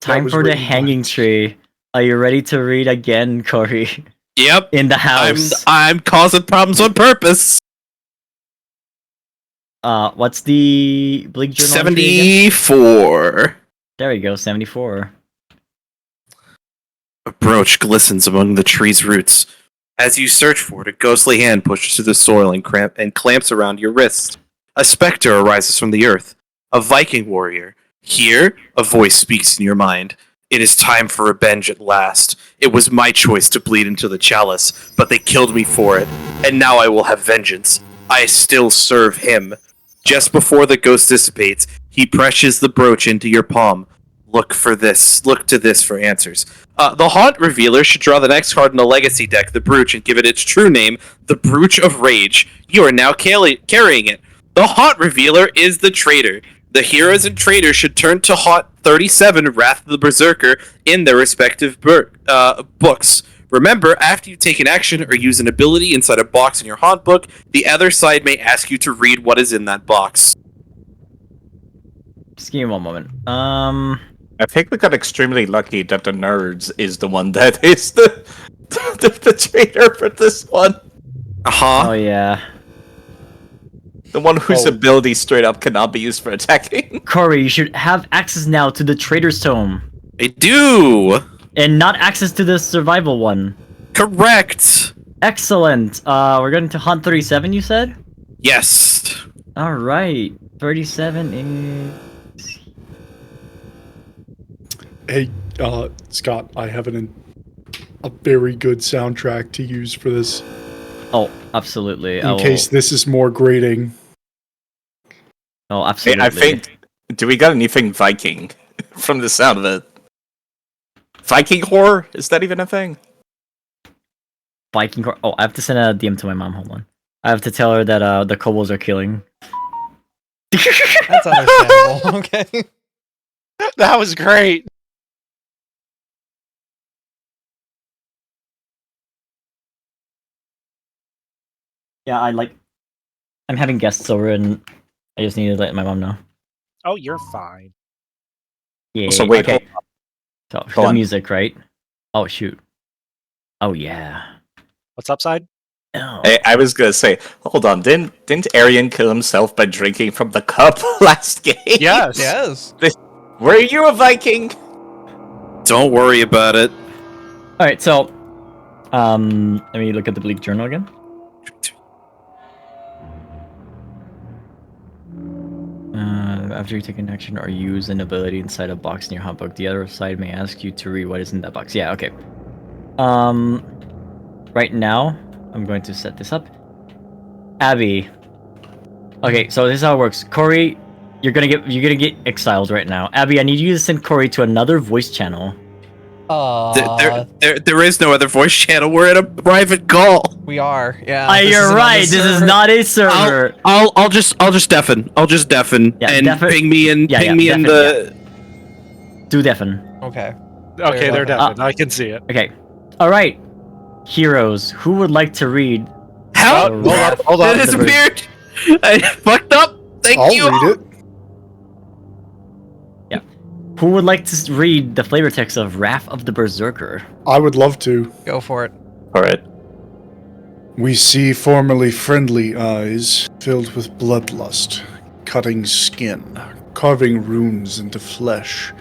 Speaker 3: time
Speaker 7: was
Speaker 3: for the
Speaker 7: written
Speaker 3: hanging tree. Are you ready to read again, Corey?
Speaker 4: Yep.
Speaker 3: In the house.
Speaker 4: I'm causing problems on purpose.
Speaker 3: What's the Bleak Journal? entry again?
Speaker 4: 74.
Speaker 3: There we go, 74.
Speaker 4: A brooch glistens among the tree's roots. As you search for it, a ghostly hand pushes through the soil and clamps around your wrist. A specter arises from the earth. A Viking warrior. Here, a voice speaks in your mind. It is time for revenge at last. It was my choice to bleed into the chalice, but they killed me for it, and now I will have vengeance. I still serve him. Just before the ghost dissipates, he presses the brooch into your palm. Look to this for answers. The Haunt Revealer should draw the next card in the Legacy deck, the Brooch, and give it its true name, the Brooch of Rage. You are now carrying it. The Haunt Revealer is the traitor. The heroes and traitors should turn to Haunt 37, Wrath of the Berserker, in their respective books. Remember, after you take an action or use an ability inside a box in your Haunt book, the other side may ask you to read what is in that box.
Speaker 3: Just give me one moment.
Speaker 6: I think we got extremely lucky that the nerds is the one that is the traitor for this one.
Speaker 3: Oh yeah.
Speaker 6: The one whose ability straight up cannot be used for attacking.
Speaker 3: Corey, you should have access now to the Traitor's Tome.
Speaker 4: I do!
Speaker 3: And not access to the survival one.
Speaker 4: Correct!
Speaker 3: Excellent. We're going to Hunt 37, you said?
Speaker 4: Yes.
Speaker 3: Alright. 37 is...
Speaker 7: Hey, Scott, I have a very good soundtrack to use for this.
Speaker 3: Oh, absolutely.
Speaker 7: In case this is more grating.
Speaker 3: Oh,
Speaker 6: Hey,
Speaker 3: absolutely.
Speaker 6: I think. Do we got anything Viking from the sound of it? Viking horror? Is that even a thing?
Speaker 3: Viking... Oh, I have to send a DM to my mom. Hold on. I have to tell her that the kobolds are killing.
Speaker 2: That's understandable. Okay.
Speaker 5: That was great.
Speaker 3: Yeah, I'm having guests over and I just need to let my mom know.
Speaker 5: Oh, you're fine.
Speaker 3: Yeah.
Speaker 6: So wait,
Speaker 3: okay. So
Speaker 6: Go
Speaker 3: the
Speaker 6: on.
Speaker 3: music, right? Oh shoot. Oh yeah.
Speaker 5: What's upside?
Speaker 3: Oh.
Speaker 6: Hey, I was gonna say, hold on, didn't Arian kill himself by drinking from the cup last game?
Speaker 5: Yes.
Speaker 2: Yes.
Speaker 6: Were you a Viking?
Speaker 4: Don't worry about it.
Speaker 3: All right. So, let me look at the Bleak Journal again. After you take an action or use an ability inside a box in your hunt book, the other side may ask you to read what is in that box. Yeah, okay. Right now, I'm going to set this up. Abby. Okay, so this is how it works. Corey, you're gonna get exiled right now. Abby, I need you to send Corey to another voice channel.
Speaker 4: There is no other voice channel. We're in a private call.
Speaker 2: We are. Yeah. this
Speaker 3: You're
Speaker 2: isn't on
Speaker 3: right.
Speaker 2: the
Speaker 3: This is
Speaker 2: server.
Speaker 3: not a server.
Speaker 4: I'll just deafen. I'll just deafen
Speaker 3: Yeah,
Speaker 4: and
Speaker 3: deafen-
Speaker 4: ping me in.
Speaker 3: yeah,
Speaker 4: ping me in
Speaker 3: deafen,
Speaker 4: the.
Speaker 3: Do deafen.
Speaker 2: Okay.
Speaker 5: Okay, they're
Speaker 2: definite.
Speaker 5: definite. I can see it.
Speaker 3: Okay. All right. Heroes, who would like to read?
Speaker 4: How?
Speaker 5: Hold on.
Speaker 4: It disappeared. I fucked up. Thank
Speaker 7: I'll
Speaker 4: you.
Speaker 7: read it.
Speaker 3: Who would like to read the flavor text of Wrath of the Berserker?
Speaker 7: I would love to.
Speaker 2: Go for it.
Speaker 6: Alright.
Speaker 7: We see formerly friendly eyes filled with bloodlust cutting skin, carving runes into flesh,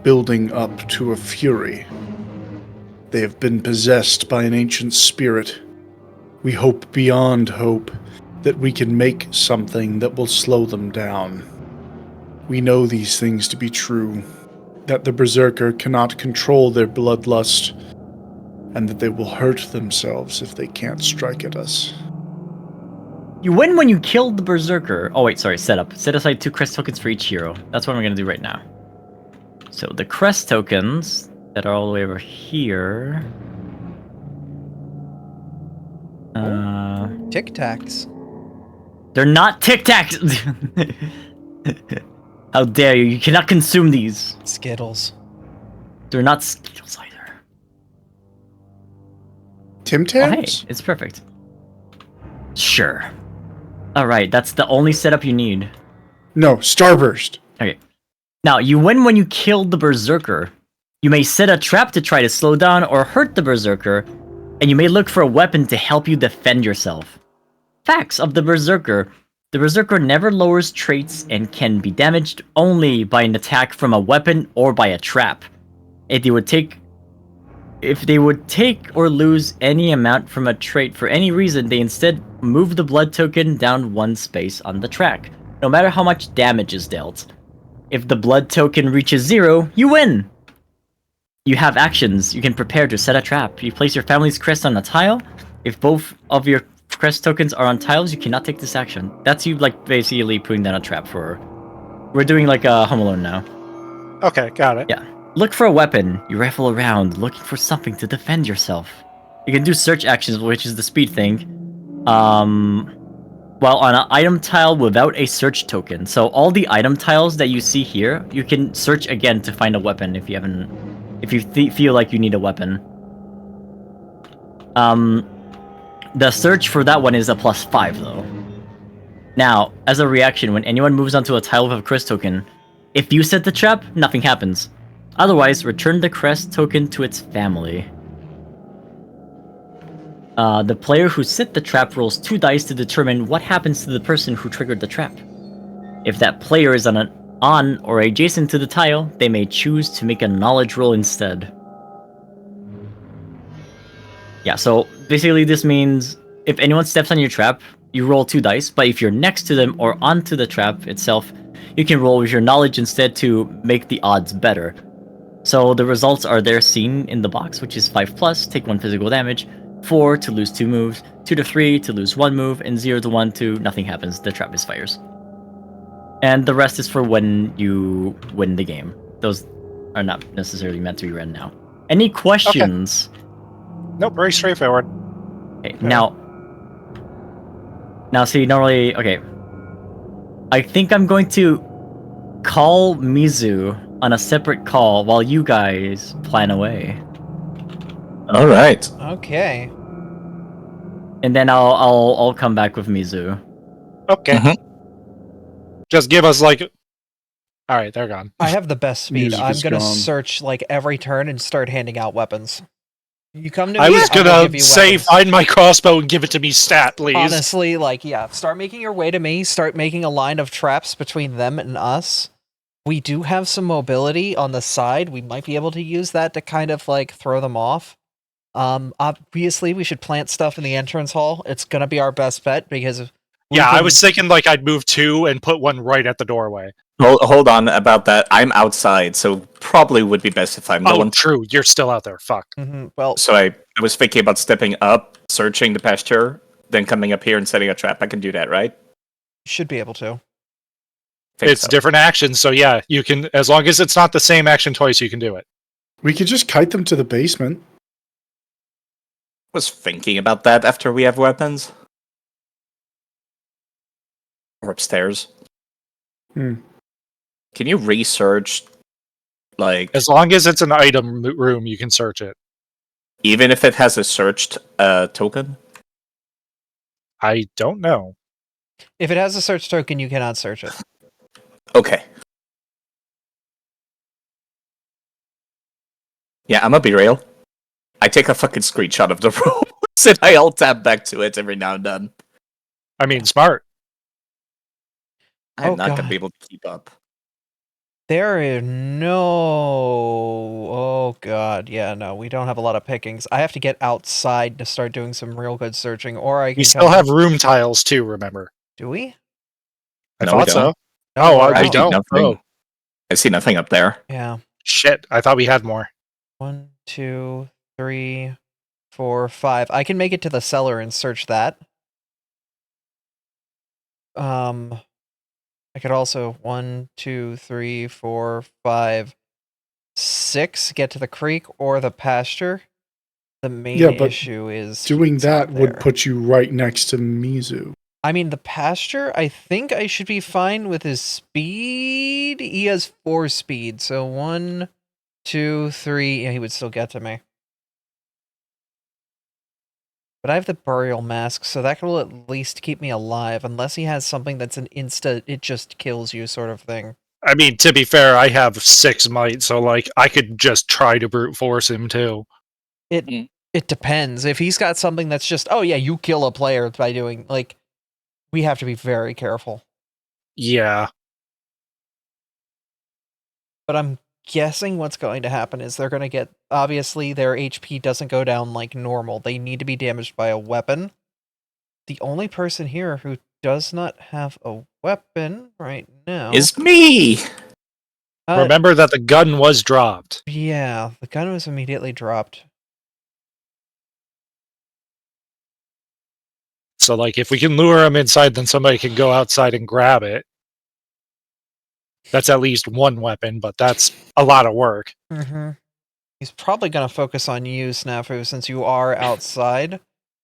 Speaker 7: building up to a fury. They have been possessed by an ancient spirit. We hope beyond hope that we can make something that will slow them down. We know these things to be true, that the Berserker cannot control their bloodlust, and that they will hurt themselves if they can't strike at us.
Speaker 3: You win when you kill the Berserker. Oh wait, sorry, setup. Set aside 2 crest tokens for each hero. That's what we're gonna do right now. So the crest tokens that are all the way over here.
Speaker 2: Tic Tacs.
Speaker 3: They're not Tic Tacs! How dare you? You cannot consume these.
Speaker 2: Skittles.
Speaker 3: They're not Skittles either.
Speaker 7: Tim
Speaker 3: Oh, hey,
Speaker 7: Tams?
Speaker 3: it's perfect. Sure. Alright, that's the only setup you need.
Speaker 7: No, Starburst.
Speaker 3: Okay. Now, you win when you kill the Berserker. You may set a trap to try to slow down or hurt the Berserker, and you may look for a weapon to help you defend yourself. Facts of the Berserker. The Berserker never lowers traits and can be damaged only by an attack from a weapon or by a trap. If they would take or lose any amount from a trait for any reason, they instead move the blood token down 1 space on the track, no matter how much damage is dealt. If the blood token reaches 0, you win! You have actions. You can prepare to set a trap. You place your family's crest on a tile. If both of your crest tokens are on tiles, you cannot take this action. That's you, like, basically putting down a trap for... We're doing, like, a Home Alone now.
Speaker 5: Okay, got it.
Speaker 3: Yeah. Look for a weapon. You rifle around, looking for something to defend yourself. You can do search actions, which is the speed thing. While on an item tile without a search token. So all the item tiles that you see here, you can search again to find a weapon if you haven't... If you feel like you need a weapon. The search for that one is a +5 though. Now, as a reaction, when anyone moves onto a tile with a crest token, if you set the trap, nothing happens. Otherwise, return the crest token to its family. The player who set the trap rolls 2 dice to determine what happens to the person who triggered the trap. If that player is on or adjacent to the tile, they may choose to make a knowledge roll instead. Yeah, so basically this means if anyone steps on your trap, you roll 2 dice, but if you're next to them or onto the trap itself, you can roll with your knowledge instead to make the odds better. So the results are there seen in the box, which is 5+, take 1 physical damage, 4 to lose 2 moves, 2 to 3 to lose 1 move, and 0 to 1 to nothing happens, the trap misfires. And the rest is for when you win the game. Those are not necessarily meant to be read now. Any questions?
Speaker 5: Nope, very straightforward.
Speaker 3: Okay, now see, normally, okay. I think I'm going to call Mizu on a separate call while you guys plan away.
Speaker 6: All right.
Speaker 2: Okay.
Speaker 3: And then I'll come back with Mizu.
Speaker 5: Okay.
Speaker 6: Mhm.
Speaker 5: Just give us like... Alright, they're gone.
Speaker 2: I have the best speed.
Speaker 7: Music
Speaker 2: I'm
Speaker 7: is
Speaker 2: gonna
Speaker 7: gone.
Speaker 2: search like every turn and start handing out weapons. You come to
Speaker 5: I
Speaker 2: me,
Speaker 5: was
Speaker 2: I will
Speaker 5: gonna
Speaker 2: give you
Speaker 5: say,
Speaker 2: weapons.
Speaker 5: find my crossbow and give it to me stat, please.
Speaker 2: Honestly, like, yeah, start making your way to me, start making a line of traps between them and us. We do have some mobility on the side. We might be able to use that to kind of, like, throw them off. Obviously, we should plant stuff in the entrance hall. It's gonna be our best bet, because...
Speaker 5: Yeah, I was thinking like I'd move 2 and put 1 right at the doorway.
Speaker 6: Hold on about that. I'm outside, so probably would be best if I'm the
Speaker 5: Oh,
Speaker 6: one.
Speaker 5: true. You're still out there. Fuck.
Speaker 2: Well,
Speaker 6: So I was thinking about stepping up, searching the pasture, then coming up here and setting a trap. I can do that, right?
Speaker 2: you should be able to.
Speaker 6: Think
Speaker 5: It's
Speaker 6: so.
Speaker 5: different actions, so yeah, you can, as long as it's not the same action twice, you can do it.
Speaker 7: We could just kite them to the basement.
Speaker 6: Was thinking about that after we have weapons. Or upstairs.
Speaker 7: Hmm.
Speaker 6: Can you research, like,
Speaker 5: As long as it's an item room, you can search it.
Speaker 6: even if it has a searched token?
Speaker 5: I don't know.
Speaker 2: If it has a search token, you cannot search it.
Speaker 6: Okay. Yeah, I'm gonna be real. I take a fucking screenshot of the room, and I alt tab back to it every now and then.
Speaker 5: I mean, smart.
Speaker 6: I'm
Speaker 2: Oh,
Speaker 6: not going to
Speaker 2: God.
Speaker 6: be able to keep up.
Speaker 2: There is no. Oh god, yeah, no, we don't have a lot of pickings. I have to get outside to start doing some real good searching, or I can.
Speaker 5: We still have room tiles too. Remember?
Speaker 2: Do we?
Speaker 5: I
Speaker 6: No, we
Speaker 5: thought so.
Speaker 6: don't.
Speaker 2: No, we're
Speaker 5: we
Speaker 2: out.
Speaker 6: I see
Speaker 5: don't.
Speaker 6: nothing.
Speaker 5: Oh,
Speaker 6: I see nothing up there.
Speaker 2: Yeah.
Speaker 5: shit! I thought we had more.
Speaker 2: 1, 2, 3, 4, 5. I can make it to the cellar and search that. I could also 1, 2, 3, 4, 5, 6 get to the creek or the pasture. The main
Speaker 7: Yeah, but
Speaker 2: issue is
Speaker 7: Doing
Speaker 2: he's
Speaker 7: that
Speaker 2: not
Speaker 7: would
Speaker 2: there.
Speaker 7: put you right next to Mizu.
Speaker 2: I mean, the pasture, I think I should be fine with his speed. He has 4 speed, so 1, 2, 3. Yeah, he would still get to me. But I have the burial mask, so that will at least keep me alive, unless he has something that's an insta, it just kills you sort of thing.
Speaker 5: I mean, to be fair, I have 6 might, so like I could just try to brute force him too.
Speaker 2: It depends. If he's got something that's just, oh yeah, you kill a player by doing, like, we have to be very careful.
Speaker 5: Yeah.
Speaker 2: But I'm guessing what's going to happen is they're going to get, obviously their HP doesn't go down like normal. They need to be damaged by a weapon. The only person here who does not have a weapon right now
Speaker 6: Is me!
Speaker 5: Remember that the gun was dropped.
Speaker 2: Yeah, the gun was immediately dropped.
Speaker 5: So like if we can lure him inside, then somebody can go outside and grab it. That's at least one weapon, but that's a lot of work.
Speaker 2: Mm-hmm. He's probably going to focus on you, Snafu, since you are outside.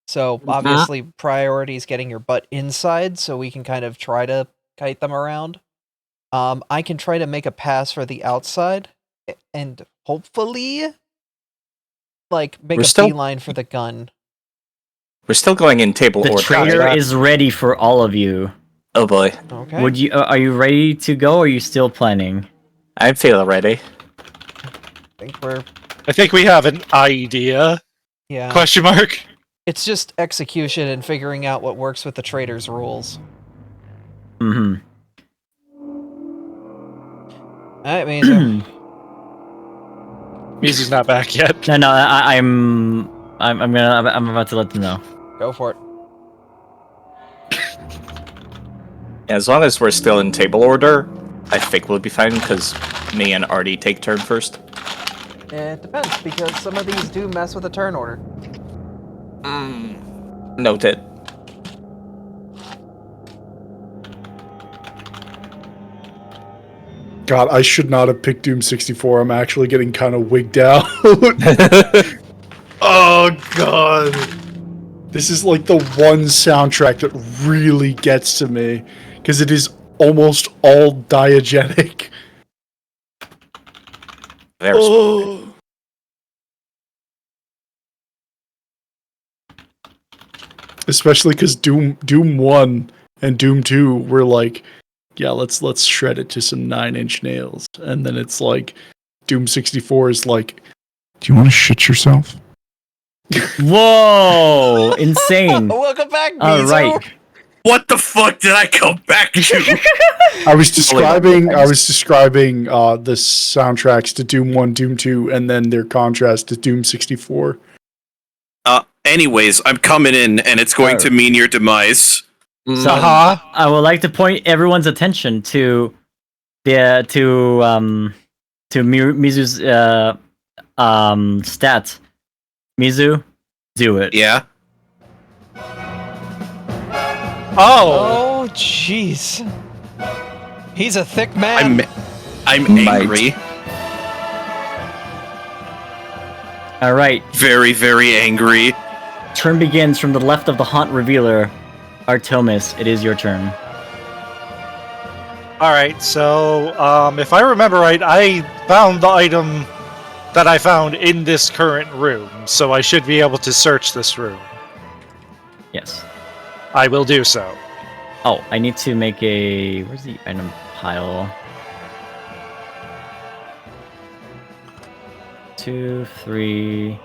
Speaker 2: So obviously priority is getting your butt inside so we can kind of try to kite them around. I can try to make a pass for the outside and hopefully like make beeline for the gun.
Speaker 6: We're still going in table
Speaker 3: The
Speaker 6: order.
Speaker 3: trader is ready for all of you.
Speaker 6: Oh boy.
Speaker 2: Okay.
Speaker 3: Would you? Are you ready to go? Or are you still planning?
Speaker 6: I feel ready.
Speaker 5: I think we have an idea.
Speaker 2: Yeah.
Speaker 5: Question mark.
Speaker 2: It's just execution and figuring out what works with the trader's rules.
Speaker 3: Mm-hmm.
Speaker 2: Alright, Mizu.
Speaker 5: Mizu's not back yet.
Speaker 3: No, I'm about to let them know.
Speaker 2: Go for it.
Speaker 6: As long as we're still in table order, I think we'll be fine because me and Artie take turn first.
Speaker 2: It depends, because some of these do mess with the turn order.
Speaker 6: Noted.
Speaker 7: God, I should not have picked Doom 64. I'm actually getting kind of wigged out. Oh, God. This is like the one soundtrack that really gets to me, because it is almost all diegetic.
Speaker 6: There's
Speaker 7: Especially because Doom 1 and Doom 2 were like, yeah, let's shred it to some 9-inch nails. And then it's like, Doom 64 is like, do you want to shit yourself?
Speaker 3: Whoa! Insane.
Speaker 2: Welcome back, Mizu!
Speaker 3: All right.
Speaker 4: What the fuck did I come back to?
Speaker 7: I was describing the soundtracks to Doom 1, Doom 2, and then their contrast to Doom 64.
Speaker 4: Anyways, I'm coming in, and it's going to mean your demise.
Speaker 3: So I would like to point everyone's attention to Mizu's stats. Mizu, do it.
Speaker 4: Yeah.
Speaker 2: Oh, jeez. He's a thick man.
Speaker 4: I'm angry.
Speaker 3: All right.
Speaker 4: Very, very angry.
Speaker 3: Turn begins from the left of the Haunt Revealer. Artemis, it is your turn.
Speaker 5: Alright, so if I remember right, I found the item that I found in this current room, so I should be able to search this room.
Speaker 3: Yes.
Speaker 5: I will do so.
Speaker 3: Oh, I need to make a... Where's the item pile? 2, 3...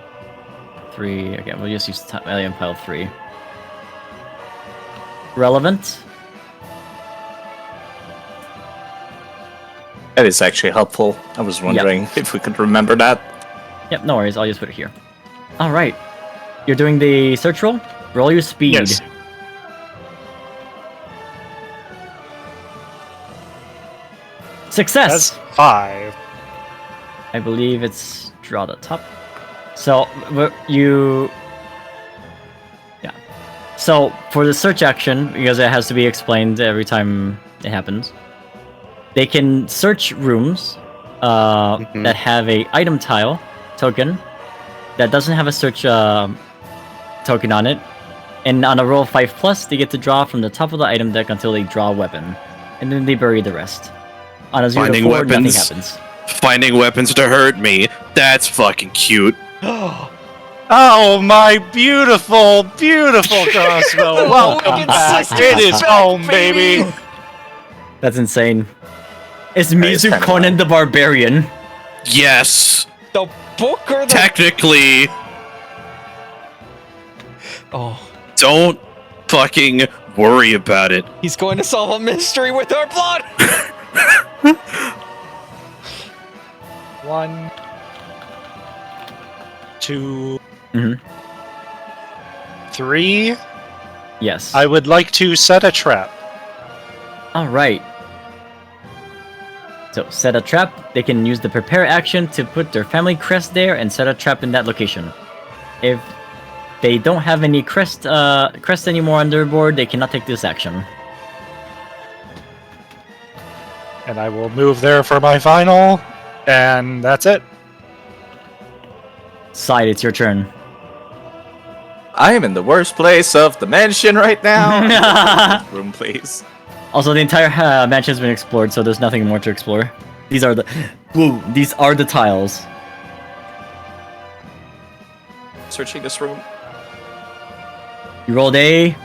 Speaker 3: 3... Okay, we'll just use item pile 3. Relevant?
Speaker 6: That is actually helpful. I was wondering if we could remember that.
Speaker 3: Yep, no worries. I'll just put it here. All right. You're doing the search roll? Roll your speed.
Speaker 5: Yes.
Speaker 3: Success!
Speaker 5: That's 5.
Speaker 3: I believe it's draw the top. So, you... Yeah. So, for the search action, because it has to be explained every time it happens, they can search rooms that have a item tile token that doesn't have a search token on it. And on a roll of 5+, they get to draw from the top of the item deck until they draw a weapon. And then they bury the rest. On a 0 to 4, nothing happens.
Speaker 4: Finding weapons to hurt me. That's fucking cute.
Speaker 5: Oh, my beautiful, beautiful crossbow. Welcome back. It is home, baby.
Speaker 3: That's insane. It's
Speaker 6: is
Speaker 3: Mizu
Speaker 6: kinda
Speaker 3: Conan the Barbarian.
Speaker 4: Yes.
Speaker 2: The book or the...
Speaker 4: Technically,
Speaker 2: Oh,
Speaker 4: don't fucking worry about it.
Speaker 2: he's going to solve a mystery with our blood!
Speaker 5: 1, 2,
Speaker 3: Mhm.
Speaker 5: 3.
Speaker 3: Yes.
Speaker 5: I would like to set a trap.
Speaker 3: Alright. So, set a trap. They can use the prepare action to put their family crest there and set a trap in that location. If they don't have any crest anymore on their board, they cannot take this action.
Speaker 5: And I will move there for my final. And that's it.
Speaker 3: Side, it's your turn.
Speaker 6: I am in the worst place of the mansion right now. Room, please.
Speaker 3: Also, the entire mansion has been explored, so there's nothing more to explore. These are the... Whoa, these are the tiles.
Speaker 6: Searching this room.
Speaker 3: You rolled a...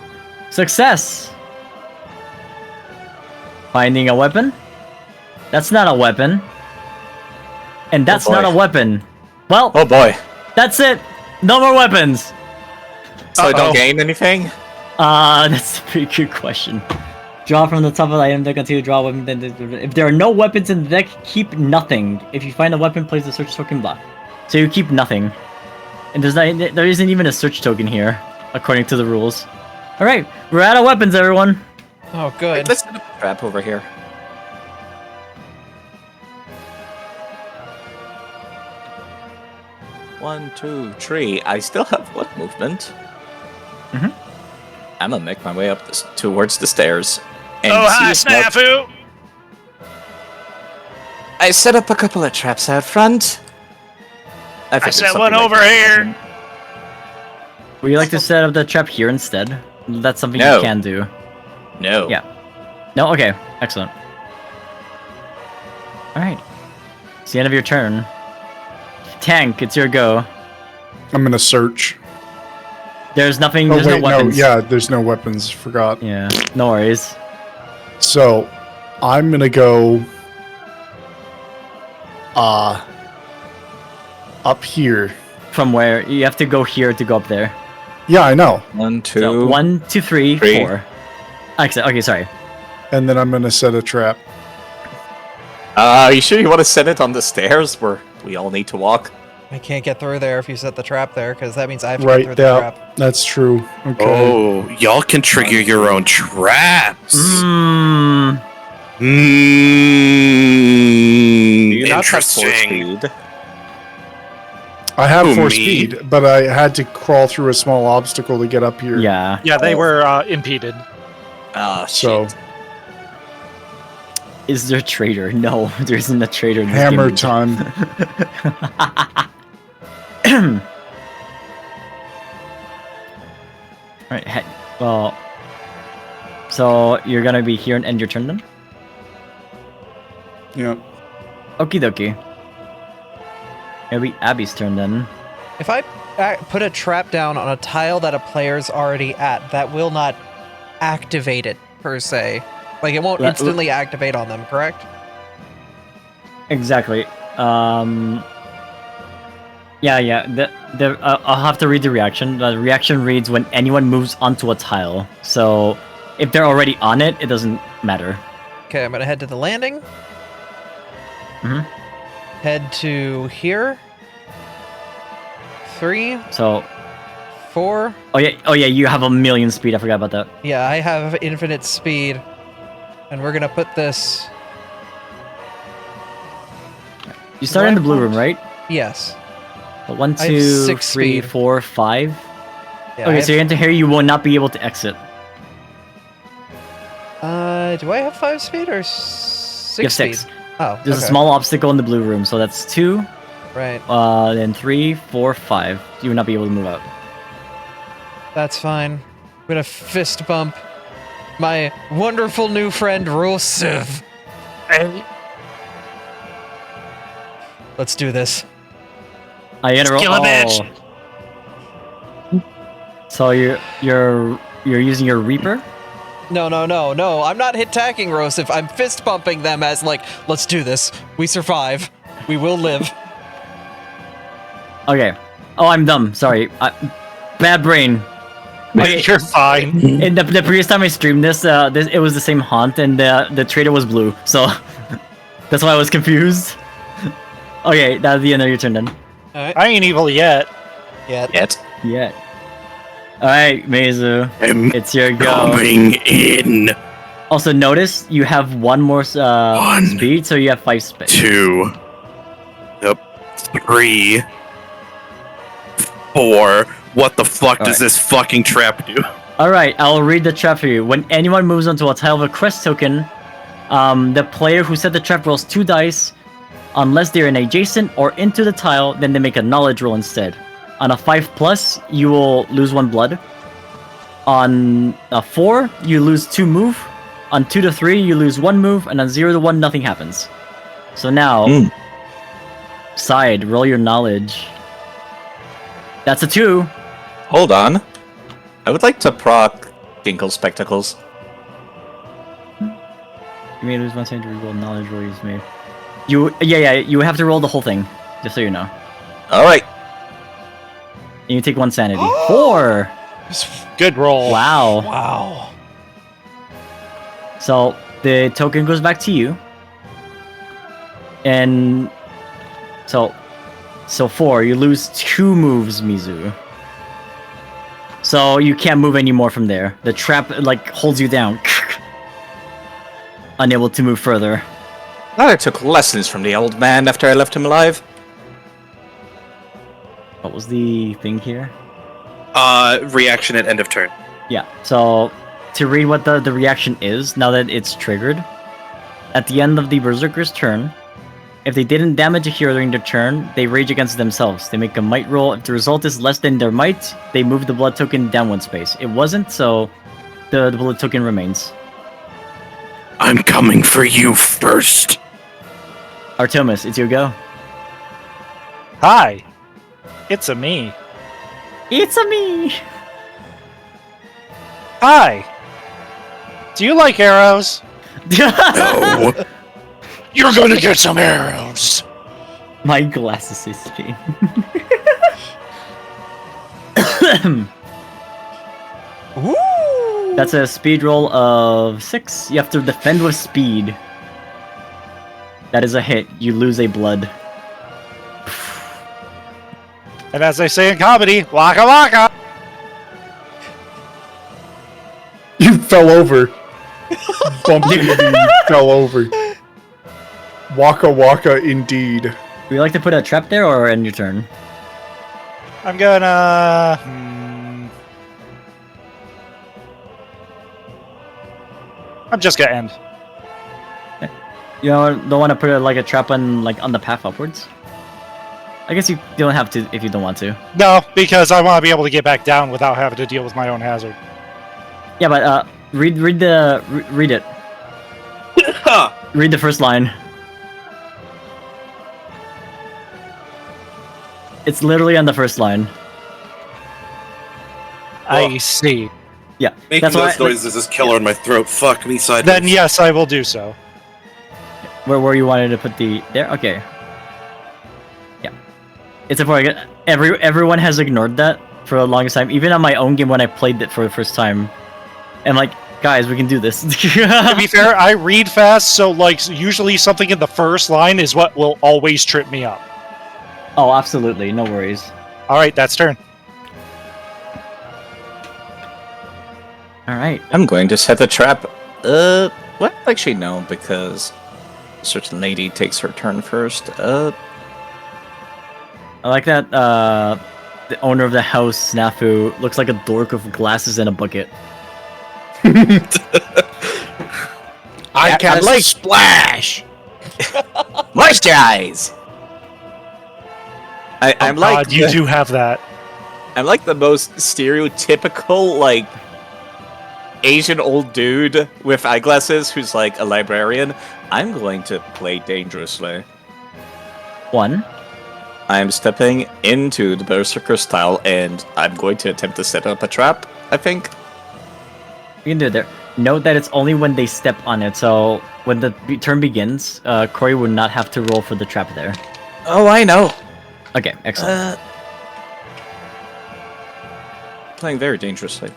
Speaker 3: success! Finding a weapon? That's not a weapon. And that's
Speaker 6: boy.
Speaker 3: not a weapon. Well,
Speaker 6: Oh boy.
Speaker 3: that's it! No more weapons!
Speaker 6: So I
Speaker 5: Uh-oh.
Speaker 6: don't gain anything?
Speaker 3: That's a pretty good question. Draw from the top of the item deck until you draw a weapon. If there are no weapons in the deck, keep nothing. If you find a weapon, place the search token block. So you keep nothing. And there isn't even a search token here, according to the rules. Alright, we're out of weapons, everyone!
Speaker 2: Oh, good.
Speaker 6: Let's set up a trap over here. One, two, three. I still have one movement.
Speaker 3: Mhm.
Speaker 6: I'm gonna make my way up towards the stairs. And
Speaker 5: Oh, hi,
Speaker 6: see if
Speaker 5: Snafu!
Speaker 6: I set up a couple of traps out front.
Speaker 5: I
Speaker 6: figured
Speaker 5: set
Speaker 6: something
Speaker 5: one
Speaker 6: like
Speaker 5: over
Speaker 6: that.
Speaker 5: here.
Speaker 3: Would you like to set up the trap here instead? That's something
Speaker 6: No.
Speaker 3: you can do.
Speaker 6: No.
Speaker 3: Yeah. No? Okay. Excellent. Alright. It's the end of your turn. Tank, it's your go.
Speaker 7: I'm gonna search.
Speaker 3: There's nothing,
Speaker 7: Oh
Speaker 3: there's
Speaker 7: wait,
Speaker 3: no weapons.
Speaker 7: yeah, there's no weapons. Forgot.
Speaker 3: Yeah, no worries.
Speaker 7: So, I'm gonna go. Up here.
Speaker 3: From where? You have to go here to go up there.
Speaker 7: Yeah, I know.
Speaker 6: 1, 2.
Speaker 3: So, 1, 2, 3,
Speaker 6: Three.
Speaker 3: 4. Okay, sorry.
Speaker 7: And then I'm gonna set a trap.
Speaker 6: You sure you want to set it on the stairs where we all need to walk?
Speaker 2: I can't get through there if you set the trap there, because that means I have to
Speaker 7: Right,
Speaker 2: get through the
Speaker 7: yeah,
Speaker 2: trap.
Speaker 7: that's true. Okay.
Speaker 4: Oh, y'all can trigger your own traps.
Speaker 3: Mmm.
Speaker 6: Do you not have force
Speaker 4: Interesting.
Speaker 6: speed?
Speaker 7: I have
Speaker 4: Who,
Speaker 7: force
Speaker 4: me?
Speaker 7: speed, but I had to crawl through a small obstacle to get up here.
Speaker 3: Yeah.
Speaker 5: Yeah, they were impeded.
Speaker 6: Ah,
Speaker 7: So,
Speaker 6: shit.
Speaker 3: Is there a traitor? No, there isn't a traitor in this
Speaker 7: hammer
Speaker 3: game.
Speaker 7: time.
Speaker 3: Alright, well... So, you're gonna be here and end your turn then?
Speaker 7: Yeah.
Speaker 3: Okie dokie. It'll be Abby's turn then.
Speaker 2: If I put a trap down on a tile that a player's already at, that will not activate it, per se. Like, it won't
Speaker 3: Let-
Speaker 2: instantly activate on them, correct?
Speaker 3: Exactly. Yeah. I'll have to read the reaction. The reaction reads when anyone moves onto a tile. So, if they're already on it, it doesn't matter.
Speaker 2: Okay, I'm gonna head to the landing.
Speaker 3: Mhm.
Speaker 2: Head to here. 3,
Speaker 3: So,
Speaker 2: 4.
Speaker 3: oh yeah, you have a million speed. I forgot about that.
Speaker 2: Yeah, I have infinite speed. And we're gonna put this.
Speaker 3: You started in the blue
Speaker 2: Right
Speaker 3: room, right?
Speaker 2: Yes.
Speaker 3: So 1,
Speaker 2: I have
Speaker 3: 2,
Speaker 2: 6
Speaker 3: 3,
Speaker 2: speed.
Speaker 3: 4, 5.
Speaker 2: Yeah,
Speaker 3: Okay,
Speaker 2: I
Speaker 3: so you enter here, you will not be able to exit.
Speaker 2: do I have 5 speed or 6
Speaker 3: You have
Speaker 2: speed?
Speaker 3: 6.
Speaker 2: Oh,
Speaker 3: There's
Speaker 2: okay.
Speaker 3: a small obstacle in the blue room, so that's 2.
Speaker 2: Right.
Speaker 3: Then 3, 4, 5. You will not be able to move out.
Speaker 2: That's fine. I'm gonna fist bump my wonderful new friend Rusev. Let's do this.
Speaker 3: I enter
Speaker 5: Kill a bitch.
Speaker 3: So you're using your Reaper?
Speaker 2: No. I'm not attacking Rusev. I'm fist bumping them as like, let's do this. We survive. We will live.
Speaker 3: Okay. Oh, I'm dumb. Sorry. Bad brain. Okay.
Speaker 5: You're fine.
Speaker 3: In the previous time I streamed this, it was the same haunt, and the trader was blue, so that's why I was confused. Okay, that's the end of your turn then.
Speaker 2: Alright.
Speaker 5: I ain't evil yet.
Speaker 6: Yet.
Speaker 3: Yeah. All right, Meizu,
Speaker 4: I'm
Speaker 3: it's your go.
Speaker 4: coming in.
Speaker 3: Also, notice you have one more speed, so you have 5 speed.
Speaker 4: 2. Yep. 3. 4. What the fuck does
Speaker 3: Alright.
Speaker 4: this fucking trap do?
Speaker 3: Alright, I'll read the trap for you. When anyone moves onto a tile of a crest token, the player who set the trap rolls 2 dice. Unless they're in adjacent or into the tile, then they make a knowledge roll instead. On a 5+, you will lose 1 blood. On a 4, you lose 2 move. On 2 to 3, you lose 1 move. And on 0 to 1, nothing happens. So now, side, roll your knowledge. That's a 2.
Speaker 6: Hold on. I would like to proc Ginkle Spectacles.
Speaker 3: You may lose 1 sanity to reroll knowledge roll you made. You have to roll the whole thing, just so you know.
Speaker 6: Alright.
Speaker 3: And you take 1 sanity. 4!
Speaker 5: Good roll.
Speaker 3: Wow.
Speaker 2: Wow.
Speaker 3: So, the token goes back to you. And... So 4, you lose 2 moves, Mizu. So, you can't move anymore from there. The trap, like, holds you down. Unable to move further.
Speaker 6: Thought I took lessons from the old man after I left him alive.
Speaker 3: What was the thing here?
Speaker 4: Reaction at end of turn.
Speaker 3: Yeah, so to read what the reaction is, now that it's triggered, at the end of the Berserker's turn, if they didn't damage a hero during their turn, they rage against themselves. They make a might roll. If the result is less than their might, they move the blood token down 1 space. It wasn't, so the blood token remains.
Speaker 4: I'm coming for you first.
Speaker 3: Artemis, it's your go.
Speaker 5: Hi. It's a me.
Speaker 3: It's a me!
Speaker 5: Hi. Do you like arrows?
Speaker 4: No.
Speaker 5: You're gonna get some arrows.
Speaker 3: My glasses say Spain.
Speaker 2: Ooh.
Speaker 3: That's a speed roll of 6. You have to defend with speed. That is a hit. You lose a blood.
Speaker 5: And as they say in comedy, waka waka.
Speaker 7: You fell over. Bumped into me, fell over. Waka waka indeed.
Speaker 3: Would you like to put a trap there or end your turn?
Speaker 5: I'm gonna. I'm just gonna end.
Speaker 3: You don't want to put like a trap on the path upwards? I guess you don't have to if you don't want to.
Speaker 5: No, because I want to be able to get back down without having to deal with my own hazard.
Speaker 3: Yeah, but read it. Read the first line. It's literally on the first line.
Speaker 5: I see.
Speaker 3: Yeah,
Speaker 4: Making
Speaker 3: that's why.
Speaker 4: those noises is killer in my throat. Fuck me sideways.
Speaker 5: Then yes, I will do so.
Speaker 3: Where you wanted to put the there? Okay. Yeah, it's important. Everyone has ignored that for the longest time. Even on my own game when I played it for the first time, and like Guys, we can do this.
Speaker 5: To be fair, I read fast, so like usually something in the first line is what will always trip me up.
Speaker 3: Oh, absolutely. No worries.
Speaker 5: All right, that's turn.
Speaker 3: All right.
Speaker 6: I'm going to set a trap. Well, actually no, because a certain lady takes her turn first.
Speaker 3: I like that the owner of the house, Snafu, looks like a dork with glasses and a bucket.
Speaker 8: I cast
Speaker 6: like-
Speaker 8: splash.
Speaker 6: Moisturize. I'm
Speaker 5: Oh,
Speaker 6: like
Speaker 5: God, you do have that.
Speaker 6: I'm like the most stereotypical like Asian old dude with eyeglasses who's like a librarian. I'm going to play dangerously.
Speaker 3: 1.
Speaker 6: I'm stepping into the Berserker style, and I'm going to attempt to set up a trap, I think.
Speaker 3: You can do it there. Note that it's only when they step on it, so when the turn begins, Corey would not have to roll for the trap there.
Speaker 6: Oh, I know.
Speaker 3: Okay, excellent.
Speaker 6: Playing very dangerously.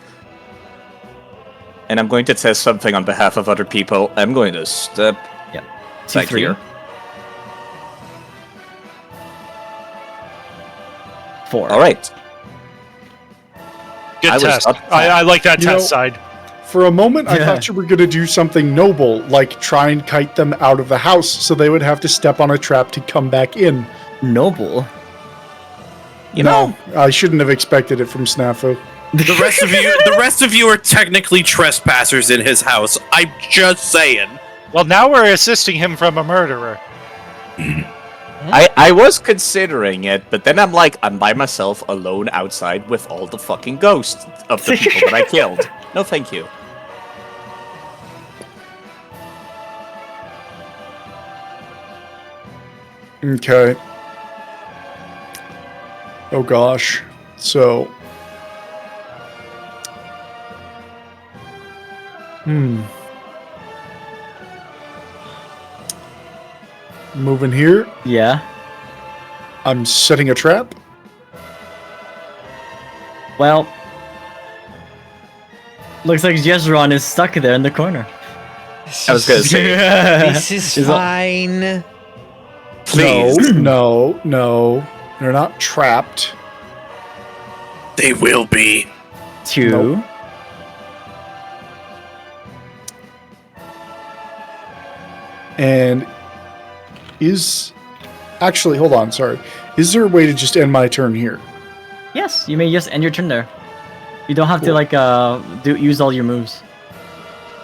Speaker 6: And I'm going to test something on behalf of other people. I'm going to step
Speaker 3: Yeah.
Speaker 6: back
Speaker 3: 2-3.
Speaker 6: here.
Speaker 3: 4.
Speaker 6: All right.
Speaker 5: Good
Speaker 6: I was
Speaker 5: test.
Speaker 6: up-
Speaker 5: I like that
Speaker 7: You
Speaker 5: test
Speaker 7: know-
Speaker 5: side.
Speaker 7: For a moment, I
Speaker 3: Yeah.
Speaker 7: thought you were going to do something noble, like try and kite them out of the house so they would have to step on a trap to come back in.
Speaker 3: Noble.
Speaker 7: No, I shouldn't have expected it from Snafu.
Speaker 4: The rest of you are technically trespassers in his house. I'm just saying.
Speaker 5: Well, now we're assisting him from a murderer.
Speaker 6: I was considering it, but then I'm like, I'm by myself alone outside with all the fucking ghosts of the people that I killed. No, thank you.
Speaker 7: Okay. Oh gosh. So. Moving here.
Speaker 3: Yeah.
Speaker 7: I'm setting a trap.
Speaker 3: Well, looks like Jezron is stuck there in the corner.
Speaker 6: I was gonna say,
Speaker 2: This is
Speaker 3: Is all-
Speaker 2: fine.
Speaker 6: please.
Speaker 7: No. They're not trapped.
Speaker 4: They will be.
Speaker 3: 2.
Speaker 7: Nope. And is actually, hold on, sorry. Is there a way to just end my turn here?
Speaker 3: Yes, you may just end your turn there. You don't have to
Speaker 7: Cool.
Speaker 3: like use all your moves.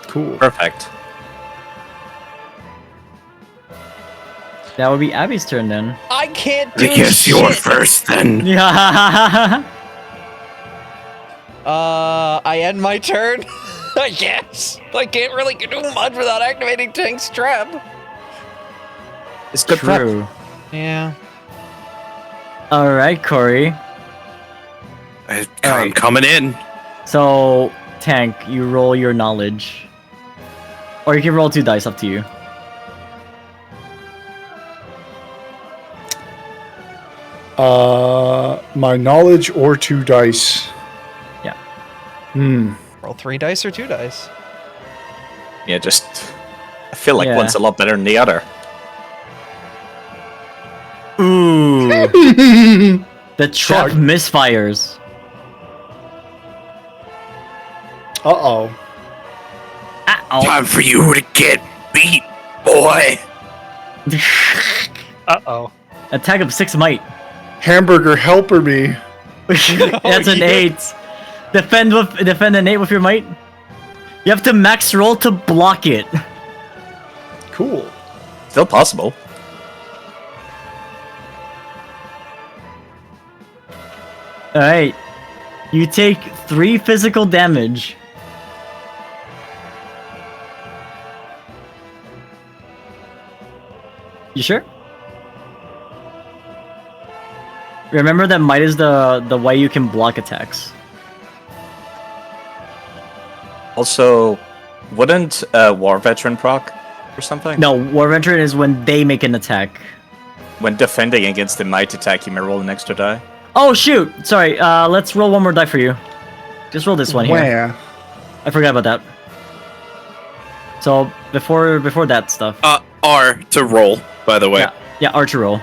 Speaker 7: Cool.
Speaker 6: Perfect.
Speaker 3: That would be Abby's turn then.
Speaker 2: I can't do
Speaker 4: I guess
Speaker 2: shit.
Speaker 4: you're first then.
Speaker 3: Yeah.
Speaker 2: I end my turn. I guess. I can't really do much without activating Tank's trap.
Speaker 6: It's good prep.
Speaker 3: True.
Speaker 2: Yeah.
Speaker 3: All right, Corey.
Speaker 4: I'm
Speaker 3: Alright.
Speaker 4: coming in.
Speaker 3: So, Tank, you roll your knowledge. Or you can roll 2 dice, up to you.
Speaker 7: My knowledge or 2 dice.
Speaker 3: Yeah.
Speaker 2: Roll 3 dice or 2 dice.
Speaker 6: Yeah, just I feel like
Speaker 3: Yeah.
Speaker 6: one's a lot better than the other.
Speaker 3: Ooh. The trap
Speaker 7: Fuck.
Speaker 3: misfires.
Speaker 7: Uh-oh.
Speaker 3: Ow.
Speaker 4: Time for you to get beat, boy.
Speaker 5: Uh-oh.
Speaker 3: Attack of 6 might.
Speaker 7: Hamburger helper me.
Speaker 3: That's an
Speaker 2: yeah.
Speaker 3: 8. Defend an 8 with your might. You have to max roll to block it.
Speaker 7: Cool.
Speaker 6: Still possible.
Speaker 3: Alright. You take 3 physical damage. You sure? Remember that might is the way you can block attacks.
Speaker 6: Also, wouldn't War Veteran proc or something?
Speaker 3: No, War Veteran is when they make an attack.
Speaker 6: When defending against the might attack, you may roll an extra die.
Speaker 3: Oh shoot! Sorry, let's roll one more die for you. Just roll this one here.
Speaker 7: Where?
Speaker 3: I forgot about that. So before that stuff.
Speaker 4: R to roll, by the way.
Speaker 3: Yeah, archer roll.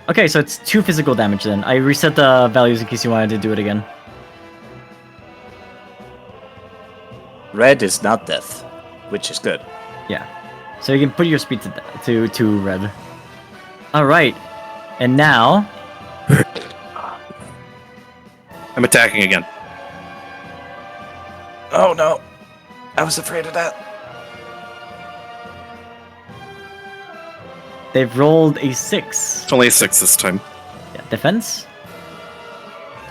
Speaker 3: Okay, so it's 2 physical damage then. I reset the values in case you wanted to do it again.
Speaker 6: Red is not death, which is good.
Speaker 3: Yeah. So you can put your speed to red. Alright. And now...
Speaker 4: I'm attacking again.
Speaker 6: Oh no. I was afraid of that.
Speaker 3: They've rolled a 6.
Speaker 4: It's only a 6 this time.
Speaker 3: Yeah, defense?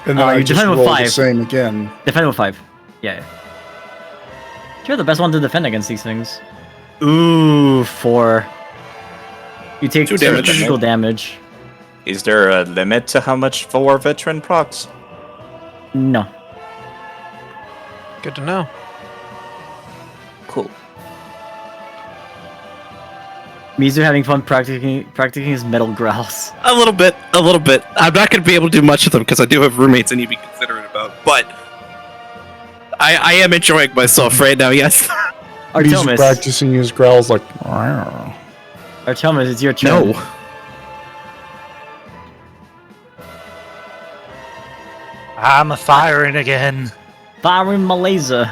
Speaker 7: And then
Speaker 3: you
Speaker 7: I just
Speaker 3: defend with
Speaker 7: rolled the
Speaker 3: 5.
Speaker 7: same again.
Speaker 3: Defend with 5. Yeah. You're the best one to defend against these things. Ooh, 4. You take 2
Speaker 4: damage.
Speaker 3: physical damage.
Speaker 6: Is there a limit to how much war veteran procs?
Speaker 3: No.
Speaker 2: Good to know.
Speaker 6: Cool.
Speaker 3: Mizu having fun practicing his metal growls.
Speaker 4: A little bit. I'm not going to be able to do much of them because I do have roommates I need to be considerate about, but I am enjoying myself right now, yes.
Speaker 7: He's
Speaker 3: Artemis.
Speaker 7: practicing his growls like.
Speaker 3: Artemis, it's your turn.
Speaker 4: No.
Speaker 5: I'm a firing again.
Speaker 3: Firing my laser.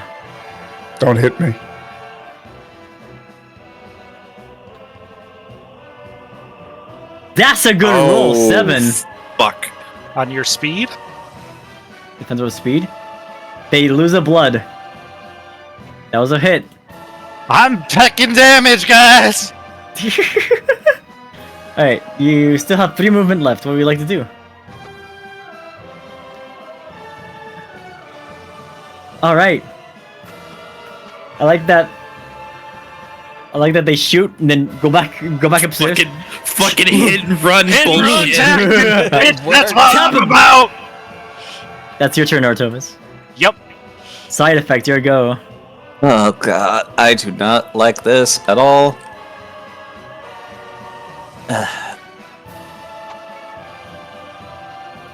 Speaker 7: Don't hit me.
Speaker 3: That's a good roll. 7.
Speaker 4: Fuck.
Speaker 5: On your speed?
Speaker 3: Depends on speed. They lose a blood. That was a hit.
Speaker 5: I'm taking damage, guys!
Speaker 3: Alright, you still have 3 movement left. What would you like to do? Alright. I like that they shoot and then go back upstairs.
Speaker 4: Fucking hit and run bullshit.
Speaker 5: That's what I'm about!
Speaker 3: That's your turn, Artemis.
Speaker 5: Yep.
Speaker 3: Side effect, your go.
Speaker 6: Oh god, I do not like this at all. I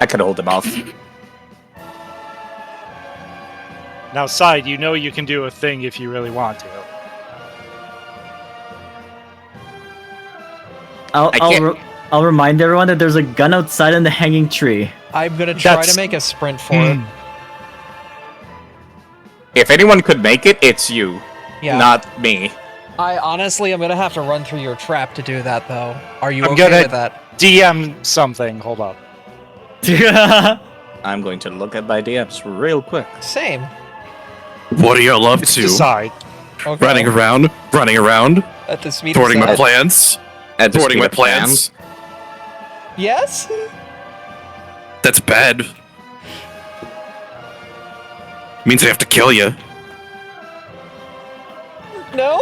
Speaker 6: could hold him off.
Speaker 5: Now, Side, you know you can do a thing if you really want to.
Speaker 3: I'll remind everyone that there's a gun outside in the hanging tree.
Speaker 2: I'm gonna try
Speaker 5: That's-
Speaker 2: to make a sprint for it.
Speaker 6: If anyone could make it, it's you,
Speaker 2: Yeah.
Speaker 6: not me.
Speaker 2: I honestly am gonna have to run through your trap to do that, though. Are you
Speaker 5: I'm
Speaker 2: okay
Speaker 5: gonna-
Speaker 2: with that?
Speaker 5: DM something. Hold up.
Speaker 6: I'm going to look at my DMs real quick.
Speaker 2: Same.
Speaker 4: What are y'all up
Speaker 5: It's
Speaker 4: to?
Speaker 5: Decide.
Speaker 2: Okay.
Speaker 4: Running around,
Speaker 2: At the speed
Speaker 4: thwarting
Speaker 2: of
Speaker 4: my
Speaker 2: sound.
Speaker 4: plans.
Speaker 6: At the
Speaker 4: Thwarting
Speaker 6: speed
Speaker 4: my
Speaker 6: of sound.
Speaker 4: plans.
Speaker 2: Yes?
Speaker 4: That's bad. Means I have to kill you.
Speaker 2: No?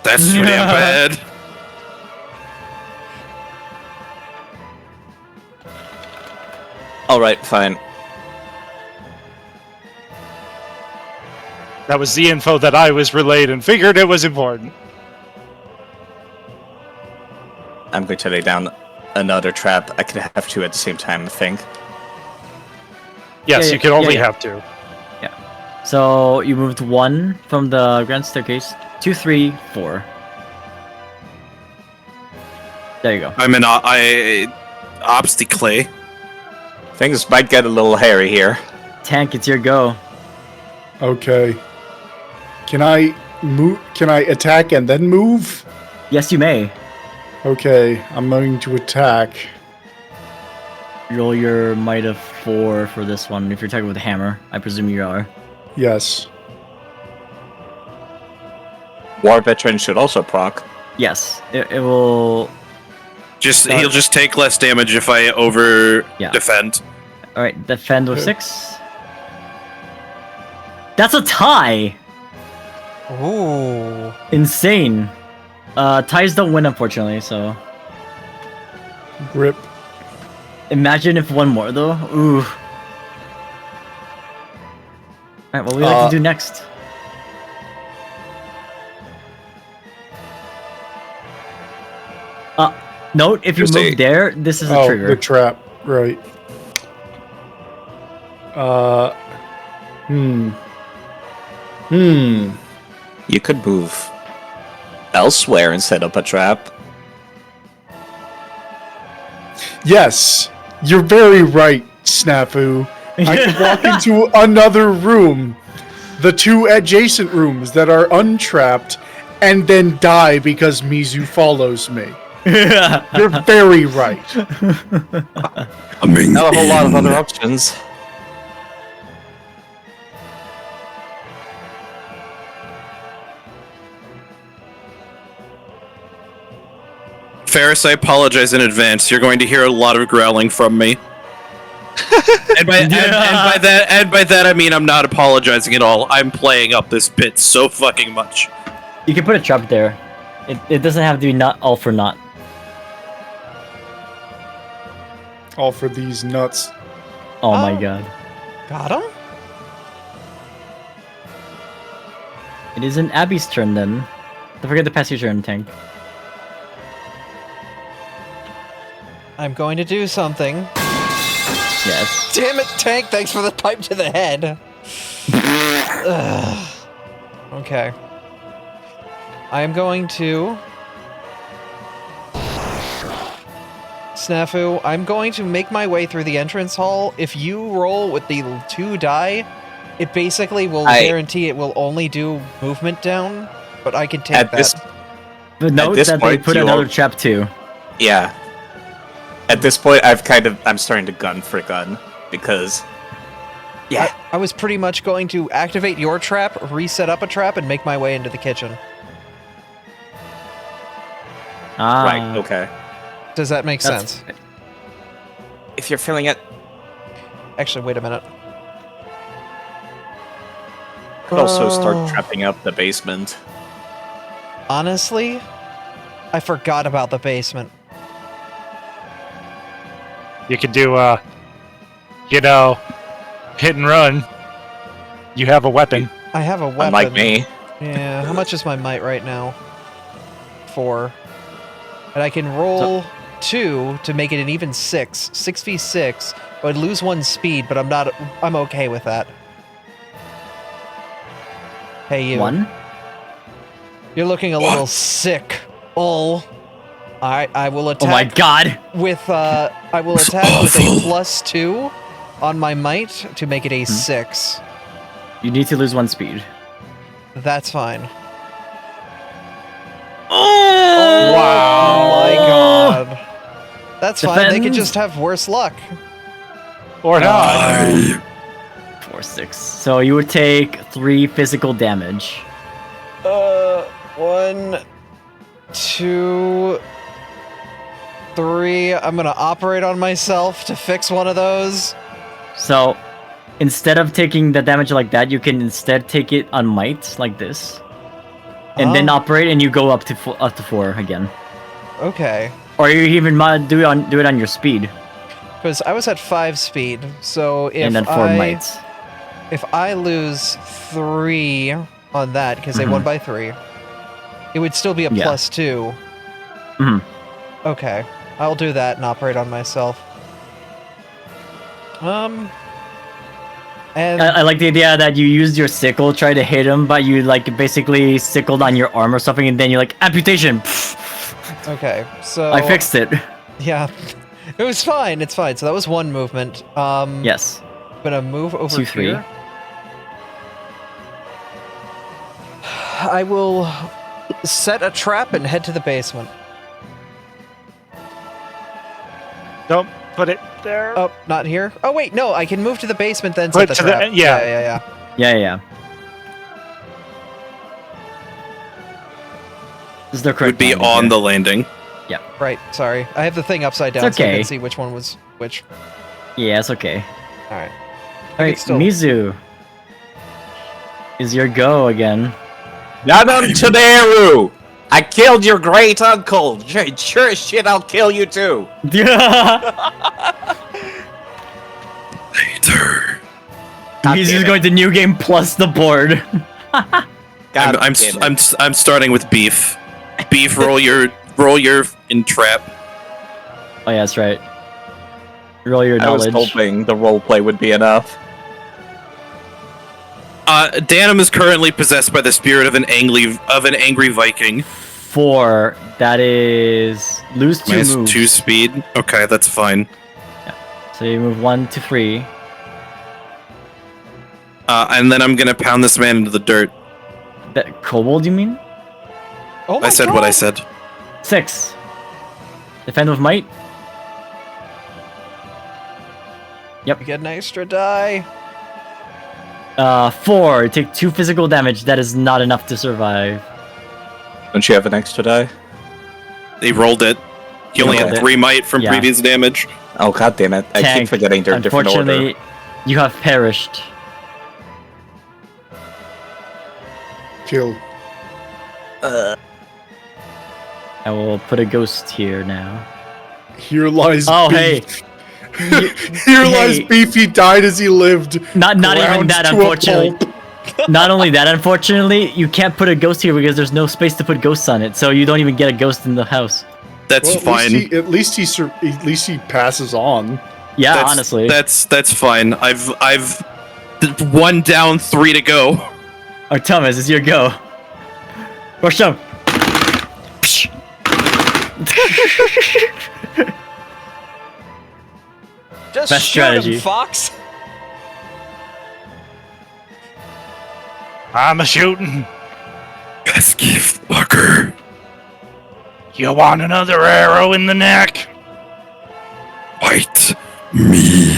Speaker 4: That's too damn bad.
Speaker 6: Alright, fine.
Speaker 5: That was the info that I was relayed and figured it was important.
Speaker 6: I'm going to lay down another trap. I could have 2 at the same time, I think.
Speaker 5: Yes,
Speaker 3: Yeah,
Speaker 5: you can only
Speaker 3: yeah.
Speaker 5: have 2.
Speaker 3: So you moved 1 from the grand staircase. 2, 3, 4. There you go.
Speaker 4: I'm an obstacle.
Speaker 6: Things might get a little hairy here.
Speaker 3: Tank, it's your go.
Speaker 7: Okay. Can I move? Can I attack and then move?
Speaker 3: Yes, you may.
Speaker 7: Okay, I'm going to attack.
Speaker 3: Roll your might of 4 for this one. If you're attacking with a hammer, I presume you are.
Speaker 7: Yes.
Speaker 6: War veteran should also proc.
Speaker 3: Yes, it will.
Speaker 4: He'll just take less damage if I defend.
Speaker 3: All right, defend with 6. That's a tie.
Speaker 2: Ooh.
Speaker 3: Insane. Ties don't win, unfortunately. So
Speaker 7: Rip.
Speaker 3: imagine if one more though. Ooh. All right, what would we like to do next? Note, if you
Speaker 6: Just
Speaker 3: move there, this is a
Speaker 7: Oh,
Speaker 3: trigger.
Speaker 7: the trap. Right.
Speaker 8: Hmm.
Speaker 6: You could move elsewhere and set up a trap.
Speaker 7: Yes, you're very right, Snafu. I can walk into another room, the two adjacent rooms that are untrapped, and then die because Mizu follows me. You're very right.
Speaker 6: Not a whole lot of other options.
Speaker 4: Ferris, I apologize in advance. You're going to hear a lot of growling from me. and by that I mean I'm not apologizing at all. I'm playing up this bit so fucking much.
Speaker 3: You can put a trap there. It doesn't have to be not all for naught.
Speaker 7: All for these nuts.
Speaker 3: Oh my god.
Speaker 2: Got him?
Speaker 3: It isn't Abby's turn then. Don't forget to pass your turn, Tank.
Speaker 2: I'm going to do something.
Speaker 3: Yes.
Speaker 2: Damn it, Tank! Thanks for the pipe to the head. Ugh. Okay. I am going to... Snafu, I'm going to make my way through the entrance hall. If you roll with the 2 die, it basically will guarantee it will only do movement down, but I can take that.
Speaker 3: But note
Speaker 6: this
Speaker 3: that they
Speaker 6: point,
Speaker 3: put
Speaker 6: you
Speaker 3: another
Speaker 6: are-
Speaker 3: trap too.
Speaker 6: Yeah. At this point, I'm starting to gun for gun because, yeah.
Speaker 2: I was pretty much going to activate your trap, reset up a trap, and make my way into the kitchen.
Speaker 3: Ah.
Speaker 6: Right. Okay.
Speaker 2: Does that make
Speaker 3: That's-
Speaker 2: sense?
Speaker 6: If you're feeling it,
Speaker 2: Actually, wait a minute.
Speaker 6: could also start
Speaker 2: Oh.
Speaker 6: trapping up the basement.
Speaker 2: Honestly, I forgot about the basement.
Speaker 5: You could do, hit and run. You have a weapon.
Speaker 2: I have a weapon.
Speaker 6: Unlike me.
Speaker 2: Yeah, how much is my might right now? 4. And I can roll 2 to make it an even 6. 6v6. I would lose 1 speed, but I'm okay with that. Hey, you.
Speaker 3: 1?
Speaker 2: You're looking a little sick. Alright, I will attack.
Speaker 3: Oh my god!
Speaker 2: I will attack with a +2 on my might to make it a 6.
Speaker 3: You need to lose 1 speed.
Speaker 2: That's fine.
Speaker 3: Oh!
Speaker 2: Oh my god. That's fine, they could
Speaker 3: Defend.
Speaker 2: just have worse luck.
Speaker 5: Or not.
Speaker 3: 4, 6. So you would take 3 physical damage.
Speaker 2: 1, 2, 3. I'm gonna operate on myself to fix one of those.
Speaker 3: So instead of taking the damage like that, you can instead take it on might like this, and then
Speaker 2: Oh.
Speaker 3: operate, and you go up to 4 again.
Speaker 2: Okay.
Speaker 3: Or you even do it on your speed,
Speaker 2: Because I was at 5 speed, so if
Speaker 3: and then 4 mites.
Speaker 2: if I lose 3 on that, because they won by 3, it would still be a
Speaker 3: Yeah.
Speaker 2: +2.
Speaker 3: Mhm.
Speaker 2: Okay, I'll do that and operate on myself. And
Speaker 3: I like the idea that you used your sickle, try to hit him, but you like basically sickled on your arm or something, and then you're like amputation.
Speaker 2: okay, so
Speaker 3: I fixed it.
Speaker 2: Yeah, it was fine. It's fine. So that was 1 movement.
Speaker 3: Yes.
Speaker 2: I'm gonna move over
Speaker 3: 2, 3.
Speaker 2: here. I will set a trap and head to the basement.
Speaker 5: Don't put it there.
Speaker 2: Oh, not here. Oh wait, no, I can move to the basement then
Speaker 5: Put
Speaker 2: set the
Speaker 5: to the-
Speaker 2: trap.
Speaker 5: yeah.
Speaker 2: yeah.
Speaker 3: Yeah. This is the correct
Speaker 4: Would be
Speaker 3: landing
Speaker 4: on
Speaker 3: here.
Speaker 4: the landing.
Speaker 2: Right. Sorry, I have the thing upside down,
Speaker 3: It's
Speaker 2: so I
Speaker 3: okay.
Speaker 2: can see which one was which.
Speaker 3: Yeah, it's okay.
Speaker 2: All right.
Speaker 3: Alright,
Speaker 2: still-
Speaker 3: Mizu. Is your go again.
Speaker 6: Nanantaneru! I killed your great uncle! Sure as shit, I'll kill you too!
Speaker 3: Mizu's going to new game plus the board.
Speaker 6: God
Speaker 4: I'm
Speaker 6: damn it.
Speaker 4: I'm starting with beef. Beef, roll your in trap.
Speaker 3: Oh yeah, that's right. Roll your
Speaker 6: I was
Speaker 3: knowledge.
Speaker 6: hoping the roleplay would be enough.
Speaker 4: Danum is currently possessed by the spirit of an angry Viking.
Speaker 3: 4. That is lose 2
Speaker 4: Minus
Speaker 3: moves.
Speaker 4: 2 speed. Okay, that's fine.
Speaker 3: So you move 1 to free.
Speaker 4: And then I'm gonna pound this man into the dirt.
Speaker 3: That kobold, you mean?
Speaker 2: Oh my
Speaker 4: I said
Speaker 2: God.
Speaker 4: what I said.
Speaker 3: 6. Defend with might.
Speaker 2: You get an extra die.
Speaker 3: 4. Take 2 physical damage. That is not enough to survive.
Speaker 6: Don't you have an extra die?
Speaker 4: He rolled it. He only
Speaker 3: rolled
Speaker 4: had
Speaker 3: it.
Speaker 4: 3 might from
Speaker 3: Yeah.
Speaker 4: previous damage.
Speaker 6: Oh god damn it! I keep
Speaker 3: Tank,
Speaker 6: forgetting they're different order.
Speaker 3: unfortunately, you have perished.
Speaker 7: Kill.
Speaker 3: I will put a ghost here now.
Speaker 7: Here lies.
Speaker 3: Oh,
Speaker 7: Beef.
Speaker 3: hey.
Speaker 7: Here lies
Speaker 3: Hey.
Speaker 7: Beef. He died as he lived.
Speaker 3: Not even
Speaker 7: ground
Speaker 3: that,
Speaker 7: to a
Speaker 3: unfortunately.
Speaker 7: pulp.
Speaker 3: Not only that, unfortunately, you can't put a ghost here because there's no space to put ghosts on it, so you don't even get a ghost in the house.
Speaker 4: That's
Speaker 7: Well,
Speaker 4: fine.
Speaker 7: At least he passes on.
Speaker 3: Yeah,
Speaker 4: That's,
Speaker 3: honestly.
Speaker 4: that's fine. I've 1 down, 3 to go.
Speaker 3: Artemis, it's your go. Rush down.
Speaker 2: Just
Speaker 3: Best
Speaker 2: shoot
Speaker 3: strategy.
Speaker 2: him, Fox.
Speaker 5: I'm a shooting.
Speaker 4: Best gift, fucker.
Speaker 5: You want another arrow in the neck?
Speaker 4: Fight me.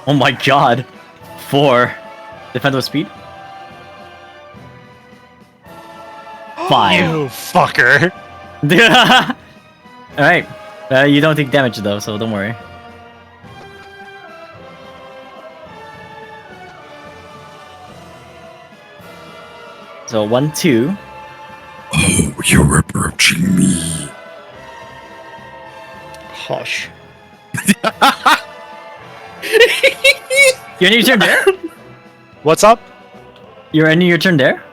Speaker 3: Oh my god. 4. Defend with speed. 5.
Speaker 5: You fucker.
Speaker 3: Alright. You don't take damage though, so don't worry. So 1, 2.
Speaker 4: Oh, you're approaching me.
Speaker 7: Hush.
Speaker 3: You're ending your turn there?
Speaker 5: What's up?
Speaker 3: You're ending your turn there?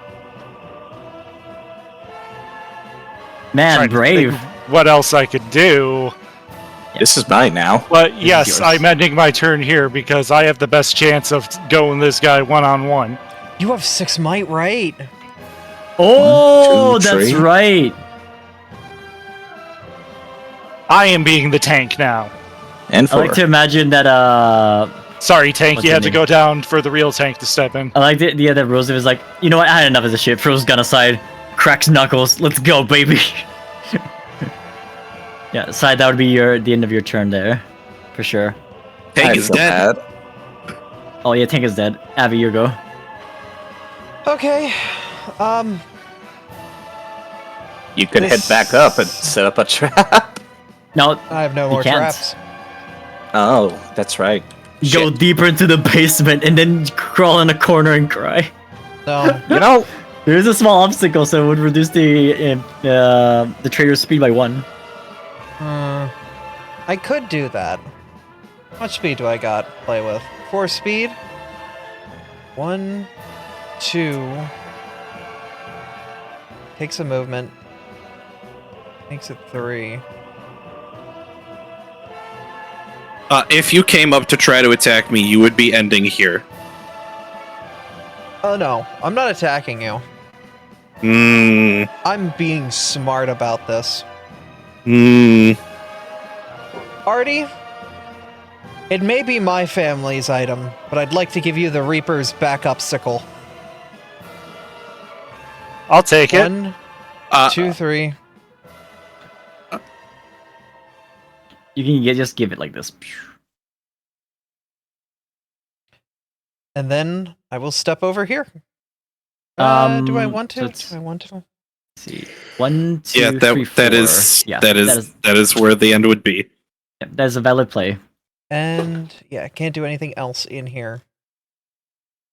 Speaker 3: Man,
Speaker 5: Trying to
Speaker 3: brave.
Speaker 5: think what else I could do?
Speaker 6: This is mine now.
Speaker 5: But yes,
Speaker 3: yours.
Speaker 5: I'm ending my turn here because I have the best chance of going this guy one-on-one.
Speaker 2: You have 6 might, right?
Speaker 3: Oh,
Speaker 6: 1, 2,
Speaker 3: that's
Speaker 6: 3.
Speaker 3: right.
Speaker 5: I am being the tank now.
Speaker 6: And
Speaker 3: I
Speaker 6: 4.
Speaker 3: like to imagine that,
Speaker 5: Sorry, tank,
Speaker 3: What's
Speaker 5: you
Speaker 3: your
Speaker 5: had to
Speaker 3: name?
Speaker 5: go down for the real tank to step in.
Speaker 3: I like the idea that Rosa was like, you know what, I had enough of this shit. Throws gun aside, cracks knuckles, let's go, baby. Yeah, side, that would be the end of your turn there. For sure.
Speaker 4: Tank
Speaker 6: I
Speaker 4: is
Speaker 6: feel
Speaker 4: dead.
Speaker 6: bad.
Speaker 3: Oh yeah, Tank is dead. Abby, your go.
Speaker 2: Okay.
Speaker 6: You could head back up and set up a trap.
Speaker 3: No,
Speaker 2: I have no
Speaker 3: You
Speaker 2: more
Speaker 3: can't.
Speaker 2: traps.
Speaker 6: Oh, that's right.
Speaker 3: go
Speaker 6: Shit.
Speaker 3: deeper into the basement and then crawl in a corner and cry.
Speaker 2: No.
Speaker 6: You know,
Speaker 3: There is a small obstacle, so it would reduce the trader's speed by 1.
Speaker 2: I could do that. How much speed do I got to play with? 4 speed? 1, 2. Takes a movement. Makes it 3.
Speaker 4: If you came up to try to attack me, you would be ending here.
Speaker 2: Oh no, I'm not attacking you.
Speaker 4: Mmm.
Speaker 2: I'm being smart about this.
Speaker 4: Mmm.
Speaker 2: Artie, it may be my family's item, but I'd like to give you the Reaper's backup sickle.
Speaker 5: I'll take it.
Speaker 2: 1, 2, 3.
Speaker 3: You can just give it like this.
Speaker 2: And then I will step over here. Do I want
Speaker 3: so
Speaker 2: to?
Speaker 3: it's-
Speaker 2: Do I want to?
Speaker 3: Let's see. 1, 2,
Speaker 4: Yeah,
Speaker 3: 3, 4.
Speaker 4: that is
Speaker 3: Yeah,
Speaker 4: that is where the end would be.
Speaker 3: that is a valid play.
Speaker 2: And yeah, I can't do anything else in here.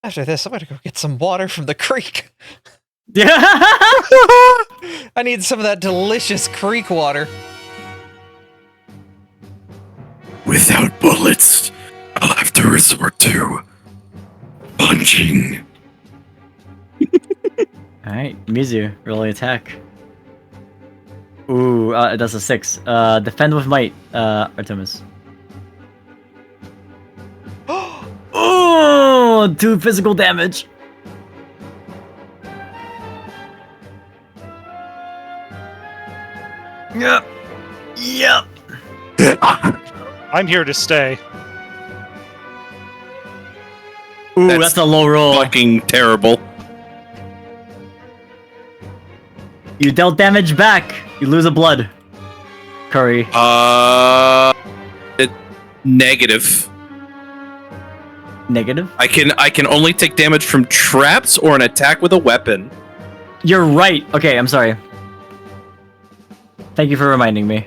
Speaker 2: After this, I'm gonna go get some water from the creek.
Speaker 3: Yeah.
Speaker 2: I need some of that delicious creek water.
Speaker 4: Without bullets, I'll have to resort to punching.
Speaker 3: Alright, Mizu, rolling attack. Ooh, that's a 6. Defend with might, Artemis. Oh, 2 physical damage. Yep. Yep.
Speaker 5: I'm here to stay.
Speaker 3: Ooh,
Speaker 4: That's
Speaker 3: that's a low roll.
Speaker 4: Fucking terrible.
Speaker 3: You dealt damage back. You lose a blood. Curry.
Speaker 4: Negative.
Speaker 3: Negative?
Speaker 4: I can only take damage from traps or an attack with a weapon.
Speaker 3: You're right. Okay, I'm sorry. Thank you for reminding me.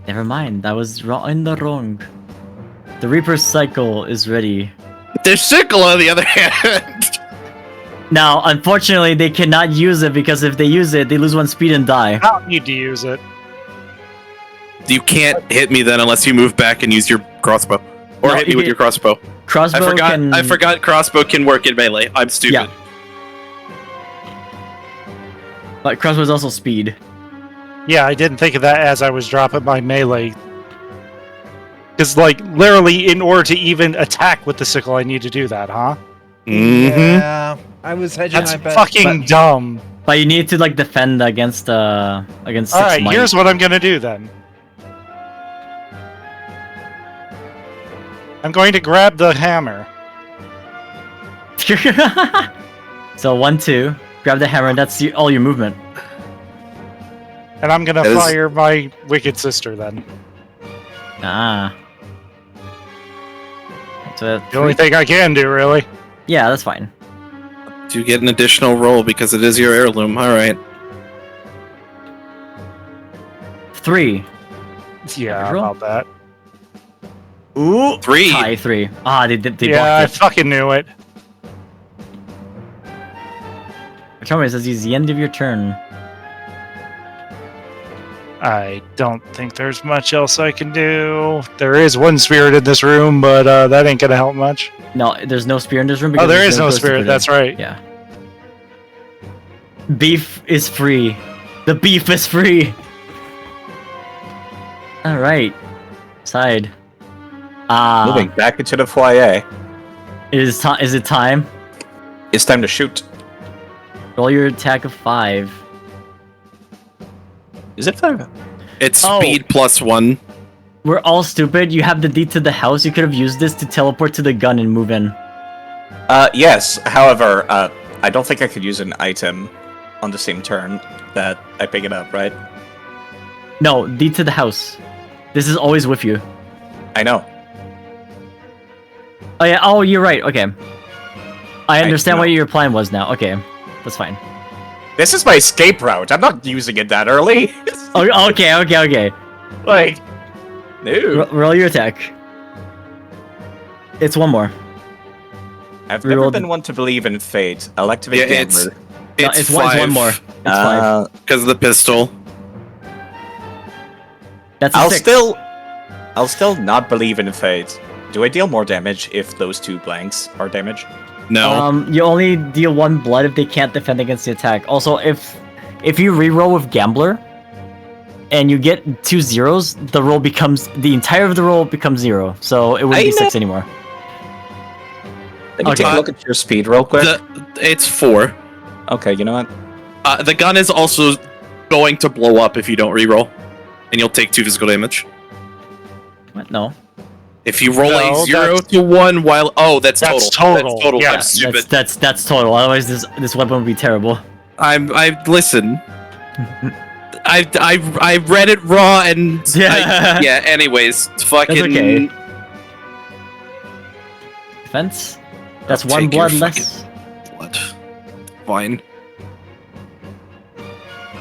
Speaker 3: Never mind. That was in the wrong. The Reaper's cycle is ready.
Speaker 4: There's sickle on the other hand.
Speaker 3: Now, unfortunately, they cannot use it because if they use it, they lose 1 speed and die.
Speaker 5: I don't need to use it.
Speaker 4: You can't hit me then unless you move back and use your crossbow. Or
Speaker 3: No,
Speaker 4: hit me with your crossbow.
Speaker 3: Crossbow
Speaker 4: I forgot crossbow can work in melee. I'm stupid.
Speaker 3: Yeah. But crossbow is also speed.
Speaker 5: Yeah, I didn't think of that as I was dropping my melee. Because, like, literally, in order to even attack with the sickle, I need to do that, huh?
Speaker 4: Mm-hmm.
Speaker 2: Yeah, I was hedging
Speaker 5: That's
Speaker 2: my bet.
Speaker 5: fucking dumb.
Speaker 3: But you need to like defend against 6
Speaker 5: Alright,
Speaker 3: might.
Speaker 5: here's what I'm gonna do then. I'm going to grab the hammer.
Speaker 3: So 1, 2. Grab the hammer, and that's all your movement.
Speaker 5: And I'm gonna
Speaker 4: That is-
Speaker 5: fire my wicked sister then.
Speaker 3: Ah. So
Speaker 5: The only thing I can do, really.
Speaker 3: yeah, that's fine.
Speaker 4: You get an additional roll because it is your heirloom. Alright.
Speaker 3: 3.
Speaker 5: Yeah,
Speaker 3: Roll.
Speaker 5: about that.
Speaker 3: Ooh.
Speaker 4: 3.
Speaker 3: Tie 3. Ah, they
Speaker 5: Yeah, I
Speaker 3: blocked it.
Speaker 5: fucking knew it.
Speaker 3: Tell me, it says it's the end of your turn.
Speaker 5: I don't think there's much else I can do. There is one spirit in this room, but that ain't gonna help much.
Speaker 3: No, there's no spear in this room.
Speaker 5: Oh,
Speaker 3: because
Speaker 5: there
Speaker 3: there's
Speaker 5: is no
Speaker 3: ghost to
Speaker 5: spirit,
Speaker 3: put in.
Speaker 5: that's right.
Speaker 3: Yeah. Beef is free. The beef is free. All right. Side.
Speaker 6: Moving back into the foyer.
Speaker 3: Is it time?
Speaker 6: It's time to shoot.
Speaker 3: Roll your attack of 5.
Speaker 6: Is it 5?
Speaker 4: It's
Speaker 3: Oh.
Speaker 4: speed +1.
Speaker 3: We're all stupid. You have the deed to the house. You could have used this to teleport to the gun and move in.
Speaker 6: Yes. However, I don't think I could use an item on the same turn that I pick it up, right?
Speaker 3: No, deed to the house. This is always with you.
Speaker 6: I know.
Speaker 3: Oh yeah. Oh, you're right. Okay. I understand
Speaker 6: know.
Speaker 3: what your plan was now. Okay, that's fine.
Speaker 6: This is my escape route. I'm not using it that early.
Speaker 3: Oh, okay.
Speaker 6: Like, no.
Speaker 3: Roll your attack. It's 1 more.
Speaker 6: I've never
Speaker 3: Rerolled-
Speaker 6: been one to believe in fate. I'll activate
Speaker 4: Yeah,
Speaker 6: Gambler.
Speaker 3: No,
Speaker 4: It's
Speaker 3: it's
Speaker 4: 5.
Speaker 3: 1 more. It's 5.
Speaker 4: Because of the pistol.
Speaker 3: That's a
Speaker 6: I'll
Speaker 3: 6.
Speaker 6: still not believe in fate. Do I deal more damage if those 2 blanks are damage?
Speaker 4: No.
Speaker 3: You only deal 1 blood if they can't defend against the attack. Also, if you reroll with Gambler and you get 2 zeros, the entire of the roll becomes 0. So it wouldn't
Speaker 6: I
Speaker 3: be
Speaker 6: know.
Speaker 3: 6 anymore.
Speaker 6: Let me
Speaker 3: Okay.
Speaker 6: take a look at your speed real quick.
Speaker 4: It's 4.
Speaker 6: Okay, you know what?
Speaker 4: The gun is also going to blow up if you don't reroll. And you'll take 2 physical damage.
Speaker 3: What? No.
Speaker 4: If you roll
Speaker 5: No,
Speaker 4: a 0 to 1 while... Oh, that's total.
Speaker 5: That's total.
Speaker 4: That's total.
Speaker 5: Yeah.
Speaker 4: I'm stupid.
Speaker 3: That's total. Otherwise, this weapon would be terrible.
Speaker 4: Listen. I read it raw and...
Speaker 3: Yeah.
Speaker 4: anyways. Fucking...
Speaker 3: That's okay. Defense. That's
Speaker 4: I'll
Speaker 3: 1
Speaker 4: take your
Speaker 3: blood less.
Speaker 4: Blood. Fine.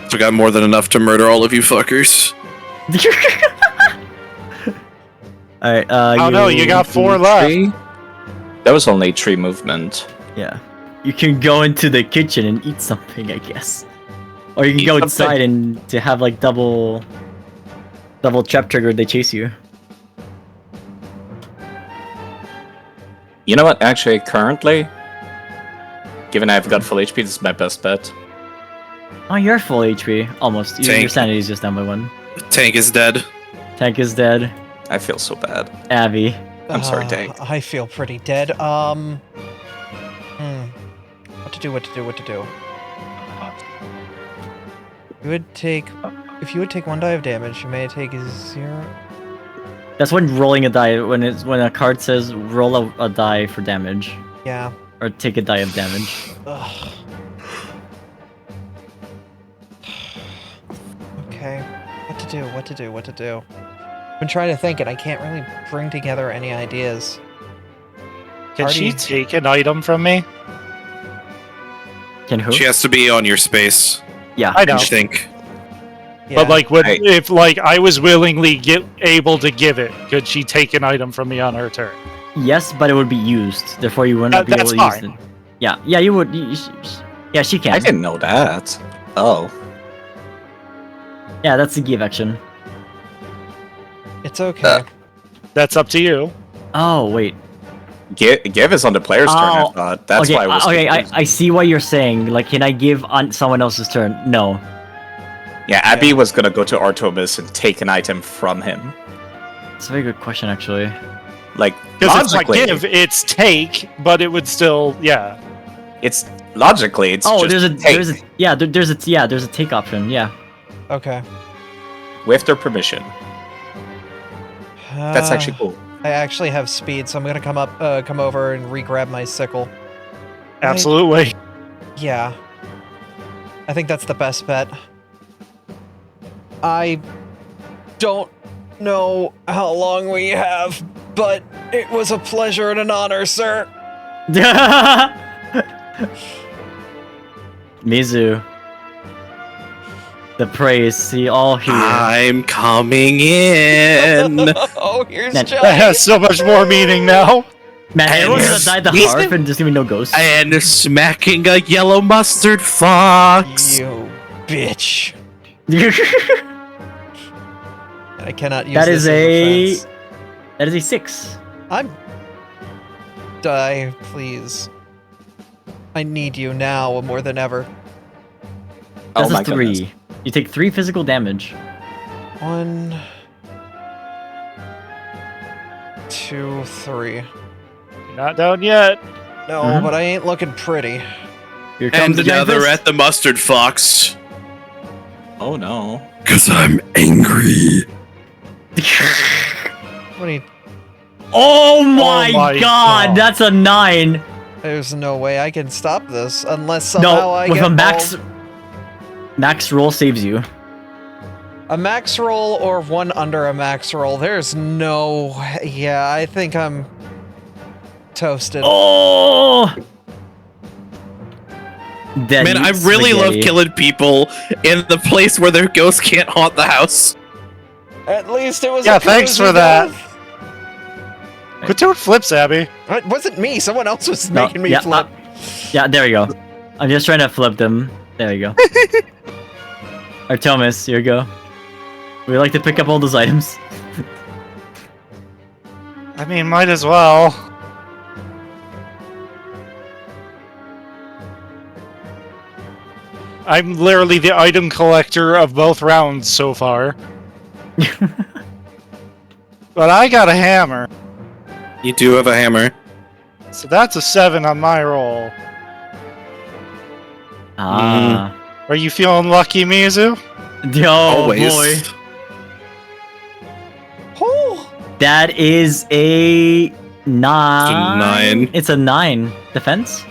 Speaker 4: So I got more than enough to murder all of you fuckers.
Speaker 3: All right.
Speaker 5: Oh no, you got 4 left.
Speaker 6: 3? That was only 3 movement.
Speaker 3: Yeah. You can go into the kitchen and eat something, I guess. Or you can
Speaker 4: Eat
Speaker 3: go
Speaker 4: something.
Speaker 3: inside and to have like double trap trigger. They chase you.
Speaker 6: You know what? Actually, currently, given I've got full HP, this is my best bet.
Speaker 3: Oh, you're full HP. Almost. Your
Speaker 4: Tank.
Speaker 3: sanity is just down by 1.
Speaker 4: Tank is dead.
Speaker 3: Tank is dead.
Speaker 6: I feel so bad.
Speaker 3: Abby.
Speaker 6: I'm sorry, Tank.
Speaker 2: I feel pretty dead. What to do? You would take. If you would take 1 die of damage, you may take 0.
Speaker 3: That's when rolling a die. When a card says roll a die for damage,
Speaker 2: Yeah.
Speaker 3: or take a die of damage.
Speaker 2: Ugh. Okay. What to do? I've been trying to think, and I can't really bring together any ideas.
Speaker 5: Can she
Speaker 2: Party-
Speaker 5: take an item from me?
Speaker 3: Can who?
Speaker 4: She has to be on your space.
Speaker 3: Yeah.
Speaker 5: I know.
Speaker 4: I think.
Speaker 2: Yeah.
Speaker 5: But like,
Speaker 6: Hey.
Speaker 5: if like I was willingly able to give it, could she take an item from me on her turn?
Speaker 3: Yes, but it would be used. Therefore, you wouldn't be able
Speaker 5: That's
Speaker 3: to use
Speaker 5: fine.
Speaker 3: it. Yeah. Yeah. You would. Yeah, she can.
Speaker 6: I didn't know that. Oh.
Speaker 3: Yeah, that's the give action.
Speaker 2: It's okay.
Speaker 5: That's up to you.
Speaker 3: Oh wait.
Speaker 6: Give is on the player's turn, I
Speaker 3: Oh,
Speaker 6: thought. That's
Speaker 3: okay,
Speaker 6: why I was
Speaker 3: okay,
Speaker 6: confused.
Speaker 3: I see what you're saying. Like, can I give on someone else's turn? No.
Speaker 6: Yeah, Abby was gonna go to Artemis and take an item from him.
Speaker 3: It's a very good question, actually.
Speaker 6: Like,
Speaker 5: Because it's not
Speaker 6: logically,
Speaker 5: give, it's take, but it would still, yeah.
Speaker 6: it's logically, it's
Speaker 3: Oh,
Speaker 6: just take
Speaker 3: there's a take option. Yeah.
Speaker 2: Okay.
Speaker 6: with their permission. That's actually cool.
Speaker 2: I actually have speed, so I'm gonna come over and re-grab my sickle.
Speaker 5: Absolutely.
Speaker 2: Yeah. I think that's the best bet. I don't know how long we have, but it was a pleasure and an honor, sir.
Speaker 3: Mizu. The praise, see all here.
Speaker 4: I'm coming in.
Speaker 2: Oh, here's
Speaker 3: That-
Speaker 2: Johnny.
Speaker 5: That has so much more meaning now.
Speaker 3: Man, everyone's gonna
Speaker 4: Yes.
Speaker 3: die the
Speaker 4: He's
Speaker 3: harp
Speaker 4: the-
Speaker 3: and there's gonna be no ghosts.
Speaker 4: And smacking a yellow mustard fox.
Speaker 2: You bitch. I cannot use
Speaker 3: That
Speaker 2: this
Speaker 3: is
Speaker 2: as
Speaker 3: a-
Speaker 2: defense.
Speaker 3: That is a 6.
Speaker 2: I'm... Die, please. I need you now more than ever.
Speaker 3: That's
Speaker 6: Oh my
Speaker 3: a 3.
Speaker 6: goodness.
Speaker 3: You take 3 physical damage.
Speaker 2: 1, 2, 3.
Speaker 5: You're not down yet.
Speaker 2: No,
Speaker 3: Mhm.
Speaker 2: but I ain't looking pretty.
Speaker 3: Here
Speaker 4: And
Speaker 3: comes the giant
Speaker 4: another
Speaker 3: fist.
Speaker 4: at the mustard fox.
Speaker 6: Oh no.
Speaker 4: Cause I'm angry.
Speaker 2: What do you...
Speaker 3: Oh my,
Speaker 5: my
Speaker 3: god,
Speaker 5: God.
Speaker 3: that's a 9.
Speaker 2: There's no way I can stop this unless somehow
Speaker 3: No,
Speaker 2: I
Speaker 3: with
Speaker 2: get
Speaker 3: a max
Speaker 2: all-
Speaker 3: max roll saves you.
Speaker 2: a max roll or one under a max roll. There's no... Yeah, I think I'm toasted.
Speaker 3: Oh! Dead
Speaker 4: Man, I
Speaker 3: meat
Speaker 4: really love
Speaker 3: spaghetti.
Speaker 4: killing people in the place where their ghosts can't haunt the house.
Speaker 2: At least it was
Speaker 5: Yeah,
Speaker 2: a
Speaker 5: thanks
Speaker 2: cozy
Speaker 5: for that.
Speaker 2: death.
Speaker 5: Quit doing flips, Abby.
Speaker 2: It wasn't me. Someone else was
Speaker 3: No,
Speaker 2: making me
Speaker 3: yeah,
Speaker 2: flip.
Speaker 3: Yeah, there we go. I'm just trying to flip them. There you go. Artemis, here you go. We like to pick up all those items.
Speaker 5: I mean, might as well. I'm literally the item collector of both rounds so far. But I got a hammer.
Speaker 4: You do have a hammer.
Speaker 5: So that's a 7 on my roll.
Speaker 3: Ah.
Speaker 5: Are you feeling lucky, Mizu?
Speaker 3: Oh
Speaker 4: Always.
Speaker 3: boy.
Speaker 2: Oh,
Speaker 3: That is a 9.
Speaker 4: 9.
Speaker 3: It's a 9. Defense?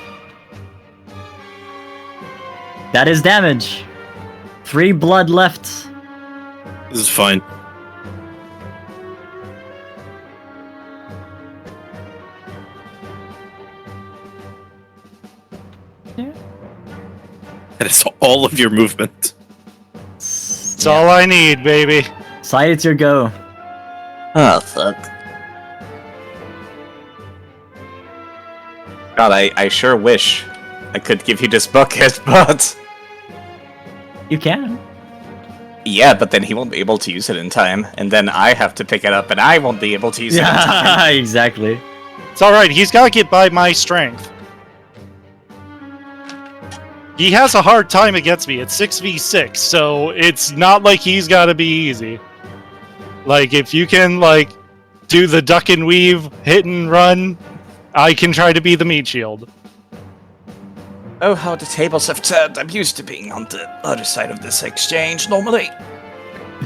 Speaker 3: That is damage. 3 blood left.
Speaker 4: This is fine. That is all of your movement.
Speaker 5: That's all I need, baby.
Speaker 3: Side, it's your go.
Speaker 6: Oh, fuck. God, I sure wish I could give you this bucket, but...
Speaker 3: You can.
Speaker 6: Yeah, but then he won't be able to use it in time, and then I have to pick it up, and I won't be able to use it in time.
Speaker 3: Yeah, exactly.
Speaker 5: It's alright, he's gotta get by my strength. He has a hard time against me. It's 6v6, so it's not like he's gotta be easy. Like, if you can, like, do the duck and weave, hit and run, I can try to be the meat shield.
Speaker 6: Oh, how the tables have turned. I'm used to being on the other side of this exchange normally.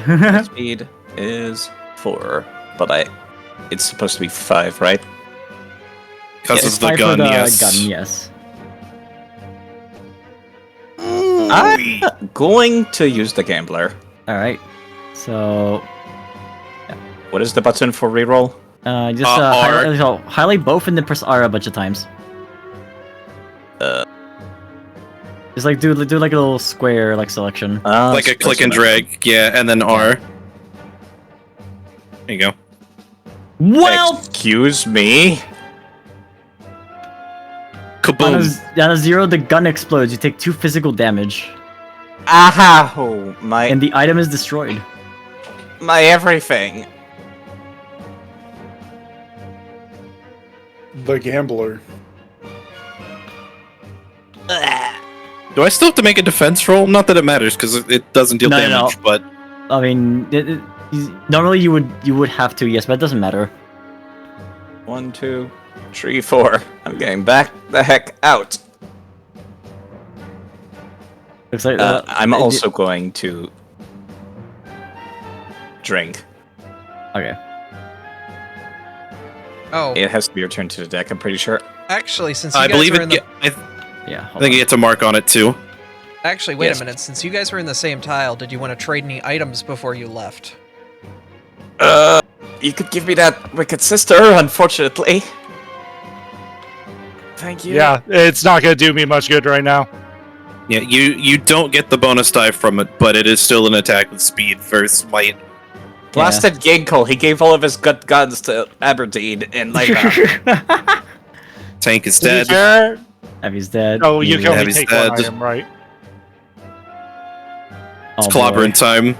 Speaker 6: My speed is 4, but it's supposed to be 5, right?
Speaker 4: Because
Speaker 3: It's
Speaker 4: of the
Speaker 3: 5
Speaker 4: gun,
Speaker 3: for the
Speaker 4: yes.
Speaker 3: gun, yes.
Speaker 6: I'm going to use the gambler.
Speaker 3: Alright. So,
Speaker 6: What is the button for reroll?
Speaker 3: just
Speaker 4: R.
Speaker 3: highlight both and then press R a bunch of times. Just like do like a little square like selection.
Speaker 4: Like a click and drag, yeah, and then R. There you go.
Speaker 3: Well,
Speaker 6: Excuse me.
Speaker 4: Kaboom!
Speaker 3: on a 0, the gun explodes. You take 2 physical damage,
Speaker 6: Aha! Oh,
Speaker 3: and the item is destroyed.
Speaker 6: my everything.
Speaker 7: The gambler.
Speaker 4: Do I still have to make a defense roll? Not that it matters, because it doesn't deal
Speaker 3: No,
Speaker 4: damage,
Speaker 3: no.
Speaker 4: but...
Speaker 3: I mean, normally you would have to, yes, but it doesn't matter.
Speaker 6: 1, 2, 3, 4. I'm getting back the heck out.
Speaker 3: Looks like
Speaker 6: I'm also going to drink.
Speaker 3: okay.
Speaker 2: Oh,
Speaker 6: It has to be returned to the deck, I'm pretty sure.
Speaker 2: actually, since you
Speaker 4: I
Speaker 2: guys
Speaker 4: believe
Speaker 2: were in
Speaker 4: it.
Speaker 2: the...
Speaker 3: Yeah.
Speaker 4: I think you get to mark on it, too.
Speaker 2: Actually, wait
Speaker 6: Yes.
Speaker 2: a minute. Since you guys were in the same tile, did you want to trade any items before you left?
Speaker 6: You could give me that wicked sister, unfortunately. Thank you.
Speaker 5: Yeah, it's not gonna do me much good right now.
Speaker 4: Yeah, you don't get the bonus die from it, but it is still an attack with speed versus might.
Speaker 6: Blasted Ginkle, he gave all of his good guns to Aberdeen in like
Speaker 4: Tank is dead.
Speaker 3: Heavy's dead.
Speaker 5: Oh, you can only
Speaker 4: Heavy's
Speaker 5: take
Speaker 4: dead.
Speaker 5: one item, right?
Speaker 4: It's
Speaker 3: Oh,
Speaker 4: clobbering
Speaker 3: boy.
Speaker 4: time.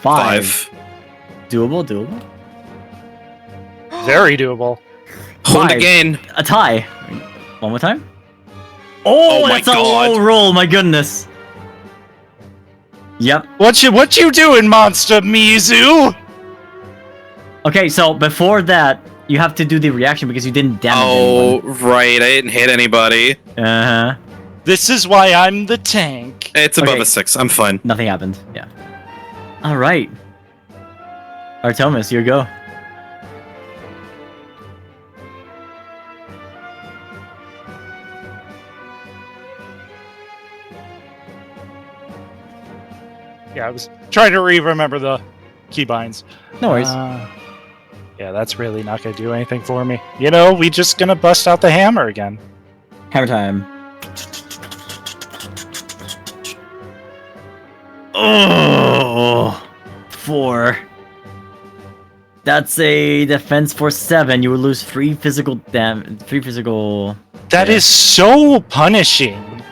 Speaker 3: Five.
Speaker 4: 5.
Speaker 3: Doable.
Speaker 5: Very doable.
Speaker 4: Hold
Speaker 3: 5.
Speaker 4: again.
Speaker 3: A tie. One more time. Oh,
Speaker 4: my
Speaker 3: that's a
Speaker 4: God.
Speaker 3: low roll. My goodness. Yep.
Speaker 5: What you doing, Monster Mizu?
Speaker 3: Okay, so before that, you have to do the reaction because you didn't damage
Speaker 4: Oh, right. I didn't hit anybody.
Speaker 3: anyone. Uh huh.
Speaker 5: This is why I'm the tank.
Speaker 4: It's above
Speaker 3: Okay.
Speaker 4: a 6. I'm fine.
Speaker 3: Nothing happened. Yeah. All right. Artemis, your go.
Speaker 5: Yeah, I was trying to remember the keybinds.
Speaker 3: No worries.
Speaker 5: Yeah, that's really not gonna do anything for me. You know, we just gonna bust out the hammer again.
Speaker 3: Hammer time. Oh, 4. That's a defense for 7. You will lose 3 physical 3 physical.
Speaker 5: That
Speaker 3: Yeah.
Speaker 5: is so punishing.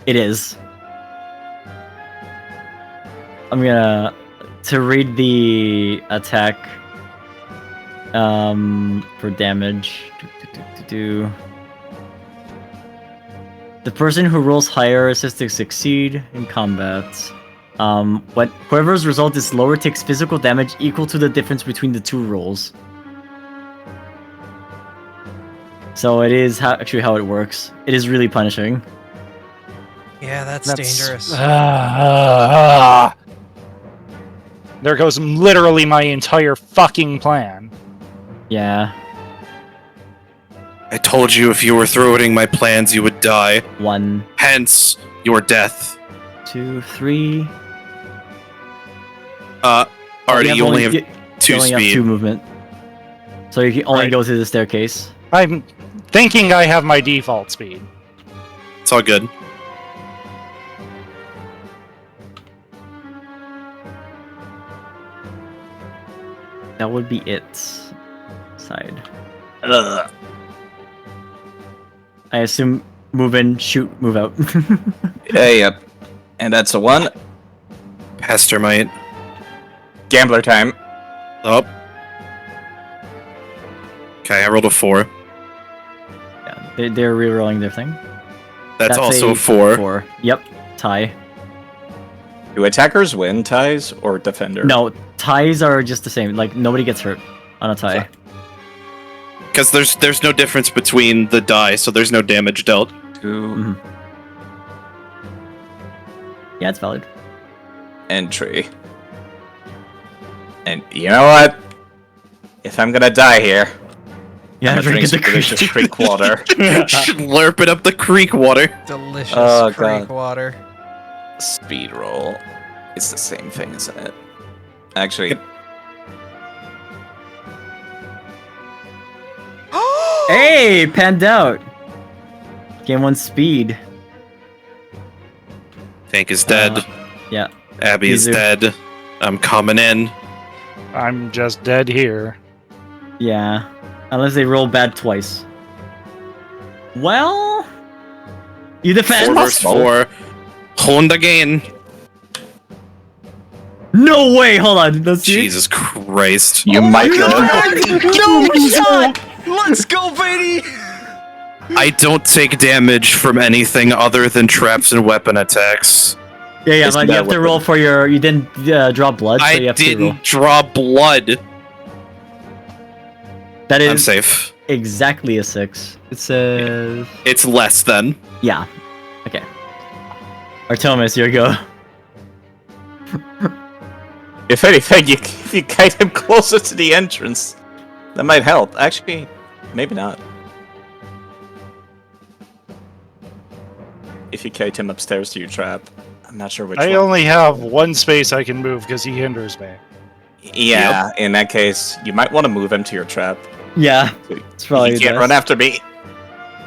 Speaker 3: It is. I'm gonna to read the attack. For damage. The person who rolls higher is to succeed in combat. When whoever's result is lower takes physical damage equal to the difference between the 2 rolls. So it is actually how it works. It is really punishing.
Speaker 2: Yeah, that's dangerous.
Speaker 5: There goes literally my entire fucking plan.
Speaker 3: Yeah.
Speaker 4: I told you if you were thwarting my plans, you would die.
Speaker 3: 1,
Speaker 4: Hence, your death.
Speaker 3: 2, 3.
Speaker 4: Artie, you only have 2
Speaker 3: you only have
Speaker 4: speed.
Speaker 3: 2 movement. So you can only
Speaker 5: Right.
Speaker 3: go to the staircase.
Speaker 5: I'm thinking I have my default speed.
Speaker 4: It's all good.
Speaker 3: That would be it. Side.
Speaker 6: Ugh.
Speaker 3: I assume move in, shoot, move out.
Speaker 6: Yep. And that's a 1.
Speaker 4: Pester might.
Speaker 6: Gambler time.
Speaker 4: Up. Okay, I rolled a 4.
Speaker 3: Yeah, they're rerolling their thing.
Speaker 4: That's also a 4.
Speaker 3: 4. Yep. Tie.
Speaker 6: Do attackers win ties or defender?
Speaker 3: No, ties are just the same. Like nobody gets hurt on a tie.
Speaker 4: because there's no difference between the die, so there's no damage dealt.
Speaker 6: 2
Speaker 3: Yeah, it's valid.
Speaker 6: entry. And you know what? If I'm gonna die here,
Speaker 3: Yeah,
Speaker 6: I'm gonna drink some delicious creek water.
Speaker 4: Slurp it up the creek water.
Speaker 2: Delicious
Speaker 6: Oh,
Speaker 2: creek
Speaker 6: God.
Speaker 2: water.
Speaker 6: Speed roll. It's the same thing, isn't it? Actually,
Speaker 3: Hey, panned out. Game 1 speed.
Speaker 4: Tank is dead.
Speaker 3: Yeah.
Speaker 4: Abby is
Speaker 3: Easy.
Speaker 4: dead. I'm coming in.
Speaker 5: I'm just dead here.
Speaker 3: Yeah. Unless they roll bad twice. Well, you defend.
Speaker 4: 4 versus 4. Hold again.
Speaker 3: No way. Hold on. Let's see.
Speaker 4: Jesus Christ.
Speaker 6: you might
Speaker 2: No shot! Let's go, baby!
Speaker 4: I don't take damage from anything other than traps and weapon attacks.
Speaker 3: Yeah,
Speaker 6: Isn't
Speaker 3: but you
Speaker 6: that
Speaker 3: have to
Speaker 6: what
Speaker 3: roll for your. You didn't draw blood, so
Speaker 4: I
Speaker 3: you have to roll.
Speaker 4: didn't draw blood.
Speaker 3: That
Speaker 4: I'm
Speaker 3: is
Speaker 4: safe.
Speaker 3: exactly a 6. It says.
Speaker 4: It's less than.
Speaker 3: Yeah. Okay. Artemis, your go.
Speaker 6: If anything, if you guide him closer to the entrance, that might help. Actually, maybe not. If you kite him upstairs to your trap, I'm not sure which
Speaker 5: I
Speaker 6: one.
Speaker 5: only have one space I can move because he hinders me.
Speaker 6: Yeah, in that case, you might want to move him to your trap.
Speaker 3: Yeah. It's probably
Speaker 6: You
Speaker 3: the
Speaker 6: can't
Speaker 3: best.
Speaker 6: run after me.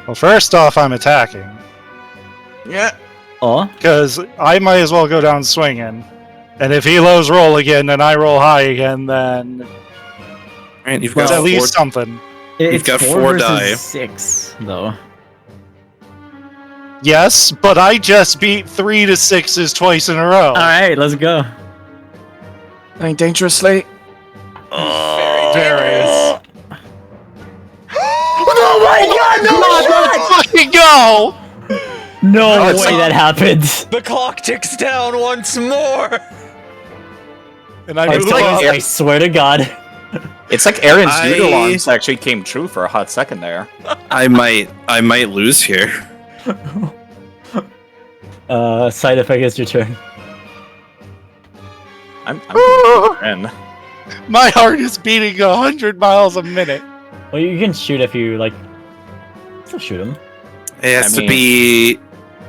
Speaker 5: Well, first off, I'm attacking
Speaker 6: Yeah.
Speaker 3: Oh.
Speaker 5: because I might as well go down swinging. And if he lows roll again and I roll high again, then
Speaker 4: Right, you've
Speaker 5: it's
Speaker 4: got
Speaker 5: at least
Speaker 4: four-
Speaker 5: something.
Speaker 3: It's
Speaker 4: got
Speaker 3: 4
Speaker 4: 4
Speaker 3: versus
Speaker 4: die.
Speaker 3: 6, though.
Speaker 5: Yes, but I just beat 3 to 6s twice in a row.
Speaker 3: Alright, let's go.
Speaker 6: Playing dangerously.
Speaker 5: Very.
Speaker 2: Fucking go!
Speaker 3: No
Speaker 2: it's
Speaker 3: way
Speaker 2: like-
Speaker 3: that happened.
Speaker 2: The clock ticks down once more!
Speaker 5: And I
Speaker 3: I,
Speaker 5: moved up.
Speaker 3: I swear to God.
Speaker 6: It's like Aaron's
Speaker 4: I-
Speaker 6: noodle alarms actually came true for a hot second there.
Speaker 4: I might lose here.
Speaker 3: Side effect is your turn.
Speaker 6: I'm in.
Speaker 5: My heart is beating 100 miles a minute.
Speaker 3: Well, you can shoot if you, like... Still shoot him.
Speaker 4: It has
Speaker 6: I
Speaker 4: to
Speaker 6: mean-
Speaker 4: be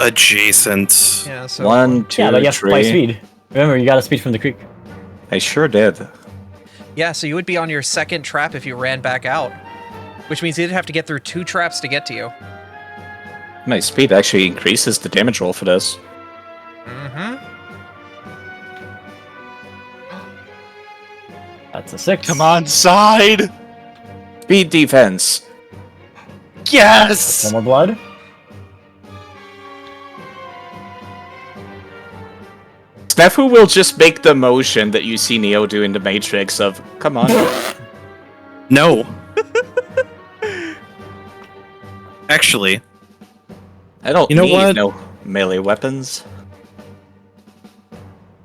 Speaker 4: adjacent.
Speaker 2: Yeah, so
Speaker 6: 1, 2,
Speaker 3: Yeah, but you have to play
Speaker 6: 3.
Speaker 3: speed. Remember, you got to speed from the creek.
Speaker 6: I sure did.
Speaker 2: yeah, so you would be on your second trap if you ran back out. Which means you'd have to get through 2 traps to get to you.
Speaker 6: My speed actually increases the damage roll for this.
Speaker 2: Mm-hmm.
Speaker 3: That's a 6.
Speaker 5: Come on, side.
Speaker 6: Speed defense.
Speaker 5: Yes.
Speaker 3: One more blood.
Speaker 6: Snafu will just make the motion that you see Neo do in the Matrix of, come on.
Speaker 4: No. Actually,
Speaker 6: I don't
Speaker 4: You know
Speaker 6: need
Speaker 4: what?
Speaker 6: no melee weapons.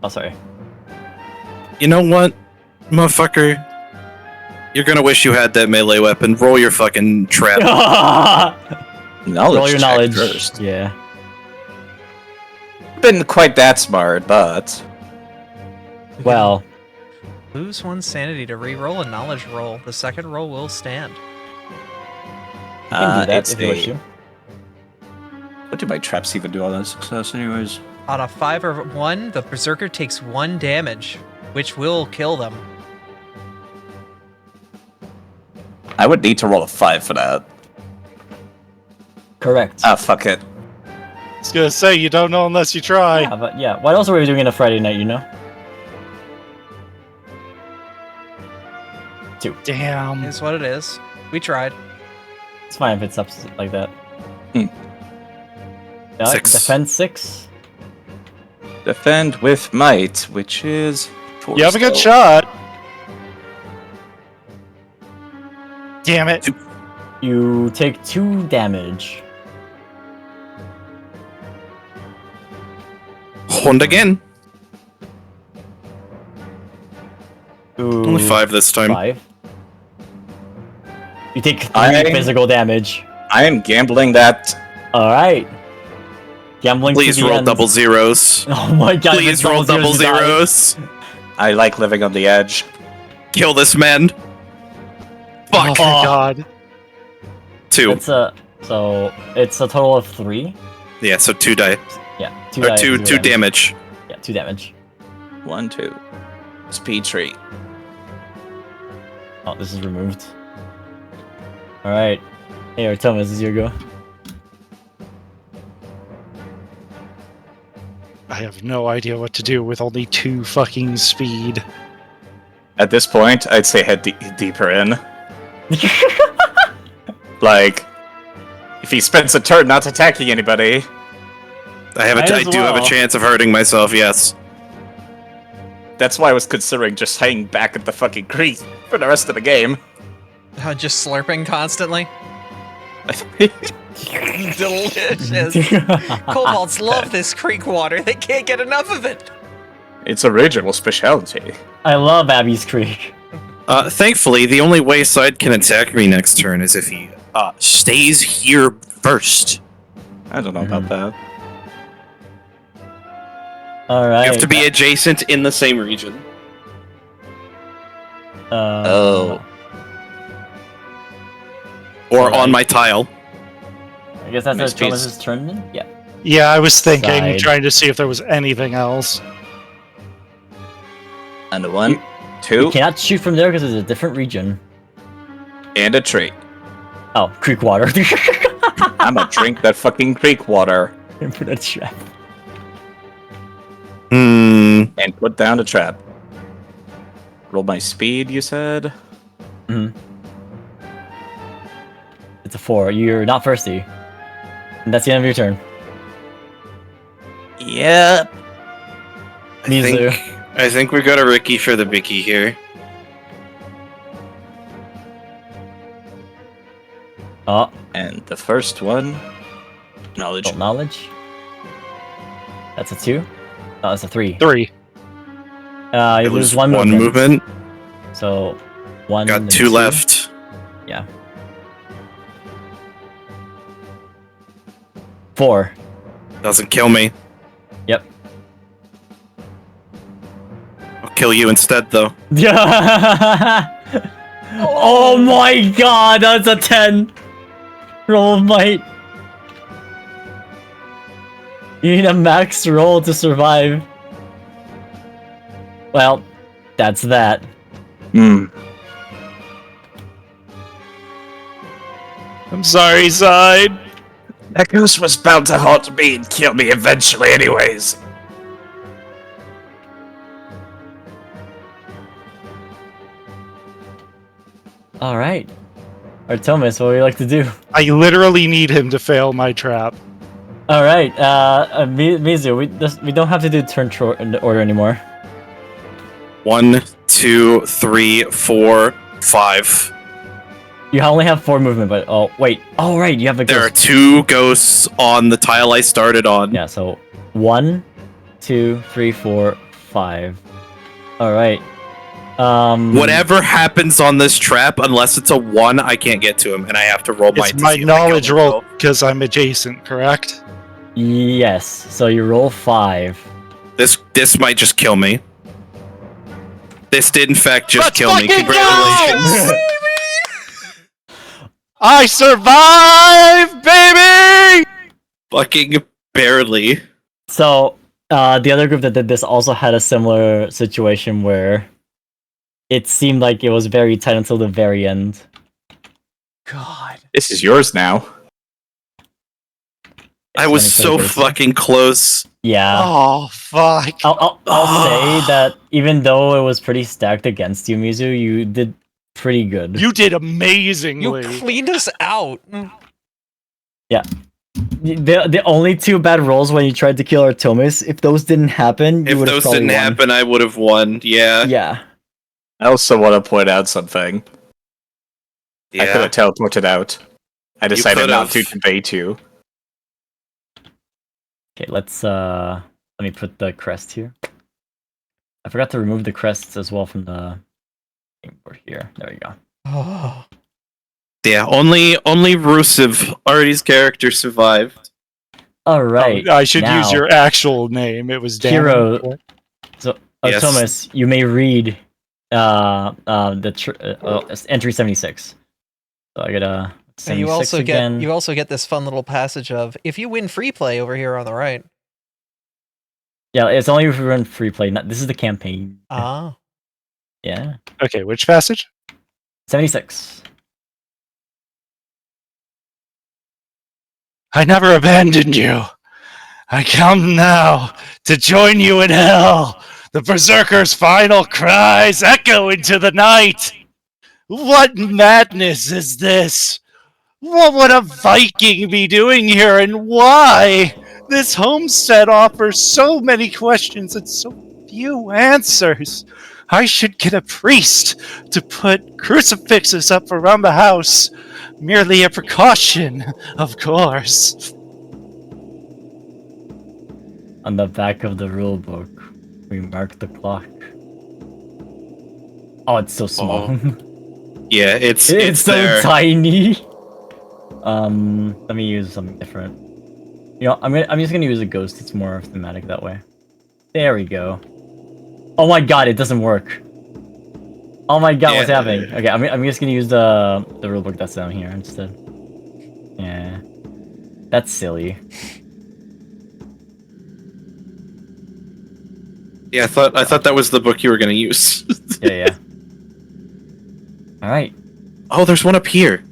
Speaker 3: Oh, sorry.
Speaker 4: you know what, motherfucker? You're gonna wish you had that melee weapon. Roll your fucking trap.
Speaker 6: Knowledge
Speaker 3: Roll your
Speaker 6: check
Speaker 3: knowledge.
Speaker 6: first.
Speaker 3: Yeah.
Speaker 6: Been quite that smart, but
Speaker 3: Well,
Speaker 2: Lose 1 sanity to re-roll a knowledge roll. The second roll will stand.
Speaker 3: you can do that
Speaker 6: it's
Speaker 3: if you wish to.
Speaker 6: What do my traps even do on a success, anyways?
Speaker 2: On a 5 or 1, the Berserker takes 1 damage, which will kill them.
Speaker 6: I would need to roll a 5 for that.
Speaker 3: Correct.
Speaker 6: Ah, fuck it.
Speaker 5: I was gonna say you don't know unless you try.
Speaker 3: Yeah, but yeah. What else are we doing on a Friday night, you know?
Speaker 5: Damn.
Speaker 2: Is what it is. We tried.
Speaker 3: It's fine if it's up like that.
Speaker 6: Hmm.
Speaker 3: Yeah,
Speaker 4: 6.
Speaker 3: Defense 6.
Speaker 6: Defend with might, which is 4
Speaker 5: You have a good
Speaker 6: still.
Speaker 5: shot. Damn it.
Speaker 3: You take 2 damage.
Speaker 4: Hold again.
Speaker 3: Ooh,
Speaker 4: Only 5 this time.
Speaker 3: 5. You take 3
Speaker 6: I-
Speaker 3: physical damage.
Speaker 6: I am gambling that.
Speaker 3: Alright. Gambling
Speaker 4: Please
Speaker 3: to the
Speaker 4: roll
Speaker 3: end.
Speaker 4: double zeros.
Speaker 3: Oh my god. if
Speaker 4: Please
Speaker 3: it's
Speaker 4: roll double
Speaker 3: you die.
Speaker 4: zeros.
Speaker 6: I like living on the edge.
Speaker 4: Kill this man.
Speaker 5: Oh
Speaker 4: Fuck.
Speaker 5: my god.
Speaker 4: 2.
Speaker 3: So it's a total of 3.
Speaker 4: Yeah, so 2 die.
Speaker 3: Yeah, 2
Speaker 4: Or
Speaker 3: die,
Speaker 4: 2
Speaker 3: zero
Speaker 4: damage.
Speaker 3: Yeah, 2 damage.
Speaker 6: 1, 2. Speed tree.
Speaker 3: Oh, this is removed. Alright. Hey, Artemis, this is your go.
Speaker 5: I have no idea what to do with only 2 fucking speed.
Speaker 6: At this point, I'd say head deeper in. Like, if he spends a turn not attacking anybody,
Speaker 4: I
Speaker 3: Might as
Speaker 4: do have a
Speaker 3: well.
Speaker 4: chance of hurting myself, yes.
Speaker 6: that's why I was considering just hanging back at the fucking creek for the rest of the game.
Speaker 2: Just slurping constantly. Delicious. Kobolds love this creek water. They can't get enough of it.
Speaker 6: It's a regional specialty.
Speaker 3: I love Abby's Creek.
Speaker 4: Thankfully, the only way Side can attack me next turn is if he stays here first.
Speaker 6: I don't know about that.
Speaker 3: Alright.
Speaker 4: You have to be adjacent in the same region.
Speaker 6: Oh.
Speaker 4: Or on my tile.
Speaker 3: I guess that's
Speaker 6: Nice
Speaker 3: Thomas's turn then? Yeah.
Speaker 5: Yeah, I was thinking,
Speaker 3: Side.
Speaker 5: trying to see if there was anything else.
Speaker 6: And a 1,
Speaker 3: You
Speaker 6: 2,
Speaker 3: cannot shoot from there because it's a different region.
Speaker 6: and a tree.
Speaker 3: Oh, creek water.
Speaker 6: I'm gonna drink that fucking creek water
Speaker 3: And put a trap.
Speaker 4: Hmm.
Speaker 6: and put down the trap. Roll my speed, you said?
Speaker 3: It's a 4. You're not thirsty. And that's the end of your turn.
Speaker 6: Yep.
Speaker 3: Mizu.
Speaker 4: I think we got a Ricky for the Bicky here.
Speaker 3: Oh,
Speaker 6: And the first one, knowledge.
Speaker 3: adult knowledge. That's a 2. Oh, that's a 3.
Speaker 5: 3.
Speaker 3: You
Speaker 4: It
Speaker 3: lose
Speaker 4: was
Speaker 3: 1
Speaker 4: one movement.
Speaker 3: So, 1
Speaker 4: Got
Speaker 3: and
Speaker 4: 2 left.
Speaker 3: Yeah. 4.
Speaker 4: Doesn't kill me.
Speaker 3: Yep.
Speaker 4: I'll kill you instead, though.
Speaker 3: Oh my god, that's a 10! Roll of might. You need a max roll to survive. Well, that's that.
Speaker 6: Hmm.
Speaker 5: I'm sorry, Side.
Speaker 6: That ghost was bound to haunt me and kill me eventually anyways.
Speaker 3: Alright. Artemis, what would you like to do?
Speaker 5: I literally need him to fail my trap.
Speaker 3: Alright, Mizu, we don't have to do turn order anymore.
Speaker 4: 1, 2, 3, 4, 5.
Speaker 3: You only have 4 movement, but oh wait. Oh right, you have a
Speaker 4: There are
Speaker 3: ghost.
Speaker 4: 2 ghosts on the tile I started on.
Speaker 3: Yeah, so 1, 2, 3, 4, 5. Alright.
Speaker 4: Whatever happens on this trap, unless it's a 1, I can't get to him, and I have to roll
Speaker 5: It's
Speaker 4: to
Speaker 5: my
Speaker 4: see if I kill
Speaker 5: knowledge
Speaker 4: him.
Speaker 5: roll because I'm adjacent, correct?
Speaker 3: Yes. So you roll 5.
Speaker 4: This might just kill me. This did in fact just
Speaker 5: Let's
Speaker 4: kill me.
Speaker 5: fucking
Speaker 4: Congratulations.
Speaker 5: I survived, baby!
Speaker 4: Fucking barely.
Speaker 3: So the other group that did this also had a similar situation where it seemed like it was very tight until the very end.
Speaker 2: God.
Speaker 6: This is yours now.
Speaker 4: I was
Speaker 3: It's
Speaker 4: so
Speaker 3: pretty crazy.
Speaker 4: fucking close.
Speaker 3: Yeah.
Speaker 5: Oh, fuck.
Speaker 3: I'll say that even though it was pretty stacked against you, Mizu, you did pretty good.
Speaker 5: You did
Speaker 2: You
Speaker 5: amazingly.
Speaker 2: cleaned us out.
Speaker 3: The only 2 bad rolls when you tried to kill Artemis, if those didn't happen, you
Speaker 4: If
Speaker 3: would have
Speaker 4: those
Speaker 3: probably
Speaker 4: didn't
Speaker 3: won.
Speaker 4: happen, I would have won. Yeah.
Speaker 3: Yeah.
Speaker 6: I also want to point out something. I could have teleported out. I decided not to
Speaker 4: could've.
Speaker 6: debate you.
Speaker 3: Okay, let me put the crest here. I forgot to remove the crests as well from the game board here. There we go.
Speaker 2: Oh.
Speaker 4: Yeah, only Rusev, Artie's character, survived.
Speaker 3: All right.
Speaker 5: I should use
Speaker 3: now,
Speaker 5: your actual name. It was Dan.
Speaker 3: Hero. So,
Speaker 4: Yes.
Speaker 3: Thomas, you may read entry 76. So I gotta.
Speaker 2: And you
Speaker 3: 76
Speaker 2: also
Speaker 3: again.
Speaker 2: get this fun little passage of if you win free play over here on the right.
Speaker 3: Yeah, it's only if we run free play. This is the campaign.
Speaker 2: Ah.
Speaker 3: Yeah.
Speaker 5: Okay, which passage?
Speaker 3: 76.
Speaker 5: I never abandoned you. I come now to join you in hell. The Berserker's final cries echo into the night. What madness is this? What would a Viking be doing here, and why? This homestead offers so many questions and so few answers. I should get a priest to put crucifixes up around the house. Merely a precaution, of course.
Speaker 3: On the back of the rule book, we mark the clock. Oh, it's so small.
Speaker 4: Yeah, it's
Speaker 3: it's so
Speaker 4: there.
Speaker 3: tiny. Let me use something different. You know, I'm just gonna use a ghost. It's more thematic that way. There we go. Oh my god, it doesn't work. Oh my god, what's happening? Okay, I'm just gonna use the rulebook that's down here instead. Yeah, that's silly.
Speaker 4: Yeah, I thought that was the book you were gonna use.
Speaker 3: Yeah. All right.
Speaker 4: Oh, there's one up here.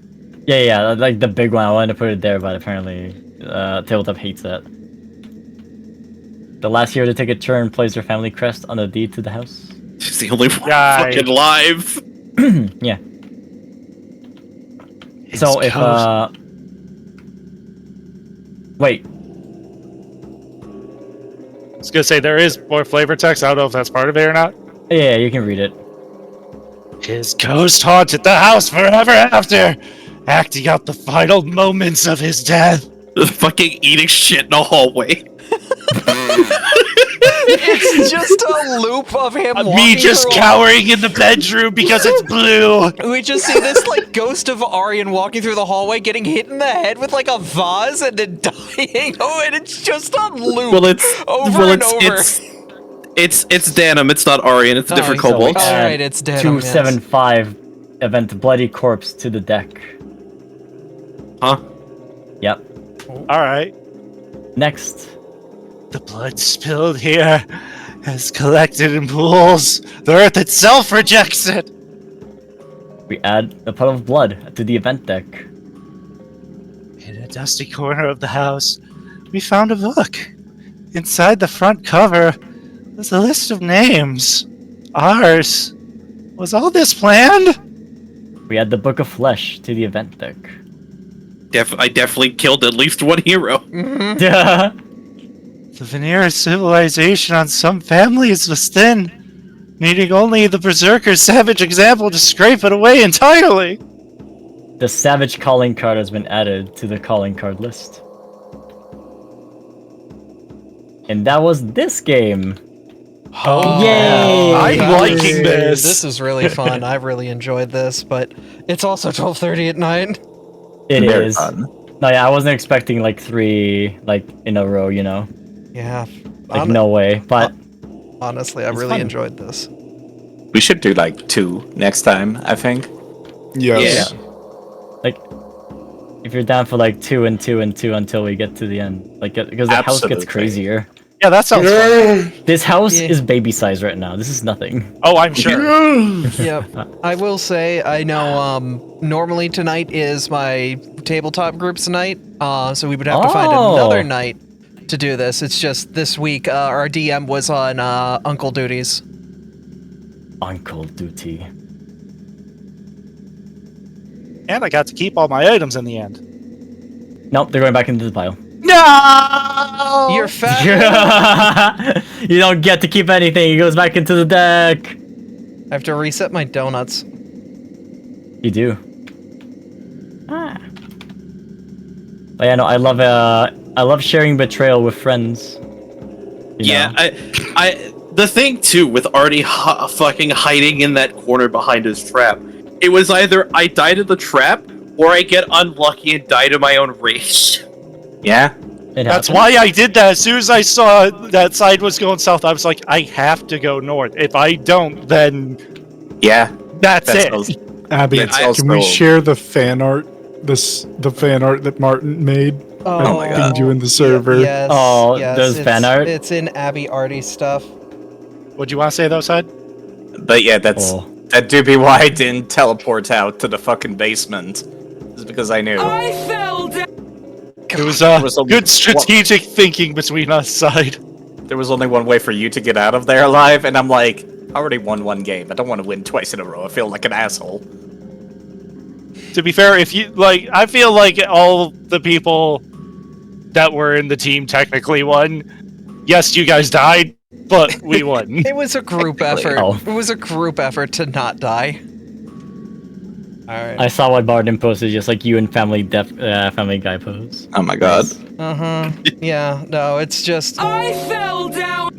Speaker 3: Yeah, like the big one. I wanted to put it there, but apparently, Tabletop hates that. The last hero to take a turn plays their family crest on the deed to the house.
Speaker 4: It's the only one
Speaker 5: Yay.
Speaker 4: fucking live.
Speaker 3: Yeah.
Speaker 5: It's
Speaker 3: So if wait,
Speaker 5: I was gonna say there is more flavor text. I don't know if that's part of it or not.
Speaker 3: yeah, you can read it.
Speaker 5: His ghost haunted the house forever after, acting out the final moments of his death.
Speaker 4: Fucking eating shit in a hallway.
Speaker 2: It's just a loop of him
Speaker 5: Me
Speaker 2: walking
Speaker 5: just
Speaker 2: through
Speaker 5: cowering in the bedroom because it's blue.
Speaker 2: We just see this like ghost of Aryan walking through the hallway, getting hit in the head with like a vase, and then dying. Oh, and it's just on loop.
Speaker 4: Well, it's
Speaker 2: over and over.
Speaker 4: It's Danum. It's not Aryan. It's a different
Speaker 2: so
Speaker 4: kobold.
Speaker 2: All right, it's Denim,
Speaker 3: 275 event Bloody Corpse to the deck.
Speaker 4: Huh?
Speaker 3: Yep.
Speaker 5: All right.
Speaker 3: Next.
Speaker 5: The blood spilled here has collected in pools. The earth itself rejects it.
Speaker 3: We add a puddle of blood to the event deck.
Speaker 5: In a dusty corner of the house, we found a book. Inside the front cover was a list of names. Ours. Was all this planned?
Speaker 3: We add the Book of Flesh to the event deck.
Speaker 4: I definitely killed at least one hero.
Speaker 3: Yeah.
Speaker 5: The veneer of civilization on some families was thin, needing only the Berserker's savage example to scrape it away entirely.
Speaker 3: The Savage calling card has been added to the calling card list. And that was this game.
Speaker 2: Oh,
Speaker 3: Yay!
Speaker 5: I'm liking this.
Speaker 2: This is really fun. I've really enjoyed this, but it's also 12:30 at night.
Speaker 3: It
Speaker 6: Very
Speaker 3: is.
Speaker 6: fun.
Speaker 3: No, yeah, I wasn't expecting like 3 in a row, you know.
Speaker 2: Yeah.
Speaker 3: Like no way. But
Speaker 2: Honestly, I
Speaker 3: It's
Speaker 2: really
Speaker 3: fun.
Speaker 2: enjoyed this.
Speaker 6: We should do like 2 next time, I think.
Speaker 8: Yes.
Speaker 3: like if you're down for like 2 and 2 and 2 until we get to the end. Like because the house gets
Speaker 6: Absolutely.
Speaker 3: crazier.
Speaker 5: Yeah, that sounds fun.
Speaker 3: This house
Speaker 2: Yeah.
Speaker 3: is baby size right now. This is nothing.
Speaker 5: Oh, I'm sure.
Speaker 2: Yep. I will say, I know normally tonight is my tabletop groups night, so we would have to find another night to do this. It's just this week our DM was on uncle duties.
Speaker 3: Uncle duty.
Speaker 5: And I got to keep all my items in the end.
Speaker 3: Nope, they're going back into the pile.
Speaker 5: No!
Speaker 2: You're fat.
Speaker 3: You don't get to keep anything. It goes back into the deck.
Speaker 2: I have to reset my donuts.
Speaker 3: You do. But yeah, no, I love sharing betrayal with friends. You
Speaker 4: Yeah,
Speaker 3: know?
Speaker 4: the thing too with Artie fucking hiding in that corner behind his trap, it was either I died in the trap or I get unlucky and die to my own rage.
Speaker 6: Yeah.
Speaker 5: That's why I did that. As soon as I saw that side was going south, I was like, I have to go north. If I don't, then
Speaker 6: Yeah.
Speaker 5: that's it.
Speaker 6: also-
Speaker 7: Abby,
Speaker 6: That's
Speaker 7: can we
Speaker 6: also-
Speaker 7: share the fan art? The fan art that Martin made.
Speaker 6: Oh my God.
Speaker 7: Pinged you in the server.
Speaker 2: Yes.
Speaker 3: Oh,
Speaker 2: yes,
Speaker 3: those fan art?
Speaker 2: It's in Abby Artie stuff.
Speaker 5: Would you want to say though, Side?
Speaker 6: But yeah, that do be why I didn't teleport out to the fucking basement. Is because I knew.
Speaker 5: It was
Speaker 6: was a-
Speaker 5: good strategic thinking between us, Side.
Speaker 6: There was only one way for you to get out of there alive, and I'm like, I already won one game. I don't want to win twice in a row. I feel like an asshole.
Speaker 5: To be fair, if you like, I feel like all the people that were in the team technically won. Yes, you guys died, but we won.
Speaker 2: It was a group effort.
Speaker 3: Oh.
Speaker 2: It was a group effort to not die. Alright.
Speaker 3: I saw what Barden posted, just like you and Family Guy pose.
Speaker 6: Oh my god.
Speaker 2: Uh-huh. Yeah, no, it's just...
Speaker 9: I fell down.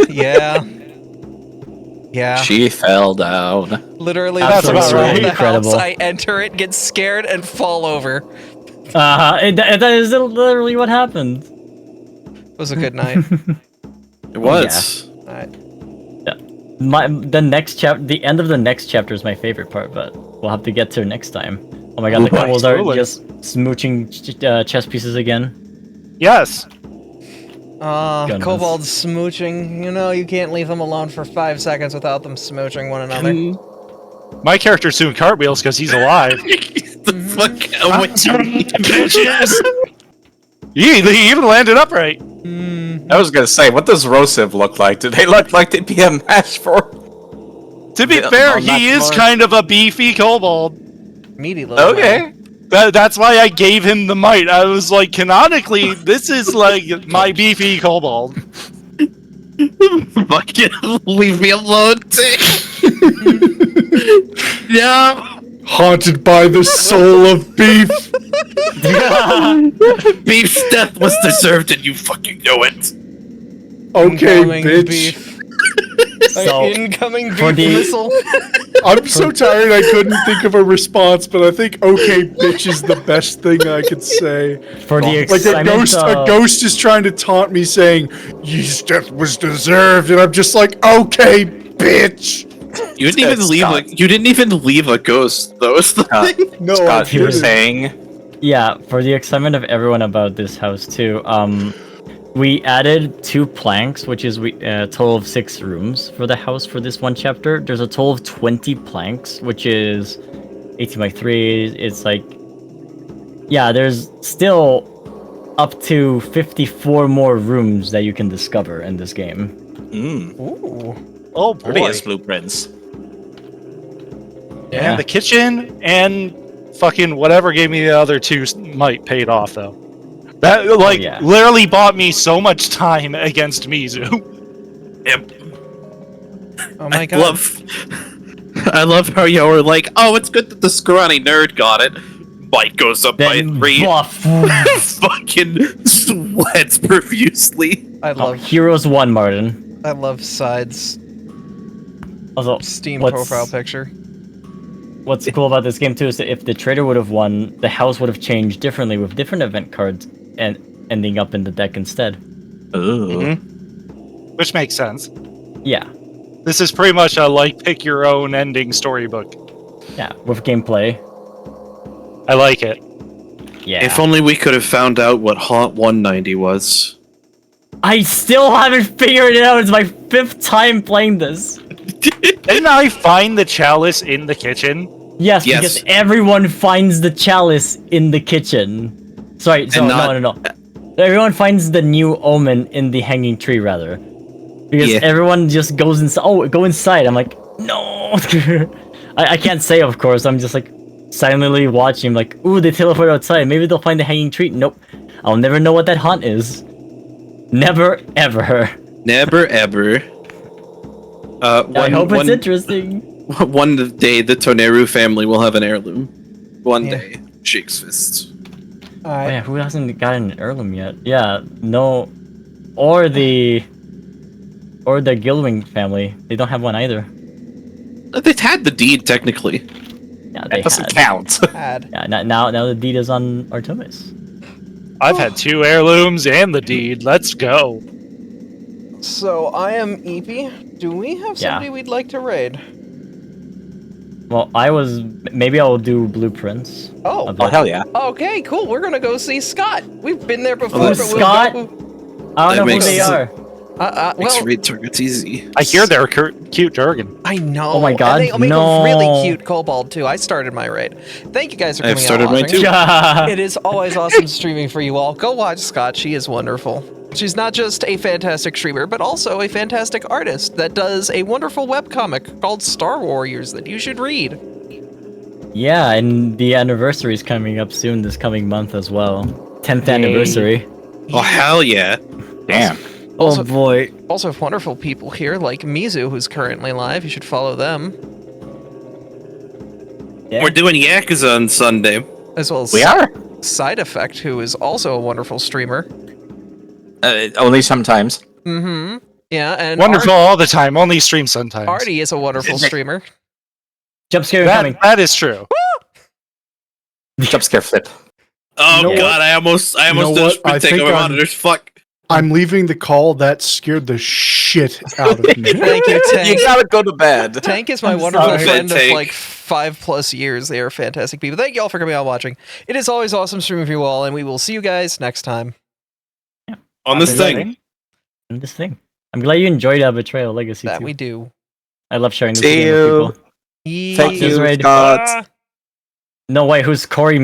Speaker 2: Yeah. Yeah.
Speaker 6: She fell down.
Speaker 2: Literally,
Speaker 3: That's
Speaker 2: before
Speaker 3: about
Speaker 2: I
Speaker 3: right.
Speaker 2: leave the
Speaker 3: Incredible.
Speaker 2: house, I enter it, get scared, and fall over.
Speaker 3: That is literally what happened.
Speaker 2: It was a good night.
Speaker 4: It was.
Speaker 2: Alright.
Speaker 3: The end of the next chapter is my favorite part, but we'll have to get to it next time. Oh my god, the
Speaker 5: Right,
Speaker 3: kobolds are
Speaker 5: totally.
Speaker 3: just smooching chess pieces again.
Speaker 5: Yes.
Speaker 3: Goodness.
Speaker 2: Kobolds smooching. You know, you can't leave them alone for 5 seconds without them smooching one another.
Speaker 5: My character's doing cartwheels because he's alive.
Speaker 4: The fuck? Oh, what do you mean?
Speaker 5: Bitches! He even landed upright.
Speaker 6: I was gonna say, what does Rosiv look like? Do they look like they'd be a match for?
Speaker 5: To be
Speaker 6: Yeah,
Speaker 5: fair,
Speaker 6: on that
Speaker 5: he is
Speaker 6: part.
Speaker 5: kind of a beefy kobold.
Speaker 2: Meaty little
Speaker 6: Okay.
Speaker 2: man.
Speaker 5: That's why I gave him the might. I was like, canonically, this is like my beefy kobold.
Speaker 4: Fucking leave me alone, Dick. Yeah.
Speaker 7: Haunted by the soul of beef.
Speaker 4: Beef's death was deserved, and you fucking know it.
Speaker 7: Okay,
Speaker 2: Incoming
Speaker 7: bitch.
Speaker 2: beef.
Speaker 3: So,
Speaker 2: Incoming beef
Speaker 3: for the-
Speaker 2: missile.
Speaker 7: I'm so tired I couldn't think of a response, but I think okay, bitch is the best thing I could say.
Speaker 3: For the
Speaker 7: Like a
Speaker 3: excitement
Speaker 7: ghost is trying to taunt me saying, "His death was deserved," and I'm just like, okay, bitch.
Speaker 4: You didn't even leave. You didn't even leave a ghost. Though. Is the thing.
Speaker 7: No,
Speaker 6: Scott, you were
Speaker 7: didn't.
Speaker 6: saying?
Speaker 3: Yeah, for the excitement of everyone about this house too, we added 2 planks, which is a total of 6 rooms for the house for this one chapter. There's a total of 20 planks, which is 18 by 3. It's like, yeah, there's still up to 54 more rooms that you can discover in this game.
Speaker 2: Ooh.
Speaker 5: Oh boy.
Speaker 6: Prettiest blueprints.
Speaker 5: And the kitchen and fucking whatever gave me the other 2 might paid off though. That
Speaker 3: yeah.
Speaker 5: literally bought me so much time against Mizu.
Speaker 4: Yep.
Speaker 2: Oh my
Speaker 4: I
Speaker 2: god.
Speaker 4: I love how you were like, oh, it's good that the scrawny nerd got it. Might goes up
Speaker 3: Then
Speaker 4: by 3.
Speaker 3: bluff.
Speaker 4: Fucking sweats profusely.
Speaker 2: I love
Speaker 3: Heroes 1, Martin.
Speaker 2: I love Side's
Speaker 3: Also,
Speaker 2: Steam
Speaker 3: what's-
Speaker 2: profile picture.
Speaker 3: What's cool about this game too is that if the trader would have won, the house would have changed differently with different event cards and ending up in the deck instead.
Speaker 6: Ooh.
Speaker 5: Which makes sense.
Speaker 3: Yeah,
Speaker 5: This is pretty much a like pick your own ending storybook.
Speaker 3: yeah, with gameplay.
Speaker 5: I like it.
Speaker 3: Yeah.
Speaker 4: If only we could have found out what Haunt 190 was.
Speaker 3: I still haven't figured it out. It's my 5th time playing this.
Speaker 5: Didn't I find the chalice in the kitchen?
Speaker 3: Yes,
Speaker 4: Yes.
Speaker 3: because everyone finds the chalice in the kitchen. Sorry, so
Speaker 4: And not-
Speaker 3: no. Everyone finds the new omen in the hanging tree, rather. Because
Speaker 4: Yeah.
Speaker 3: everyone just goes inside. Oh, go inside. I'm like, no. I can't say, of course. I'm just like silently watching, like, ooh, they teleport outside. Maybe they'll find the hanging tree. Nope. I'll never know what that haunt is. Never, ever.
Speaker 4: Never ever.
Speaker 3: I hope it's interesting.
Speaker 4: One day the Toneru family will have an heirloom. One
Speaker 2: Yeah.
Speaker 4: day. Shakes fists.
Speaker 3: Oh,
Speaker 2: Alright.
Speaker 3: yeah, who hasn't gotten an heirloom yet? Yeah, no. Or the Guildwing family. They don't have one either.
Speaker 4: They've had the deed, technically.
Speaker 3: Yeah, they
Speaker 6: That doesn't
Speaker 3: had.
Speaker 6: count.
Speaker 2: Had.
Speaker 3: Yeah, now the deed is on Artemis.
Speaker 5: I've had 2 heirlooms and the deed. Let's go.
Speaker 2: So I am Eepy. Do we have
Speaker 3: Yeah.
Speaker 2: somebody we'd like to raid?
Speaker 3: Well, maybe I'll do blueprints.
Speaker 2: Oh.
Speaker 3: of
Speaker 6: Oh,
Speaker 3: it.
Speaker 6: hell yeah.
Speaker 2: Okay, cool. We're gonna go see Scott. We've been there before,
Speaker 3: Who's
Speaker 2: but
Speaker 3: Scott?
Speaker 2: we'll go.
Speaker 3: I don't
Speaker 4: That
Speaker 3: know who
Speaker 4: makes
Speaker 3: they
Speaker 4: sense.
Speaker 3: are.
Speaker 4: Makes
Speaker 2: Well,
Speaker 4: raid targets easy.
Speaker 5: I hear they're cute Durgan.
Speaker 2: I know.
Speaker 3: Oh my God,
Speaker 2: And they make
Speaker 3: no.
Speaker 2: a really cute kobold too. I started my raid. Thank you guys for
Speaker 4: I've
Speaker 2: coming
Speaker 4: started
Speaker 2: out
Speaker 4: mine
Speaker 2: watching.
Speaker 4: too.
Speaker 3: Yeah.
Speaker 2: It is always awesome streaming for you all. Go watch Scott. She is wonderful. She's not just a fantastic streamer, but also a fantastic artist that does a wonderful webcomic called Star Warriors that you should read.
Speaker 3: Yeah, and the anniversary is coming up soon, this coming month as well. 10th anniversary.
Speaker 4: Oh hell yeah!
Speaker 6: Damn.
Speaker 2: Also-
Speaker 3: Oh boy.
Speaker 2: Also have wonderful people here like Mizu, who's currently live. You should follow them.
Speaker 3: Yeah.
Speaker 4: We're doing Yakuza on Sunday.
Speaker 2: As well as
Speaker 6: We are?
Speaker 2: Side Effect, who is also a wonderful streamer.
Speaker 6: Only sometimes.
Speaker 2: Mm-hmm. Yeah, and
Speaker 5: Wonderful all the time. Only stream sometimes.
Speaker 2: Artie is a wonderful streamer.
Speaker 3: Jump scare coming.
Speaker 5: That is true.
Speaker 6: Jump scare flip.
Speaker 4: Oh
Speaker 7: You know
Speaker 4: god, I almost
Speaker 7: know
Speaker 4: did a
Speaker 7: what?
Speaker 4: spin
Speaker 7: I
Speaker 4: take
Speaker 7: think
Speaker 4: on my
Speaker 7: I'm-
Speaker 4: monitors. Fuck.
Speaker 7: I'm leaving the call. That scared the shit out of me.
Speaker 2: Thank you, Tank.
Speaker 6: You gotta go to bed.
Speaker 2: Tank is my
Speaker 3: I'm
Speaker 2: wonderful
Speaker 3: sorry.
Speaker 2: friend of
Speaker 4: Tank.
Speaker 2: like 5+ years. They are fantastic people. Thank you all for coming out and watching. It is always awesome streaming for you all, and we will see you guys next time.
Speaker 4: On this thing.
Speaker 3: And this thing. I'm glad you enjoyed Betrayal Legacy
Speaker 2: That
Speaker 3: too.
Speaker 2: we do.
Speaker 3: I love sharing this
Speaker 6: See
Speaker 3: game with
Speaker 6: you.
Speaker 3: people.
Speaker 6: Thank
Speaker 3: Fuck this
Speaker 6: you,
Speaker 3: raid.
Speaker 6: Scott.
Speaker 2: Ah.
Speaker 3: No way, who's Corey